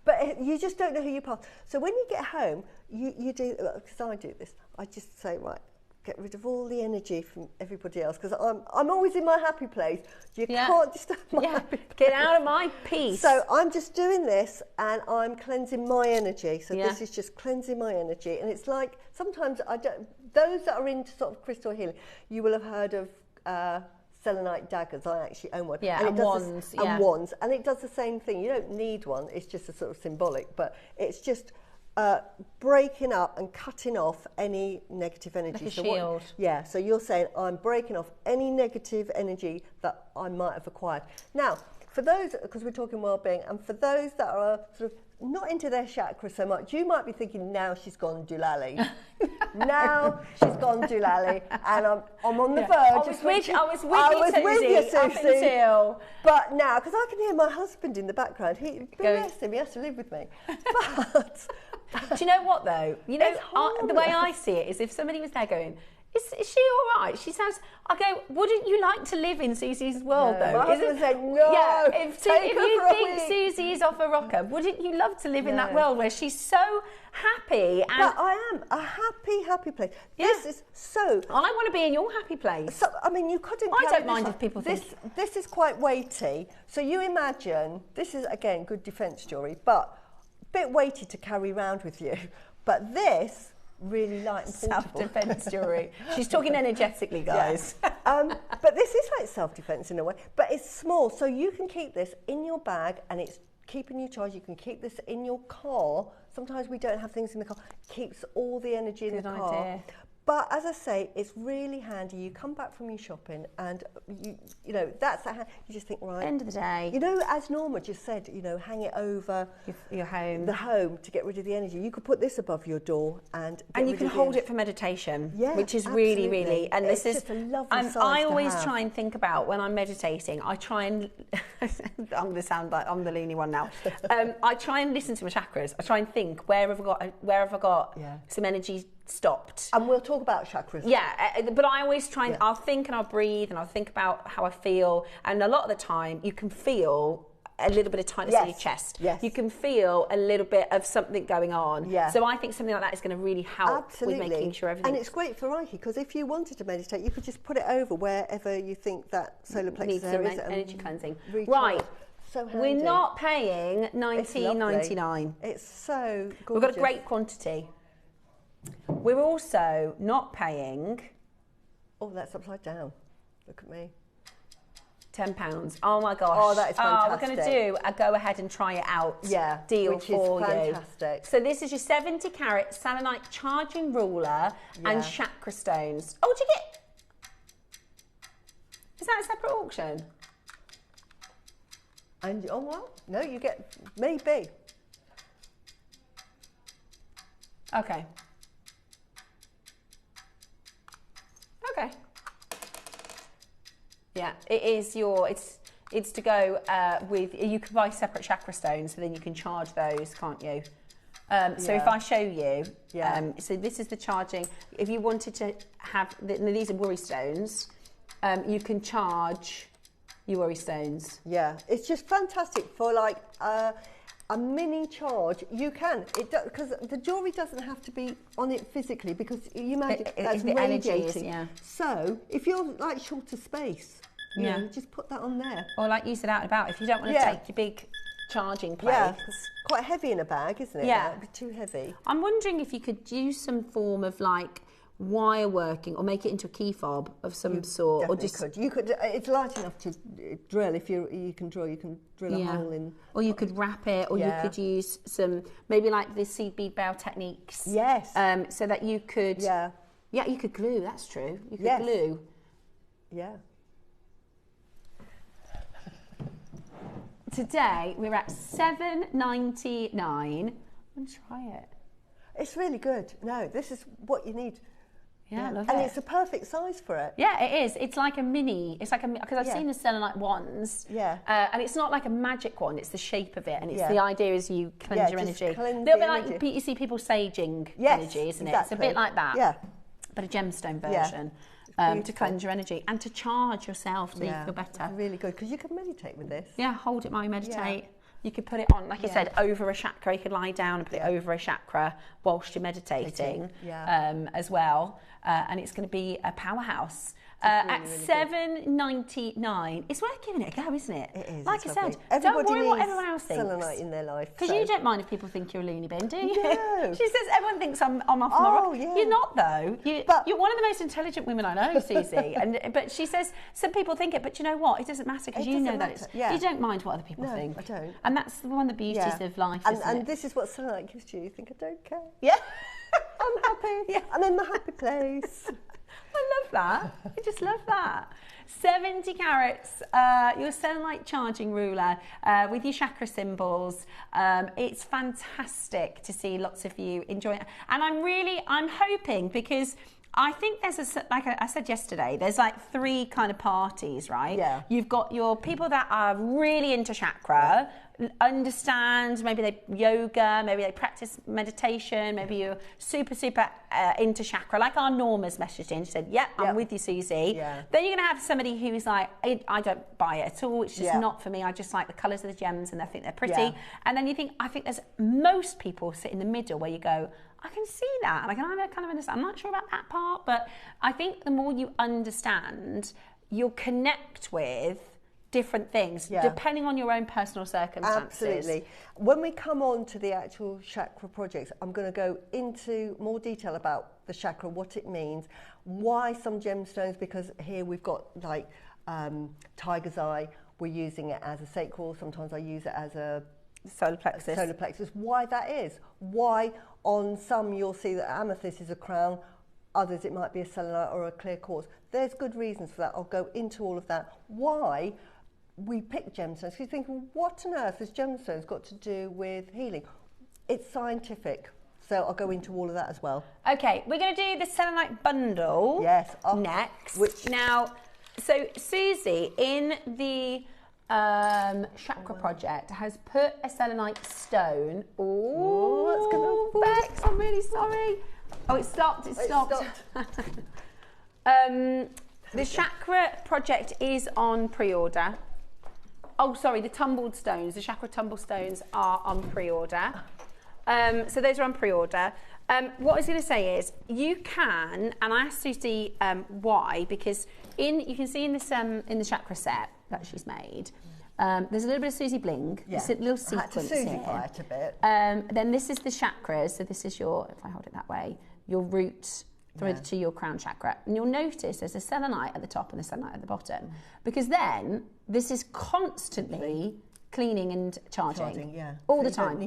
but you just don't know who you passed. So when you get home, you do, because I do this, I just say, right, get rid of all the energy from everybody else, because I'm always in my happy place. You can't disturb my happy place. Get out of my peace. So I'm just doing this and I'm cleansing my energy. So this is just cleansing my energy. And it's like, sometimes those that are into sort of crystal healing, you will have heard of selenite daggers. I actually own one. Yeah, and wands. And wands. And it does the same thing. You don't need one. It's just a sort of symbolic, but it's just breaking up and cutting off any negative energy. Like a shield. So you're saying, I'm breaking off any negative energy that I might have acquired. Now, for those, because we're talking well-being, and for those that are sort of not into their chakra so much, you might be thinking, now she's gone doolally. Now she's gone doolally, and I'm on the verge. I was with you, Susie. But now, because I can hear my husband in the background, bless him, he has to live with me. But do you know what though? You know, the way I see it is, if somebody was there going, Is she all right? She sounds. I go. Wouldn't you like to live in Susie's world though? My husband said no. Yeah. If you think week. Susie is off a rocker, wouldn't you love to live in that world where she's so happy? And But I am a happy place. This is so. I want to be in your happy place. So, I mean, you couldn't. I carry don't mind this if people think. This is quite weighty. So you imagine this is again good defence jewellery, but a bit weighty to carry around with you. But this. Really light and portable. Self-defense jewellery. She's talking energetically, guys. But this is like self-defense in a way, but it's small, so you can keep this in your bag and it's keeping you charged. You can keep this in your car. Sometimes we don't have things in the car. Keeps all the energy in the car. Idea. But as I say, it's really handy. You come back from your shopping and you know, that's you just think, right. End of the day. You know, as Norma just said, you know, hang it over your home. The home to get rid of the energy. You could put this above your door and you can hold it for meditation, yeah, which is absolutely. really, and it's this is just a lovely size I to always have. try and think about when I'm meditating. I try and I'm going to sound like I'm the loony one now. I try and listen to my chakras. I try and think where have I got some energy stopped. And we'll talk about chakras. Yeah, but I always try and I'll think and I'll breathe and I'll think about how I feel. And a lot of the time you can feel a little bit of tightness in your chest. Yes. You can feel a little bit of something going on. Yeah. So I think something like that is going to really help with making sure everything... And it's great variety because if you wanted to meditate, you could just put it over wherever you think that solar plexus needs some is. energy cleansing. Recharge. Right. So handy. We're not paying $19.99. It's so gorgeous. We've got a great quantity. We're also not paying... Oh, that's upside down. Look at me. £10. Oh my gosh. Oh, that is fantastic. We're going to do a go ahead and try it out deal which for is you. fantastic. So this is your 70 carat selenite charging ruler and chakra stones. Oh, do you get... Is that a separate auction? And oh well, no, you get maybe. Okay. Okay. Yeah, it is your. It's to go with. You can buy separate chakra stones, so then you can charge those, can't you? So if I show you, so this is the charging. If you wanted to have these are worry stones, you can charge your worry stones. Yeah, it's just fantastic for like a mini charge. You can because the jewellery doesn't have to be on it physically because you imagine that's the energy radiating. is, So if you're like short of space, you know, just put that on there. Or like you said, out and about. If you don't want to take your big charging plate. Yeah, it's quite heavy in a bag, isn't it? Yeah. It'd be too heavy. I'm wondering if you could use some form of like wire working or make it into a key fob of some sort, or just you could. It's light enough to drill. If you can drill, you can drill a hole in. Or you could wrap it, or you could use some maybe like the seed bead bow techniques. Yes. So that you could. Yeah, you could glue. That's true. You could glue. Yeah. Today we're at $7.99. I'm gonna try it. It's really good. No, this is what you need. Yeah, I love and it. it's a perfect size for it. Yeah, it is. It's like a mini. It's like a because I've seen the selenite wands. Yeah. And it's not like a magic wand. It's the shape of it, and it's the idea is you cleanse your just energy. cleanse A little the bit energy. like you see people saging Yes, energy, isn't it? exactly. It's a bit like that. Yeah. But a gemstone Yeah. version to cleanse your energy and to charge yourself so you feel better. It's really good because you can meditate with this. Yeah, hold it while you meditate. You could put it on, like you said, over a chakra. You could lie down and put it over a chakra whilst you're meditating as well. And it's going to be a powerhouse. At $7.99, it's worth giving it a go, isn't it? It is. Like I said, Everybody don't worry what needs everyone else thinks. selenite in their life. Because you don't mind if people think you're a loony bin, do you? No. She says everyone thinks I'm off my rock. Yeah. You're not, though. You're one of the most intelligent women I know, Susie. But she says some people think it, but you know what? It doesn't matter because you know that you don't mind what other people think. I don't. And that's one of the beauties of life, isn't and it? this is what selenite gives you. You think, I don't care. Yeah. I'm happy. I'm in my happy place. I love that. I just love that. 70 carats, your selenite charging ruler with your chakra symbols. It's fantastic to see lots of you enjoying it. And I'm hoping because I think there's like I said yesterday, there's like 3 kind of parties, right? Yeah. You've got your people that are really into chakra, understand, maybe they yoga, maybe they practice meditation, maybe you're super into chakra, like our Norma's messaged in. She said, yep, I'm with you, Susie. Yeah. Then you're going to have somebody who's like, I don't buy it at all. It's just not for me. I just like the colours of the gems and I think they're pretty. Yeah. And then I think there's most people sit in the middle where you go, I can see that. And I can kind of understand. I'm not sure about that part, but I think the more you understand, you'll connect with different things depending on your own personal circumstances. Absolutely. When we come on to the actual chakra projects, I'm going to go into more detail about the chakra, what it means, why some gemstones, because here we've got like tiger's eye, we're using it as a sacral, sometimes I use it as a solar plexus. Why that is, why on some you'll see that amethyst is a crown, others it might be a selenite or a clear quartz. There's good reasons for that. I'll go into all of that. Why we pick gemstones. You think, well, what on earth has gemstones got to do with healing? It's scientific. So I'll go into all of that as well. Okay, we're going to do the selenite bundle next. Now, so Susie, in the chakra project, has put a selenite stone. Oh, Bex, I'm really sorry. Oh, it stopped. The chakra project is on pre-order. Oh, sorry, the tumbled stones, the chakra tumble stones are on pre-order. So those are on pre-order. What I was going to say is you can, and I asked Susie why, because you can see in this in the chakra set that she's made, there's a little bit of Susie bling. It's a little sequence I had to Susie-fy it a bit. Then this is the chakras. So this is your, if I hold it that way, your root through to your crown chakra. And you'll notice there's a selenite at the top and a selenite at the bottom. Because then this is constantly cleaning and charging all the time.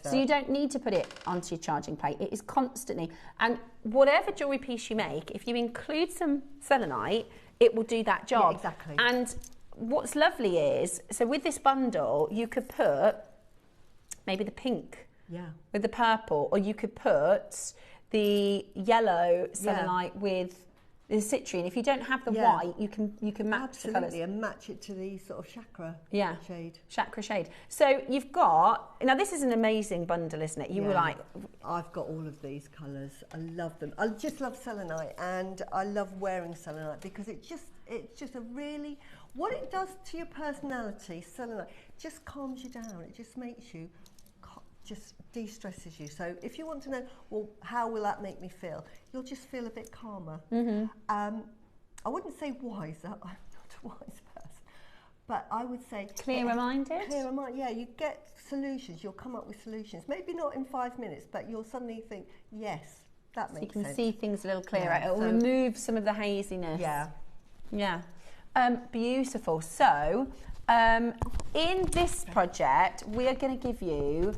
So you don't need to put it onto your charging plate. It is constantly. And whatever jewellery piece you make, if you include some selenite, it will do that job. Yeah, exactly. And what's lovely is, so with this bundle, you could put maybe the pink with the purple, or you could put the yellow selenite with the citrine. If you don't have the white, you can match the colours. And match it to the sort of chakra shade. Chakra shade. So you've got, now this is an amazing bundle, isn't it? You were like... I've got all of these colours. I love them. I just love selenite, and I love wearing selenite because it's just a really... What it does to your personality, selenite, just calms you down. It just makes you... just de-stresses you. So if you want to know, well, how will that make me feel? You'll just feel a bit calmer. I wouldn't say wiser. I'm not a wise person. But I would say... Clear-minded? Clear-minded, yeah. You get solutions. You'll come up with solutions. Maybe not in 5 minutes, but you'll suddenly think, yes, that makes sense. You can see things a little clearer. It will remove some of the haziness. Yeah. Beautiful. So, in this project, we are going to give you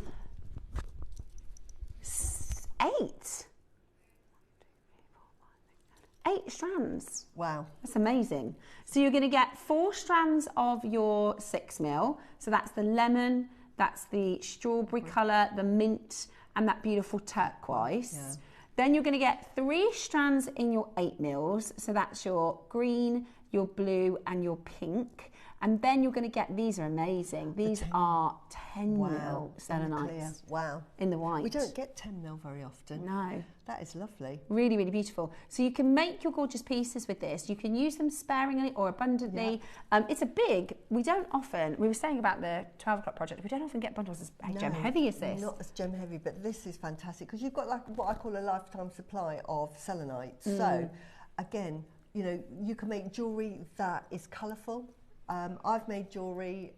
8 strands. Wow. That's amazing. So you're going to get 4 strands of your 6mm. So that's the lemon, that's the strawberry colour, the mint, and that beautiful turquoise. Yeah. Then you're going to get 3 strands in your 8mm. So that's your green, your blue, and your pink. And then you're going to get, these are amazing. These are 10mm selenites. Wow. In the white. We don't get 10mm very often. No. That is lovely. Really, really beautiful. So you can make your gorgeous pieces with this. You can use them sparingly or abundantly. It's a big, we don't often, we were saying about the 12 o'clock project, we don't often get bundles as gem heavy as this. Not as gem heavy, but this is fantastic because you've got like what I call a lifetime supply of selenite. So again, you know, you can make jewellery that is colourful. I've made jewellery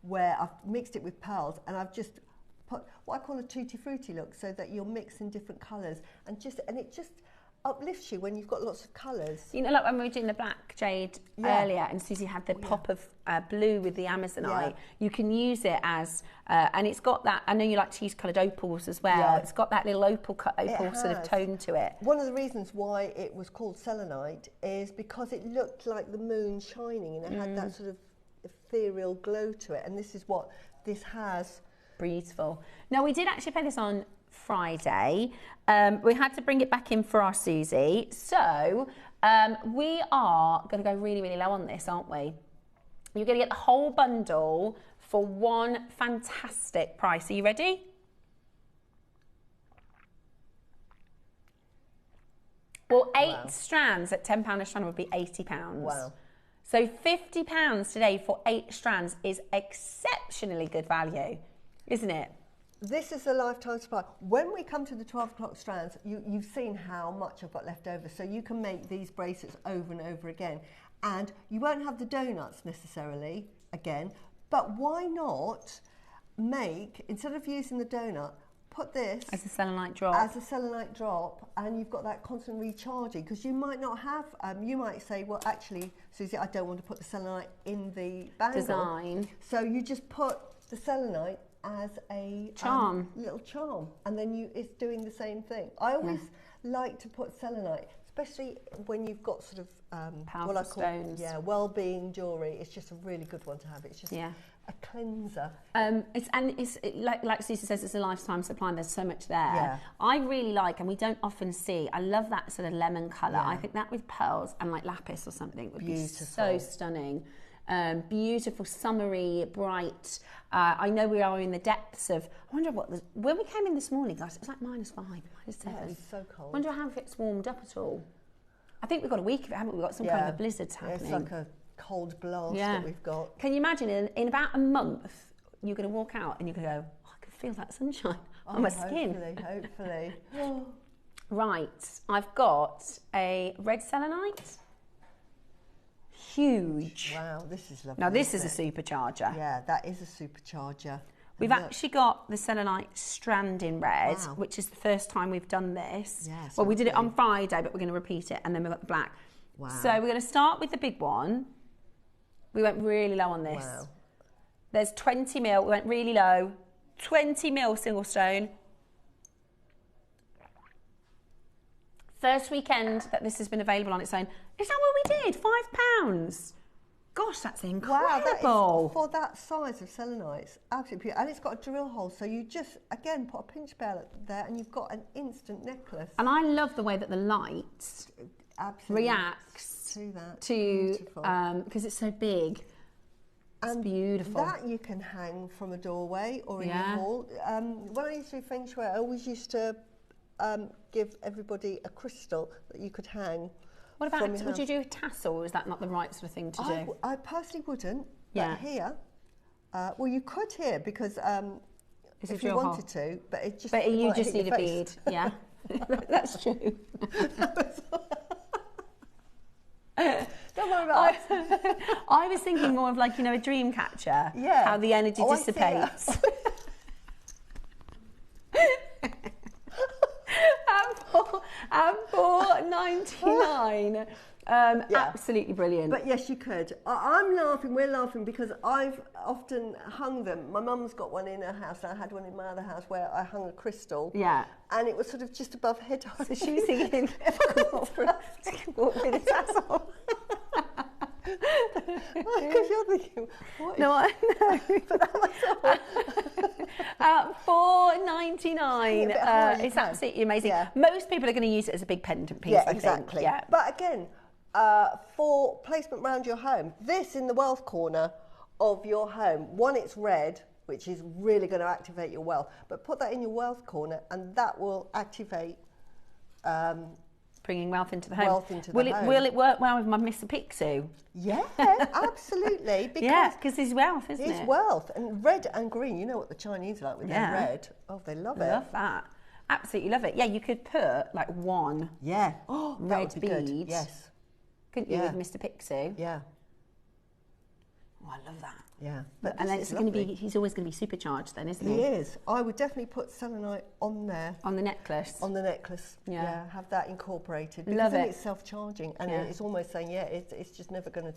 where I've mixed it with pearls and I've just put what I call a tutti frutti look, so that you're mixing different colours and it just uplifts you when you've got lots of colours. You know, like when we were doing the black jade earlier and Susie had the pop of blue with the amazonite, you can use it as, and it's got that, I know you like to use coloured opals as well, it's got that little opal sort of tone to it. One of the reasons why it was called selenite is because it looked like the moon shining and it had that sort of ethereal glow to it, and this is what this has. Beautiful. Now we did actually play this on Friday. We had to bring it back in for our Susie. So we are going to go really, really low on this, aren't we? You're going to get the whole bundle for one fantastic price. Are you ready? Well, 8 strands at £10 a strand would be £80. Wow. So £50 today for 8 strands is exceptionally good value, isn't it? This is a lifetime supply. When we come to the 12 o'clock strands, you've seen how much I've got left over. So you can make these bracelets over and over again. And you won't have the donuts necessarily again, but why not make, instead of using the donut, put this as a selenite drop. As a selenite drop, and you've got that constant recharging, because you might not have, you might say, well, actually, Susie, I don't want to put the selenite in the bangle. Design. So you just put the selenite as a charm, little charm, and then it's doing the same thing. I always like to put selenite, especially when you've got sort of powerful stones. Yeah, well-being jewellery. It's just a really good one to have. It's just a cleanser. It's like Susie says, it's a lifetime supply and there's so much there. Yeah. I really like, and we don't often see, I love that sort of lemon colour. Yeah. I think that with pearls and like lapis or something would Beautiful. be so stunning. Beautiful, summery, bright. I know we are in the depths of, I wonder when we came in this morning, guys, it was like -5, -7. Yeah, it's so cold. I wonder how it's warmed up at all. I think we've got a week of it, haven't we? We've got some kind of a blizzard happening. It's like a cold blast that we've got. Can you imagine in about a month, you're going to walk out and you're going to go, oh, I can feel that sunshine on my skin. Hopefully. Right, I've got a red selenite. Huge. Wow, this is lovely. Now this is a supercharger. Yeah, that is a supercharger. We've actually got the selenite strand in red, Wow. which is the first time we've done this. Yes, well, we did it on Friday, but we're going to repeat it, and then we've got the black. Wow. So we're going to start with the big one. We went really low on this. Wow. There's 20 mil. We went really low. 20 mil single stone. First weekend that this has been available on its own. Is that what we did? £5. Gosh, that's incredible. Wow, that is, for that size of selenite, it's absolutely beautiful. And it's got a drill hole, so you just, again, put a pinch bell there and you've got an instant necklace. And I love the way that the light reacts to that. Because it's so big. It's beautiful. That you can hang from a doorway or in your hall. When I used to do Feng Shui, I always used to give everybody a crystal that you could hang. What about, would you do a tassel, or is that not the right sort of thing to do? I personally wouldn't, but here, well, you could here, because if you wanted to, but it just... But you just need a bead, yeah. That's true. Don't worry about it. I was thinking more of like, you know, a dream catcher. Yeah. How the energy dissipates. At $4.99. Absolutely brilliant. But yes, you could. I'm laughing, we're laughing, because I've often hung them. My mum's got one in her house, and I had one in my other house where I hung a crystal. Yeah. And it was sort of just above head height. So she was thinking, if I could walk through the tassel. Because you're thinking, what is... No, I know. At $4.99, it's absolutely amazing. Yeah. Most people are going to use it as a big pendant piece, I exactly. think. Yeah. But again, for placement around your home, this in the wealth corner of your home, one, it's red, which is really going to activate your wealth, but put that in your wealth corner and that will activate... bringing wealth into the home. Home. Will it work well with my Mr. Picsou? Yeah, absolutely. Because it's wealth, isn't it? It's wealth. And red and green, you know what the Chinese are like with their red. Oh, they love it. I love that. Absolutely love it. Yeah, you could put like one red bead. Good. Yes. Couldn't you with Mr. Picsou? Yeah. Oh, I love that. Yeah. And then it's going to be, he's always going to be supercharged then, isn't he? He is. I would definitely put selenite on there. On the necklace? On the necklace. Yeah. Have that incorporated. Because love then it. It's self-charging. And it's almost saying, it's just never going to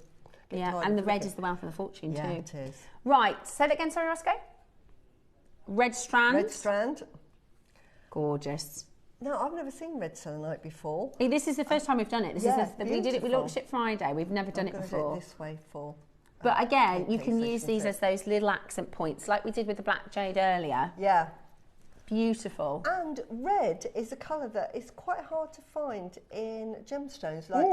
get tired. And the red is the wealth of the fortune too. Yeah, it is. Right, say that again, sorry, Roscoe. Red strand. Red strand. Gorgeous. No, I've never seen red selenite before. This is the first time we've done it. We did it. We beautiful. launched it Friday. We've never done it before. Do it this way for. But again, you can use these as those little accent points, like we did with the black jade earlier. Yeah. Beautiful. And red is a colour that is quite hard to find in gemstones, like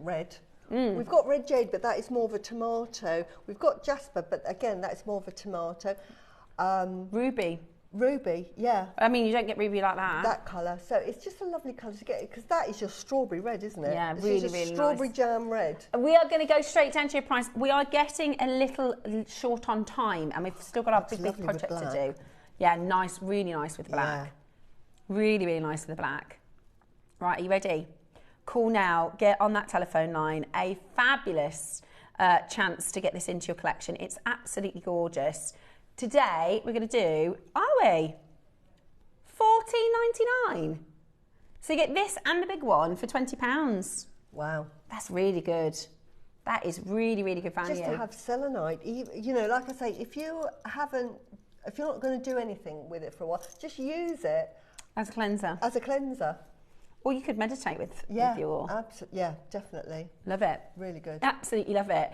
red. We've got red jade, but that is more of a tomato. We've got jasper, but again, that's more of a tomato. Ruby. Ruby, yeah. I mean, you don't get ruby like that. That colour. So it's just a lovely colour to get, because that is your strawberry red, isn't it? Yeah, This really, is a really strawberry nice. jam red. We are going to go straight down to your price. We are getting a little short on time, and we've still got our big lovely with project to black. do. Yeah, nice, really nice with black. Yeah. Really, really nice with the black. Right, are you ready? Call now, get on that telephone line. A fabulous chance to get this into your collection. It's absolutely gorgeous. Today, we're going to do, are we? $14.99. So you get this and the big one for £20. Wow. That's really good. That is really, really good value. Just to have selenite, you know, like I say, if you're not going to do anything with it for a while, just use it As a cleanser. as a cleanser. Or you could meditate with Yeah, your... yeah, definitely. Love it. Really good. Absolutely love it.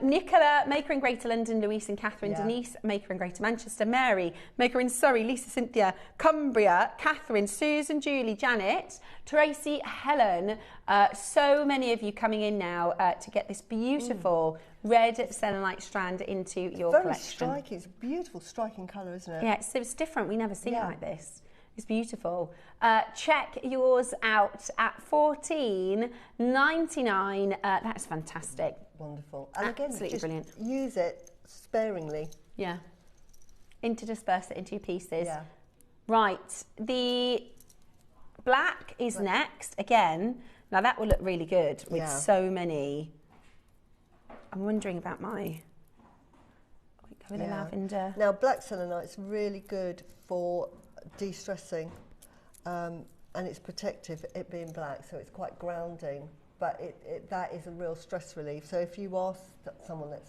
Nicola, maker in Greater London, Louise and Catherine, Yeah. Denise, maker in Greater Manchester, Mary, maker in Surrey, Lisa, Cynthia, Cumbria, Catherine, Susan, Julie, Janet, Tracy, Helen. So many of you coming in now to get this beautiful red selenite strand into your Very collection. striking. It's a beautiful, striking colour, isn't it? Yeah, it's different. We never see it Yeah. like this. It's beautiful. Check yours out at $14.99. That's fantastic. Wonderful. And again, Absolutely just brilliant. use it sparingly. Yeah. Interdisperse it into pieces. Yeah. Right. The black is next. Again, now that will look really good with Yeah. so many. I'm wondering about my... Go with the Yeah. lavender. Now, black selenite's really good for de-stressing, and it's protective, it being black, so it's quite grounding, but that is a real stress relief. So if you are someone that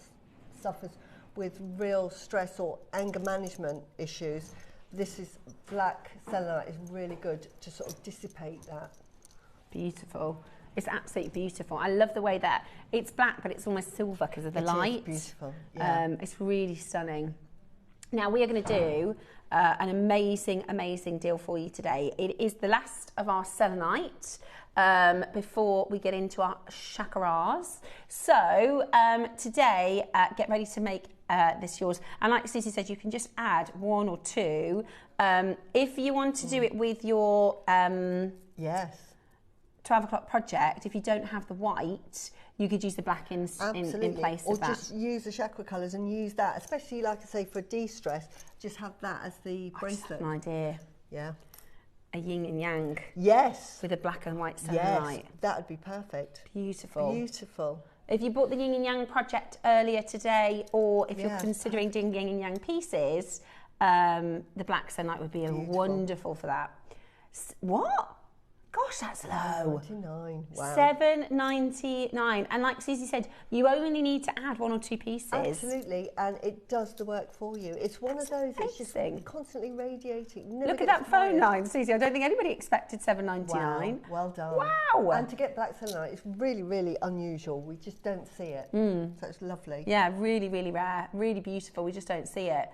suffers with real stress or anger management issues, this is black selenite is really good to sort of dissipate that. Beautiful. It's absolutely beautiful. I love the way that it's black, but it's almost silver because of the light. It is beautiful. Yeah. It's really stunning. Now we are going to do an amazing, amazing deal for you today. It is the last of our selenite before we get into our chakras. So today, get ready to make this yours. And like Susie said, you can just add one or two. If you want to do it with your Yes. 12 o'clock project, if you don't have the white, you could use the black in place or of that. just use the chakra colours and use that, especially like I say for de-stress, just have that as the I just bracelet. have an idea. Yeah. A yin and yang Yes. with a black and white Yes, selenite. that would be perfect. Beautiful. Beautiful. If you bought the yin and yang project earlier today, or if you're Yeah. considering doing yin and yang pieces, the black selenite would be wonderful for that. What? Gosh, that's low. 99. Wow. $7.99. And like Susie said, you only need to add one or two pieces. Absolutely, and it does the work for you. It's one of those that's just amazing. constantly radiating. Never Look at gets that phone tired. line, Susie. I don't think anybody expected $7.99. Wow, well done. Wow. And to get black selenite, it's really, really unusual. We just don't see it. So it's lovely. Yeah, really, really rare, really beautiful. We just don't see it.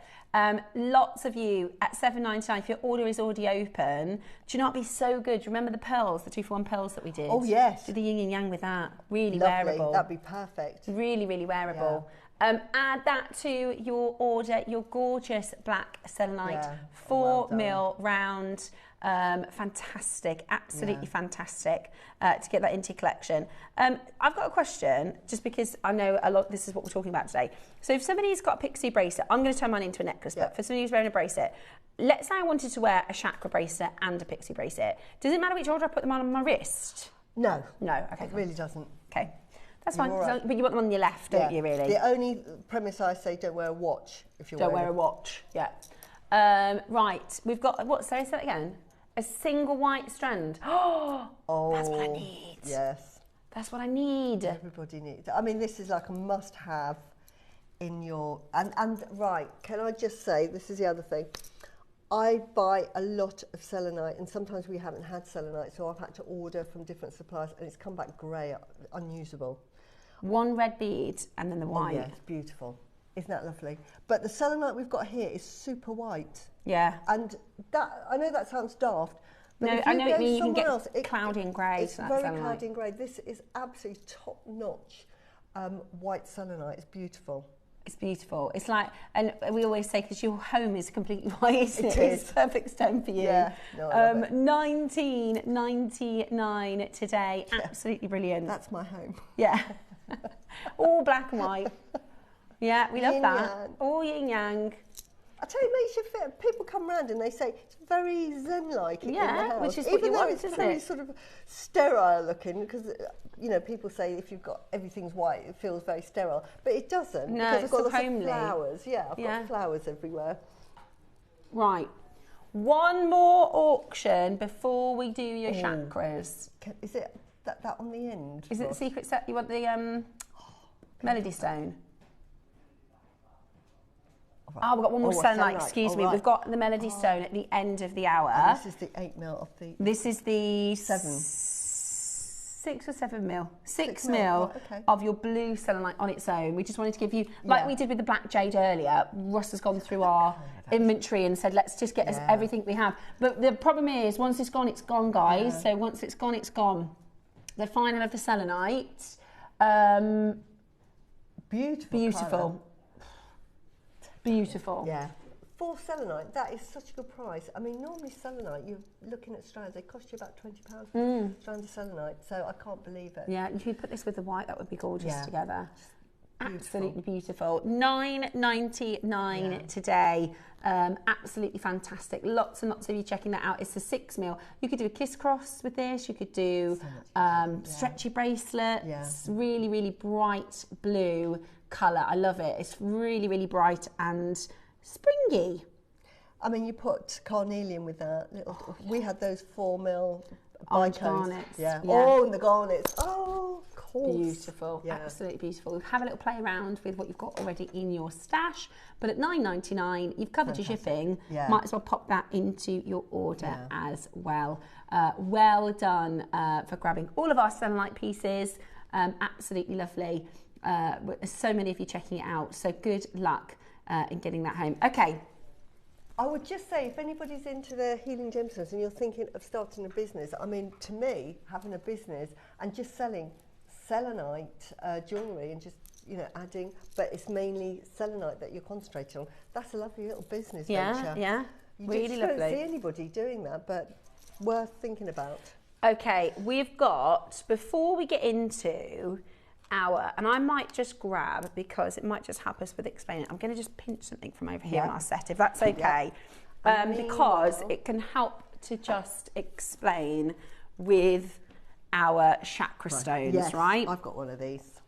Lots of you at $7.99. If your order is already open, do you know what would be so good? Remember the pearls, the 2-for-1 pearls that we did? Oh, yes. Did the yin and yang with that. Really Lovely. wearable. That'd be perfect. Really, really wearable. Add that to your order, your gorgeous black selenite, Yeah. 4 Well mil round. Fantastic, absolutely fantastic to get that into your collection. I've got a question, just because I know a lot. This is what we're talking about today. So if somebody's got a pixie bracelet, I'm going to turn mine into a necklace. But for somebody who's wearing a bracelet, let's say I wanted to wear a chakra bracelet and a pixie bracelet. Does it matter which order I put them on my wrist? No. No. Okay. It really doesn't. Okay. That's fine. You're all right. But you want them on your left, don't you? Really. The only premise I say, don't wear a watch if you're Don't wearing wear a watch. Yeah. Right. We've got what? Sorry, say that again. A single white strand. Oh, that's what I need. Yes. That's what I need. Everybody needs. I mean, this is like a must-have in your. And right, can I just say, this is the other thing. I buy a lot of selenite, and sometimes we haven't had selenite, so I've had to order from different suppliers, and it's come back grey, unusable. One red bead and then the Oh, white. yeah, it's beautiful. Isn't that lovely? But the selenite we've got here is super white. Yeah. And that, I know that sounds daft, But No, if I know what you mean. You can somewhere get else, cloudy and grey. It's so very that's cloudy and grey. This is absolutely top-notch white selenite. It's beautiful. It's beautiful. It's like, and we always say, because your home is completely white, isn't it? It is. It's a perfect stone for you. Yeah, no, I love it. $19.99 today. Yeah. Absolutely brilliant. That's my home. Yeah. All black and white. Yeah, we love Yin that. yang. All yin yang. I tell you, it makes you feel. People come round and they say it's very zen-like in the Yeah, house, which is what even you though want, it's isn't very it? sort of sterile looking. Because people say if you've got everything's white, it feels very sterile, but it doesn't. No, because it's I've got so lots homely. of flowers. Yeah, I've Yeah. got flowers everywhere. Right. One more auction before we do your chakras. Is it that on the end? Is it the Ross? secret set? You want the melody stone? Oh, we've got one more selenite, excuse me. Right. We've got the melody stone at the end of the hour. And this is the 8 mil of the. This is the 7. 6 or 7 mil. 6 mil, mil right, okay. of your blue selenite on its own. We just wanted to give you, like we did with the black jade earlier, Russ has gone through our inventory and said, let's just get us everything we have. But the problem is, once it's gone, guys. Yeah. So once it's gone, it's gone. The final of the selenite. Beautiful. Colour. Beautiful. Yeah. For selenite, that is such a good price. I mean, normally selenite, you're looking at strands, they cost you about £20 for strands of selenite, so I can't believe it. Yeah, if you put this with the white, that would be gorgeous together. Beautiful. Absolutely beautiful. $9.99 today. Absolutely fantastic. Lots and lots of you checking that out. It's a 6 mil. You could do a kiss cross with this. You could do stretchy bracelets. Yeah. Really, really bright blue colour. I love it. It's really, really bright and springy. I mean, you put carnelian with that. We had those 4 mil Orange bicones. garnets. Yeah. Yeah. Oh, and the garnets. Oh, of course. Beautiful, Yeah. absolutely beautiful. Have a little play around with what you've got already in your stash, but at $9.99, you've covered your shipping. Yeah. Might as well pop that into your order as well. Well done for grabbing all of our selenite pieces. Absolutely lovely. So many of you checking it out. So good luck in getting that home. Okay. I would just say, if anybody's into the healing gemstones and you're thinking of starting a business, I mean, to me, having a business and just selling selenite jewellery and just, adding, but it's mainly selenite that you're concentrating on, that's a lovely little business venture. Yeah, You really just lovely. don't see anybody doing that, but worth thinking about. Okay, we've got, before we get into and I might just grab, because it might just help us with explaining, I'm going to just pinch something from over here on our set, if that's okay, because it can help to just explain with our chakra stones, right? I've got one of these.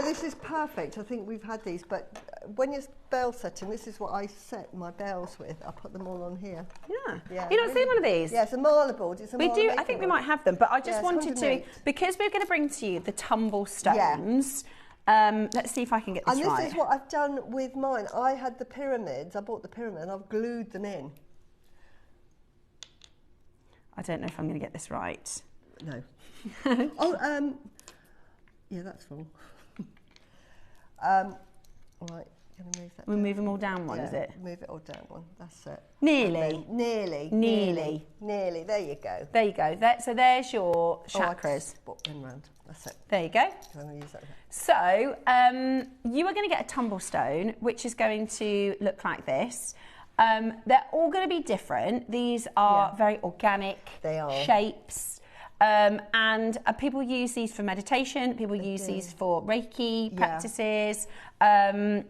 This is perfect. I think we've had these, but when you're bell setting, this is what I set my bells with. I put them all on here. Yeah. You not seen one of these? Yeah, it's a marla board. It's a we marla do. making I think we board. might have them, but I just wanted to, 108. because we're going to bring to you the tumble stones. Let's see if I can get this right. And this is what I've done with mine. I had the pyramids. I bought the pyramid and I've glued them in. I don't know if I'm going to get this right. No. Yeah, that's full. Right, going to move that. We'll move them all down one, is it? Move it all down one. That's it. Nearly. Nearly. There you go. There you go. So there's your chakras. Swap them round. That's it. There you go. I'm going to use that. So you are going to get a tumble stone, which is going to look like this. They're all going to be different. These are very organic shapes. And people use these for meditation, people use these for Reiki practices, and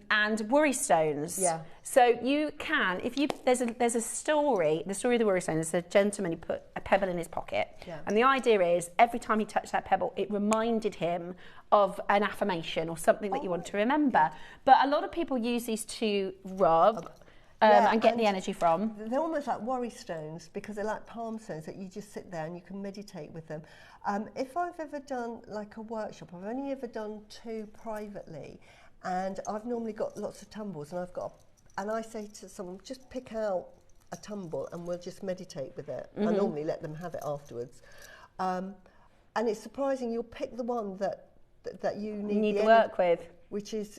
worry stones. Yeah. So you can, there's a story, the story of the worry stone is a gentleman who put a pebble in his pocket. Yeah. And the idea is every time he touched that pebble, it reminded him of an affirmation or something that you want to remember. But a lot of people use these to rub. And get the energy from. They're almost like worry stones because they're like palm stones that you just sit there and you can meditate with them. If I've ever done like a workshop, I've only ever done 2 privately, and I've normally got lots of tumbles, and I say to someone, just pick out a tumble and we'll just meditate with it. I normally let them have it afterwards. And it's surprising, you'll pick the one that you need to work with. Which is,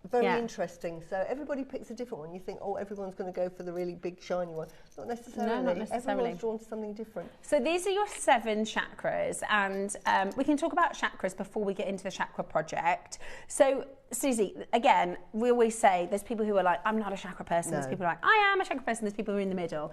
very Yeah. interesting. So everybody picks a different one. You think, oh, everyone's going to go for the really big shiny one. Not necessarily. No, not necessarily. Everyone's drawn to something different. So these are your 7 chakras, and we can talk about chakras before we get into the chakra project. So Susie, again, we always say there's people who are like, I'm not a chakra person. There's people who are like, I am a chakra person. There's people who are in the middle.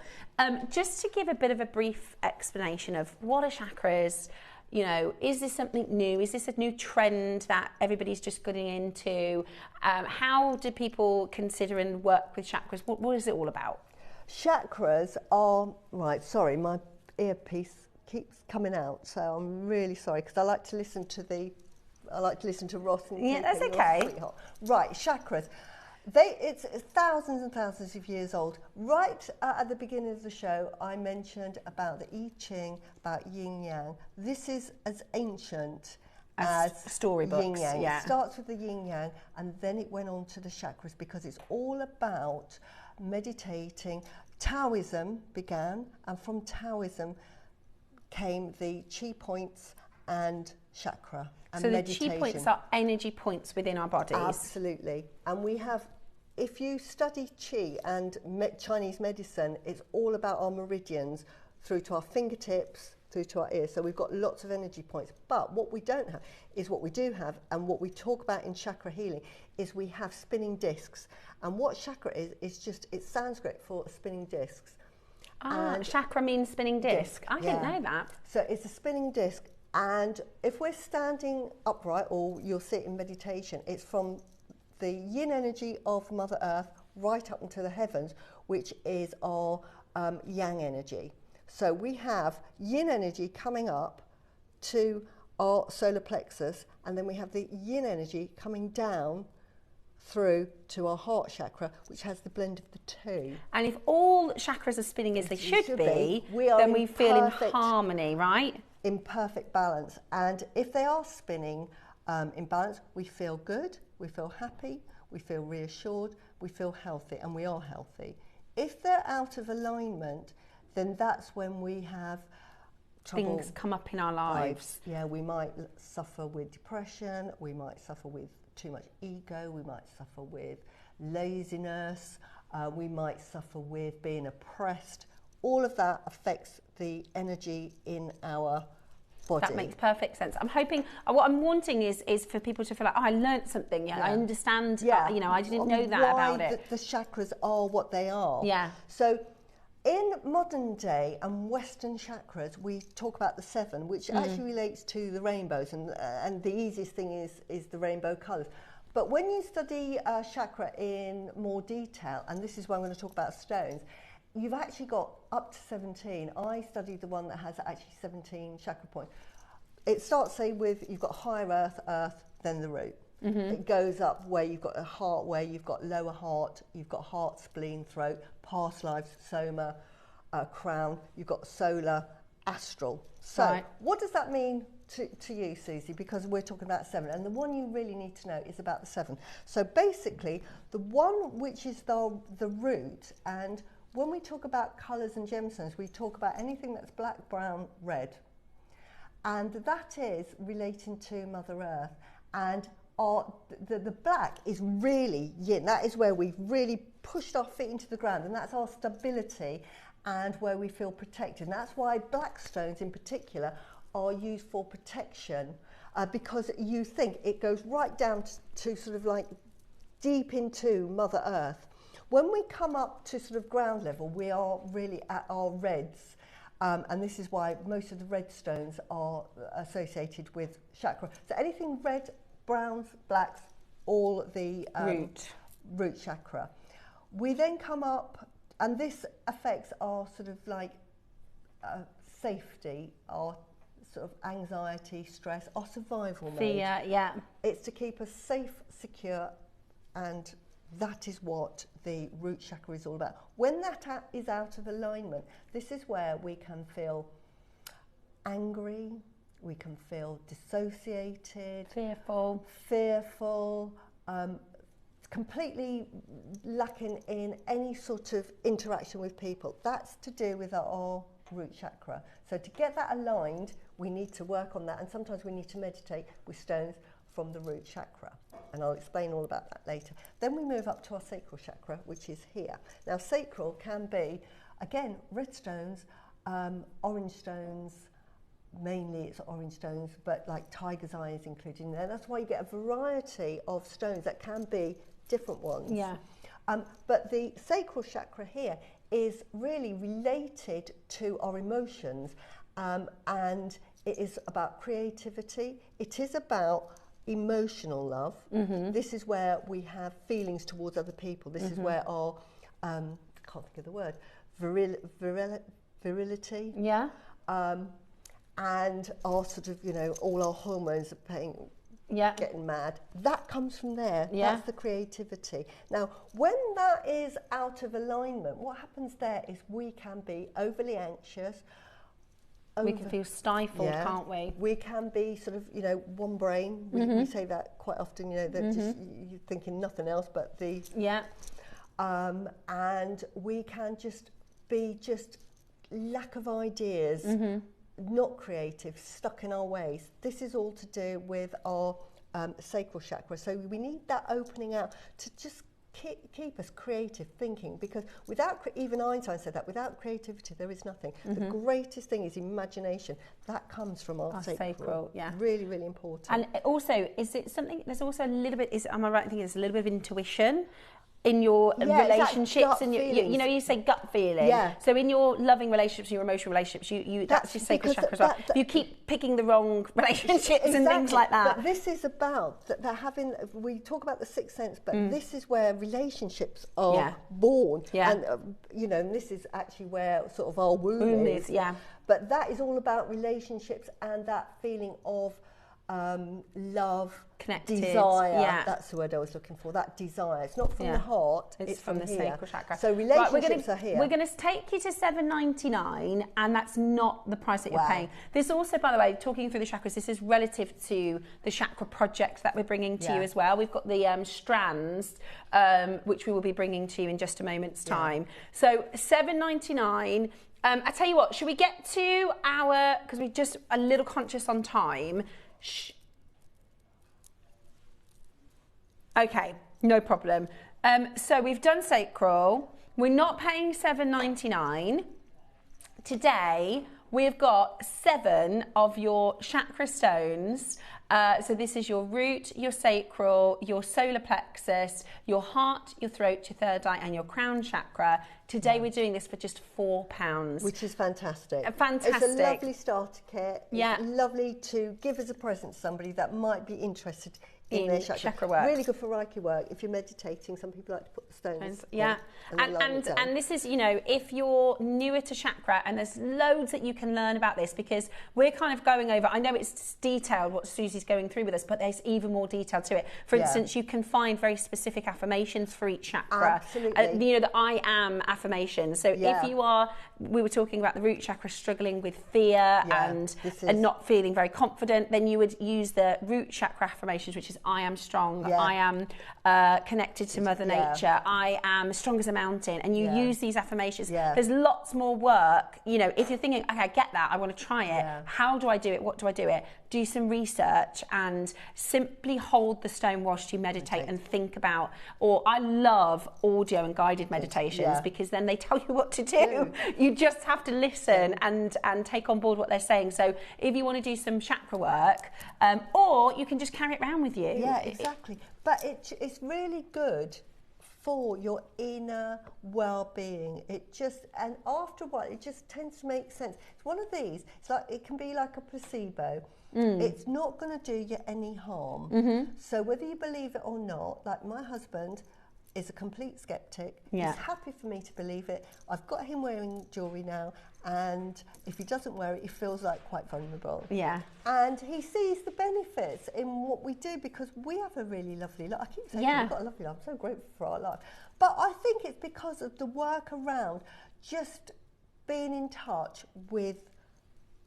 Just to give a bit of a brief explanation of what are chakras, you know, is this something new? Is this a new trend that everybody's just getting into? How do people consider and work with chakras? What is it all about? Chakras are, right, sorry, my earpiece keeps coming out, so I'm really sorry, because I like to listen to Ross and Yeah, that's okay. Sweetheart. Right, chakras. It's thousands and thousands of years old. Right at the beginning of the show, I mentioned about the I Ching, about yin yang. This is as ancient as storybooks. Yin yang. Yeah. It starts with the yin yang, and then it went on to the chakras because it's all about meditating. Taoism began, and from Taoism came the chi points and chakra and so meditation. The chi points are energy points within our bodies. Absolutely. And we have, if you study chi and Chinese medicine, it's all about our meridians through to our fingertips, through to our ears. So we've got lots of energy points. But what we don't have is what we do have, and what we talk about in chakra healing is we have spinning discs. And what chakra is just, it's Sanskrit for spinning discs. And chakra means spinning disc. I didn't know that. So it's a spinning disc, and if we're standing upright, or you'll sit in meditation, it's from the yin energy of Mother Earth right up into the heavens, which is our yang energy. So we have yin energy coming up to our solar plexus, and then we have the yin energy coming down through to our heart chakra, which has the blend of the two. And if all chakras are spinning as they should be, then we feel in harmony, right? In perfect balance. And if they are spinning in balance, we feel good, we feel happy, we feel reassured, we feel healthy, and we are healthy. If they're out of alignment, then that's when we have trouble. Things come up in our lives. Yeah, we might suffer with depression, we might suffer with too much ego, we might suffer with laziness, we might suffer with being oppressed. All of that affects the energy in our body. That makes perfect sense. I'm hoping, what I'm wanting is for people to feel like, oh, I learnt something, yeah. I understand, you know, I didn't know that about it. The chakras are what they are. Yeah. So in modern day and Western chakras, we talk about the 7, which actually relates to the rainbows, and the easiest thing is the rainbow colours. But when you study chakra in more detail, and this is where I'm going to talk about stones, you've actually got up to 17. I studied the one that has actually 17 chakra points. It starts, say, with you've got higher earth, then the root. It goes up where you've got a heart, where you've got lower heart, you've got heart, spleen, throat, past lives, soma, crown, you've got solar, astral. So what does that mean to you, Susie? Because we're talking about 7, and the one you really need to know is about the 7. So basically, the one which is the root, and when we talk about colours and gemstones, we talk about anything that's black, brown, red. And that is relating to Mother Earth. And the black is really yin. That is where we've really pushed our feet into the ground, and that's our stability and where we feel protected. And that's why black stones in particular are used for protection, because you think it goes right down to sort of like deep into Mother Earth. When we come up to sort of ground level, we are really at our reds. And this is why most of the red stones are associated with chakra. So anything red, browns, blacks, all the root chakra. We then come up, and this affects our sort of like safety, our sort of anxiety, stress, our survival mode. Fear, yeah. It's to keep us safe, secure, and that is what the root chakra is all about. When that is out of alignment, this is where we can feel angry, we can feel dissociated, fearful, completely lacking in any sort of interaction with people. That's to do with our root chakra. So to get that aligned, we need to work on that, and sometimes we need to meditate with stones from the root chakra. And I'll explain all about that later. Then we move up to our sacral chakra, which is here. Now, sacral can be, again, red stones, orange stones, mainly it's orange stones, but like tiger's eye is included in there. That's why you get a variety of stones that can be different ones. Yeah. But the sacral chakra here is really related to our emotions, and it is about creativity. It is about emotional love. This is where we have feelings towards other people. This is where our, I can't think of the word, virility. Yeah. And our sort of, you know, all our hormones are getting mad. That comes from there. Yeah. That's the creativity. Now, when that is out of alignment, what happens there is we can be overly anxious. We can feel stifled, can't we? We can be sort of, you know, one brain. We say that quite often, you know, that just you're thinking nothing else but the... Yeah. And we can just be just lack of ideas, not creative, stuck in our ways. This is all to do with our sacral chakra. So we need that opening out to just keep us creative thinking, because without, even Einstein said that, without creativity there is nothing. The greatest thing is imagination. That comes from our sacral. Yeah. Really, really important. And also, is it something, there's also a little bit, am I right in thinking there's a little bit of intuition in your relationships, and you know, you say gut feeling. Yeah. So in your loving relationships, your emotional relationships, you that's your sacral chakra as well. You keep picking the wrong relationships and things like that. But this is about that they're having. We talk about the sixth sense, but this is where relationships are born. Yeah. And you know, and this is actually where sort of our womb is. Yeah. But that is all about relationships and that feeling of love, connected, desire. That's the word I was looking for. That desire. It's not from the heart. It's from the here. sacral chakra. So relationships are here. We're going to take you to $7.99, and that's not the price that you're paying. This also, by the way, talking through the chakras, this is relative to the chakra project that we're bringing to you as well. We've got the strands, which we will be bringing to you in just a moment's time. So $7.99. I tell you what, should we get to our, because we're just a little conscious on time. Okay, no problem. So we've done sacral. We're not paying $7.99. Today, we've got 7 of your chakra stones. So this is your root, your sacral, your solar plexus, your heart, your throat, your third eye, and your crown chakra. Today we're doing this for just £4. Which is fantastic. Fantastic. It's a lovely starter kit. Yeah. It's lovely to give as a present to somebody that might be interested in their chakra work. Really good for Reiki work. If you're meditating, some people like to put the stones Yeah. And this is, you know, if you're newer to chakra, and there's loads that you can learn about this, because we're kind of going over, I know it's detailed what Susie's going through with us, but there's even more detail to it. For instance, you can find very specific affirmations for each chakra. Absolutely. You know, the I am affirmation. So if you are, we were talking about the root chakra struggling with fear and not feeling very confident, then you would use the root chakra affirmations, which is I am strong, I am connected to Mother Nature, I am strong as a mountain, and you use these affirmations. There's lots more work, you know, if you're thinking, okay, I get that, I want to try it, how do I do it, what do I do it? Do some research and simply hold the stone whilst you meditate and think about, or I love audio and guided meditations because then they tell you what to do. You just have to listen and take on board what they're saying. So if you want to do some chakra work, or you can just carry it around with you. Yeah, exactly. But it's really good for your inner well-being. It just, and after a while, it just tends to make sense. It's one of these, it's like, it can be like a placebo. It's not going to do you any harm. So whether you believe it or not, like my husband is a complete skeptic. He's happy for me to believe it. I've got him wearing jewellery now, and if he doesn't wear it, he feels like quite vulnerable. Yeah. And he sees the benefits in what we do, because we have a really lovely life. I keep saying we've got a lovely life. I'm so grateful for our life. But I think it's because of the work around just being in touch with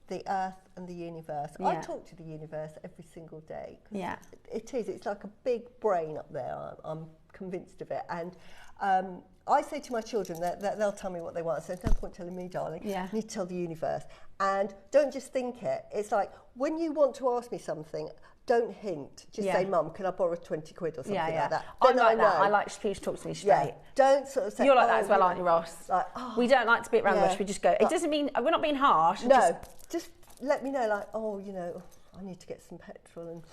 the earth and the universe. I talk to the universe every single day. It is. It's like a big brain up there. I'm convinced of it. And I say to my children that they'll tell me what they want. So there's no point telling me, darling. Yeah. You need to tell the universe. And don't just think it. It's like, when you want to ask me something, don't hint. Just say, Mum, can I borrow 20 quid or something like that? I'm like that. I like people to talk to me straight. Yeah. Don't sort of say, you're like that as well, aren't you, Ross? Like, we don't like to beat around the bush. We just go. It doesn't mean we're not being harsh. No, just let me know, like, oh, you know, I need to get some petrol and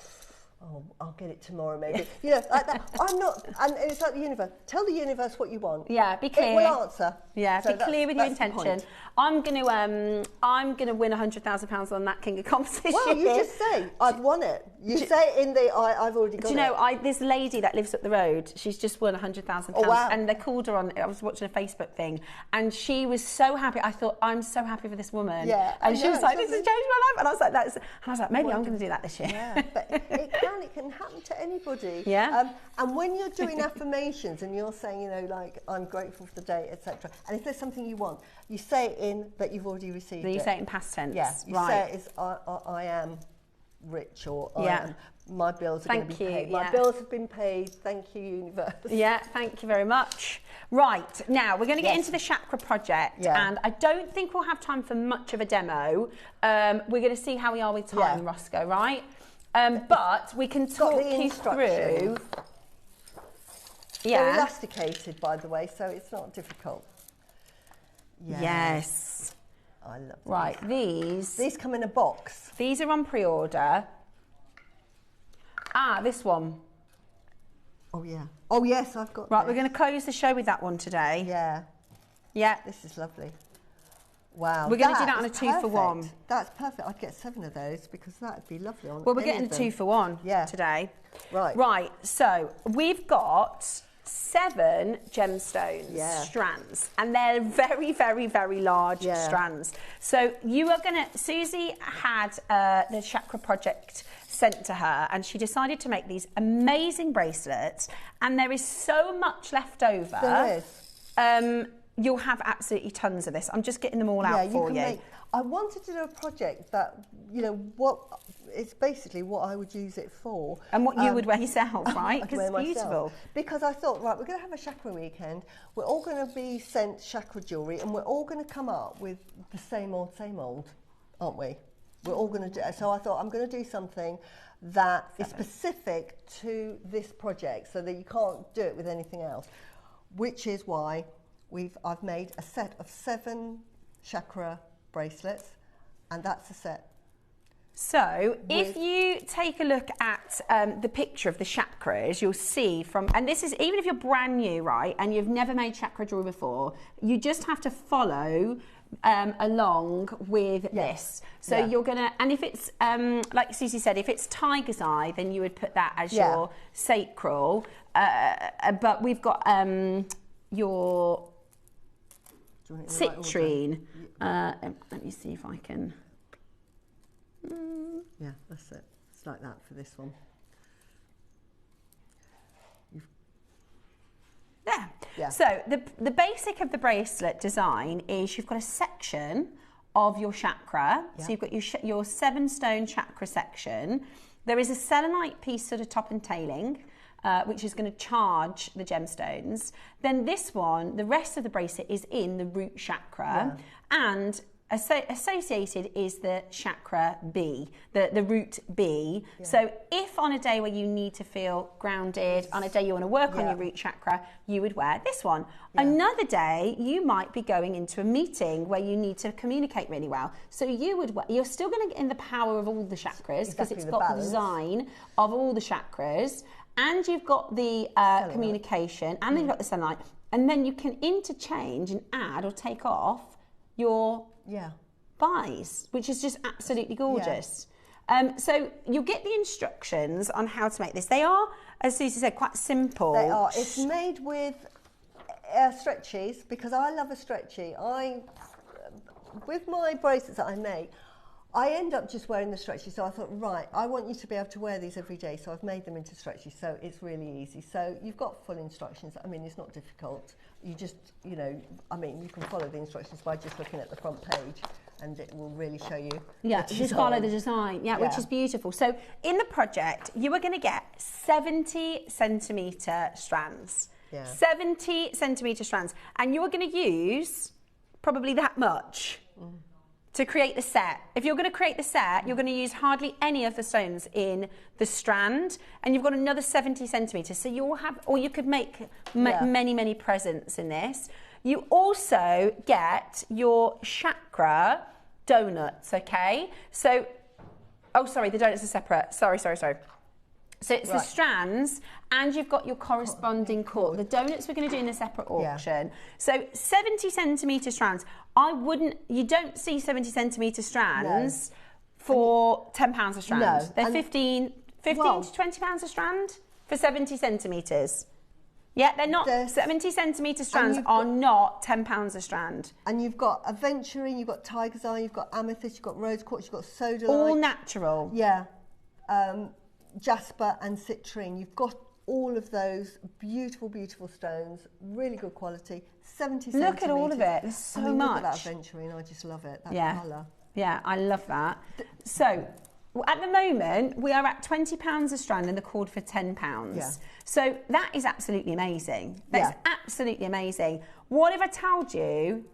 oh, I'll get it tomorrow maybe. You know, like that. I'm not, and it's like the universe. Tell the universe what you want. Yeah, be clear. It will answer. Yeah, so be clear with your intention. I'm gonna win £100,000 on that King of competition. Well, you just say I've won it. You say it in the I've already got it. Do you know, this lady that lives up the road, she's just won £100,000. Oh, wow. And they called her on. I was watching a Facebook thing, and she was so happy. I thought, I'm so happy for this woman. Yeah, and she was like, this has changed my life. And I was like, maybe I'm going to do that this year. Yeah, but it can happen to anybody. Yeah. And when you're doing affirmations and you're saying, you know, like, I'm grateful for the day, etc. And if there's something you want, you say it in that you've already received it. You say it in past tense. Yeah. You say it as I am rich, or I am, my bills are going to be paid. My bills have been paid. Thank you, universe. Yeah, thank you very much. Right, now we're going to get into the chakra project, and I don't think we'll have time for much of a demo. We're going to see how we are with time, Roscoe, right? But we can talk you through. They're elasticated, by the way, so it's not difficult. Yes. I love them. Right, these come in a box. These are on pre-order. Ah, this one. Oh, yeah. Oh, yes, I've got Right, we're going to close the show with that one today. Yeah. Yeah. This is lovely. Wow. We're going to do that on a 2-for-1. That's perfect. I'd get 7 of those because that would be lovely on Well, we're getting a 2-for-1 today. Right. Right, so we've got 7 gemstones strands, and they're very, very, very large strands. So you are going to, Susie had the chakra project sent to her, and she decided to make these amazing bracelets, and there is so much left over. There is. You'll have absolutely tons of this. I'm just getting them all out for you. I wanted to do a project that, you know, it's basically what I would use it for. And what you would wear yourself, right? Because it's beautiful. Because I thought, right, we're going to have a chakra weekend. We're all going to be sent chakra jewellery, and we're all going to come up with the same old, aren't we? We're all going to do. So I thought, I'm going to do something that is specific to this project, so that you can't do it with anything else. Which is why I've made a set of 7 chakra bracelets, and that's a set. So if you take a look at the picture of the chakras, you'll see and this is even if you're brand new, right, and you've never made chakra jewelry before, you just have to follow along with this. So you're gonna, and if it's like Susie said, if it's tiger's eye, then you would put that as your sacral. But we've got your citrine. Let me see if I can. Yeah, that's it. It's like that for this one. Yeah. So the basic of the bracelet design is you've got a section of your chakra. Yeah. So you've got your 7-stone chakra section. There is a selenite piece sort of top and tailing, which is going to charge the gemstones. Then this one, the rest of the bracelet is in the root chakra, and associated is the chakra B, the root B. Yeah. So if on a day where you need to feel grounded, on a day you want to work on your root chakra, you would wear this one. Yeah. Another day, you might be going into a meeting where you need to communicate really well. So you're still going to get in the power of all the chakras, because it's got the design of all the chakras, and you've got the communication, and then you've got the sunlight, and then you can interchange and add or take off your buys, which is just absolutely gorgeous. So you'll get the instructions on how to make this. They are, as Susie said, quite simple. They are. It's made with stretchies, because I love a stretchy. With my bracelets that I make, I end up just wearing the stretchy. So I thought, right, I want you to be able to wear these every day. So I've made them into stretchy. So it's really easy. So you've got full instructions. I mean, it's not difficult. You just, you know, I mean, you can follow the instructions by just looking at the front page. and it will really show you. Yeah, the just follow the design. Yeah, which is beautiful. So in the project, you are going to get 70 centimetre strands. Yeah. 70 centimetre strands. And you are going to use probably that much to create the set. If you're going to create the set, you're going to use hardly any of the stones in the strand, and you've got another 70 centimetres. So you'll have, or you could make many, many presents in this. You also get your chakra donuts, okay? So, oh, sorry, the donuts are separate. Sorry. So it's the strands, and you've got your corresponding cord. The donuts we're going to do in a separate auction. Yeah. So 70 centimetre strands. You don't see 70 centimetre strands for £10 a strand. No. They're 15 to £20 a strand for 70 centimetres. Yeah, they're not. 70 centimetre strands are not £10 a strand. And you've got aventurine, you've got tiger's eye, you've got amethyst, you've got rose quartz, you've got sodalite. All natural. Yeah. Jasper and citrine. You've got all of those beautiful, beautiful stones, really good quality, 70 centimetres. Look at all of it. There's so much. Look at that aventurine. I just love it. That colour. Yeah, I love that. So, at the moment, we are at £20 a strand and the cord for £10. Yeah. So that is absolutely amazing. That's absolutely amazing. What if I told you,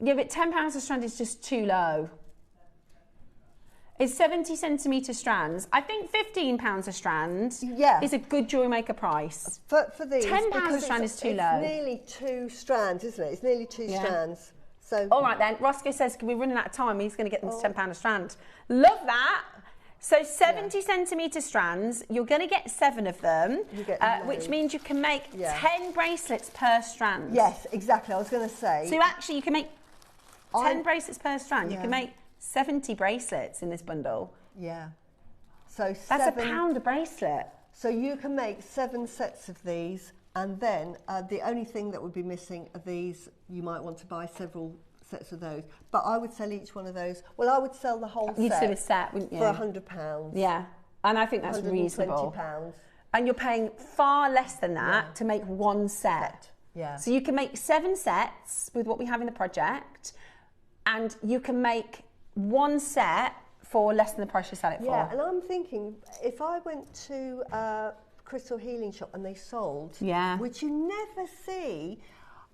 £10 a strand is just too low? It's 70 centimetre strands. I think £15 a strand is a good jewellery maker price. For these, £10 a strand is too low. It's nearly 2 strands, isn't it? It's nearly 2 strands. So all right then, Roscoe says, we're running out of time. He's going to get them to £10 a strand. Love that. So 70 centimetre strands, you're going to get 7 of them, which means you can make 10 bracelets per strand. Yes, exactly. I was going to say. So actually you can make 10 bracelets per strand. You can make 70 bracelets in this bundle. Yeah. So that's £1 a bracelet. So you can make 7 sets of these, and then the only thing that would be missing are these. You might want to buy several sets of those, but I would sell each one of those. Well, I would sell the whole set. You'd sell a set, wouldn't you? For £100. Yeah, and I think that's reasonable. £120. And you're paying far less than that to make one set. Yeah. So you can make 7 sets with what we have in the project, and you can make one set for less than the price you sell it for. Yeah, and I'm thinking, if I went to a crystal healing shop and they sold, which you never see,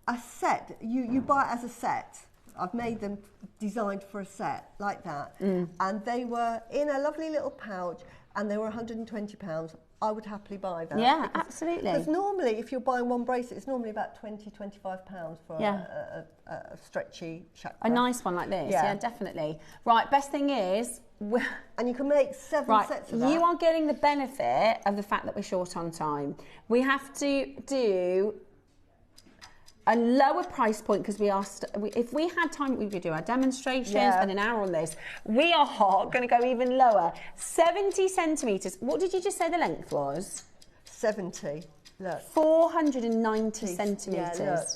a set, you buy it as a set. I've made them designed for a set like that. And they were in a lovely little pouch, and they were £120. I would happily buy that. Yeah, absolutely. Because normally, if you're buying one bracelet, it's normally about £20–25 for a stretchy chakra. A nice one like this, yeah, definitely. Right, best thing is... And you can make 7 sets of that. You are getting the benefit of the fact that we're short on time. We have to do a lower price point because we are. If we had time, we could do our demonstrations and an hour on this. We are going to go even lower. 70 centimetres. What did you just say the length was? 70. Look. 490 centimetres. Yeah, look.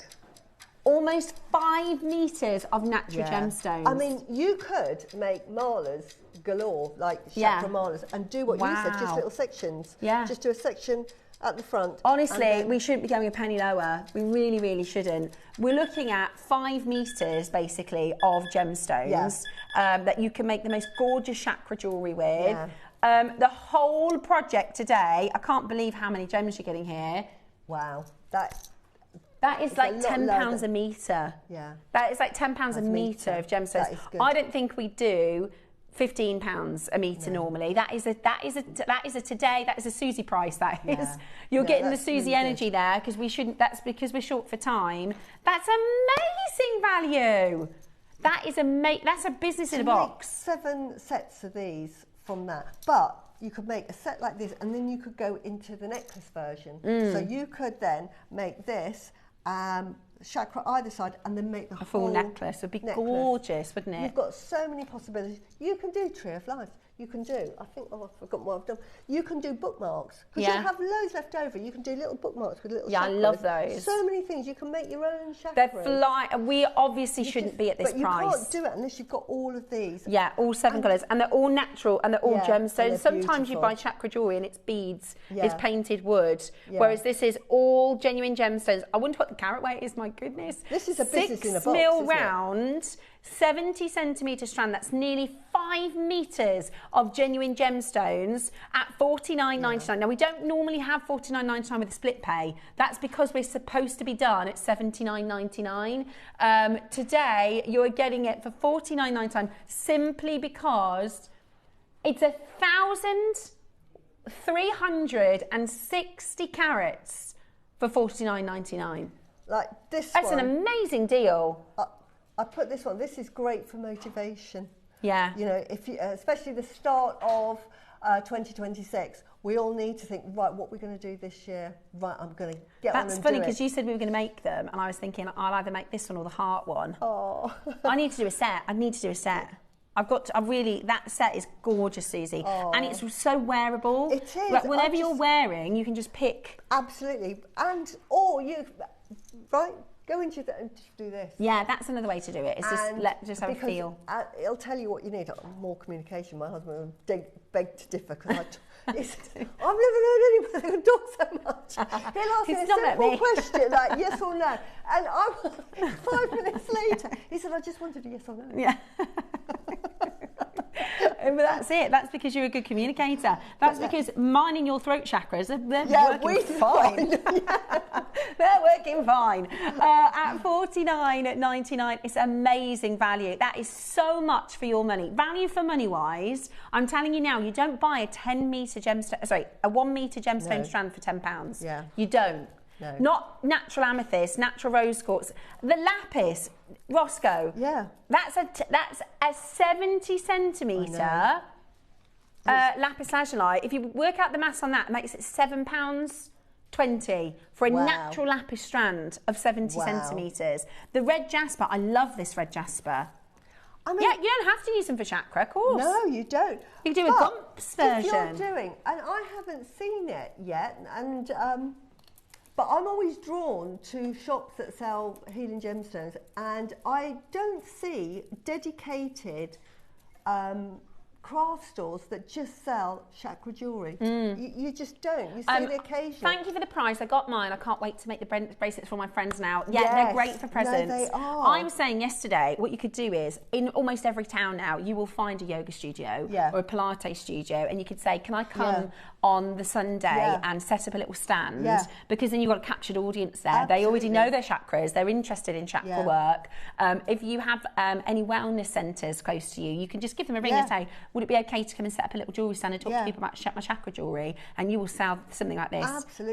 Almost 5 metres of natural gemstones. I mean, you could make malas galore, like chakra malas, and do what you said, just little sections. Yeah. Just do a section at the front. Honestly, we shouldn't be going a penny lower. We really, really shouldn't. We're looking at 5 metres, basically, of gemstones that you can make the most gorgeous chakra jewellery with. Yeah. The whole project today, I can't believe how many gems you're getting here. Wow. That is like £10 a metre. Yeah. That is like £10 a metre of gemstones. That is good. I don't think we do £15 a metre normally. That is a today. That is a Susie price. That is. You're getting the Susie really energy there because we shouldn't. That's because we're short for time. That's amazing value. That is that's a business in a box. 7 sets of these from that, but you could make a set like this, and then you could go into the necklace version. So you could then make this. Chakra either side, and then make the whole full necklace. It would be gorgeous, wouldn't it? You've got so many possibilities. You can do Tree of Life. You can do, I think, I've forgotten what I've done. You can do bookmarks. Because you have loads left over. You can do little bookmarks with little chakras. I love those. So many things. You can make your own chakras. We obviously shouldn't be at this price. But you can't do it unless you've got all of these. Yeah, all 7 colours. And they're all natural and they're all gemstones. Sometimes you buy chakra jewellery and it's beads. It's painted wood. Whereas this is all genuine gemstones. I wonder what the carat weight is, my goodness. This is a business in a box, 6 mil round. 70 centimetre strand, that's nearly 5 metres of genuine gemstones at $49.99. Now, we don't normally have $49.99 with a split pay. That's because we're supposed to be done at $79.99. Today, you're getting it for $49.99 simply because it's 1,360 carats for $49.99. Like this That's one. an amazing deal. I put this one. This is great for motivation. Yeah. You know, if you, especially the start of 2026, we all need to think, right, what we're going to do this year. Right, I'm going to get on and do it. That's funny because you said we were going to make them, and I was thinking I'll either make this one or the heart one. Oh. I need to do a set. That set is gorgeous, Susie. Oh. And it's so wearable. It is. Like, whatever you're wearing, you can just pick. Absolutely. Or you, right, go into and just do this. Yeah, that's another way to do it. It's just have a feel. It'll tell you what you need. More communication. My husband will beg to differ because I've never known anyone who can talk so much. He'll ask me a simple question like yes or no, and I'm 5 minutes later. He said, "I just wanted a yes or no." Yeah. But that's it. That's because you're a good communicator. That's because mine and your throat chakras, they're working fine. They're working fine. At $49.99, it's amazing value. That is so much for your money. Value for money wise, I'm telling you now, you don't buy a 1 metre gemstone strand for £10. Yeah. You don't. No. Not natural amethyst, natural rose quartz. The lapis, Roscoe. Yeah. That's a 70 centimetre lapis lazuli. If you work out the mass on that, it makes it £7.20 for a natural lapis strand of 70 centimetres. The red jasper, I love this red jasper. I mean, yeah, you don't have to use them for chakra, of course. No, you don't. You can do a Gumps version. If you're doing, and I haven't seen it yet, and but I'm always drawn to shops that sell healing gemstones, and I don't see dedicated craft stores that just sell chakra jewellery. You just don't. You see the occasion. Thank you for the price. I got mine. I can't wait to make the bracelets for my friends now. Yeah, they're great for presents. No, they are. I was saying yesterday, what you could do is, in almost every town now, you will find a yoga studio or a Pilates studio, and you could say, can I come on the Sunday and set up a little stand? Because then you've got a captured audience there. Absolutely. They already know their chakras. They're interested in chakra work. If you have any wellness centres close to you, you can just give them a ring and say, would it be okay to come and set up a little jewellery stand and talk to people about my chakra jewellery? And you will sell something like this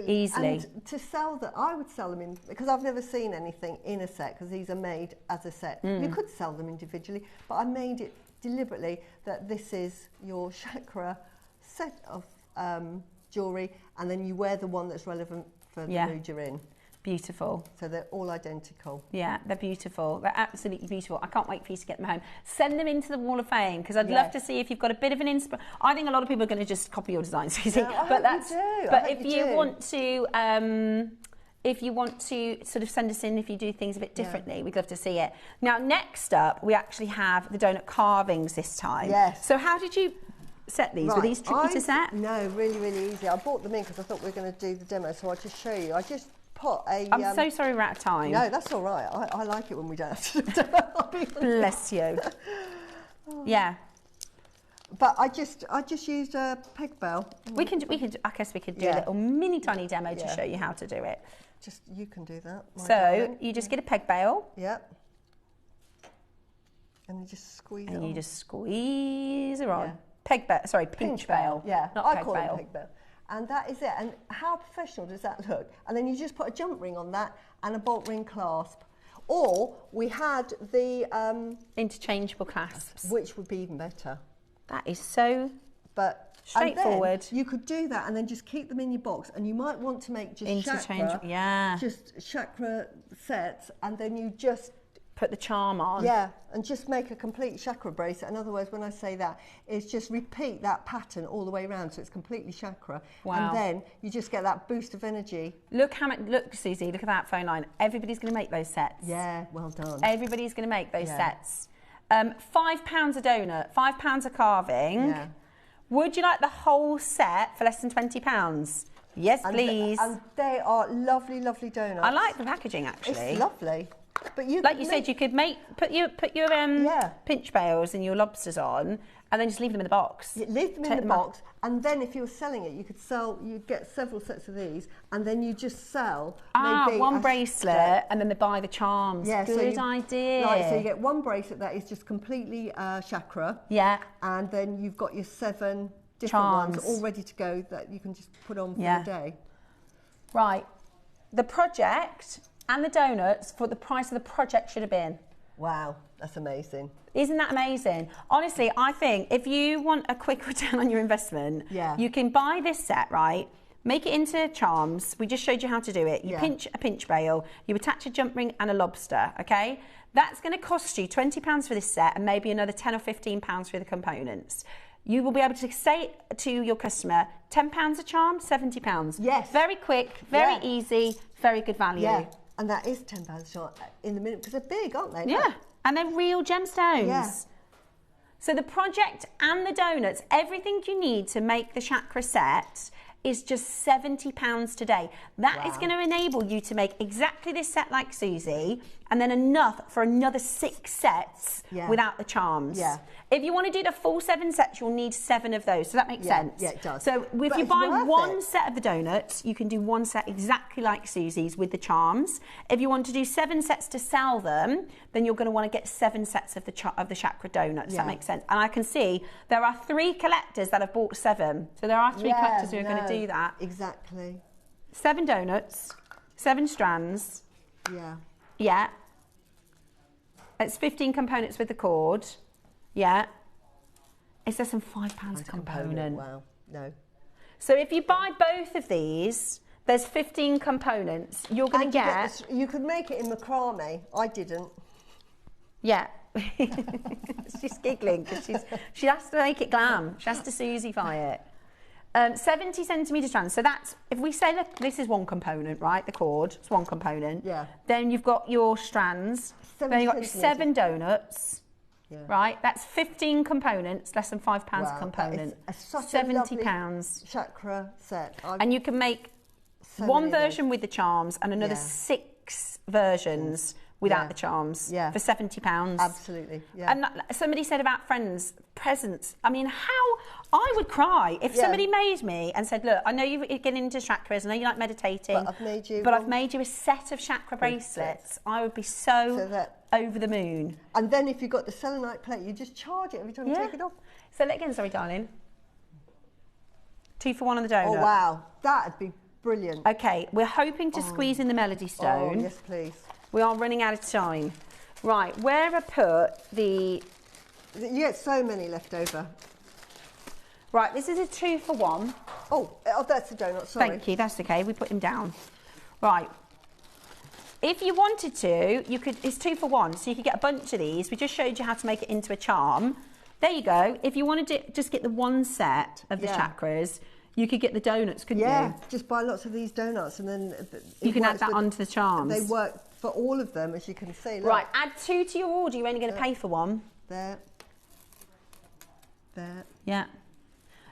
easily. And to sell that, I would sell them in, because I've never seen anything in a set, because these are made as a set. You could sell them individually, but I made it deliberately that this is your chakra set of jewellery, and then you wear the one that's relevant for the mood you're in. Beautiful. So they're all identical. Yeah, they're beautiful. They're absolutely beautiful. I can't wait for you to get them home. Send them into the Wall of Fame, because I'd love to see if you've got a bit of an inspiration. I think a lot of people are going to just copy your designs, Susie. But if you want to sort of send us in if you do things a bit differently, we'd love to see it. Now, next up, we actually have the donut carvings this time. Yes. So how did you set these? Were these tricky to set? No, really, really easy. I bought them in because I thought we were going to do the demo, so I'll just show you. I just put a... I'm so sorry we're out of time. No, that's all right. I like it when we don't have to do the demo. Bless you. Yeah. But I just used a peg bell. I guess we could do a little mini tiny demo to show you how to do it. Just, you can do that. So you just get a peg bail. Yep. And you just squeeze it on. And you just squeeze her on. Peg bail, sorry, pinch bail. Yeah, not I peg call bail. it peg bail. And that is it. And how professional does that look? And then you just put a jump ring on that and a bolt ring clasp. Or we had the... interchangeable clasps. Which would be even better. That is so straightforward. You could do that and then just keep them in your box, and you might want to make just chakra sets, and then you just put the charm on. Yeah, and just make a complete chakra bracelet. In other words, when I say that, it's just repeat that pattern all the way around, so it's completely chakra. Wow. And then you just get that boost of energy. Look how much, look, Susie, look at that phone line. Everybody's going to make those sets. Yeah, well done. Everybody's going to make those sets. £5 a donut, £5 a carving. Yeah. Would you like the whole set for less than £20? Yes, please. And they are lovely, lovely donuts. I like the packaging, actually. It's lovely. But you like you said, you could put your pinch bales and your lobsters on, and then just leave them in the box. You leave them in the box, and then if you were selling it, you'd get several sets of these, and then you just sell maybe one bracelet, and then they buy the charms. Yeah, good idea. Right, so you get one bracelet that is just completely chakra. Yeah. And then you've got your 7 different charms ones all ready to go that you can just put on for the day. Right. The project and the donuts for the price of the project should have been. Wow, that's amazing. Isn't that amazing? Honestly, I think if you want a quick return on your investment, you can buy this set, right? Make it into charms. We just showed you how to do it. You pinch a pinch bale, you attach a jump ring and a lobster, okay? That's going to cost you £20 for this set and maybe another £10 or £15 for the components. You will be able to say to your customer, £10 a charm, £70. Yes. Very quick, very easy, very good value. Yeah, and that is £10 a charm in the minute, because they're big, aren't they? Yeah, and they're real gemstones. Yeah. So the project and the donuts, everything you need to make the chakra set is just £70 today. That is going to enable you to make exactly this set like Susie, and then enough for another 6 sets without the charms. Yeah. If you want to do the full 7 sets, you'll need 7 of those. So that makes sense. Yeah, it does. So if you buy one set of the donuts, you can do one set exactly like Susie's with the charms. If you want to do 7 sets to sell them, then you're going to want to get 7 sets of the chakra donuts. That makes sense. And I can see there are 3 collectors that have bought 7. So there are 3 collectors who are going to do that. Exactly. 7 donuts, 7 strands. Yeah. Yeah. It's 15 components with the cord. Yeah. It's less than £5 a component. Wow. No. So if you buy both of these, there's 15 components. You're going to get... You could make it in macrame. I didn't. Yeah. She's giggling because she has to make it glam. She has to Susie-fy it. 70 centimetre strands. So that's, if we say, look, this is one component, right? The cord, it's one component. Yeah. Then you've got your strands. Then you've got 7 donuts. Yeah. Right? That's 15 components, less than £5 a component. Such £70. Chakra set. And you can make one version with the charms and another 6 versions without the charms for £70. Absolutely. Yeah. And somebody said about friends, presents. I mean, how I would cry if somebody made me and said, look, I know you're getting into chakras, I know you like meditating, but I've made you a set of chakra bracelets. I would be so over the moon. And then if you've got the selenite plate, you just charge it every time you take it off. Say that again, sorry, darling. 2 for 1 on the donut. Oh, wow. That'd be brilliant. Okay, we're hoping to squeeze in the Melody Stone. Oh, yes, please. We are running out of time. Right, where I put the... You get so many left over. Right, this is a 2 for 1. Oh, that's a donut, sorry. Thank you, that's okay, we put him down. Right. If you wanted to, you could, it's 2 for 1, so you could get a bunch of these. We just showed you how to make it into a charm. There you go. If you wanted to just get the one set of the chakras, you could get the donuts, couldn't you? Yeah, just buy lots of these donuts and then... You can add that onto the charms. They work for all of them, as you can see. Look. Right, add 2 to your order. You're only going to pay for 1. There. There. Yeah.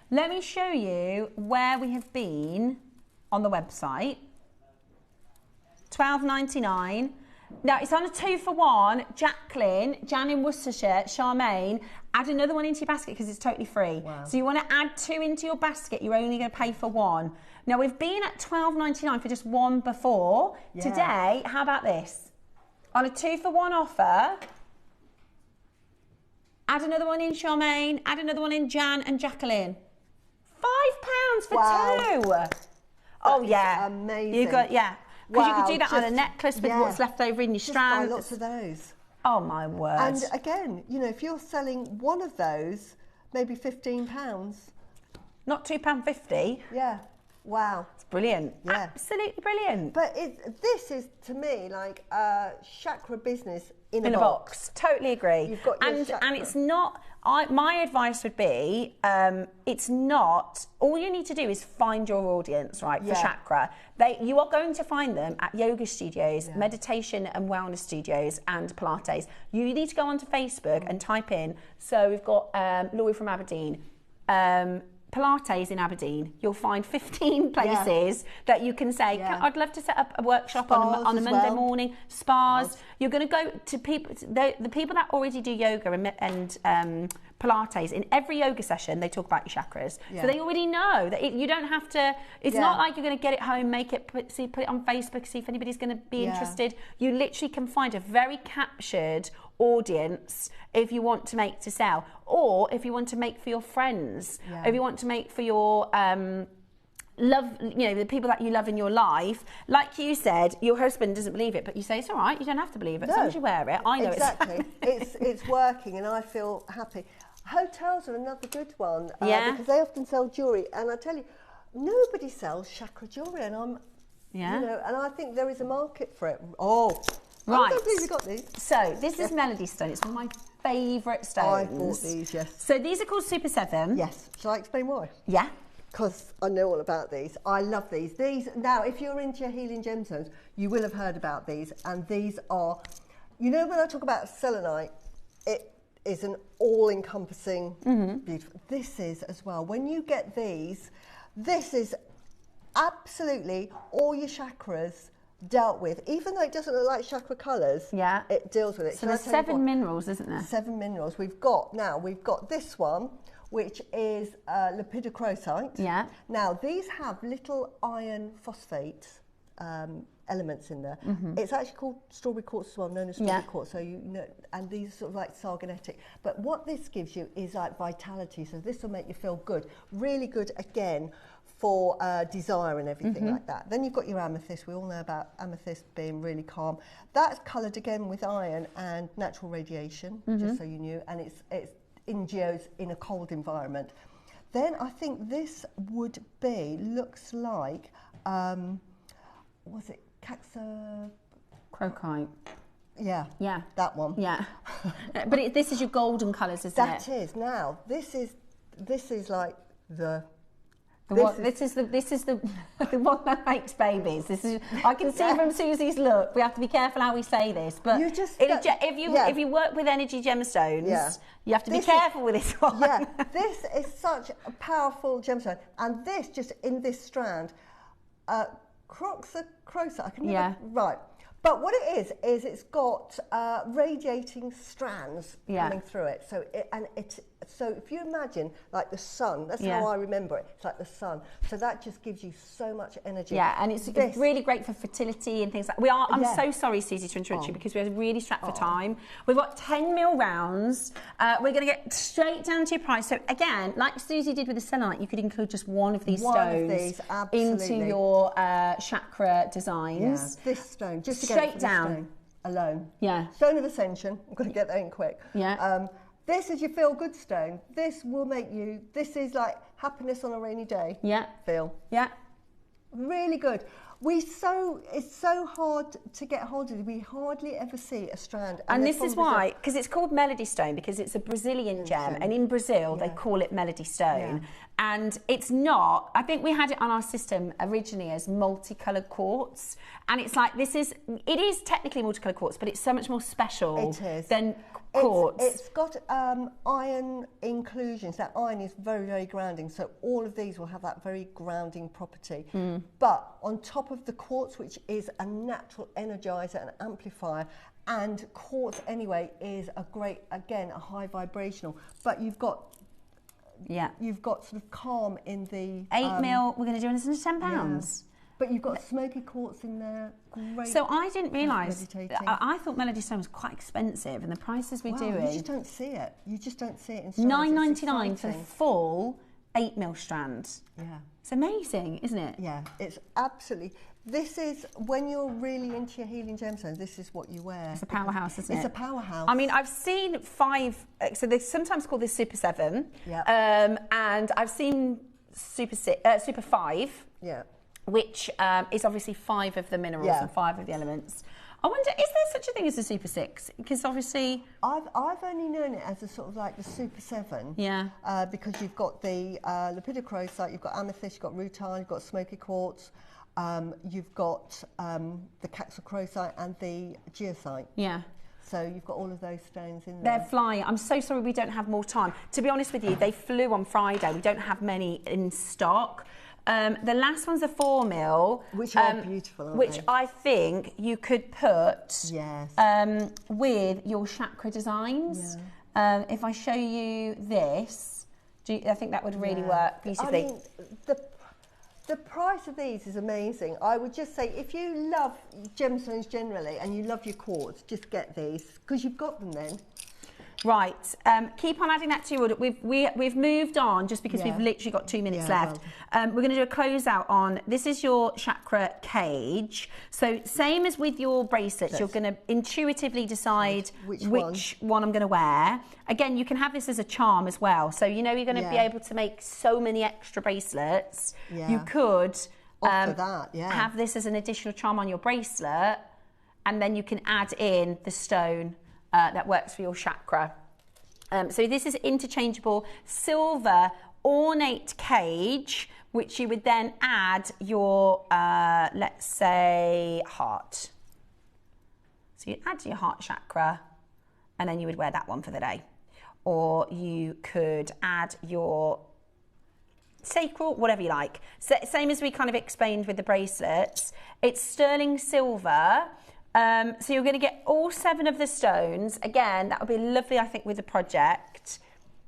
Let me show you where we have been on the website. £12.99. Now, it's on a 2 for 1. Jacqueline, Jan in Worcestershire, Charmaine, add another one into your basket because it's totally free. Wow. So you want to add 2 into your basket, you're only going to pay for 1. Now, we've been at £12.99 for just 1 before. Yeah. Today, how about this? On a 2 for 1 offer, add another one in, Charmaine, add another one in, Jan and Jacqueline. £5 for 2. Oh, yeah. Amazing. You got, because you could do that on a necklace with what's left over in your strands. Buy lots of those. Oh, my word. And again, you know, if you're selling one of those, maybe £15. Not £2.50. Yeah. Wow. It's brilliant. Yeah. Absolutely brilliant. But this is, to me, like a chakra business in a box. Totally agree. You've got your and it's not... my advice would be, it's not... All you need to do is find your audience, right, for chakra. You are going to find them at yoga studios, meditation and wellness studios and Pilates. You need to go onto Facebook and type in... So we've got Laurie from Aberdeen, Pilates in Aberdeen. You'll find 15 places that you can say, I'd love to set up a workshop on a Monday morning. Spas. You're going to go to people, the people that already do yoga and Pilates. In every yoga session, they talk about your chakras. So they already know that you don't have to, it's not like you're going to get it home, make it, put it on Facebook, see if anybody's going to be interested. You literally can find a very captured audience if you want to make to sell, or if you want to make for your friends, if you want to make for your love, you know, the people that you love in your life. Like you said, your husband doesn't believe it, but you say it's all right, you don't have to believe it, as long as you wear it. I know exactly. it's working, and I feel happy. Hotels are another good one, because they often sell jewellery, and I tell you, nobody sells chakra jewellery, and you know, and I think there is a market for it. I'm so pleased you got these. So this is Melody Stone. It's one of my favourite stones. I bought these, yes. So these are called Super 7. Yes. Shall I explain why? Yeah. Because I know all about these. I love these. These, now, if you're into healing gemstones, you will have heard about these. And these are, you know, when I talk about selenite, it is an all-encompassing, beautiful. This is as well. When you get these, this is absolutely all your chakras dealt with, even though it doesn't look like chakra colours, it deals with it. So there's 7 minerals, isn't there? 7 minerals. We've got this one, which is lepidocrosite. Yeah. Now, these have little iron phosphate elements in there. It's actually called strawberry quartz as well, known as strawberry quartz. So you know, and these are sort of like sargonetic. But what this gives you is like vitality. So this will make you feel good, really good again for desire and everything like that. Then you've got your amethyst. We all know about amethyst being really calm. That's coloured again with iron and natural radiation, just so you knew. And it's in geos in a cold environment. Then I think this would be, looks like, was it Caxa? Crocite. Yeah. Yeah. That one. Yeah. But this is your golden colours, isn't it? That is. Now, this is like the this is the one that makes babies. This is, I can see from Susie's look. We have to be careful how we say this, but if you work with energy gemstones, you have to be careful with this one. Yeah, this is such a powerful gemstone, and this just in this strand, crocosite. I can never right. But what it is it's got radiating strands coming through it. So if you imagine like the sun, that's how I remember it. It's like the sun. So that just gives you so much energy. Yeah, and it's really great for fertility and things like. I'm so sorry, Susie, to interrupt you, because we're really strapped for time. We've got 10 mil rounds. We're going to get straight down to your price. So again, like Susie did with the selenite, you could include just one of these stones into your chakra designs. Yeah, this stone, just to straight down alone. Yeah. Stone of Ascension. I'm going to get that in quick. Yeah. This is your feel-good stone. This will make you, this is like happiness on a rainy day. Yeah. Feel. Yeah. Really good. It's so hard to get hold of. We hardly ever see a strand. And this is why, because it's called Melody Stone, because it's a Brazilian gem, and in Brazil they call it Melody Stone. Yeah. And it's not, I think we had it on our system originally as multicoloured quartz, and it's like, it is technically multicoloured quartz, but it's so much more special than quartz. It's got iron inclusions. That iron is very, very grounding, so all of these will have that very grounding property. But on top of the quartz, which is a natural energizer and amplifier, and quartz anyway is a great, again, a high vibrational, but you've got sort of calm in the 8 mil. We're going to do this under £10. But you've got smoky quartz in there. Great. So I didn't realise. I thought Melody Stone was quite expensive, and the prices we're doing. You just don't see it. You just don't see it in stores. $9.99 for the full 8 mil strand. Yeah. It's amazing, isn't it? Yeah, it's absolutely. This is, when you're really into your healing gemstones, this is what you wear. It's a powerhouse, isn't it? It's a powerhouse. I mean, I've seen 5, so they sometimes call this Super 7. Yeah. And I've seen Super 5. Yeah. Which is obviously 5 of the minerals and 5 of the elements. I wonder, is there such a thing as a Super 6? Because obviously... I've only known it as a sort of like the Super 7. Yeah. Because you've got the lepidocrosite, you've got amethyst, you've got rutile, you've got smoky quartz, you've got the caxocrosite and the geosite. Yeah. So you've got all of those stones in there. They're flying. I'm so sorry we don't have more time. To be honest with you, they flew on Friday. We don't have many in stock. The last one's a 4mm. Which are beautiful, aren't which they? I think you could put Yes. with your chakra designs. Yeah. If I show you this, I think that would really work beautifully. I mean, the price of these is amazing. I would just say, if you love gemstones generally and you love your quartz, just get these, because you've got them then. Right, keep on adding that to your order. We've moved on just because we've literally got 2 minutes left. We're going to do a closeout on, this is your chakra cage. So same as with your bracelets, you're going to intuitively decide which one I'm going to wear. Again, you can have this as a charm as well. So you know you're going to be able to make so many extra bracelets. You could have this as an additional charm on your bracelet, and then you can add in the stone that works for your chakra. So this is interchangeable silver ornate cage, which you would then add your, let's say, heart. So you add your heart chakra, and then you would wear that one for the day. Or you could add your sacral, whatever you like. So, same as we kind of explained with the bracelets. It's sterling silver. So you're going to get all 7 of the stones. Again, that would be lovely, I think, with the project.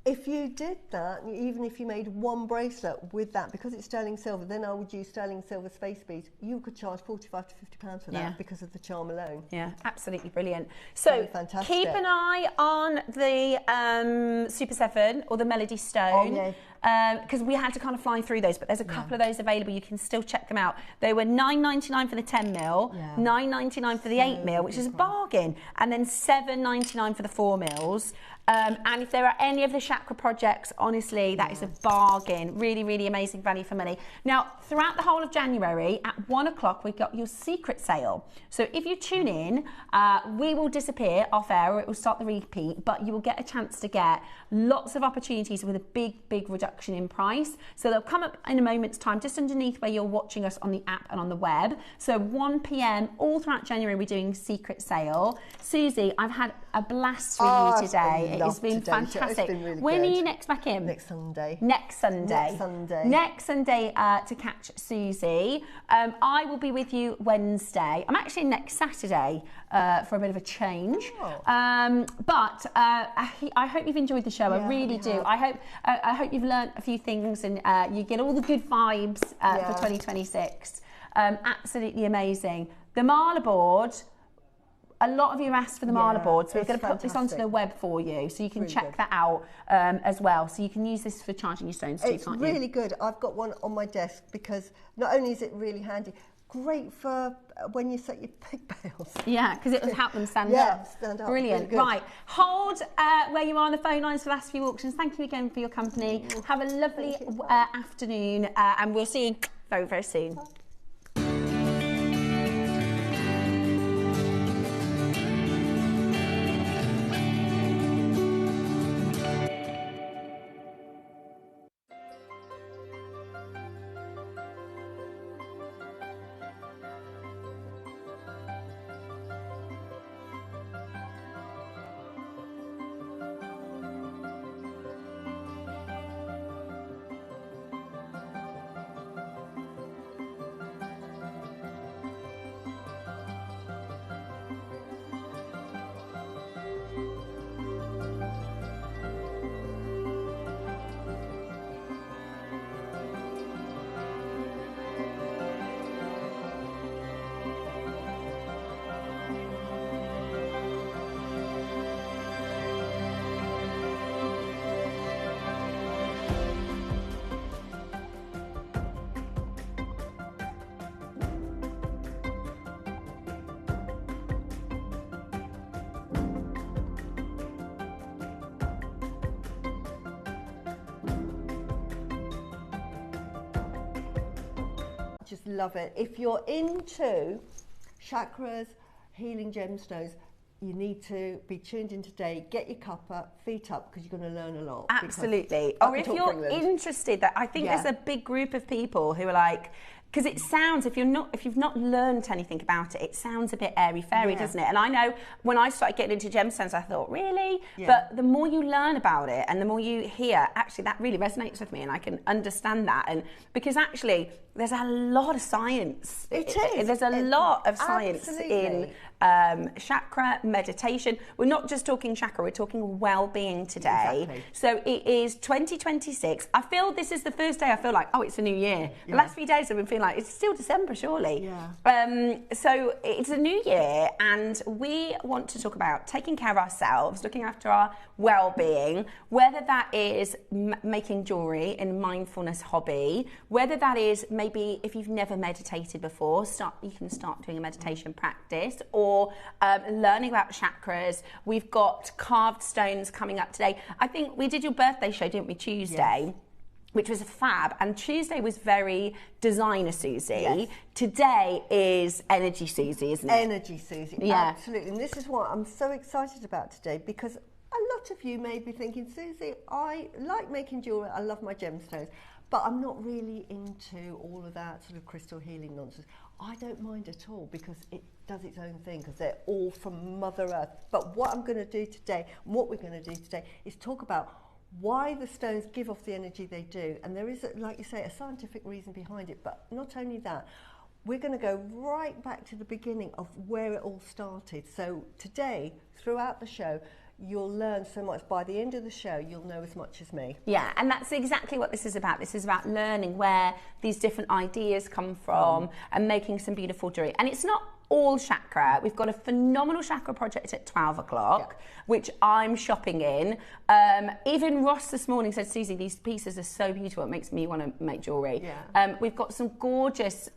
If you did that, even if you made one bracelet with that, because it's sterling silver, then I would use sterling silver space beads. You could charge £45 to £50 for that because of the charm alone. Yeah, absolutely brilliant. So keep an eye on the Super 7 or the Melody Stone. Because we had to kind of fly through those, but there's a couple of those available. You can still check them out. They were £9.99 for the 10mm, £9.99 for the 8mm, which is a bargain, and then £7.99 for the 4mm. And if there are any of the chakra projects, honestly, that is a bargain. Really, really amazing value for money. Now, throughout the whole of January, at 1 o'clock, we've got your secret sale. So if you tune in, we will disappear off air, or it will start the repeat, but you will get a chance to get lots of opportunities with a big, big reduction in price. So they'll come up in a moment's time, just underneath where you're watching us on the app and on the web. So 1 p.m, all throughout January, we're doing secret sale. Susie, I've had a blast with you today. It has been fantastic. It's been really when good. are you next back in? Next Sunday. Next Sunday. Next Sunday. Next Sunday to catch Susie. I will be with you Wednesday. I'm actually next Saturday for a bit of a change. But I hope you've enjoyed the show. I really do. I hope you've learnt a few things, and you get all the good vibes for 2026. Absolutely amazing. The Marla board. A lot of you asked for the Marla board, so we're going to put this onto the web for you, so you can check that out as well. So you can use this for charging your stones too, can't you? It's really good. I've got one on my desk, because not only is it really handy, great for when you set your pig bails. Yeah, because it will help them stand up. Stand up. Brilliant. Really right, hold where you are on the phone lines for the last few auctions. Thank you again for your company. Have a lovely afternoon, and we'll see you very, very soon. Just love it. If you're into chakras, healing gemstones, you need to be tuned in today. Get your cuppa, feet up, because you're going to learn a lot. Absolutely. Or if you're interested, that I think there's a big group of people who are like, because it sounds, if you've not learned anything about it, it sounds a bit airy-fairy, doesn't it? And I know when I started getting into gemstones, I thought, really? Yeah. But the more you learn about it and the more you hear, actually that really resonates with me, and I can understand that. And because actually there's a lot of science. It is. There's a lot of science in chakra, meditation. We're not just talking chakra, we're talking well-being today. Exactly. So it is 2026. I feel this is the first day I feel like, oh, it's a new year. The last few days I've been feeling like it's still December, surely. Yeah. So it's a new year, and we want to talk about taking care of ourselves, looking after our well-being, whether that is making jewellery in mindfulness hobby, whether that is maybe if you've never meditated before, you can start doing a meditation practice, or learning about chakras. We've got carved stones coming up today. I think we did your birthday show, didn't we, Tuesday? Yes. Which was fab, and Tuesday was very designer Susie. Yes. Today is energy Susie, isn't it? Energy Susie, yeah. Absolutely. And this is what I'm so excited about today, because a lot of you may be thinking, Susie, I like making jewellery, I love my gemstones, but I'm not really into all of that sort of crystal healing nonsense. I don't mind at all, because it does its own thing, because they're all from Mother Earth. But what I'm going to do today, and what we're going to do today, is talk about why the stones give off the energy they do. And there is, like you say, a scientific reason behind it. But not only that, we're going to go right back to the beginning of where it all started. So today, throughout the show, you'll learn so much. By the end of the show, you'll know as much as me. Yeah, and that's exactly what this is about. This is about learning where these different ideas come from and making some beautiful jewellery. And it's not all chakra. We've got a phenomenal chakra project at 12 o'clock, which I'm shopping in. Even Ross this morning said, Susie, these pieces are so beautiful, it makes me want to make jewellery. Yeah. We've got some gorgeous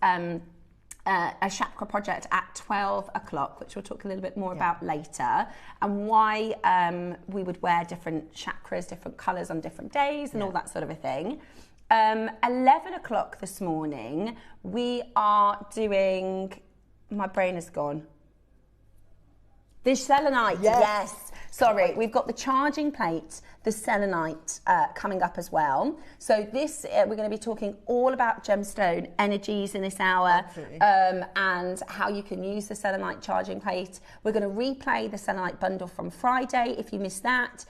a chakra project at 12 o'clock, which we'll talk a little bit more about later, and why we would wear different chakras, different colours on different days, and all that sort of a thing. 11 o'clock this morning, we are doing... My brain is gone. The selenite, yes. Sorry, we've got the charging plate, the selenite coming up as well. So this, we're going to be talking all about gemstone energies in this hour, and how you can use the selenite charging plate. We're going to replay the selenite bundle from Friday if you missed that.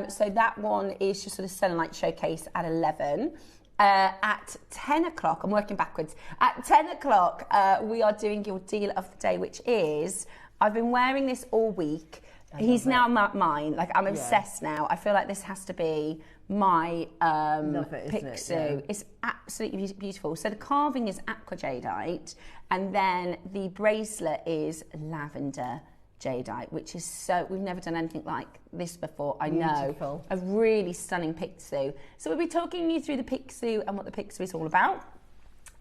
So that one is just sort of selenite showcase at 11. At 10 o'clock, I'm working backwards. At 10 o'clock, we are doing your deal of the day, which is, I've been wearing this all week. He's now mine. Like, I'm obsessed now. I feel like this has to be my Pixu. Yeah. It's absolutely beautiful. So the carving is aqua jadeite, and then the bracelet is lavender jadeite, which is so, we've never done anything like this before. I know, a really stunning Pixu. So we'll be talking you through the Pixu and what the Pixu is all about.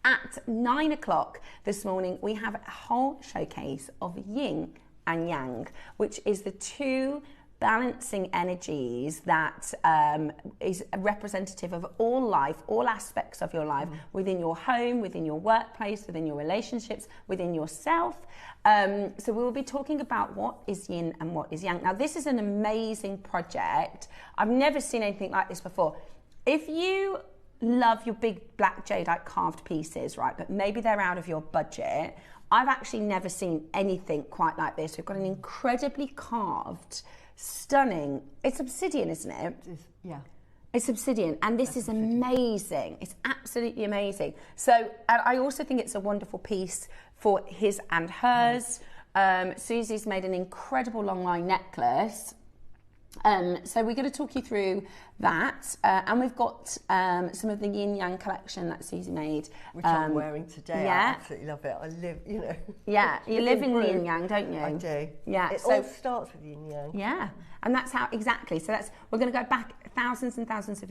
At 9 o'clock this morning, we have a whole showcase of yin and yang, which is the two balancing energies that is representative of all life, all aspects of your life, within your home, within your workplace, within your relationships, within yourself. So we will be talking about what is yin and what is yang. Now, this is an amazing project. I've never seen anything like this before. If you love your big black jadeite carved pieces, right, but maybe they're out of your budget, I've actually never seen anything quite like this. We've got an incredibly carved, stunning, it's obsidian, isn't it? Yeah. It's obsidian, and this is amazing. It's absolutely amazing. So, and I also think it's a wonderful piece for his and hers. Susie's made an incredible long line necklace. So we're going to talk you through that, and we've got some of the yin yang collection that Susie made, which I'm wearing today. I absolutely love it. I live, you know. Yeah, you live in yin yang, don't you? I do. Yeah, it all starts with yin yang. Yeah, and that's how exactly. So that's, we're going to go back thousands and thousands of